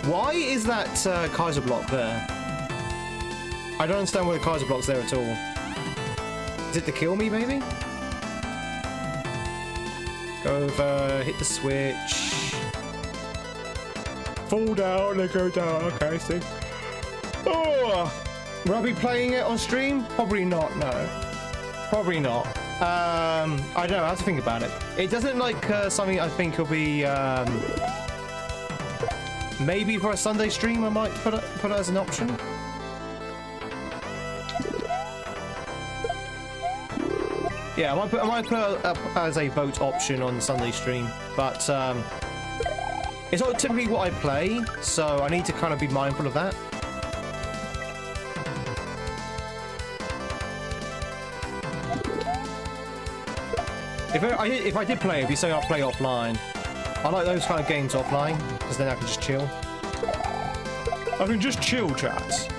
Why is that Kaizo block there? I don't understand why the Kaizo block's there at all. Is it to kill me, maybe? Go over, hit the switch. Fall down and go down. Okay, see. Oh! Will I be playing it on stream? Probably not, no. Probably not. I don't know, I have to think about it. It doesn't like something I think will be maybe for a Sunday stream I might put it as an option. Yeah, I might put it up as a vote option on the Sunday stream, but it's not typically what I play, so I need to kind of be mindful of that. If I did play, it'd be something I'll play offline. I like those kind of games offline, because then I can just chill. I can just chill, chat.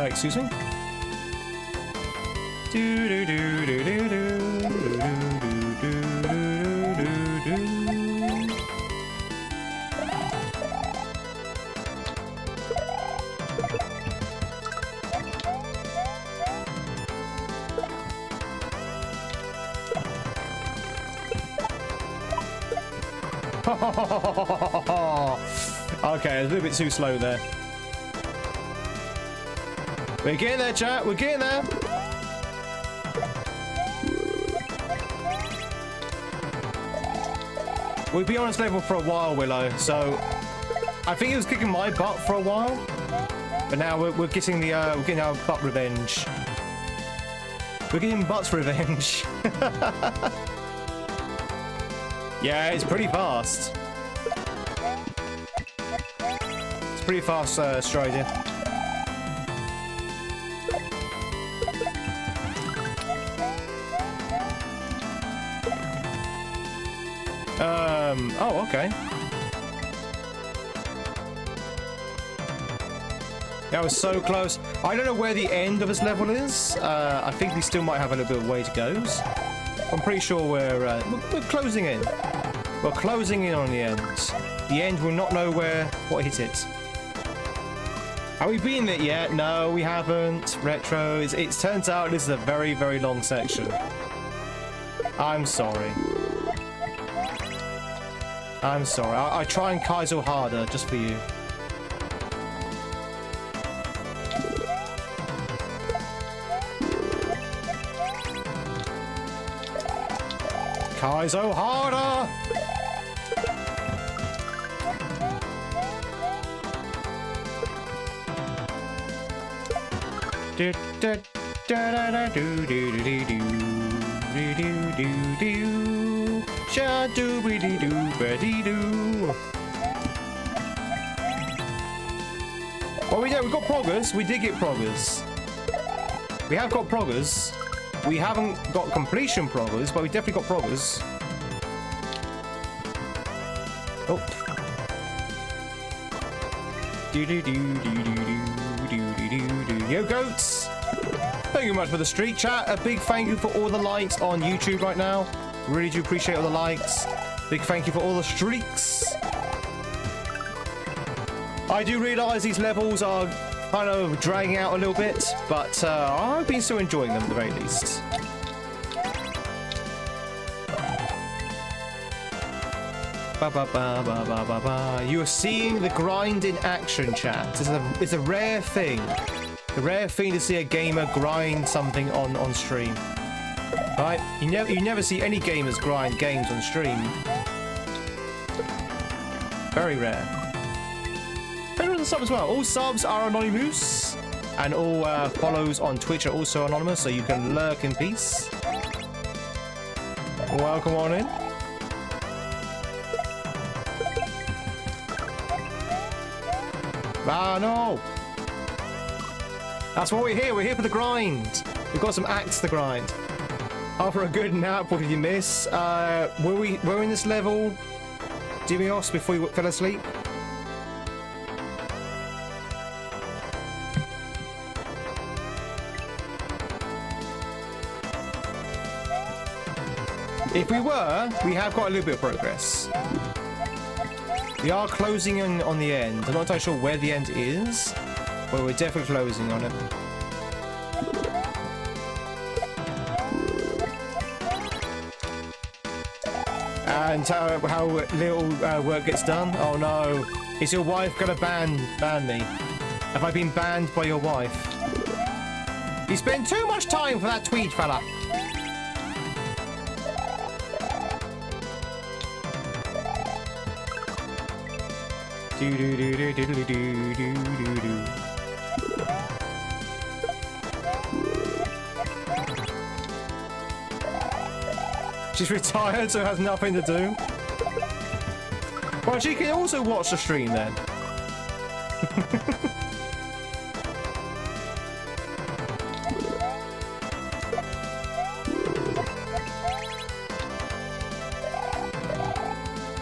Excuse me? Okay, a little bit too slow there. We're getting there, chat. We're getting there. We've been on this level for a while, Willow. So I think it was kicking my butt for a while, but now we're getting the we're getting our butt revenge. We're getting butts revenge. Yeah, it's pretty fast. It's pretty fast stride here. Oh, okay. That was so close. I don't know where the end of this level is. I think we still might have a little bit of way to go. I'm pretty sure we're closing in. We're closing in on the end. The end will not know what hit it. Have we beaten it yet? No, we haven't. Retro. It turns out this is a very, very long section. I'm sorry. I'm sorry. I try and Kaizo harder just for you. Kaizo harder! Do do da da da do do do do do do do do. Sha do be dee do be dee do. Well, we got progress. We did get progress. We have got progress. We haven't got completion progress, but we definitely got progress. Oh. Do do do do do do do do do do. Yo, goats! Thank you much for the street chat. A big thank you for all the likes on YouTube right now. Really do appreciate all the likes. Big thank you for all the streaks. I do realise these levels are kind of dragging out a little bit, but I've been still enjoying them at the very least. Ba, ba, ba, ba, ba, ba, ba. You are seeing the grind in action, chat. It's a rare thing. A rare thing to see a gamer grind something on stream. Right? You never see any gamers grind games on stream. Very rare. Thank you for the sub as well. All subs are anonymous, and all follows on Twitch are also anonymous, so you can lurk in peace. Welcome on in. Ah, no! That's why we're here. We're here for the grind. We've got some acts to grind. After a good nap, what did you miss? Were we in this level, Dimios, before you fell asleep? If we were, we have got a little bit of progress. We are closing in on the end. I'm not entirely sure where the end is, Well, we're definitely closing on it. And how little work gets done? Oh no. Is your wife gonna ban me? Have I been banned by your wife? You spend too much time for that Tweed fella. Do do do do do do do do do. She's retired, so has nothing to do. Well, she can also watch the stream then.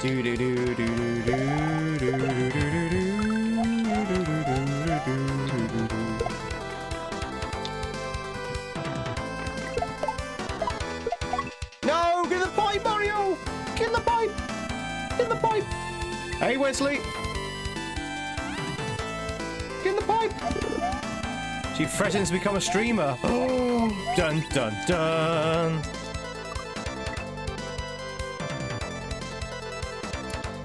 Do do do do do do do do do do. No, get the pipe, Mario! Get in the pipe! Get in the pipe! Hey, Wesley! Get in the pipe! She threatens to become a streamer. Oh, dun dun dun!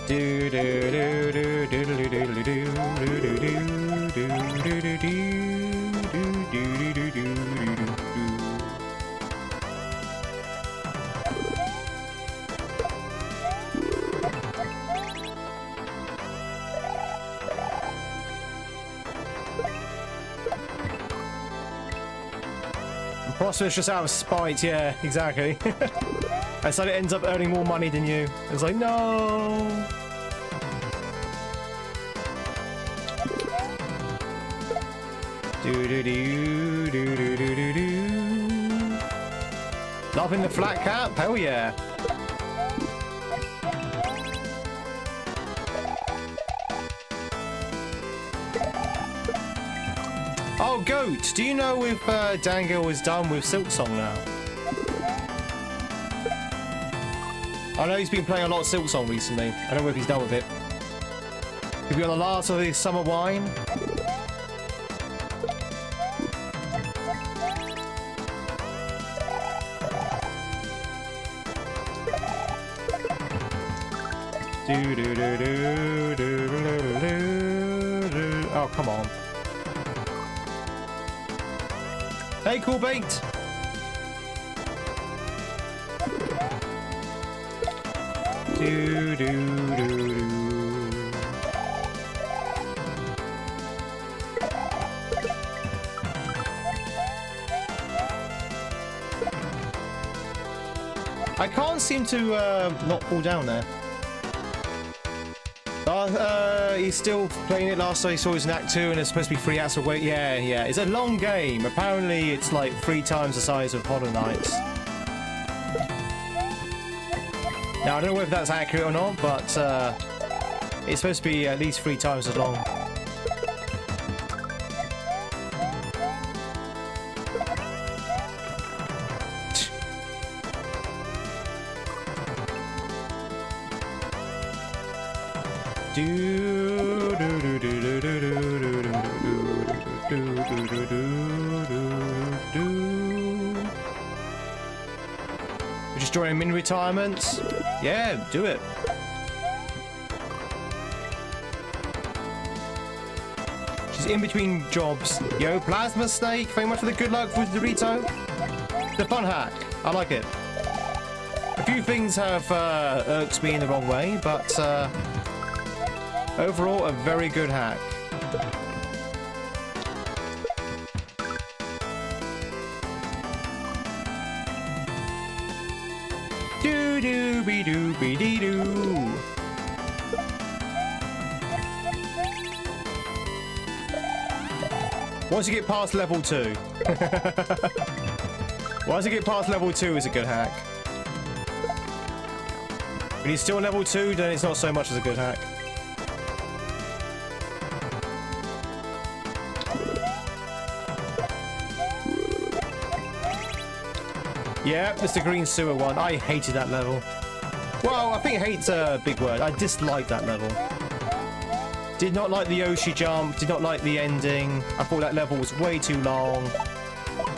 Do do do do do do do do do do do do do do do do do. Prosper's just out of spite, yeah, exactly. And so it ends up earning more money than you. It's like, no. Do do do do do do do do. Loving the flat cap? Hell yeah. Oh, Goat, do you know if Dango is done with Silk Song now? I know he's been playing a lot of Silk Song recently. I don't know if he's done with it. Could be on the last of the summer wine. Do do do do do do do do. Oh, come on. Hey, cool bait. Do do do do. I can't seem to not fall down there. He's still playing it. Last time he saw his in Act 2 and there's supposed to be 3 acts of wait. Yeah, yeah. It's a long game. Apparently it's like 3 times the size of Hollow Knights. Now, I don't know if that's accurate or not, but it's supposed to be at least 3 times as long. We're just drawing min retirements. Yeah, do it. She's in between jobs. Yo, Plasma Snake, very much for the good luck with Dorito. The fun hack. I like it. A few things have irked me in the wrong way, but overall, a very good hack. Do do be do be dee doo. Once you get past level 2. Once you get past level 2 is a good hack. When you're still level 2, then it's not so much as a good hack. Yeah, Mr. Green Sewer one. I hated that level. Well, I think hate's a big word. I disliked that level. Did not like the Yoshi jump. Did not like the ending. I thought that level was way too long.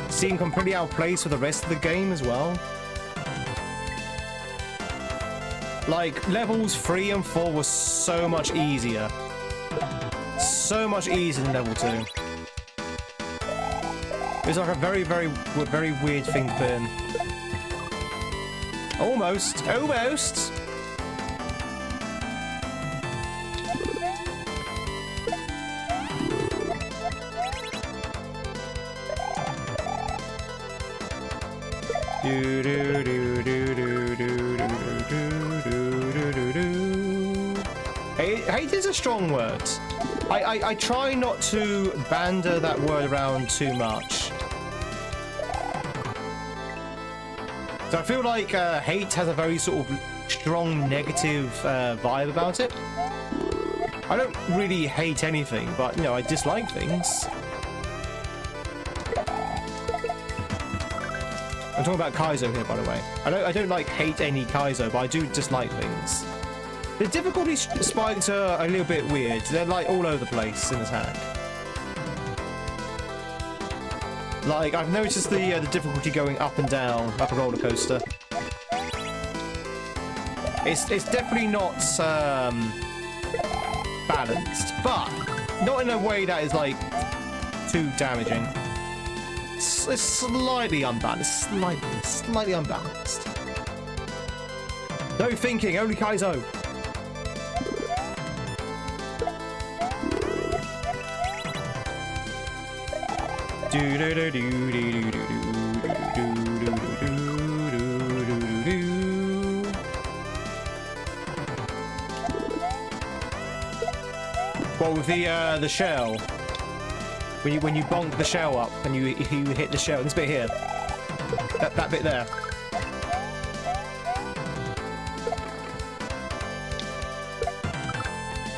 Seemed completely out of place for the rest of the game as well. Like, levels 3 and 4 were so much easier. So much easier than level 2. It was like a very weird thing to put in. Almost. Almost! Hate is a strong word. I try not to banter that word around too much. So I feel like hate has a very sort of strong negative vibe about it. I don't really hate anything, but, you know, I dislike things. I'm talking about Kaizo here, by the way. I don't like hate any Kaizo, but I do dislike things. The difficulty spikes are a little bit weird. They're like all over the place in attack. Like, I've noticed the difficulty going up and down like a roller coaster. It's definitely not balanced, but not in a way that is like too damaging. It's slightly unbalanced. Slightly unbalanced. No thinking, only Kaizo. Well, with the shell, when you bonk the shell up and you hit the shell, this bit here, that bit there.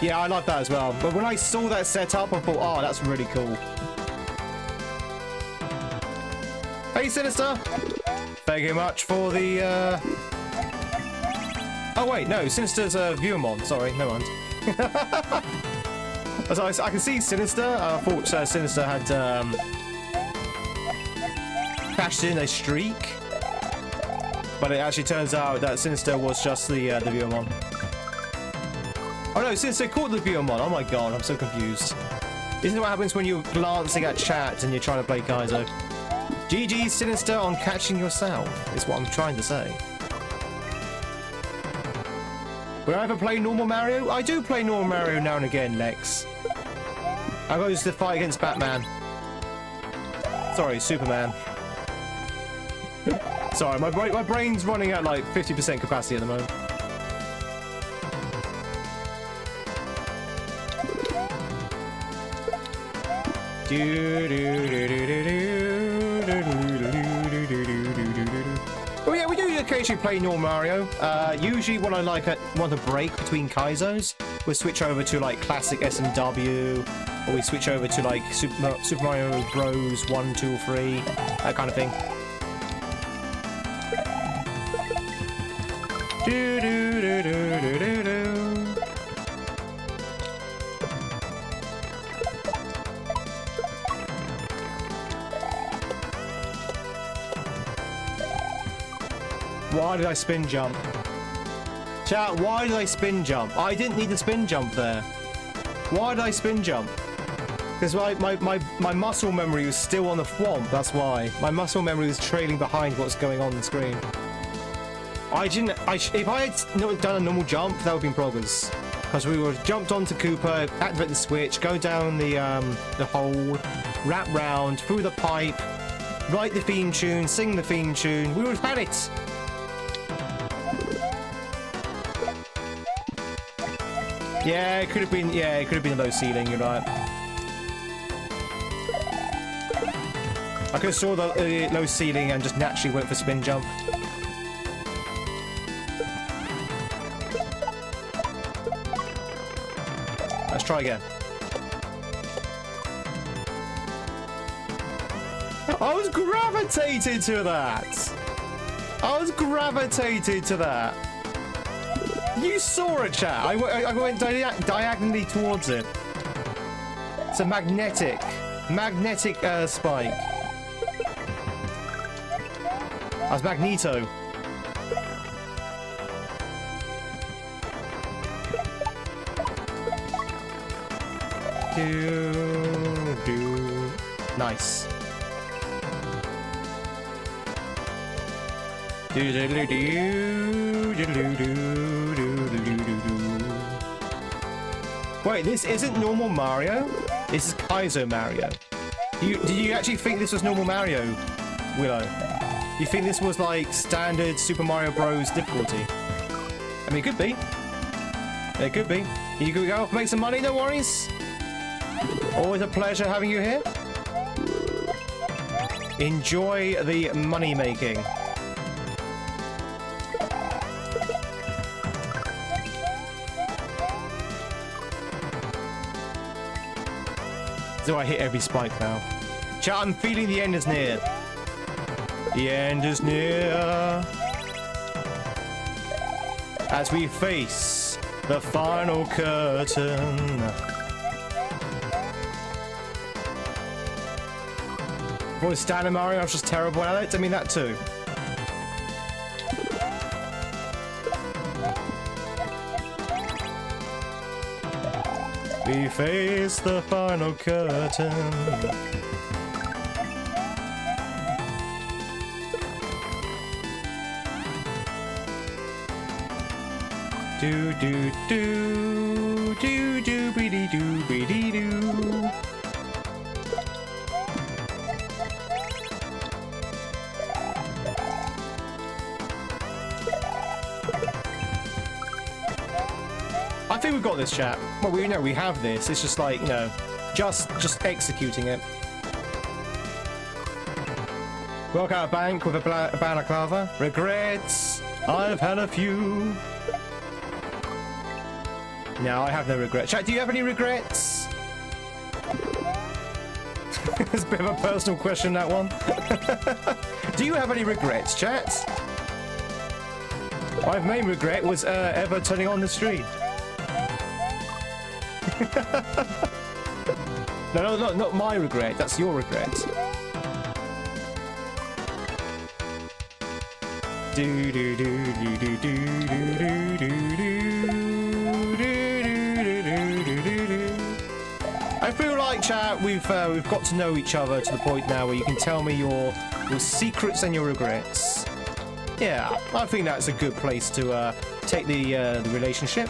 Yeah, I like that as well. But when I saw that setup, I thought, oh, that's really cool. Hey, Sinister! Thank you much for the, Oh, wait, no, Sinister's a viewer mod. Sorry, no mind. So I can see Sinister. I thought Sinister had, cashed in a streak. But it actually turns out that Sinister was just the viewer mod. Oh, no, Sinister caught the viewer mod. Oh, my God, I'm so confused. Isn't it what happens when you're glancing at chat and you're trying to play Kaizo? GG Sinister on catching yourself, is what I'm trying to say. Would I ever play normal Mario? I do play normal Mario now and again, Lex. I goes to fight against Batman. Sorry, Superman. Sorry, my brain's running at like 50% capacity at the moment. Oh yeah, we do occasionally play normal Mario. Usually when I want a break between Kaizos, we'll switch over to like classic SMW, or we switch over to like Super Mario Bros. 1, 2, 3, that kind of thing. Why did I spin jump? Chat, why did I spin jump? I didn't need to spin jump there. Why did I spin jump? Because my muscle memory was still on the thwomp, that's why. My muscle memory was trailing behind what's going on the screen. If I had done a normal jump, that would have been progress. Because we would have jumped onto Koopa, activate the switch, go down the hole, wrap round, through the pipe, write the theme tune, sing the theme tune, we would have had it! Yeah, it could have been a low ceiling, you're right. I could have saw the low ceiling and just naturally went for spin jump. Let's try again. I was gravitated to that! I was gravitated to that! You saw it, chat. I went diagonally towards it. It's a magnetic spike. That's Magneto. Nice. Wait, this isn't normal Mario? This is Kaizo Mario. Did you actually think this was normal Mario, Willow? You think this was like standard Super Mario Bros. Difficulty? I mean, it could be. It could be. You could go off, make some money, no worries. Always a pleasure having you here. Enjoy the money making. So I hit every spike now. Chat, I'm feeling the end is near. The end is near. As we face the final curtain. Boy, standard Mario, I was just terrible at it. I mean, that too. We face the final curtain. Do do do do do be dee do be dee do. I think we've got this, chat. Well, we know we have this. It's just like, you know, just executing it. Work out a bank with a balaclava. Regrets. I've had a few. No, I have no regrets. Chat, do you have any regrets? It's a bit of a personal question, that one. Do you have any regrets, chat? My main regret was ever turning on the stream. No, not my regret. That's your regret. Do do do do do do do do do. I feel like, chat, we've got to know each other to the point now where you can tell me your secrets and your regrets. Yeah, I think that's a good place to take the relationship.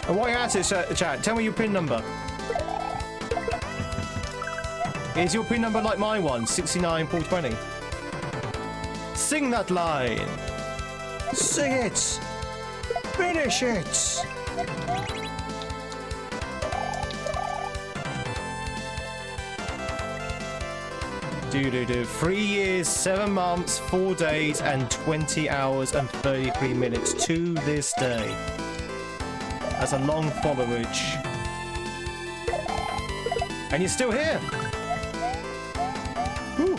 And while you're at it, chat, tell me your PIN number. Is your PIN number like my one, 69420? Sing that line. Sing it. Finish it. Do 3 years, 7 months, 4 days, and 20 hours and 33 minutes to this day. That's a long followage. And you're still here. Woo.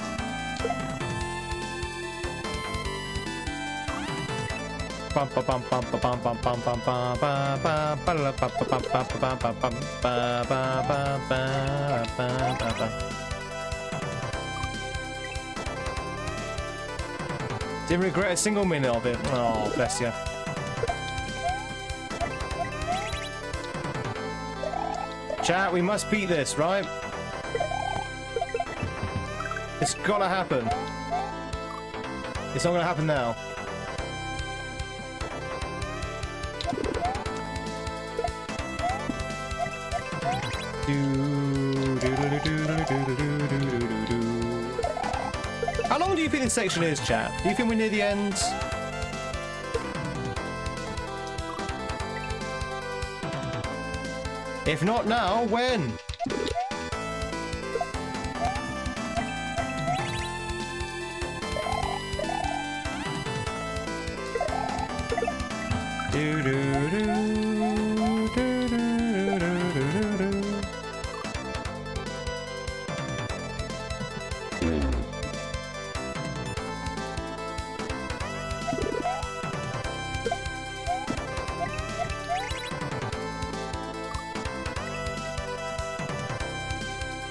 Didn't regret a single minute of it. Oh, bless you. Chat, we must beat this, right? It's gotta happen. It's not gonna happen now. How long do you think this section is, chat? Do you think we're near the end? If not now, when?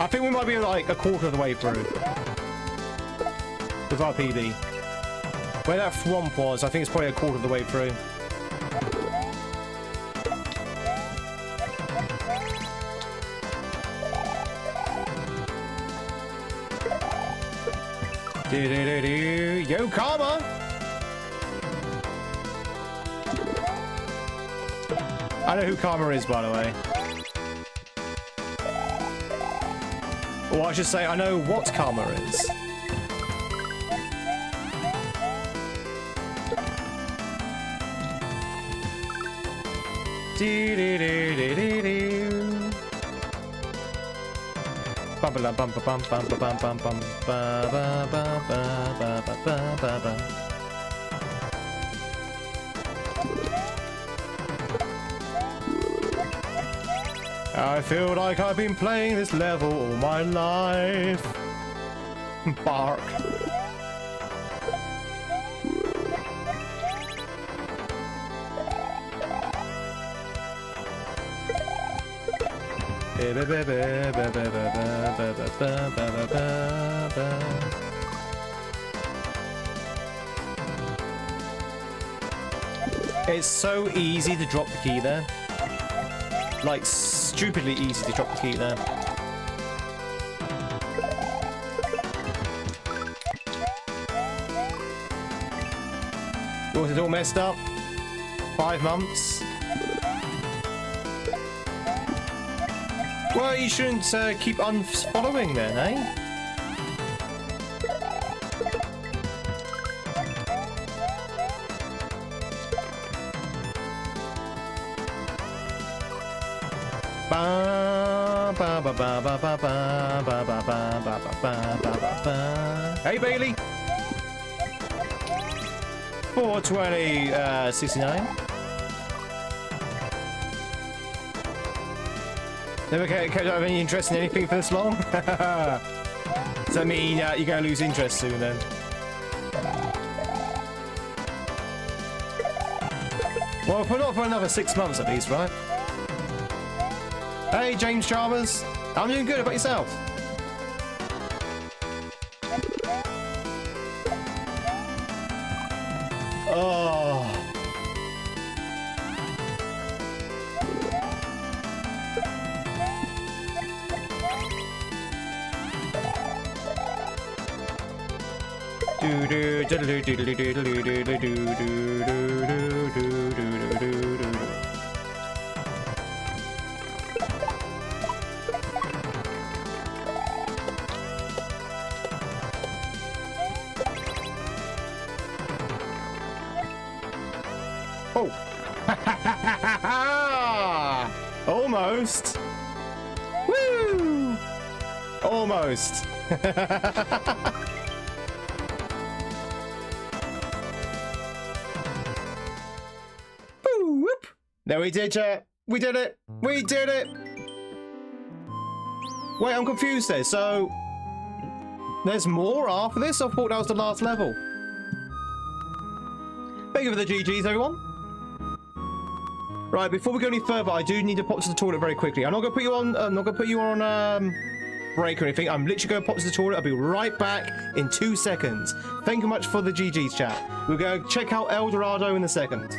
I think we might be like a quarter of the way through with our PB. Where that swamp was, I think it's probably a quarter of the way through. Yo, Karma! I know who Karma is, by the way. Or I should say, I know what Karma is. I feel like I've been playing this level all my life. Bark. It's so easy to drop the key there. Like, stupidly easy to drop the key there. Was it all messed up? 5 months? Well, you shouldn't keep unfollowing then, eh? Hey, Bailey! 420, 69. Never have any interest in anything for this long? Does that mean you're going to lose interest soon then? Well, not for another 6 months at least, right? Hey, James Chalmers. I'm doing good. How about yourself? Oh. Oh. Almost. Woo! Almost. Whoop. There we did, chat. We did it. We did it. Wait, I'm confused there. So, there's more after this? I thought that was the last level. Thank you for the GGs, everyone. Right, before we go any further, I do need to pop to the toilet very quickly. I'm not gonna put you on. I'm not gonna put you on break or anything. I'm literally gonna pop to the toilet. I'll be right back in 2 seconds. Thank you much for the GGs, chat. We're gonna check out El Dorado in a second.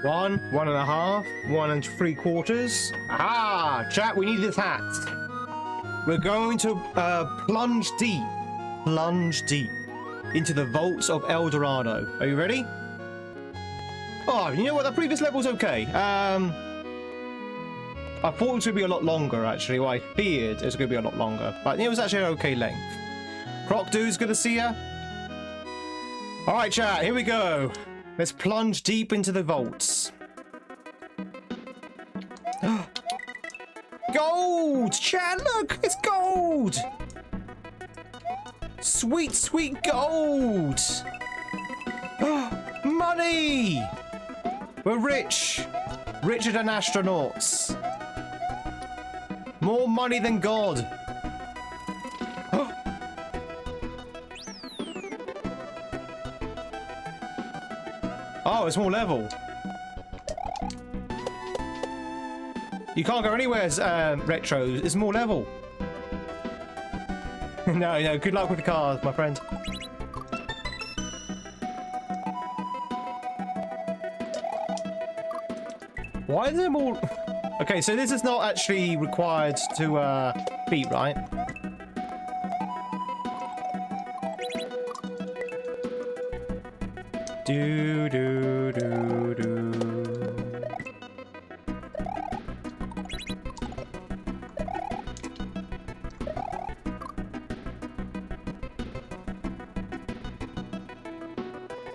1.5, 1.75. Aha! Chat, we need this hat. We're going to plunge deep into the vaults of El Dorado. Are you ready? Oh, you know what? The previous level's okay. I thought it was going to be a lot longer, actually. Well, I feared it was going to be a lot longer. But it was actually an okay length. Croc Dude's good to see ya. Alright, chat, here we go. Let's plunge deep into the vaults. Gold! Chat, look! It's gold! Sweet, sweet gold! Money! We're rich! Richer than astronauts. More money than God. Oh, it's more level. You can't go anywhere as retro. It's more level. No, good luck with the cars, my friend. Why is there more? Okay, so this is not actually required to beat, right? Do do do do.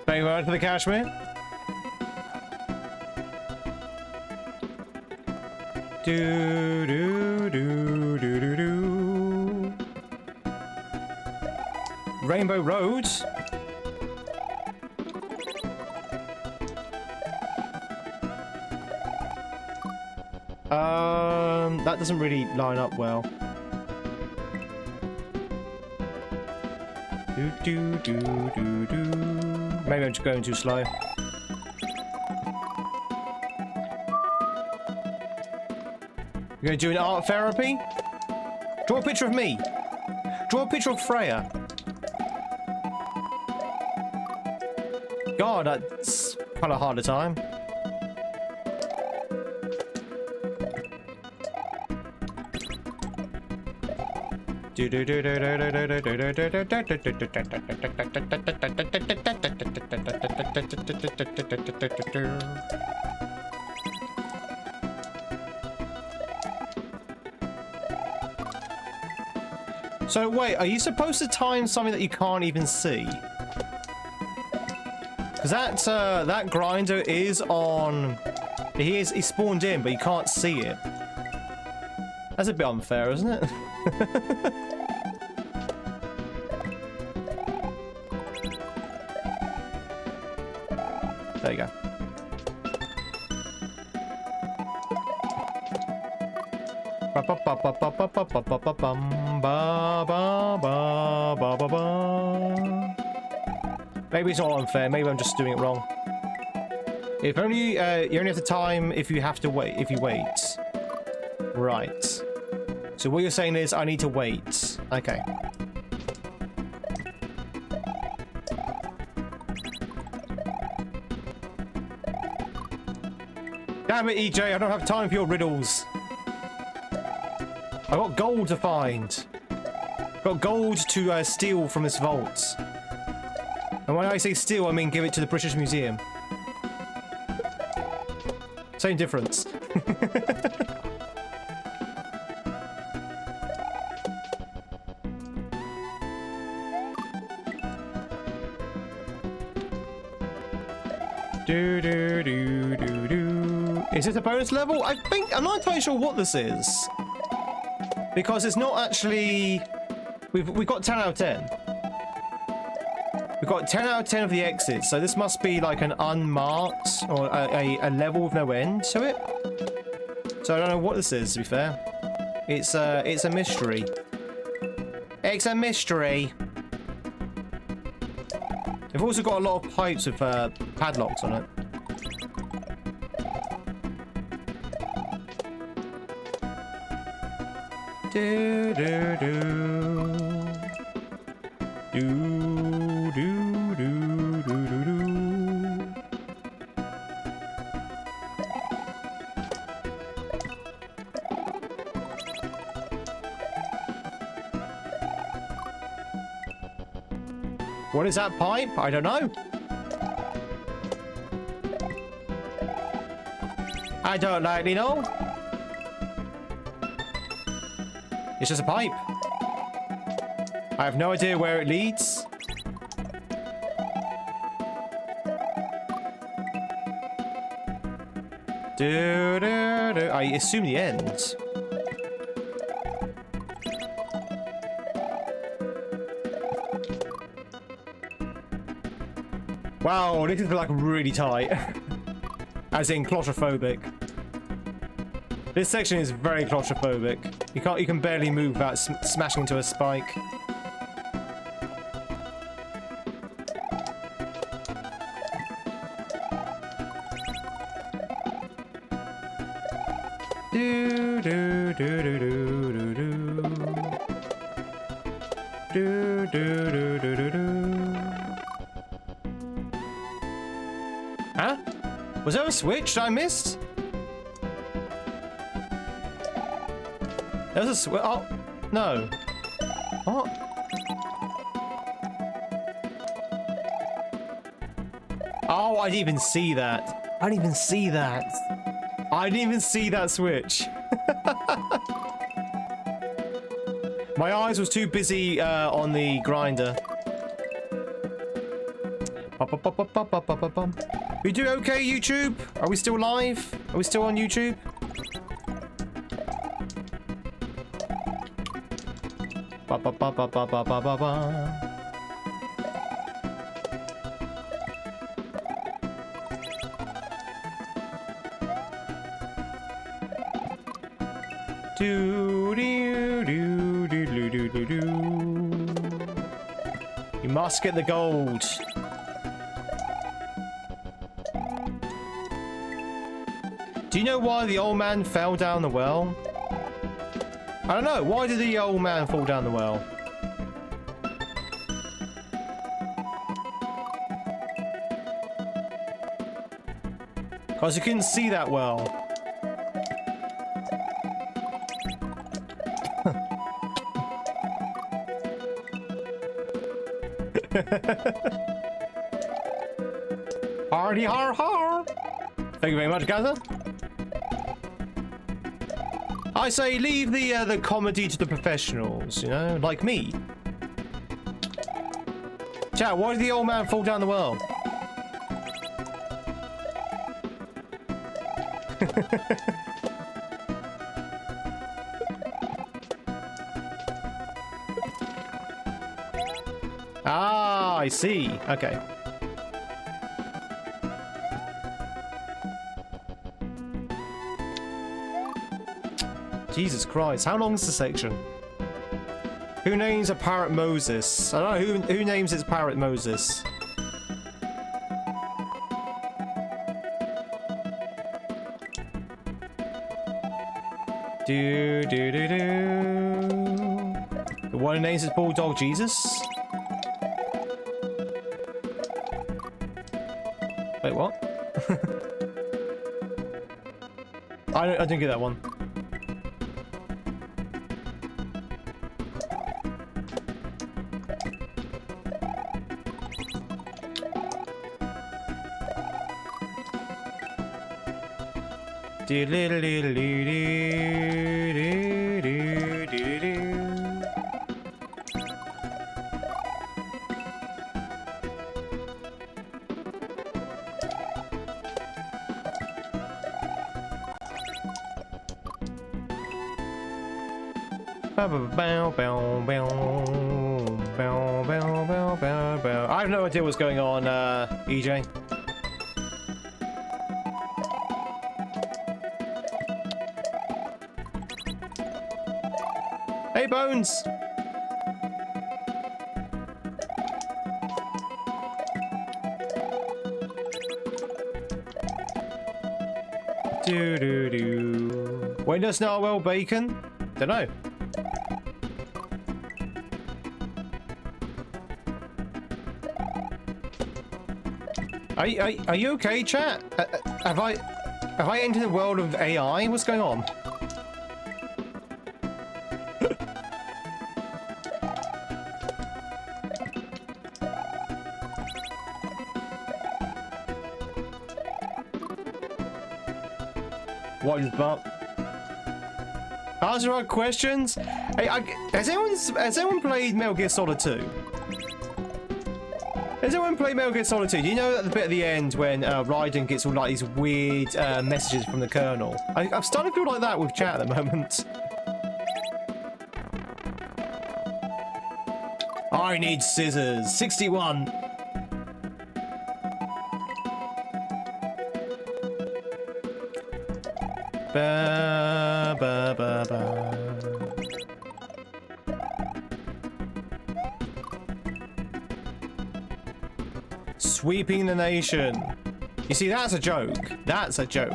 Thank you very much for the cashmere. Do do do do do do. Rainbow Road. That doesn't really line up well. Do do do do do. Maybe I'm just going too slow. You're gonna do an art therapy? Draw a picture of me. Draw a picture of Freya. God, that's kind of hard a time. Do do do do do do do do do do. So wait, are you supposed to time something that you can't even see? Because that grinder is on. He's spawned in, but you can't see it. That's a bit unfair, isn't it? There you go. Maybe it's not unfair. Maybe I'm just doing it wrong. If only you only have the time if you have to wait. If you wait, right. So what you're saying is I need to wait. Okay. Damn it, EJ! I don't have time for your riddles. I got gold to find. Got gold to steal from this vault. And when I say steal, I mean give it to the British Museum. Same difference. Do do do do do. Is this a bonus level? I'm not entirely sure what this is. Because it's not actually... We've got 10 out of 10. We've got 10 out of 10 of the exits, so this must be like an unmarked or a level with no end to it. So I don't know what this is, to be fair. It's a mystery. It's a mystery. They've also got a lot of pipes with padlocks on it. Do do do do do do do do do. What is that pipe? I don't know. I don't likely know. It's just a pipe. I have no idea where it leads. I assume the end. Wow, this is like really tight. As in claustrophobic. This section is very claustrophobic. You can barely move without smashing into a spike. Do do do do do do do do do do do do. Huh? Was there a switch that I missed? There's a switch. Oh, no. What? Oh, I didn't even see that. I didn't even see that. I didn't even see that switch. My eyes was too busy on the grinder. We do okay, YouTube? Are we still live? Are we still on YouTube? Ba ba ba ba ba ba ba ba ba. Do do do do do do do do. You must get the gold. Do you know why the old man fell down the well? I don't know. Why did the old man fall down the well? Because you couldn't see that well. Hardy har har. Thank you very much, Gaza. I say leave the comedy to the professionals, you know, like me. Chat, why did the old man fall down the well? Ah, I see. Okay. Jesus Christ, how long is the section? Who names a parrot Moses? I don't know, who names his parrot Moses? Do do do do. The one who names his bulldog Jesus? Wait, what? I didn't get that one. Do do do do do do do do do. I have no idea what's going on, EJ. Hey, Bones! Do do do. When does Narwhal bacon? Dunno. Are you okay, chat? Have I entered the world of AI? What's going on? What is butt? Answer the right questions. Hey, has anyone played Metal Gear Solid 2? Has anyone played Metal Gear Solid 2? Do you know at the bit at the end when Raiden gets all like these weird messages from the Colonel? I've started to feel like that with chat at the moment. I need scissors. 61. Ba, ba, ba, ba. Sweeping the nation. You see, that's a joke. That's a joke.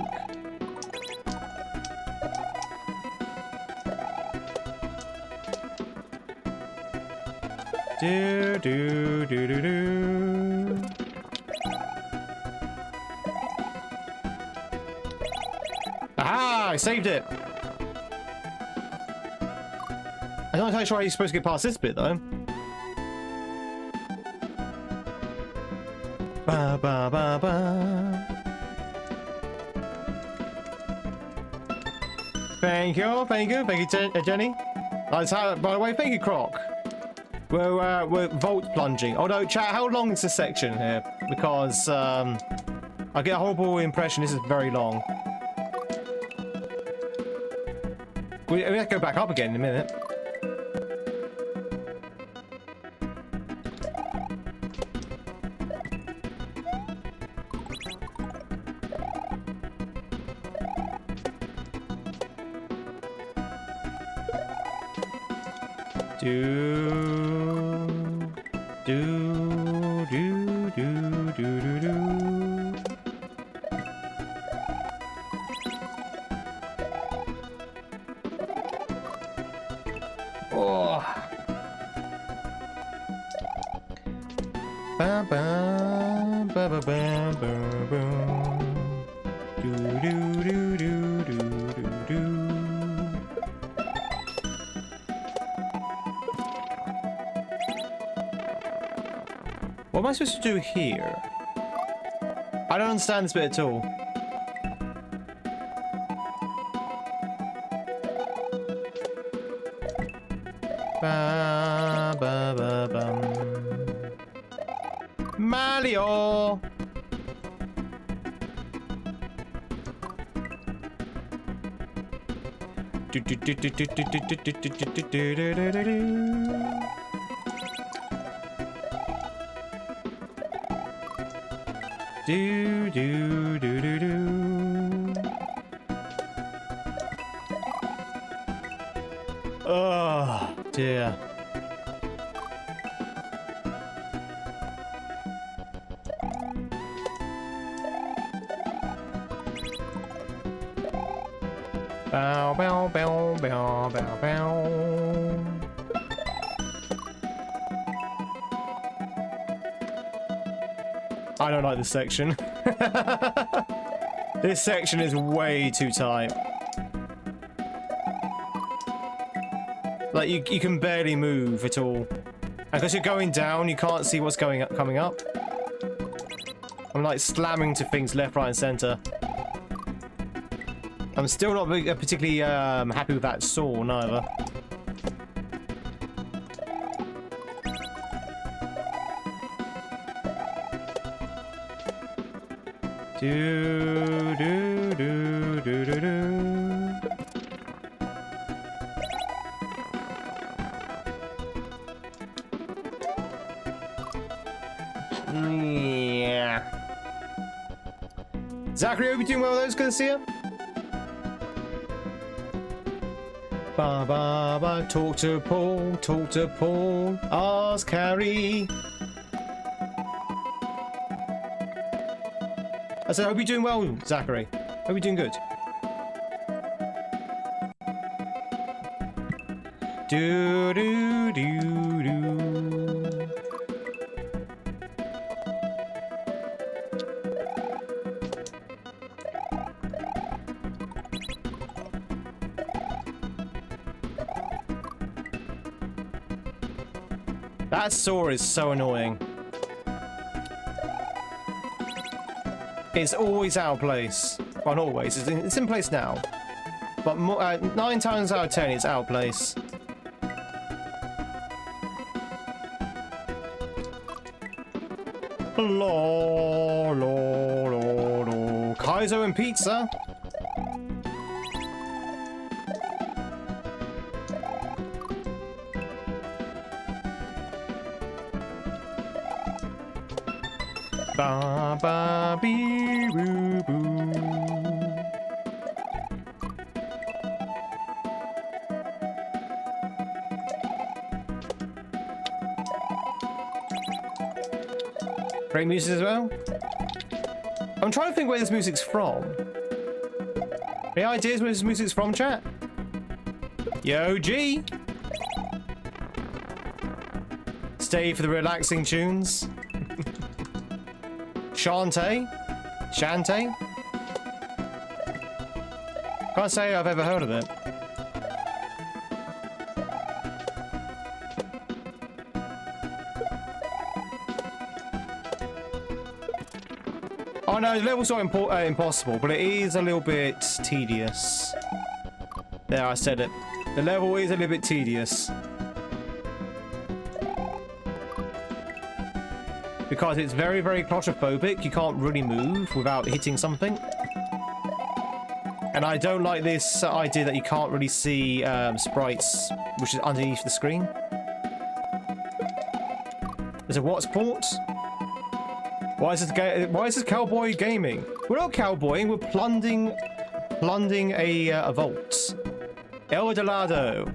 Do do do do do. Aha! I saved it. I'm not entirely sure how you're supposed to get past this bit though. Ba ba ba ba. Thank you, Jenny. By the way, thank you, Croc. We're vault plunging. Although, chat, how long is this section here? Because I get a horrible impression this is very long. We have to go back up again in a minute. Oh. Ba ba ba ba ba ba ba. Do do do do do do do. What am I supposed to do here? I don't understand this bit at all. Ba ba ba bum. Mario. Do do do do do do do do do do do do do do do. Do do do do do. Oh dear. Bow bow bow bow bow bow. I don't like this section. This section is way too tight. Like you can barely move at all. And because you're going down, you can't see what's coming up. I'm like slamming to things left, right, and center. I'm still not particularly happy with that saw, neither. Do do do do do do. Yeah. Zachary, hope you're doing well with those. Good to see you. Ba ba ba. Talk to Paul. Talk to Paul. Ask Harry. I said, I hope you're doing well, Zachary. Hope you're doing good. Do do do do. That saw is so annoying. It's always out of place. Well, not always. It's in place now. But 9 times out of 10, it's out of place. Kaizo and pizza. Ba ba bee boo boo. Great music as well. I'm trying to think where this music's from. Any ideas where this music's from, chat? Yo, G. Stay for the relaxing tunes. Shantae? Shantae? Can't say I've ever heard of it. Oh no, the level's not impossible, but it is a little bit tedious. There, I said it. The level is a little bit tedious. Because it's very, very claustrophobic. You can't really move without hitting something. And I don't like this idea that you can't really see sprites, which is underneath the screen. There's a what's port? Why is this cowboy gaming? We're not cowboying, we're plundering a vault. El Dorado.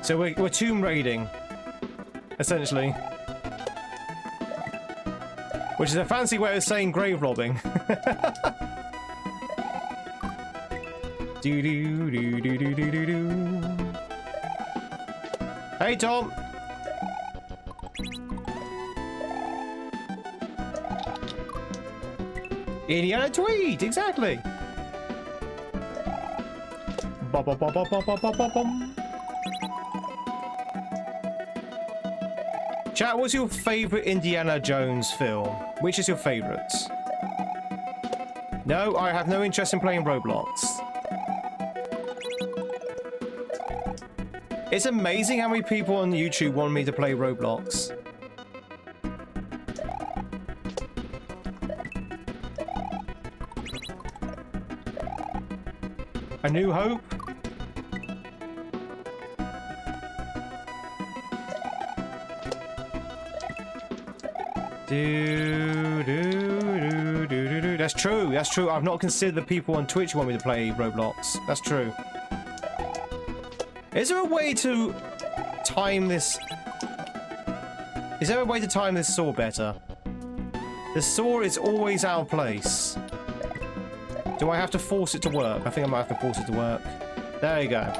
So we're tomb raiding, essentially. Which is a fancy way of saying grave robbing. Do do do do do do do do. Hey Tom. Indiana Tweed, exactly. Ba ba ba ba ba ba ba ba bum. Chat, what's your favorite Indiana Jones film? Which is your favorite? No, I have no interest in playing Roblox. It's amazing how many people on YouTube want me to play Roblox. A New Hope? That's true, that's true. I've not considered the people on Twitch who want me to play Roblox. That's true. Is there a way to time this? Is there a way to time this saw better? The saw is always out of place. Do I have to force it to work? I think I might have to force it to work. There you go.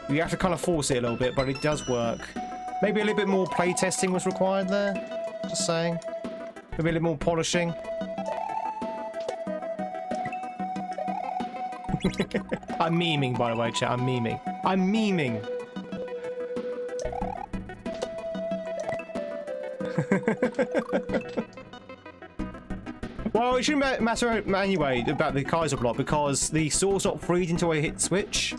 You have to kind of force it a little bit, but it does work. Maybe a little bit more play testing was required there. Just saying. Maybe a little more polishing. I'm memeing, by the way, chat. I'm memeing. I'm memeing. Well, it shouldn't matter anyway about the Kaizo block because the saw's not freed until I hit switch.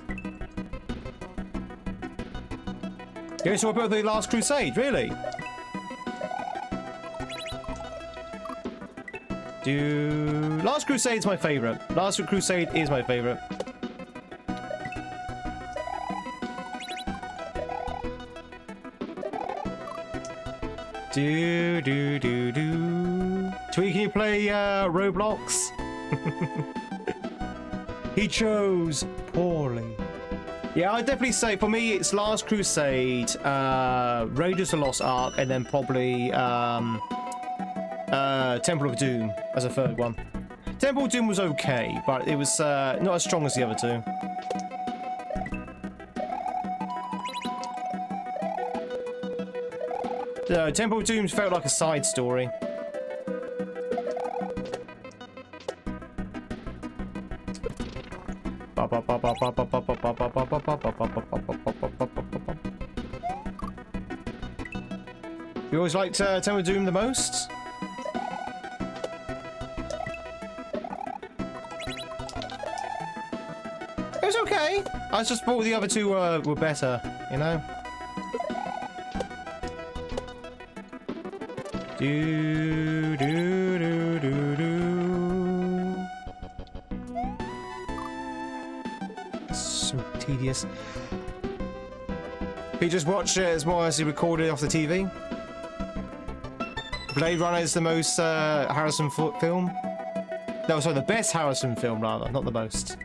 You saw about the Last Crusade, really? Last Crusade's my favorite. Last Crusade is my favorite. Tweed, can you play Roblox? He chose poorly. Yeah, I'd definitely say for me it's Last Crusade, Raiders of the Lost Ark, and then probably Temple of Doom as a third one. Temple of Doom was okay, but it was not as strong as the other two. Temple of Doom felt like a side story. Ba, ba, ba, You always liked Temple of Doom the most? It was okay. I just thought the other two were better, you know? Do do do do do. So tedious. He just watched it as more as he recorded it off the TV. Blade Runner is the most Harrison film. No, sorry, the best Harrison film, rather, not the most.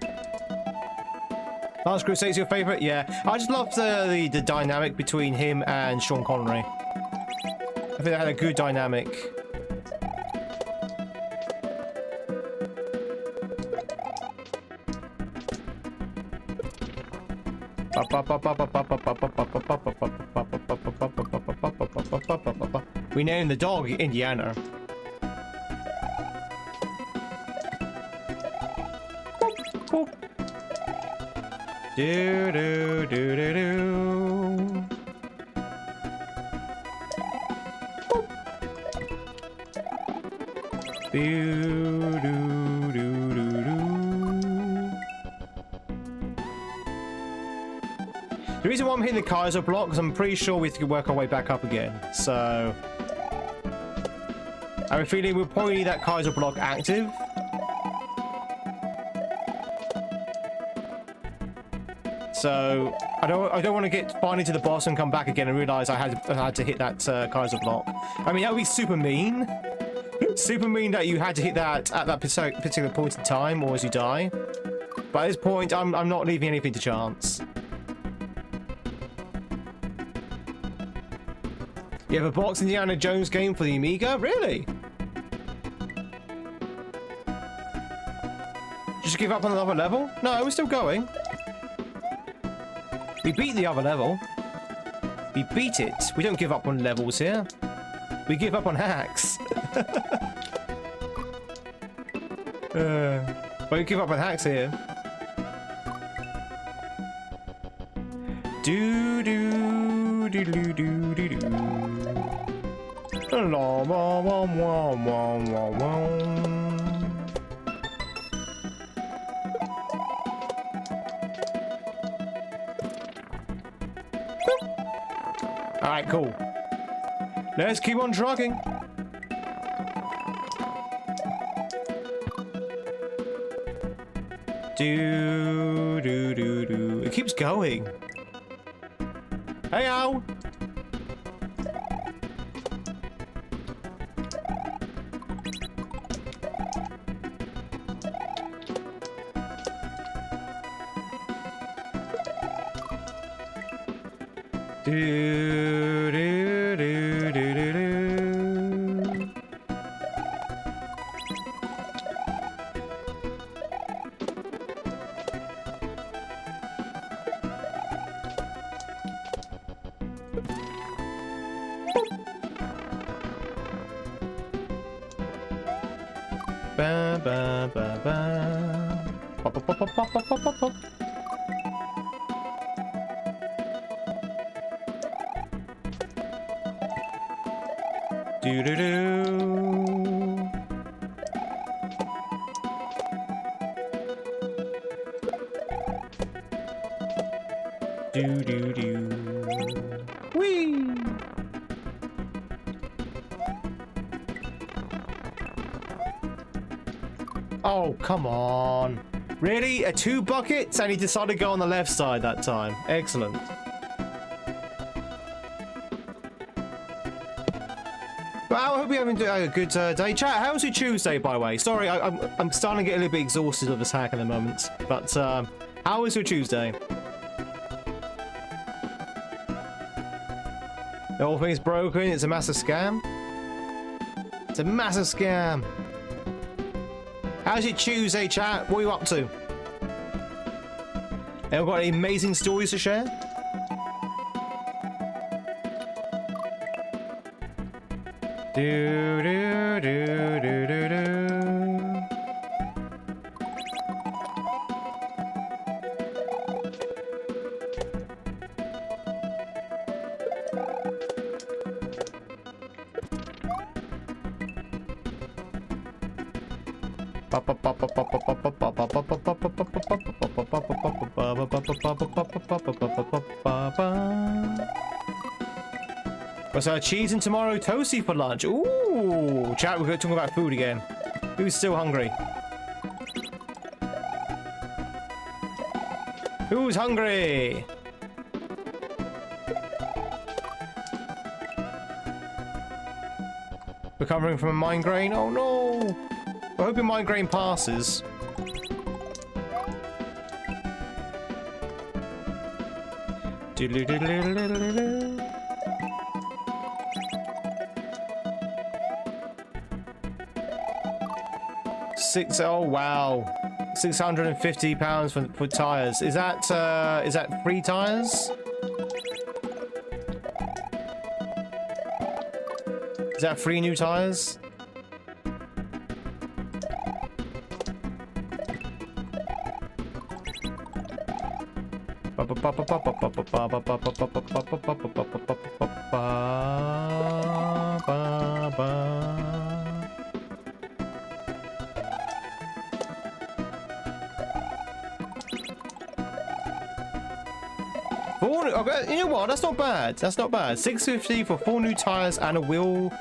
Last Crusade's your favourite? Yeah. I just love the dynamic between him and Sean Connery. I think they had a good dynamic. We named the dog Indiana. Do do do do do. Do do do do do. The reason why I'm hitting the Kaizo block is I'm pretty sure we can work our way back up again. So I have a feeling we'll probably need that Kaizo block active. So I don't want to get finally to the boss and come back again and realize I had to hit that Kaizo block. I mean, that would be super mean. Super mean that you had to hit that at that particular point in time or as you die. But at this point, I'm not leaving anything to chance. You have a box Indiana Jones game for the Amiga? Really? Did you give up on another level? No, we're still going. We beat the other level. We beat it. We don't give up on levels here. We give up on hacks. But we give up on hacks here. Do do do do do do do. La la la la la la la. All right, cool. Let's keep on trucking. Do do do do. It keeps going. Hey, ow. Do do do do do do. Ba ba ba ba. Pop pop pop pop pop pop pop pop. Do do do. Do do do. Whee! Oh, come on. Really? 2 buckets? And he decided to go on the left side that time. Excellent. Well, I hope you're having a good day. Chat, how was your Tuesday, by the way? Sorry, I'm starting to get a little bit exhausted of this hack at the moment. But how was your Tuesday? The whole thing's broken. It's a massive scam. It's a massive scam. How's your Tuesday, chat? What are you up to? Have got any amazing stories to share? Do do do do do do. What's our cheese and tomorrow toasty for lunch? Ooh, chat, we're talking about food again. Who's still hungry? Who's hungry? Recovering from a migraine? Oh no! I hope your migraine passes. Oh wow, £650 for tires. Is that 3 tires? Is that 3 new tires? You know what? That's not bad. That's not bad. $650 for 4 new tires and a wheel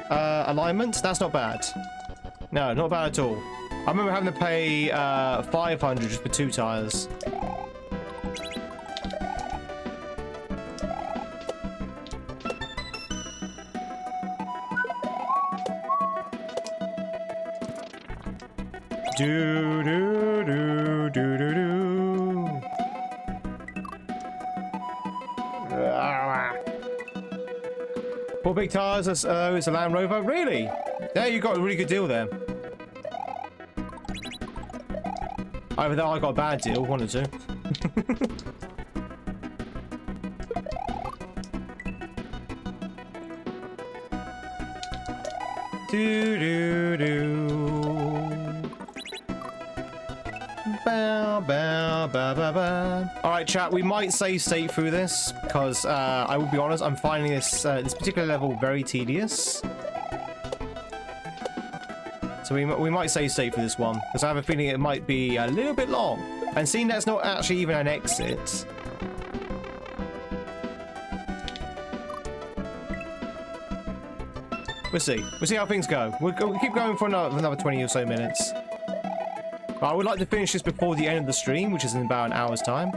alignment. That's not bad. No, not bad at all. I remember having to pay $500 just for 2 tires. Do do do do do do. Four big tires. It's a Land Rover. Really? There, you got a really good deal there. Either that, I got a bad deal. One or two. Do do do. Bow bow bow bow bow. All right, chat. We might save state through this because I will be honest. I'm finding this this particular level very tedious. So we might save state for this one because I have a feeling it might be a little bit long. And seeing that's not actually even an exit. We'll see. We'll see how things go. We'll keep going for another 20 or so minutes. But I would like to finish this before the end of the stream, which is in about an hour's time.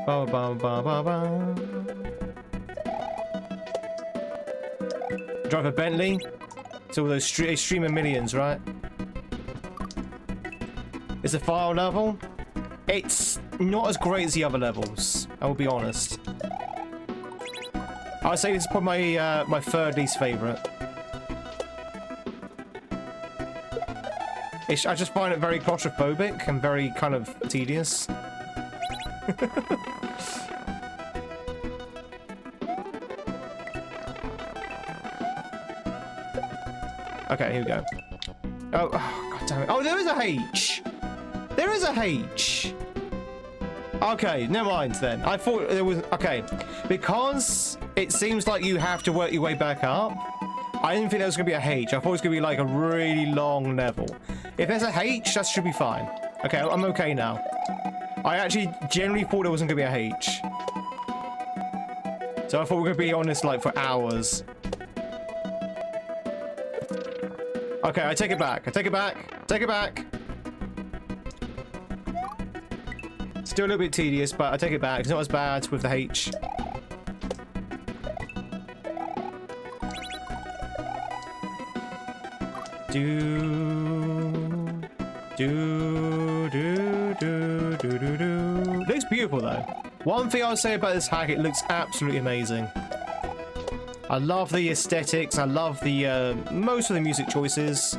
Ba ba ba ba ba. Drive a Bentley. It's all those stream of millions, right? It's a file level. It's not as great as the other levels. I will be honest. I would say this is probably my my 3rd least favorite. I just find it very claustrophobic and very kind of tedious. Okay, here we go. Oh, god damn it. Oh, there is a H! There is a H! Okay, never mind then. I thought there was... Okay, because it seems like you have to work your way back up, I didn't think there was going to be a H. I thought it was going to be like a really long level. If there's a H, that should be fine. Okay, I'm okay now. I actually genuinely thought there wasn't going to be a H. So I thought we were going to be on this like for hours. Okay, I take it back. I take it back. Take it back. Still a little bit tedious, but I take it back. It's not as bad with the H. Looks beautiful though. One thing I'll say about this hack, it looks absolutely amazing. I love the aesthetics. I love the most of the music choices.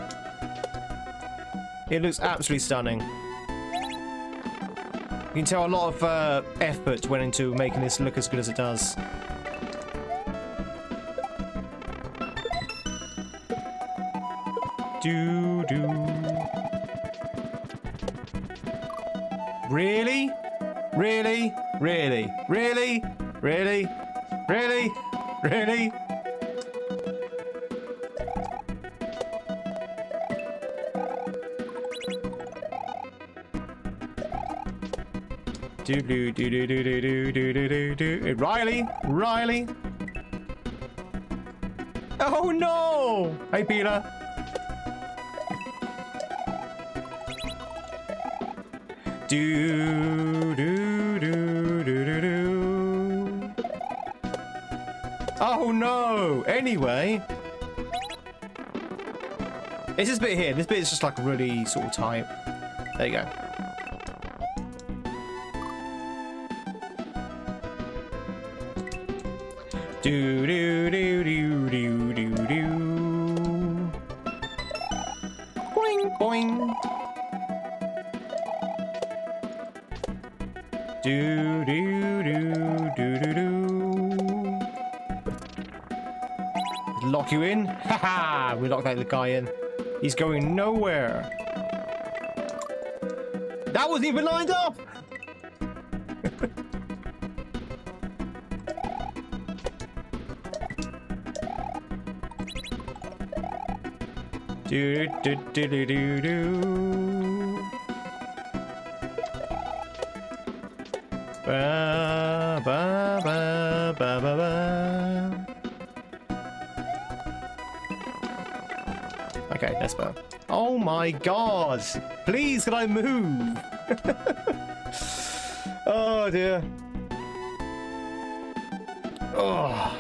It looks absolutely stunning. You can tell a lot of effort went into making this look as good as it does. Really? Really? Really? Really? Really? Really? Really? Do do do do do do do do do do. Riley, Riley. Oh no! Hey Peter. Do do do do do do. Oh no! Anyway, it's this bit here. This bit is just like really sort of tight. There you go. Do do do do do do do. Boing boing. Do do do do do do. Lock you in. Haha! We locked that guy in. He's going nowhere. That wasn't even lined up. Do do do do do do. Ba ba ba ba ba ba. Okay, that's better. Oh my god! Please, can I move? Oh dear. Oh.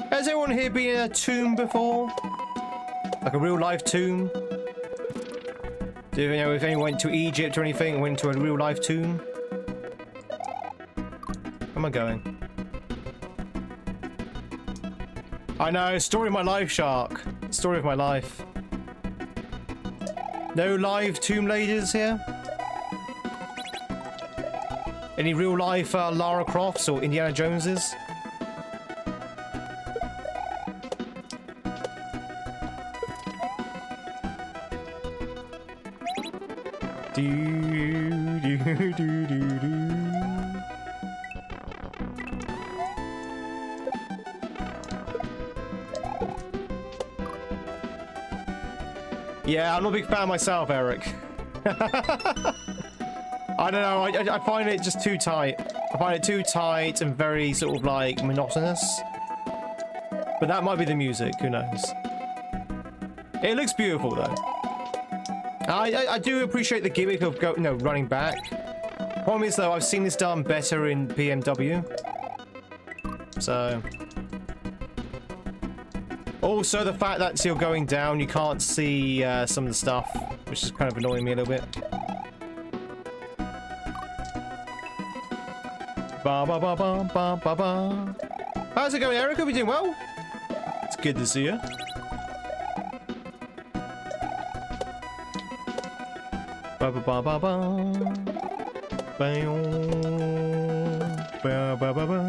Has everyone here been in a tomb before? Like a real life tomb? Do you know if anyone went to Egypt or anything and went to a real life tomb? Where am I going? I know, story of my life, Shark. Story of my life. No live tomb raiders here? Any real life Lara Crofts or Indiana Joneses? Do do do do do. Yeah, I'm not a big fan myself, Eric. I don't know, I find it just too tight. I find it too tight and very sort of like monotonous. But that might be the music, who knows. It looks beautiful though. I do appreciate the gimmick of running back. Problem is though, I've seen this done better in BMW. So... Also, the fact that you're going down, you can't see some of the stuff, which is kind of annoying me a little bit. Ba ba ba ba ba ba ba. How's it going, Eric? Are we doing well? It's good to see you. Ba ba ba ba ba. Ba ba ba ba ba.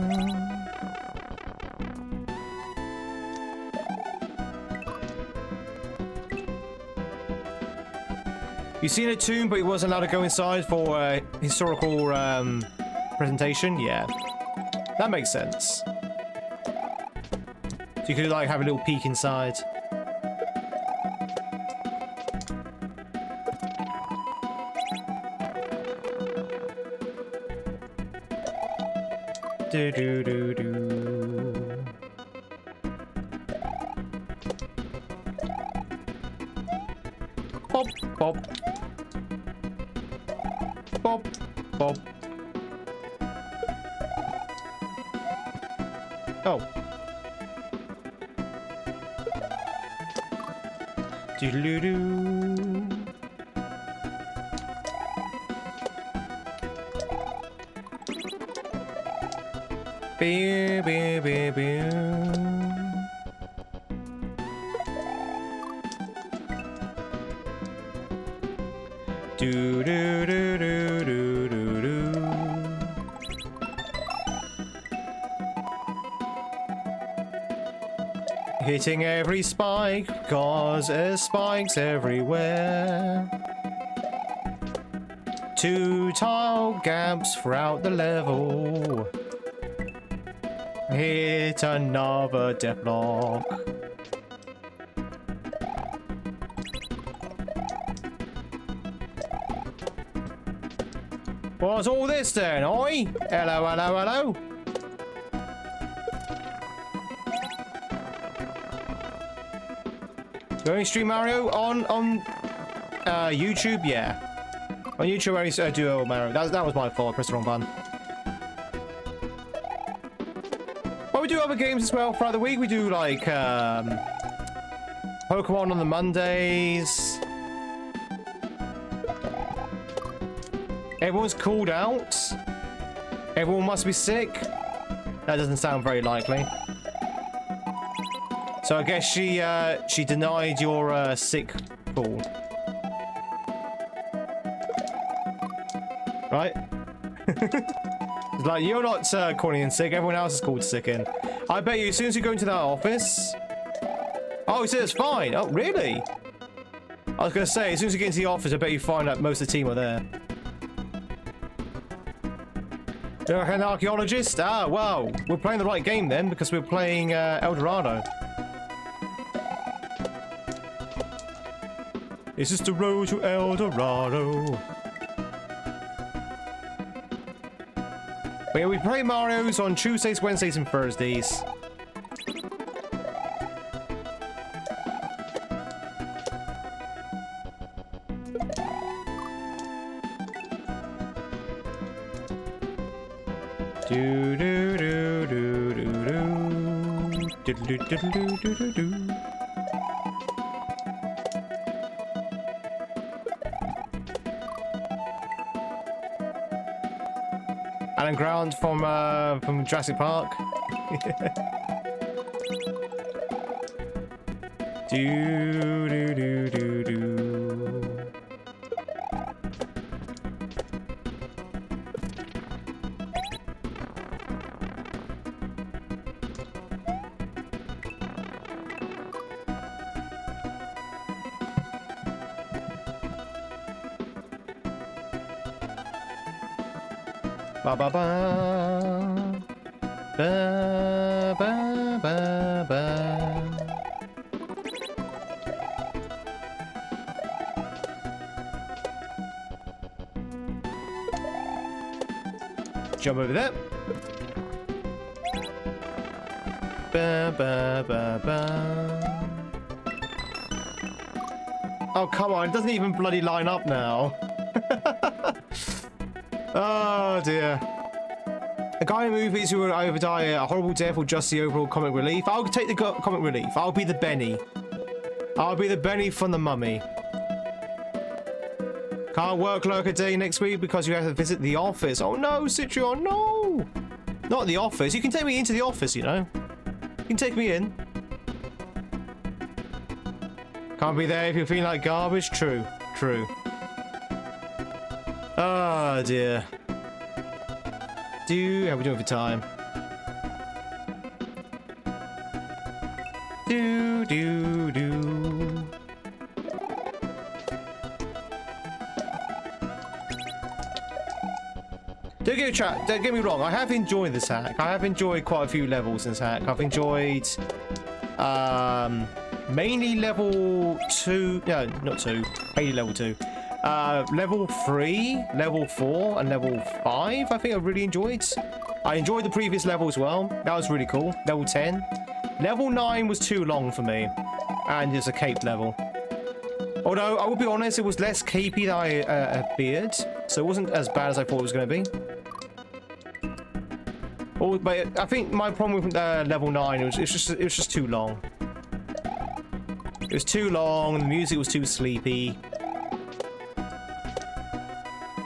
You've seen a tomb, but he wasn't allowed to go inside for a historical presentation? Yeah. That makes sense. So you could, like, have a little peek inside. Do-do-do-do. Bop, bop. Bop, bop. Oh. Doodle-doo. Beep, beep, beep, beep. Do do do do do do do. Hitting every spike, cause there's spikes everywhere. 2 tile gaps throughout the level. Hit another death block. What's all this then, oi? Hello, hello, hello. Going stream Mario on YouTube, yeah. On YouTube, I used to do Mario. That was my fault. I pressed the wrong button. But we do other games as well throughout the week. We do like Pokemon on the Mondays. Everyone's called out. Everyone must be sick. That doesn't sound very likely. So I guess she denied your sick call. Right? It's like, you're not calling in sick. Everyone else is called sick in. I bet you as soon as you go into that office... Oh, he said it's fine. Oh, really? I was going to say, as soon as you get into the office, I bet you find out most of the team are there. You're an archaeologist? Ah, well, we're playing the right game then, because we're playing El Dorado. This is the road to El Dorado. But yeah, we play Mario's on Tuesdays, Wednesdays, and Thursdays. Do do do do do do do do do do do do. Alan Grant from Jurassic Park. Do do do do do. Ba ba ba ba ba ba ba. Jump over there. Ba ba ba ba. Oh come on! It doesn't even bloody line up now. Oh dear. A guy in movies who would either die a horrible death or just the overall comic relief. I'll take the comic relief. I'll be the Benny. I'll be the Benny from the Mummy. Can't work lurker day next week because you have to visit the office. Oh no, Citrion, no! Not the office. You can take me into the office, you know. You can take me in. Can't be there if you're feeling like garbage. True, true. Oh dear. How are we doing for time? Do. Don't get me wrong, I have enjoyed this hack. I have enjoyed quite a few levels in this hack. I've enjoyed mainly level 2, no, not 2, mainly level 2. Level 3, level 4, and level 5, I think I really enjoyed. I enjoyed the previous level as well. That was really cool. Level 10. Level 9 was too long for me. And it's a cape level. Although, I will be honest, it was less capey than I feared. So it wasn't as bad as I thought it was going to be. But I think my problem with level 9, it was just too long. It was too long, and the music was too sleepy.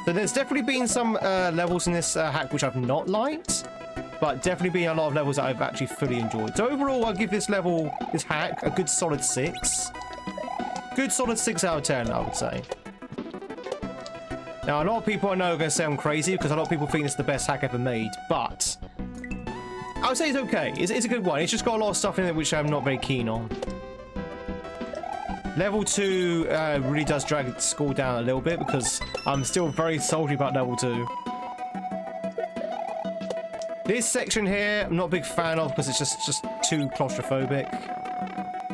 So there's definitely been some levels in this hack which I've not liked, but definitely been a lot of levels that I've actually fully enjoyed. So overall, I'll give this hack, a good solid 6. Good solid 6 out of 10, I would say. Now, a lot of people I know are going to say I'm crazy because a lot of people think it's the best hack ever made, but I would say it's okay. It's a good one. It's just got a lot of stuff in it which I'm not very keen on. Level 2 really does drag the score down a little bit because I'm still very salty about level 2. This section here, I'm not a big fan of because it's just too claustrophobic.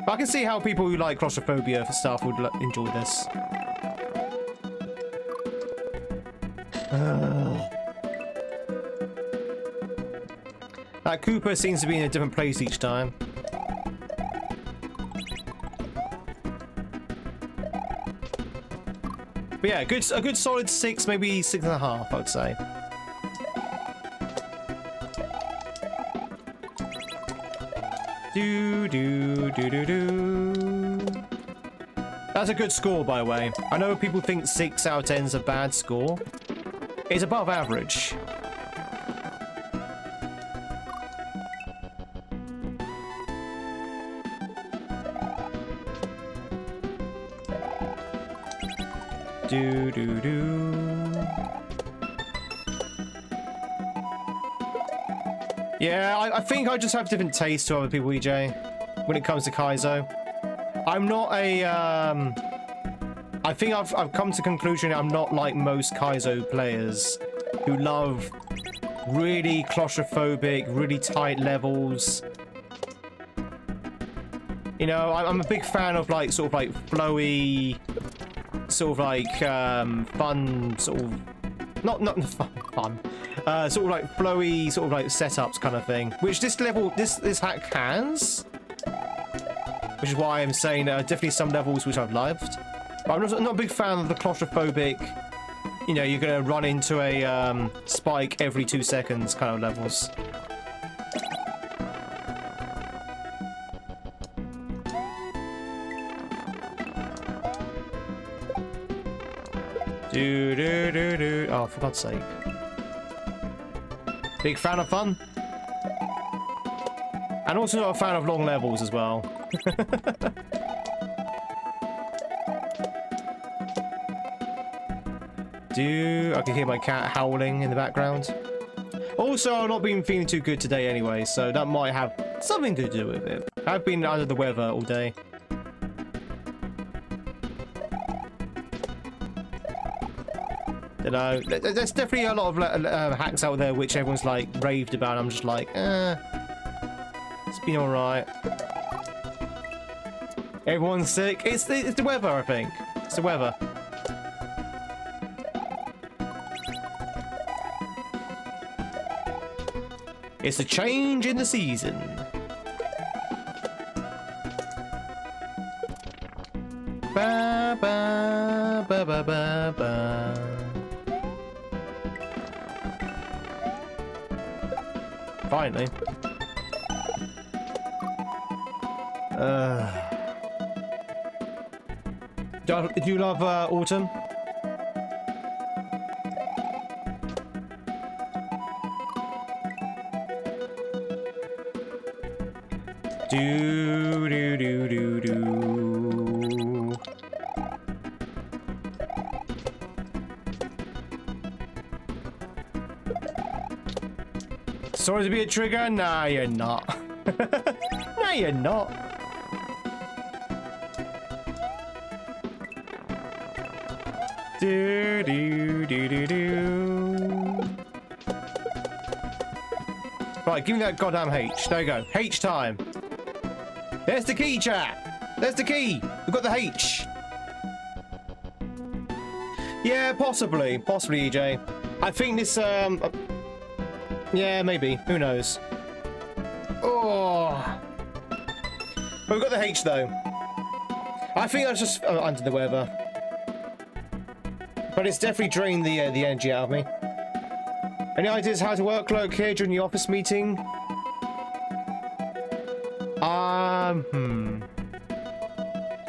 But I can see how people who like claustrophobia for stuff would enjoy this. That Koopa seems to be in a different place each time. But yeah, a good solid 6, maybe 6.5, I would say. That's a good score, by the way. I know people think 6 out of 10 is a bad score. It's above average. Yeah, I think I just have different tastes to other people, EJ, when it comes to Kaizo. I'm not a, I think I've come to the conclusion I'm not like most Kaizo players who love really claustrophobic, really tight levels. You know, I'm a big fan of like, sort of like flowy, sort of like, fun, sort of, not fun. Sort of like flowy, sort of like setups kind of thing, which this level, this hack has, which is why I'm saying definitely some levels which I've loved. But I'm not a big fan of the claustrophobic, you know, you're gonna run into a spike every 2 seconds kind of levels. Oh, for God's sake. Big fan of fun. And also not a fan of long levels as well. I can hear my cat howling in the background. Also, I've not been feeling too good today anyway, so that might have something to do with it. I've been under the weather all day. You know, there's definitely a lot of hacks out there which everyone's like raved about. I'm just like, it's been all right. Everyone's sick. It's the weather, I think. It's the weather. It's a change in the season. Ba ba ba ba ba ba. Finally. Do you love autumn? Do do do do do. Sorry to be a trigger? Nah, you're not. Nah, you're not. Do do do do do. Right, give me that goddamn H. There you go. H time. There's the key, chat. There's the key. We've got the H. Yeah, possibly, EJ. I think this yeah, maybe. Who knows? Oh. But we've got the H, though. I think that's just under the weather. But it's definitely drained the energy out of me. Any ideas how to work cloak here during the office meeting?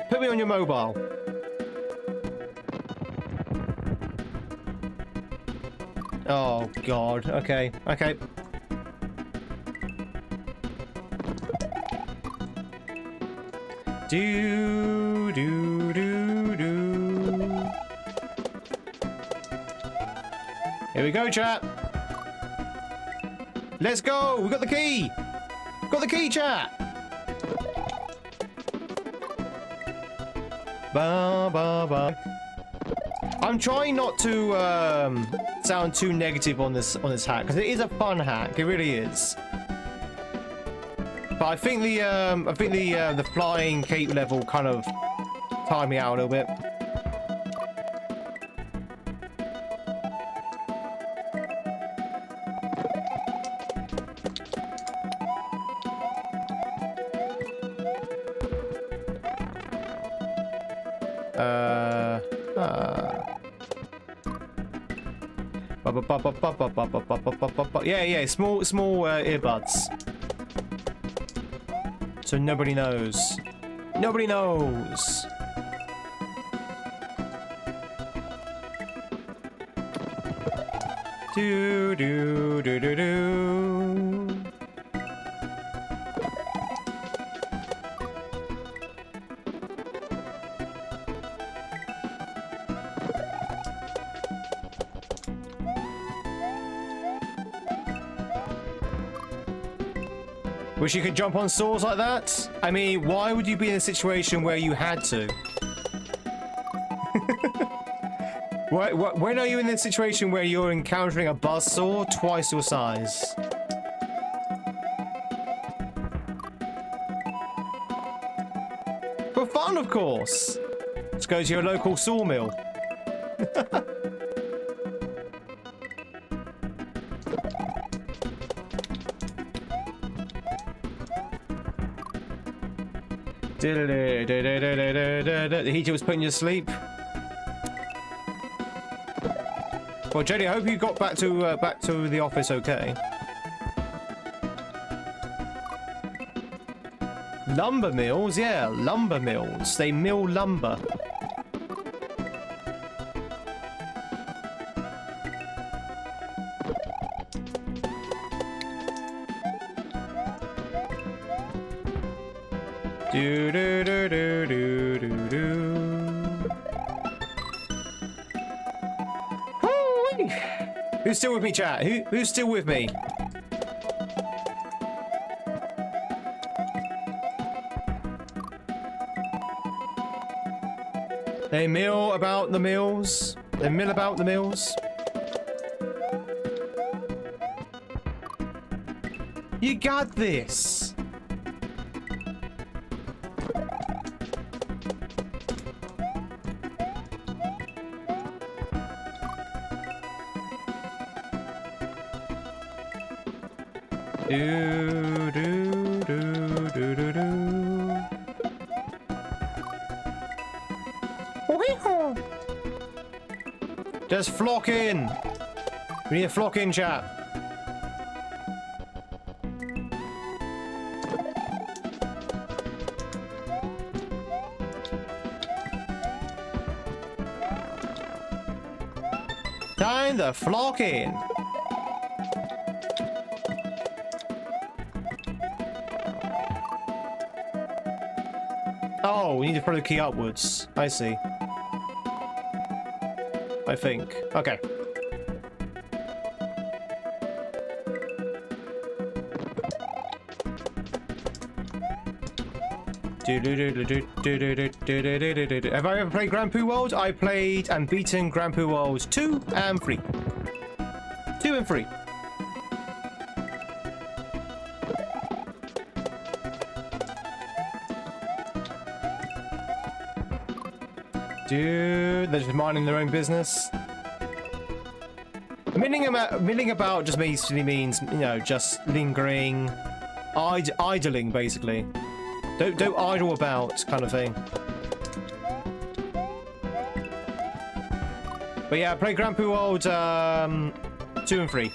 Put me on your mobile. Oh, God. Okay. Okay. Do, do, do, do. Here we go, chat. Let's go. We got the key. Got the key, chat. Ba ba ba. I'm trying not to sound too negative on this hack because it is a fun hack. It really is. But I think the flying cape level kind of tired me out a little bit. Yeah, small earbuds. So nobody knows. Nobody knows. Do do do do do. Wish you could jump on saws like that? I mean, why would you be in a situation where you had to? When are you in a situation where you're encountering a buzzsaw twice your size? For fun, of course. Let's go to your local sawmill. The heater was putting you to sleep. Well, Jenny, I hope you got back to the office okay. Lumber mills, yeah, lumber mills. They mill lumber. Do do do do do do do. Who's still with me, chat? Who's still with me? They mill about the mills. They mill about the mills. You got this. Do do do do do do. Just flock in. We need a flock in, chat. Time to flock in. Oh, we need to throw the key upwards. I see. I think. Okay. Have I ever played Grand Poo World? I played and beaten Grand Poo World 2 and 3. 2 and 3. Dude, they're just minding their own business. Milling about just basically means, you know, just lingering, idling, basically. Don't idle about, kind of thing. But yeah, I played Grand Poo World 2 and 3.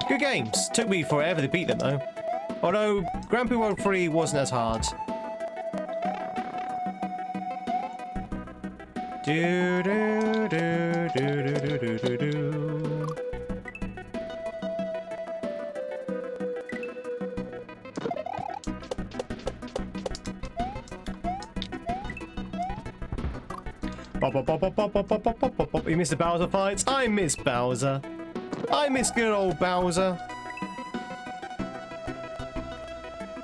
Good games. Took me forever to beat them though. Although Grand Poo World 3 wasn't as hard. Do do do do do do do do. You miss the Bowser fights? I miss Bowser. I miss good old Bowser.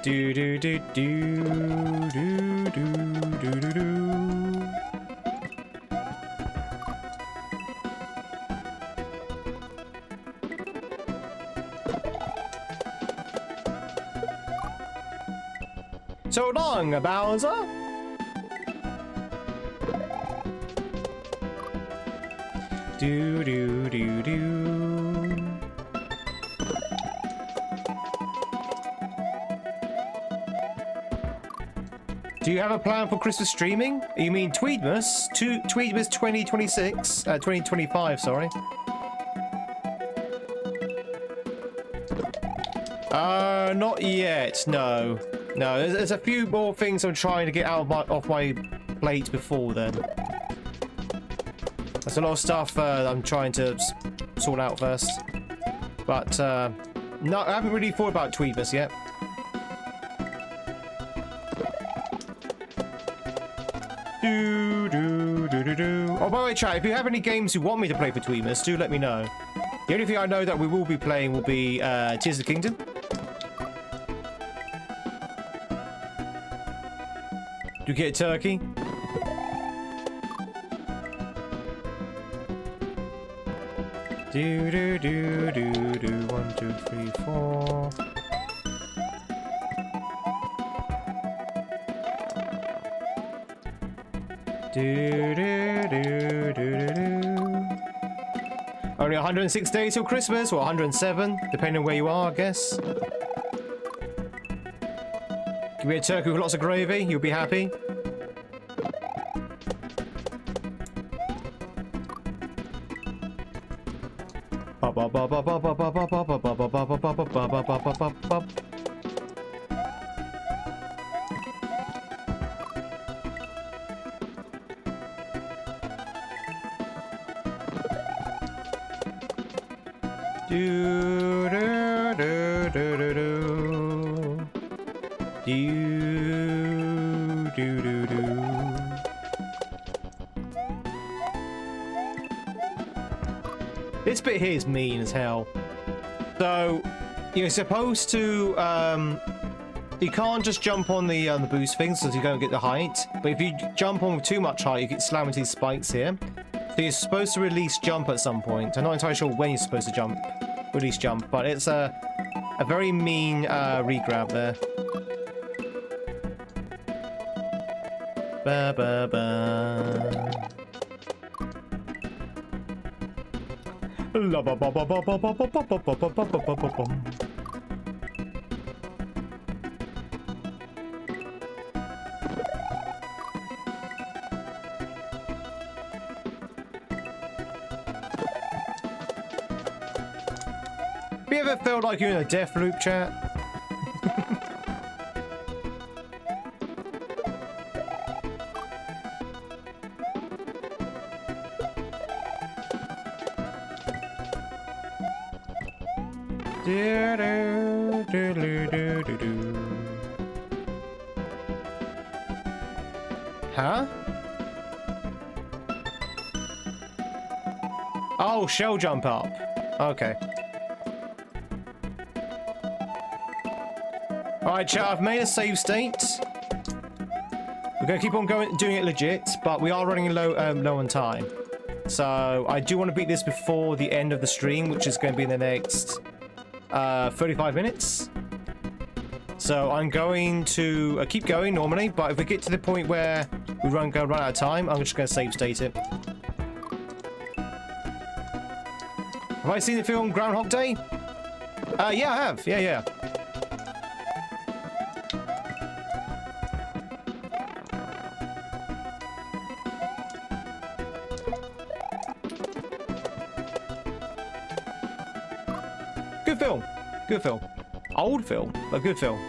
Do do do do do do do do do. So long, Bowser. Do do do do. Do you have a plan for Christmas streaming? You mean Tweedmas? Tweedmas 2026, 2025, sorry. Not yet, no. No, there's a few more things I'm trying to get out of off my plate before then. There's a lot of stuff I'm trying to sort out first. But, no, I haven't really thought about Tweedmas yet. Oh, by the way, chat, if you have any games you want me to play for Tweedmas, do let me know. The only thing I know that we will be playing will be Tears of the Kingdom. Do you get a turkey? Do do do do do 1, 2, 3, 4. Do do do do do do. Only 106 days till Christmas, or 107, depending on where you are, I guess. Give me a turkey with lots of gravy, you'll be happy. Do do do do do do. Do do do do. This bit here is mean as hell. So you're supposed to you can't just jump on the boost things because you don't get the height. But if you jump on with too much height, you get slammed into these spikes here. So you're supposed to release jump at some point. I'm not entirely sure when you're supposed to jump, release jump, but it's a very mean regrab there. Ba ba ba. La ba ba ba ba ba ba ba ba ba ba ba ba ba ba. Have you ever felt like you're in a death loop, chat? Huh? Oh, shell jump up. Okay. Alright, chat, I've made a save state. We're going to keep on doing it legit, but we are running low on time. So, I do want to beat this before the end of the stream, which is going to be in the next 35 minutes. So, I'm going to keep going normally, but if we get to the point where we run out of time, I'm just going to save state it. Have I seen the film Groundhog Day? Yeah, I have. Yeah. Good film. Good film. Old film, but good film.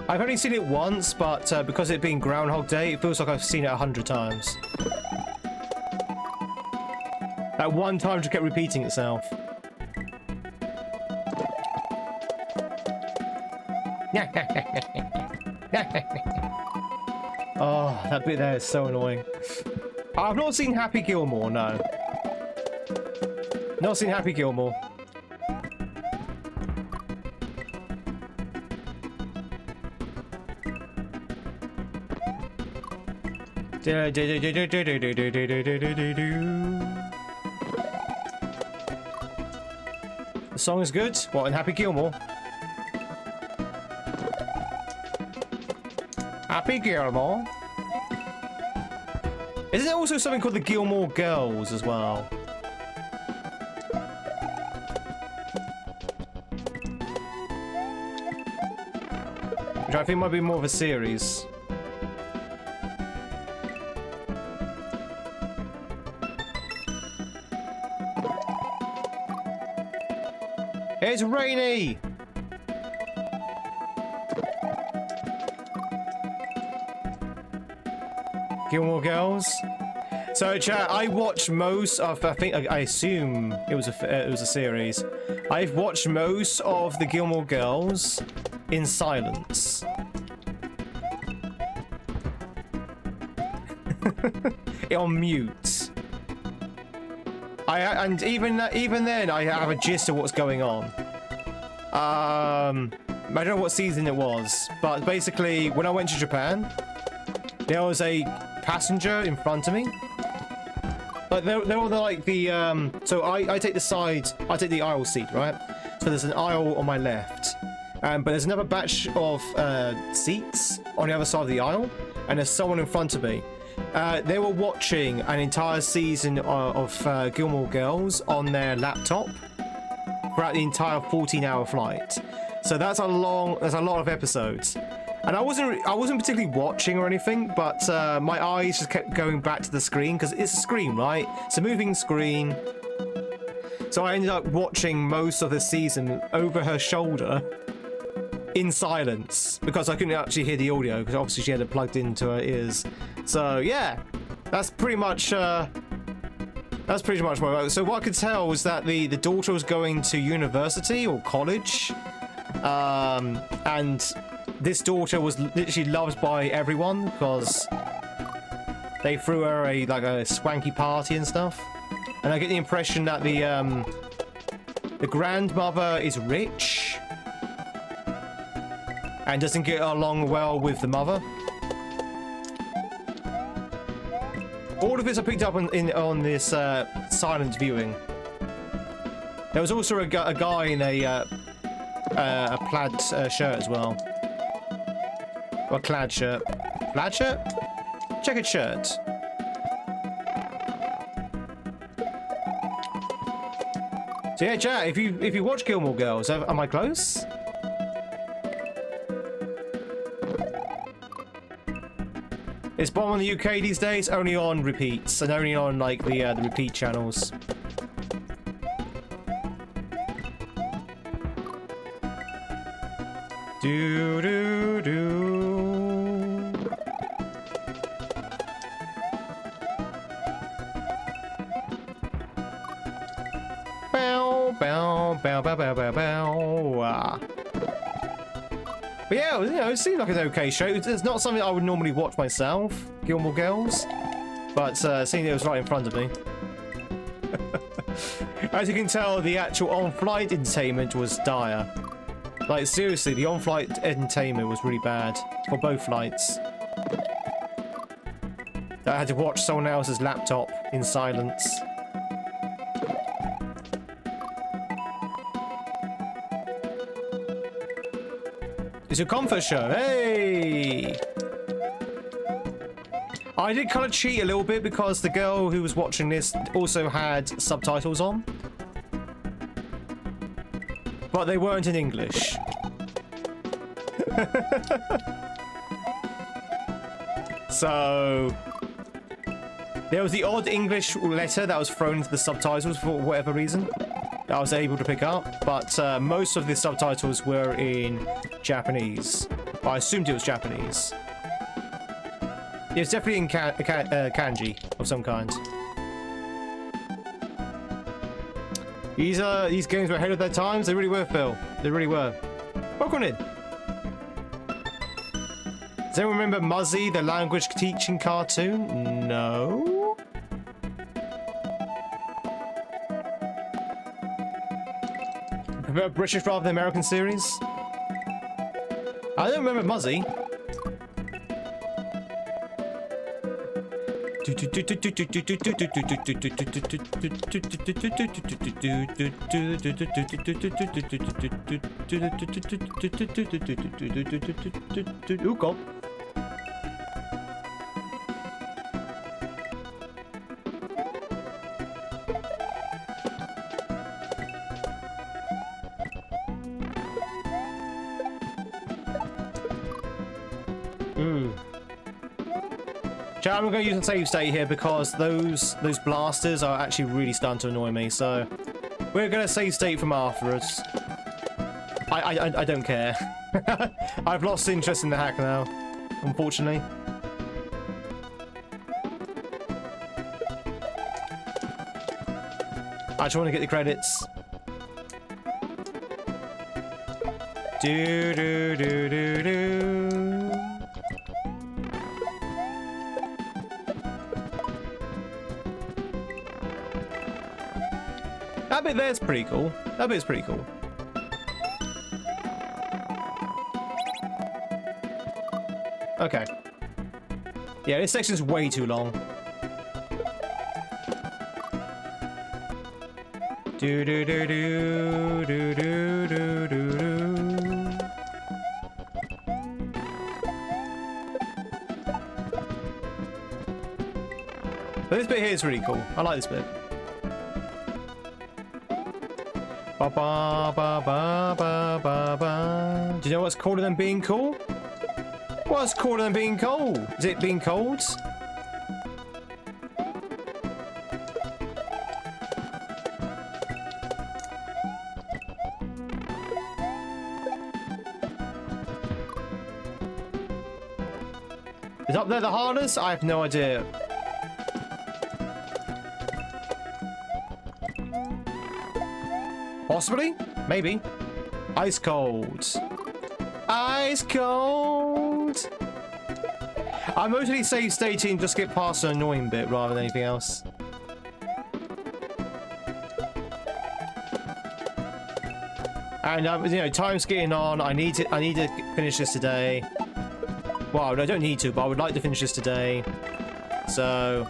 I've only seen it once, but because it being Groundhog Day, it feels like I've seen it 100 times. That one time just kept repeating itself. Oh, that bit there is so annoying. I've not seen Happy Gilmore, no. Not seen Happy Gilmore. The song is good. What, in Happy Gilmore? Happy Gilmore. Isn't there also something called the Gilmore Girls as well? Which I think might be more of a series. It's rainy! Gilmore Girls. So, chat, I watched most of. I assume it was a series. I've watched most of the Gilmore Girls in silence. On mute. And even then, I have a gist of what's going on. I don't know what season it was, but basically, when I went to Japan, there was a passenger in front of me. Like they're all like the So I take the side. I take the aisle seat, right? So there's an aisle on my left, but there's another batch of seats on the other side of the aisle, and there's someone in front of me. They were watching an entire season of Gilmore Girls on their laptop throughout the entire 14-hour flight. So that's a lot of episodes. And I wasn't particularly watching or anything, but my eyes just kept going back to the screen because it's a screen, right? It's a moving screen. So I ended up watching most of the season over her shoulder in silence because I couldn't actually hear the audio because obviously she had it plugged into her ears. So yeah, that's pretty much my work. So what I could tell was that the daughter was going to university or college, and this daughter was literally loved by everyone because they threw her a swanky party and stuff. And I get the impression that the grandmother is rich and doesn't get along well with the mother. All of this I picked up on this silent viewing. There was also a guy in a plaid shirt as well. Or a clad shirt. Plaid shirt? Checkered shirt. So yeah, chat, if you watch Gilmore Girls, am I close? It's bottom on the UK these days, only on repeats, and only on like the repeat channels. Do do do. Bow bow bow bow bow bow bow. But yeah, it seemed like an okay show. It's not something I would normally watch myself, Gilmore Girls, but seeing it was right in front of me. As you can tell, the actual on-flight entertainment was dire. Like, seriously, the on-flight entertainment was really bad for both flights. I had to watch someone else's laptop in silence. It's a comfort show. Hey! I did kind of cheat a little bit because the girl who was watching this also had subtitles on. But they weren't in English. So there was the odd English letter that was thrown into the subtitles for whatever reason that I was able to pick up, but most of the subtitles were in Japanese. Well, I assumed it was Japanese. It was definitely in kanji of some kind. These games were ahead of their times. They really were, Phil. They really were. Welcome in. Does anyone remember Muzzy, the language teaching cartoon? No. Prefer British rather than American series? I don't remember Muzzy. Oh god. Chat, I'm going to use a save state here because those blasters are actually really starting to annoy me. So we're going to save state from afterwards. I don't care. I've lost interest in the hack now, unfortunately. I just want to get the credits. Do do do do do. That bit there's pretty cool. That bit's pretty cool. Okay. Yeah, this section's way too long. Do do do do do do do do do. But this bit here is really cool. I like this bit. Ba ba ba ba ba ba ba. Do you know what's cooler than being cool? What's cooler than being cold? Is it being cold? Is up there the hardest? I have no idea. Possibly? Maybe. Ice cold. Ice cold. I'm mostly save stating just get past the annoying bit rather than anything else. And you know, time's getting on. I need to finish this today. Well, I don't need to, but I would like to finish this today. So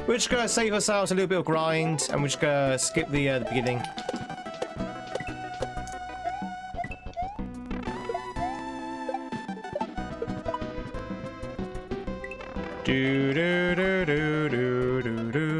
we're just gonna save ourselves a little bit of grind, and we're just gonna skip the beginning. Do do do do do do do.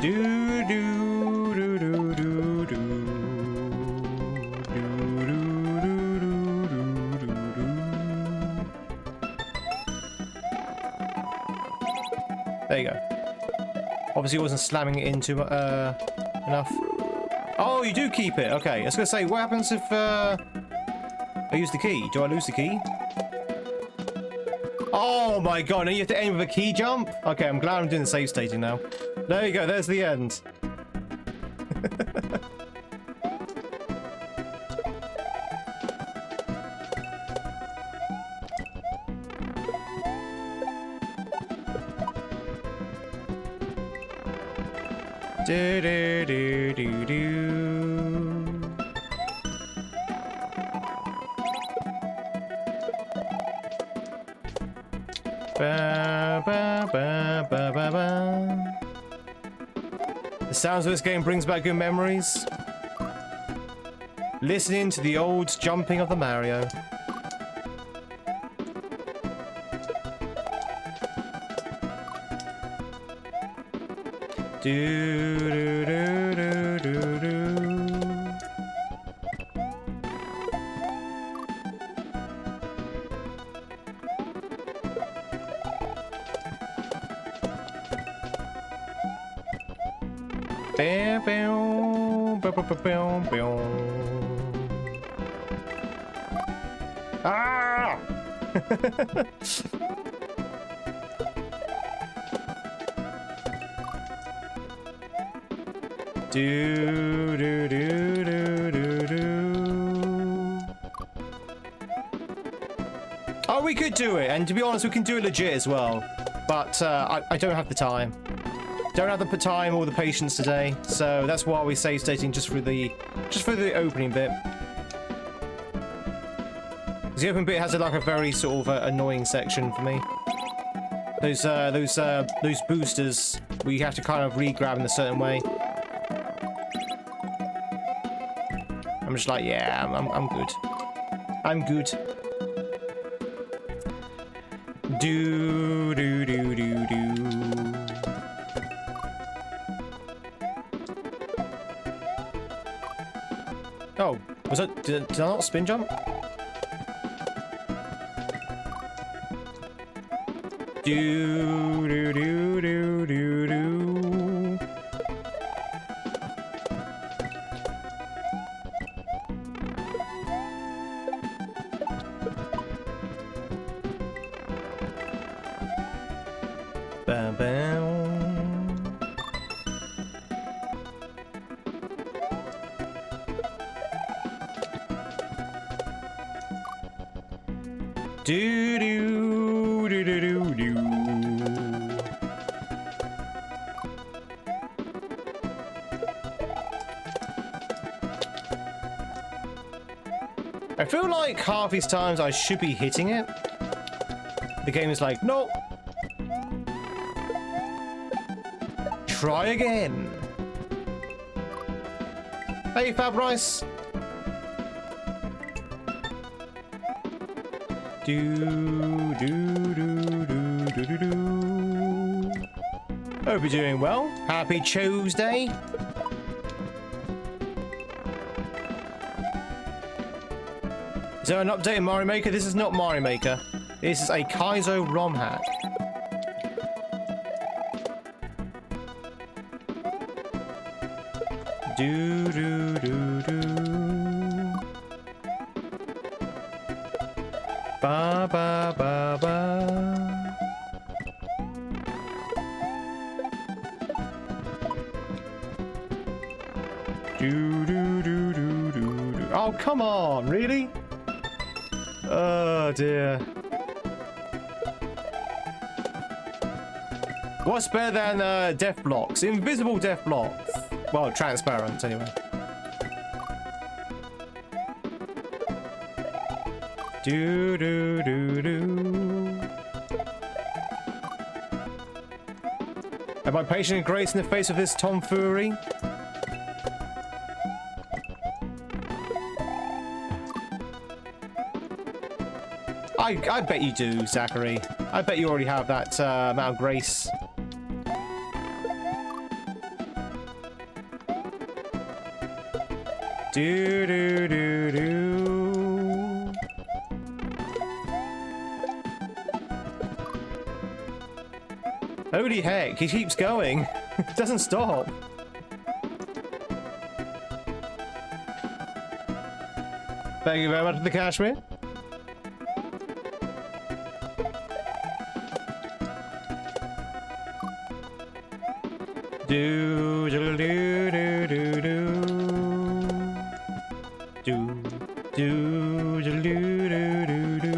Do do do do do do. There you go. Obviously, it wasn't slamming it into enough. Oh, you do keep it. Okay, I was gonna say, what happens if I use the key? Do I lose the key? Oh my god! Now you have to aim with a key jump. Okay, I'm glad I'm doing the save stating now. There you go. There's the end. Do do do do do. Ba ba ba ba ba ba. The sounds of this game brings back good memories. Listening to the old jumping of the Mario. Do do do do do do. Ah! do do do do do do. Oh, we could do it, and to be honest, we can do it legit as well. But I don't have the time. Don't have the time or the patience today, so that's why we're save stating just for the opening bit. The open bit has like a very sort of annoying section for me. Those boosters where you have to kind of re-grab in a certain way. I'm just like, yeah, I'm good. I'm good. Do do do do do. Oh, was that? Did I not spin jump? Do do do do do do. Bam bam. Do do do do do do. I feel like half these times I should be hitting it. The game is like, no. Try again. Hey, Fab Rice. Do do do do do do do. Hope you're doing well. Happy Tuesday. Is there an update in Mario Maker? This is not Mario Maker. This is a Kaizo ROM hack. Do do do do. Ba ba ba ba. Do do do do do do. Oh, come on, really? Oh dear. What's better than death blocks? Invisible death blocks. Well, transparent anyway. Do do do do. Am I patient and grace in the face of this tomfoolery? I bet you do, Zachary. I bet you already have that amount of grace. Do do do do. Holy heck, he keeps going. It doesn't stop. Thank you very much for the Kashmir. Do do do do do do. Do do do do do do.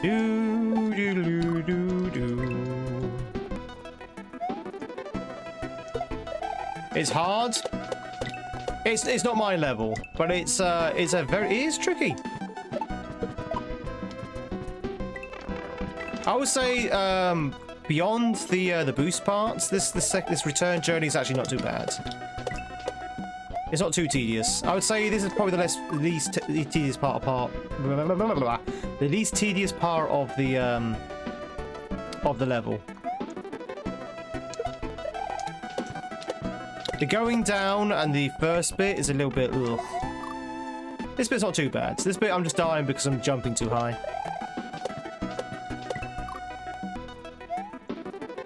Do do do do. It's hard. It's not my level, but it is tricky. I would say beyond the boost parts, this return journey is actually not too bad. It's not too tedious. I would say this is probably the least tedious part. The least tedious part of the level. The going down and the first bit is a little bit. Ugh. This bit's not too bad. This bit I'm just dying because I'm jumping too high.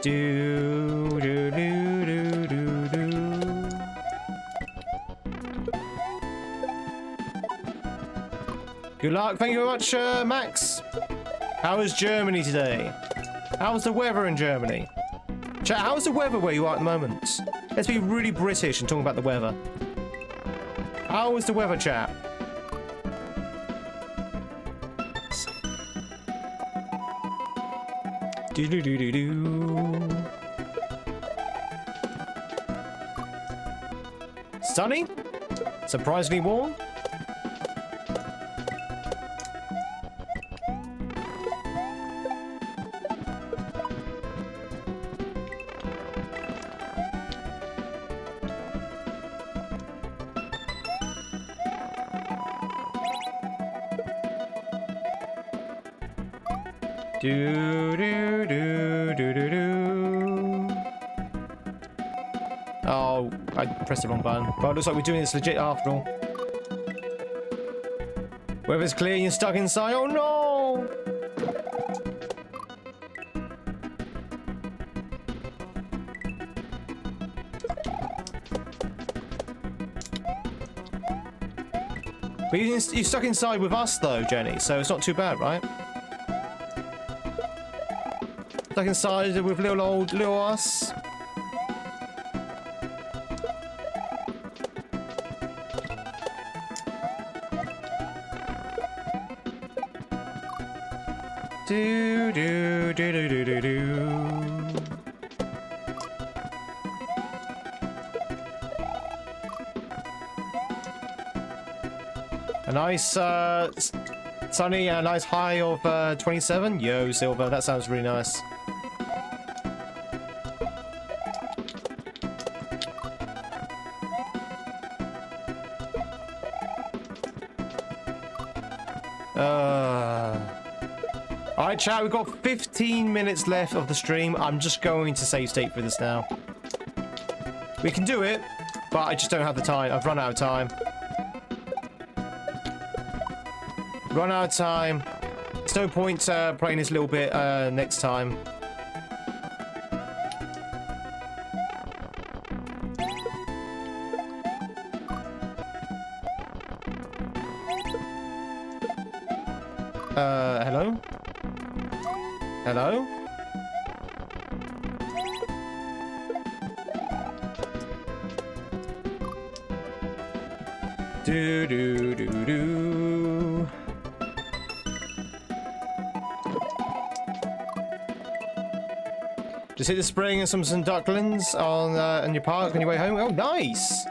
Do do do do do do. Good luck. Thank you very much, Max. How is Germany today? How's the weather in Germany? Chat, how's the weather where you are at the moment? Let's be really British and talk about the weather. How is the weather, chat? Do do do do do. Sunny? Surprisingly warm? Do do do do do do. Oh, I pressed the wrong button. But it looks like we're doing this legit after all. Weather's clear and you're stuck inside. Oh no! But you're stuck inside with us though, Jenny, so it's not too bad, right? Stuck inside with little us. Do do do do do do do. A nice sunny and a nice high of 27. Yo, Silver, that sounds really nice. Alright, chat, we've got 15 minutes left of the stream. I'm just going to save state for this now. We can do it, but I just don't have the time. I've run out of time. Run out of time. There's no point playing this little bit next time. Hello? Hello? Do do do do. Just hit the spring and some ducklings on in your park on your way home. Oh, nice!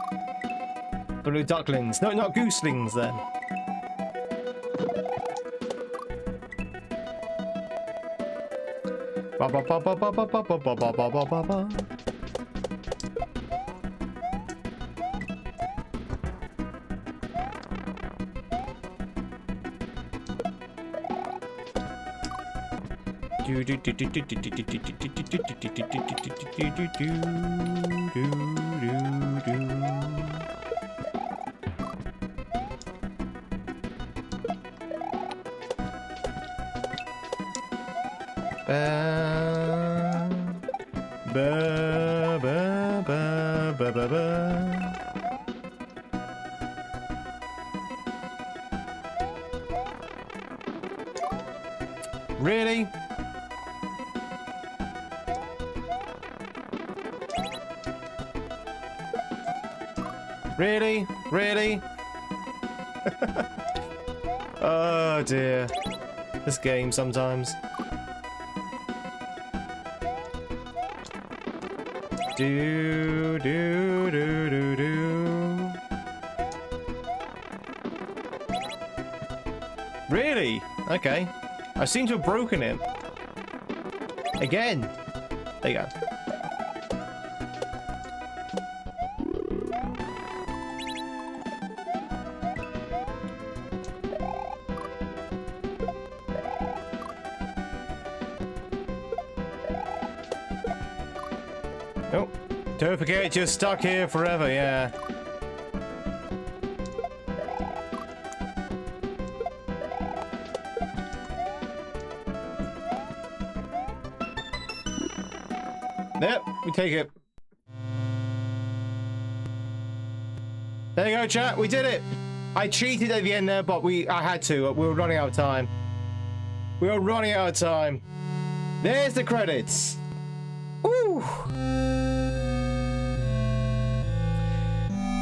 Blue ducklings. No, not gooselings then. Ba ba ba ba ba ba ba ba ba ba ba ba ba. Do do do do do do do do do do do do do do. Ba ba ba ba ba ba. Really? Really? Really? Oh dear. This game sometimes. Do do do do do. Really? Okay. I seem to have broken it. Again. There you go. Oh, don't forget you're stuck here forever, yeah. Yep, we take it. There you go, chat. We did it. I cheated at the end there, but I had to. We were running out of time. We were running out of time. There's the credits. Woo!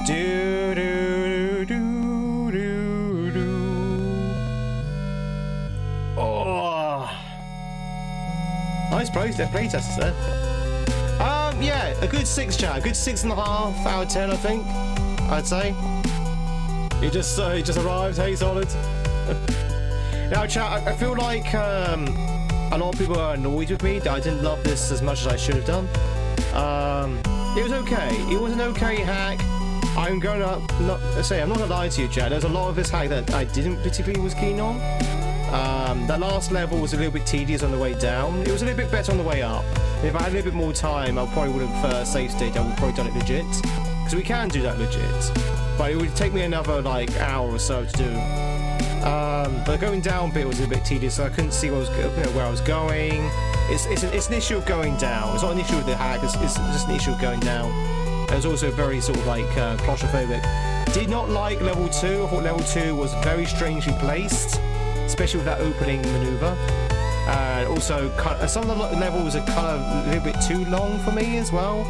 Do do do do do. Oh, nice playtest there. Yeah, a good 6, chat. A good 6.5 out of 10, I think. I'd say. He just arrived. Hey, solid. Now, chat. I feel like a lot of people are annoyed with me that I didn't love this as much as I should have done. It was okay. It was an okay hack. I'm going to I'm not gonna lie to you, chat. There's a lot of this hack that I didn't particularly was keen on. That last level was a little bit tedious on the way down. It was a little bit better on the way up. If I had a little bit more time, I probably would have saved state. I would have probably done it legit, because we can do that legit. But it would take me another like hour or so to do. But the going down bit was a bit tedious, so I couldn't see where I was going. It's an issue of going down. It's not an issue with the hack. It's just an issue of going down. It was also very sort of like claustrophobic. Did not like level 2. I thought level 2 was very strangely placed, especially with that opening maneuver. Also, some of the levels are kind of a little bit too long for me as well.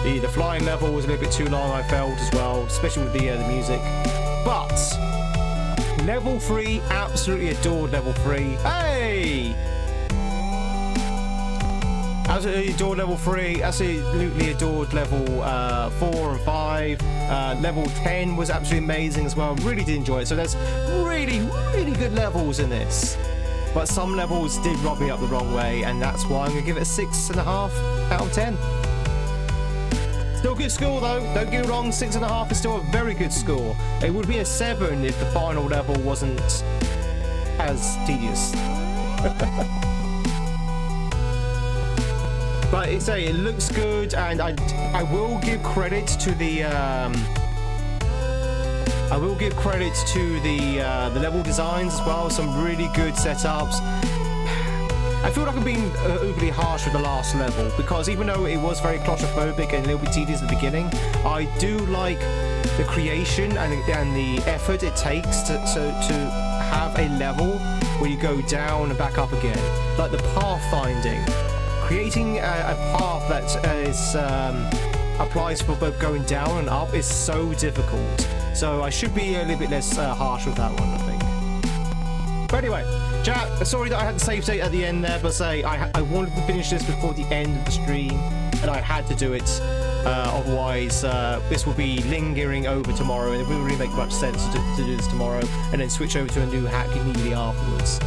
The flying level was a little bit too long, I felt, as well, especially with the music. But level 3, absolutely adored level 3. Hey! Absolutely adored level 3, absolutely adored level 4 and 5. Level 10 was absolutely amazing as well. Really did enjoy it. So there's really, really good levels in this. But some levels did rub me up the wrong way, and that's why I'm going to give it a 6.5 out of 10. Still good score though, don't get me wrong, 6.5 is still a very good score. It would be a 7 if the final level wasn't as tedious. But it looks good, and I will give credit to the level designs as well. Some really good setups. I feel like I'm being overly harsh with the last level, because even though it was very claustrophobic and a little bit tedious at the beginning, I do like the creation and the effort it takes to have a level where you go down and back up again. Like the pathfinding. Creating a path that applies for both going down and up is so difficult. So I should be a little bit less harsh with that one, I think. But anyway, chat, sorry that I had to save state at the end there, but I wanted to finish this before the end of the stream, and I had to do it. Otherwise, this will be lingering over tomorrow, and it wouldn't really make much sense to do this tomorrow and then switch over to a new hack immediately afterwards.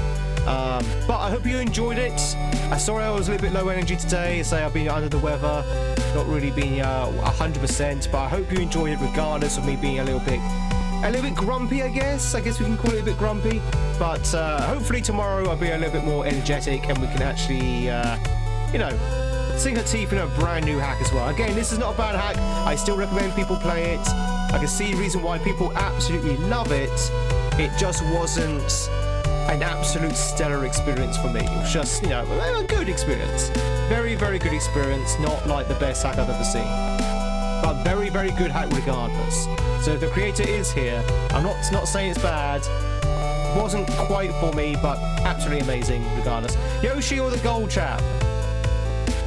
But I hope you enjoyed it. Sorry I was a little bit low energy today. I've been under the weather, not really being 100%, but I hope you enjoyed it regardless of me being a little bit grumpy, I guess we can call it a bit grumpy. But hopefully tomorrow I'll be a little bit more energetic, and we can actually sink our teeth in a brand new hack as well. Again, this is not a bad hack. I still recommend people play it. I can see the reason why people absolutely love it. It just wasn't an absolute stellar experience for me. It was just, a good experience. Very, very good experience. Not like the best hack I've ever seen. But very, very good hack regardless. So if the creator is here, I'm not saying it's bad. Wasn't quite for me, but absolutely amazing regardless. Yoshi or the gold, chap?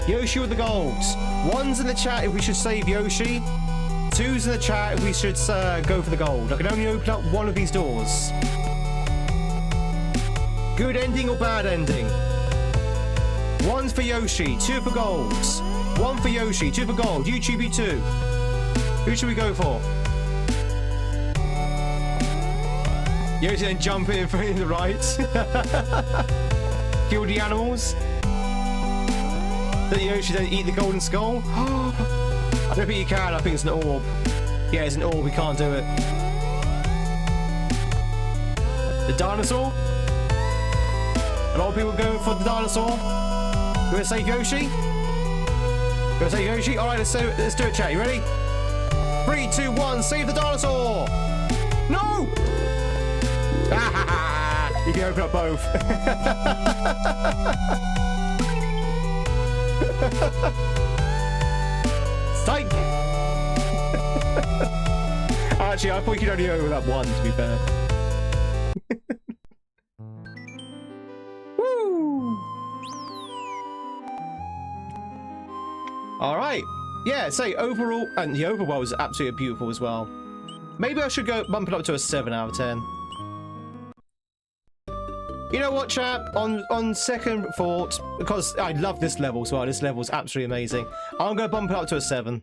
Yoshi or the golds? 1's in the chat if we should save Yoshi. 2's in the chat if we should go for the gold. I can only open up one of these doors. Good ending or bad ending? 1's for Yoshi, 2 for golds. 1 for Yoshi, 2 for gold. YouTube 2. Who should we go for? Yoshi then jump in the right. Kill the animals. Then Yoshi then eat the golden skull. I don't think you can. I think it's an orb. Yeah, it's an orb. We can't do it. The dinosaur. A lot of people going for the dinosaur. You want to save Yoshi? You want to save Yoshi? All right, let's do it, chat. You ready? 3, 2, 1. Save the dinosaur. No. You can open up both. Psych! Actually, I thought you could only over that one, to be fair. Woo! Alright. Yeah, say overall, and the overworld is absolutely beautiful as well. Maybe I should go bump it up to a 7 out of 10. You know what, chat? On second thought, because I love this level as well. This level is absolutely amazing. I'm going to bump it up to a 7.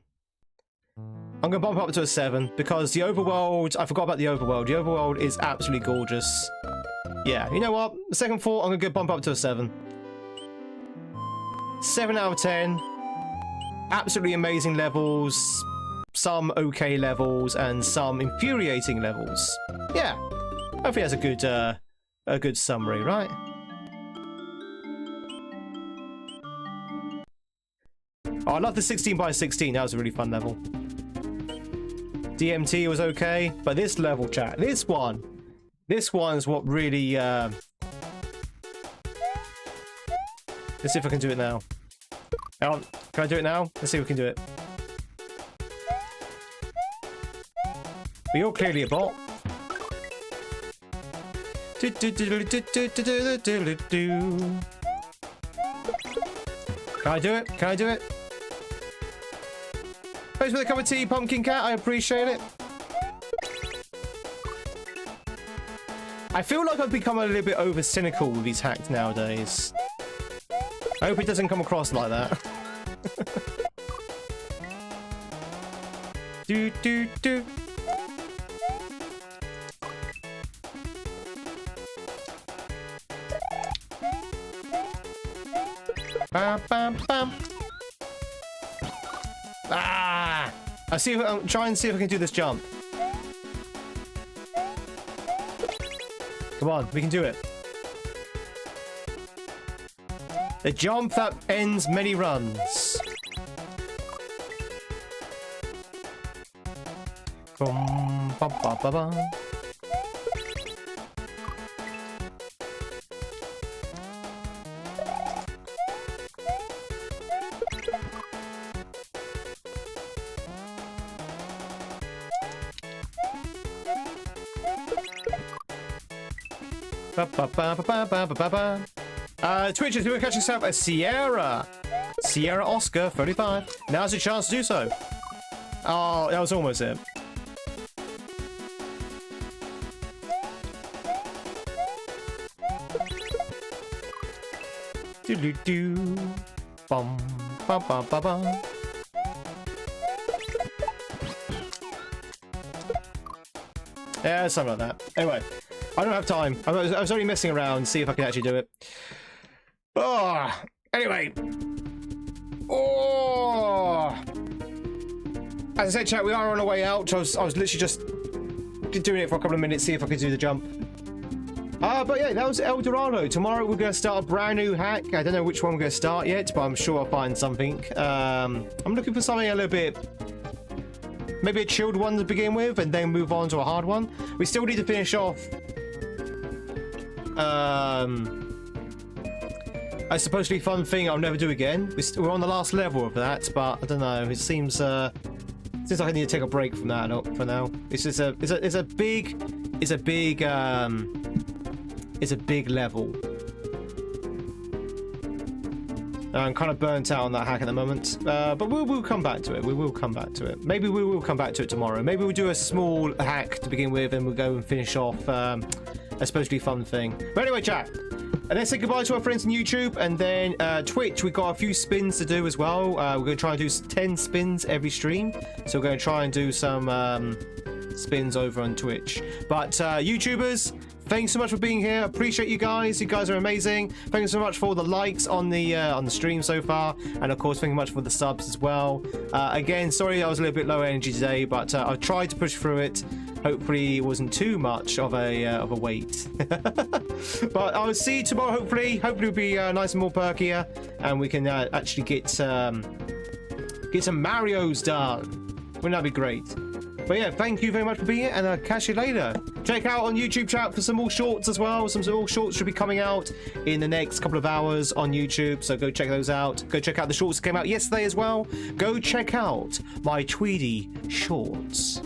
I'm going to bump it up to a 7 because the overworld, I forgot about the overworld. The overworld is absolutely gorgeous. Yeah, you know what? Second thought, I'm going to bump up to a 7. 7 out of 10. Absolutely amazing levels. Some okay levels and some infuriating levels. Yeah, I think that's a good summary, right? Oh, I love the 16x16. That was a really fun level. DMT was okay, but this level, chat, this one's what really. Let's see if I can do it now. Hang on, can I do it now? Let's see if we can do it. But you're clearly a bot. Can I do it? Can I do it? Thanks for the cup of tea, Pumpkin Cat. I appreciate it. I feel like I've become a little bit over cynical with these hacks nowadays. I hope it doesn't come across like that. do. Bam, bam, bam. Ah! I'll try and see if I can do this jump. Come on, we can do it. The jump that ends many runs. Bum, ba, ba, ba, ba. Twitch is doing catch yourself a Sierra Oscar 35. Now's your chance to do so. Oh, that was almost it. Do bum bum bum bum bum. Yeah, something like that. Anyway. I don't have time. I was only messing around to see if I can actually do it. Oh, anyway. Oh. As I said, chat, we are on our way out. I was literally just doing it for a couple of minutes, see if I could do the jump. But yeah, that was El Dorado. Tomorrow we're going to start a brand new hack. I don't know which one we're going to start yet, but I'm sure I'll find something. I'm looking for something a little bit... maybe a chilled one to begin with, and then move on to a hard one. We still need to finish off... I supposedly fun thing I'll never do again. We're on the last level of that, but I don't know. It seems like I need to take a break from that for now. It's just it's a big level. I'm kind of burnt out on that hack at the moment, but we'll come back to it. We will come back to it. Maybe we will come back to it tomorrow. Maybe we'll do a small hack to begin with, and we'll go and finish off a supposedly fun thing. But anyway, chat. And then say goodbye to our friends on YouTube, and then Twitch. We've got a few spins to do as well. We're going to try and do 10 spins every stream, so we're going to try and do some spins over on Twitch. But YouTubers, thanks so much for being here. Appreciate you guys. You guys are amazing. Thank you so much for all the likes on the stream so far, and of course, thank you much for the subs as well. Again, sorry I was a little bit low energy today, but I tried to push through it. Hopefully, it wasn't too much of a weight. But I will see you tomorrow. Hopefully, it'll be nice and more perkier, and we can actually get some Marios done. Wouldn't that be great? But yeah, thank you very much for being here, and I'll catch you later. Check out on YouTube chat for some more shorts as well. Some more shorts should be coming out in the next couple of hours on YouTube, so go check those out. Go check out the shorts that came out yesterday as well. Go check out my Tweedy shorts.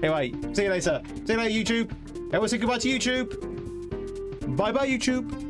Anyway, see you later. See you later, YouTube. Everyone say goodbye to YouTube. Bye-bye, YouTube.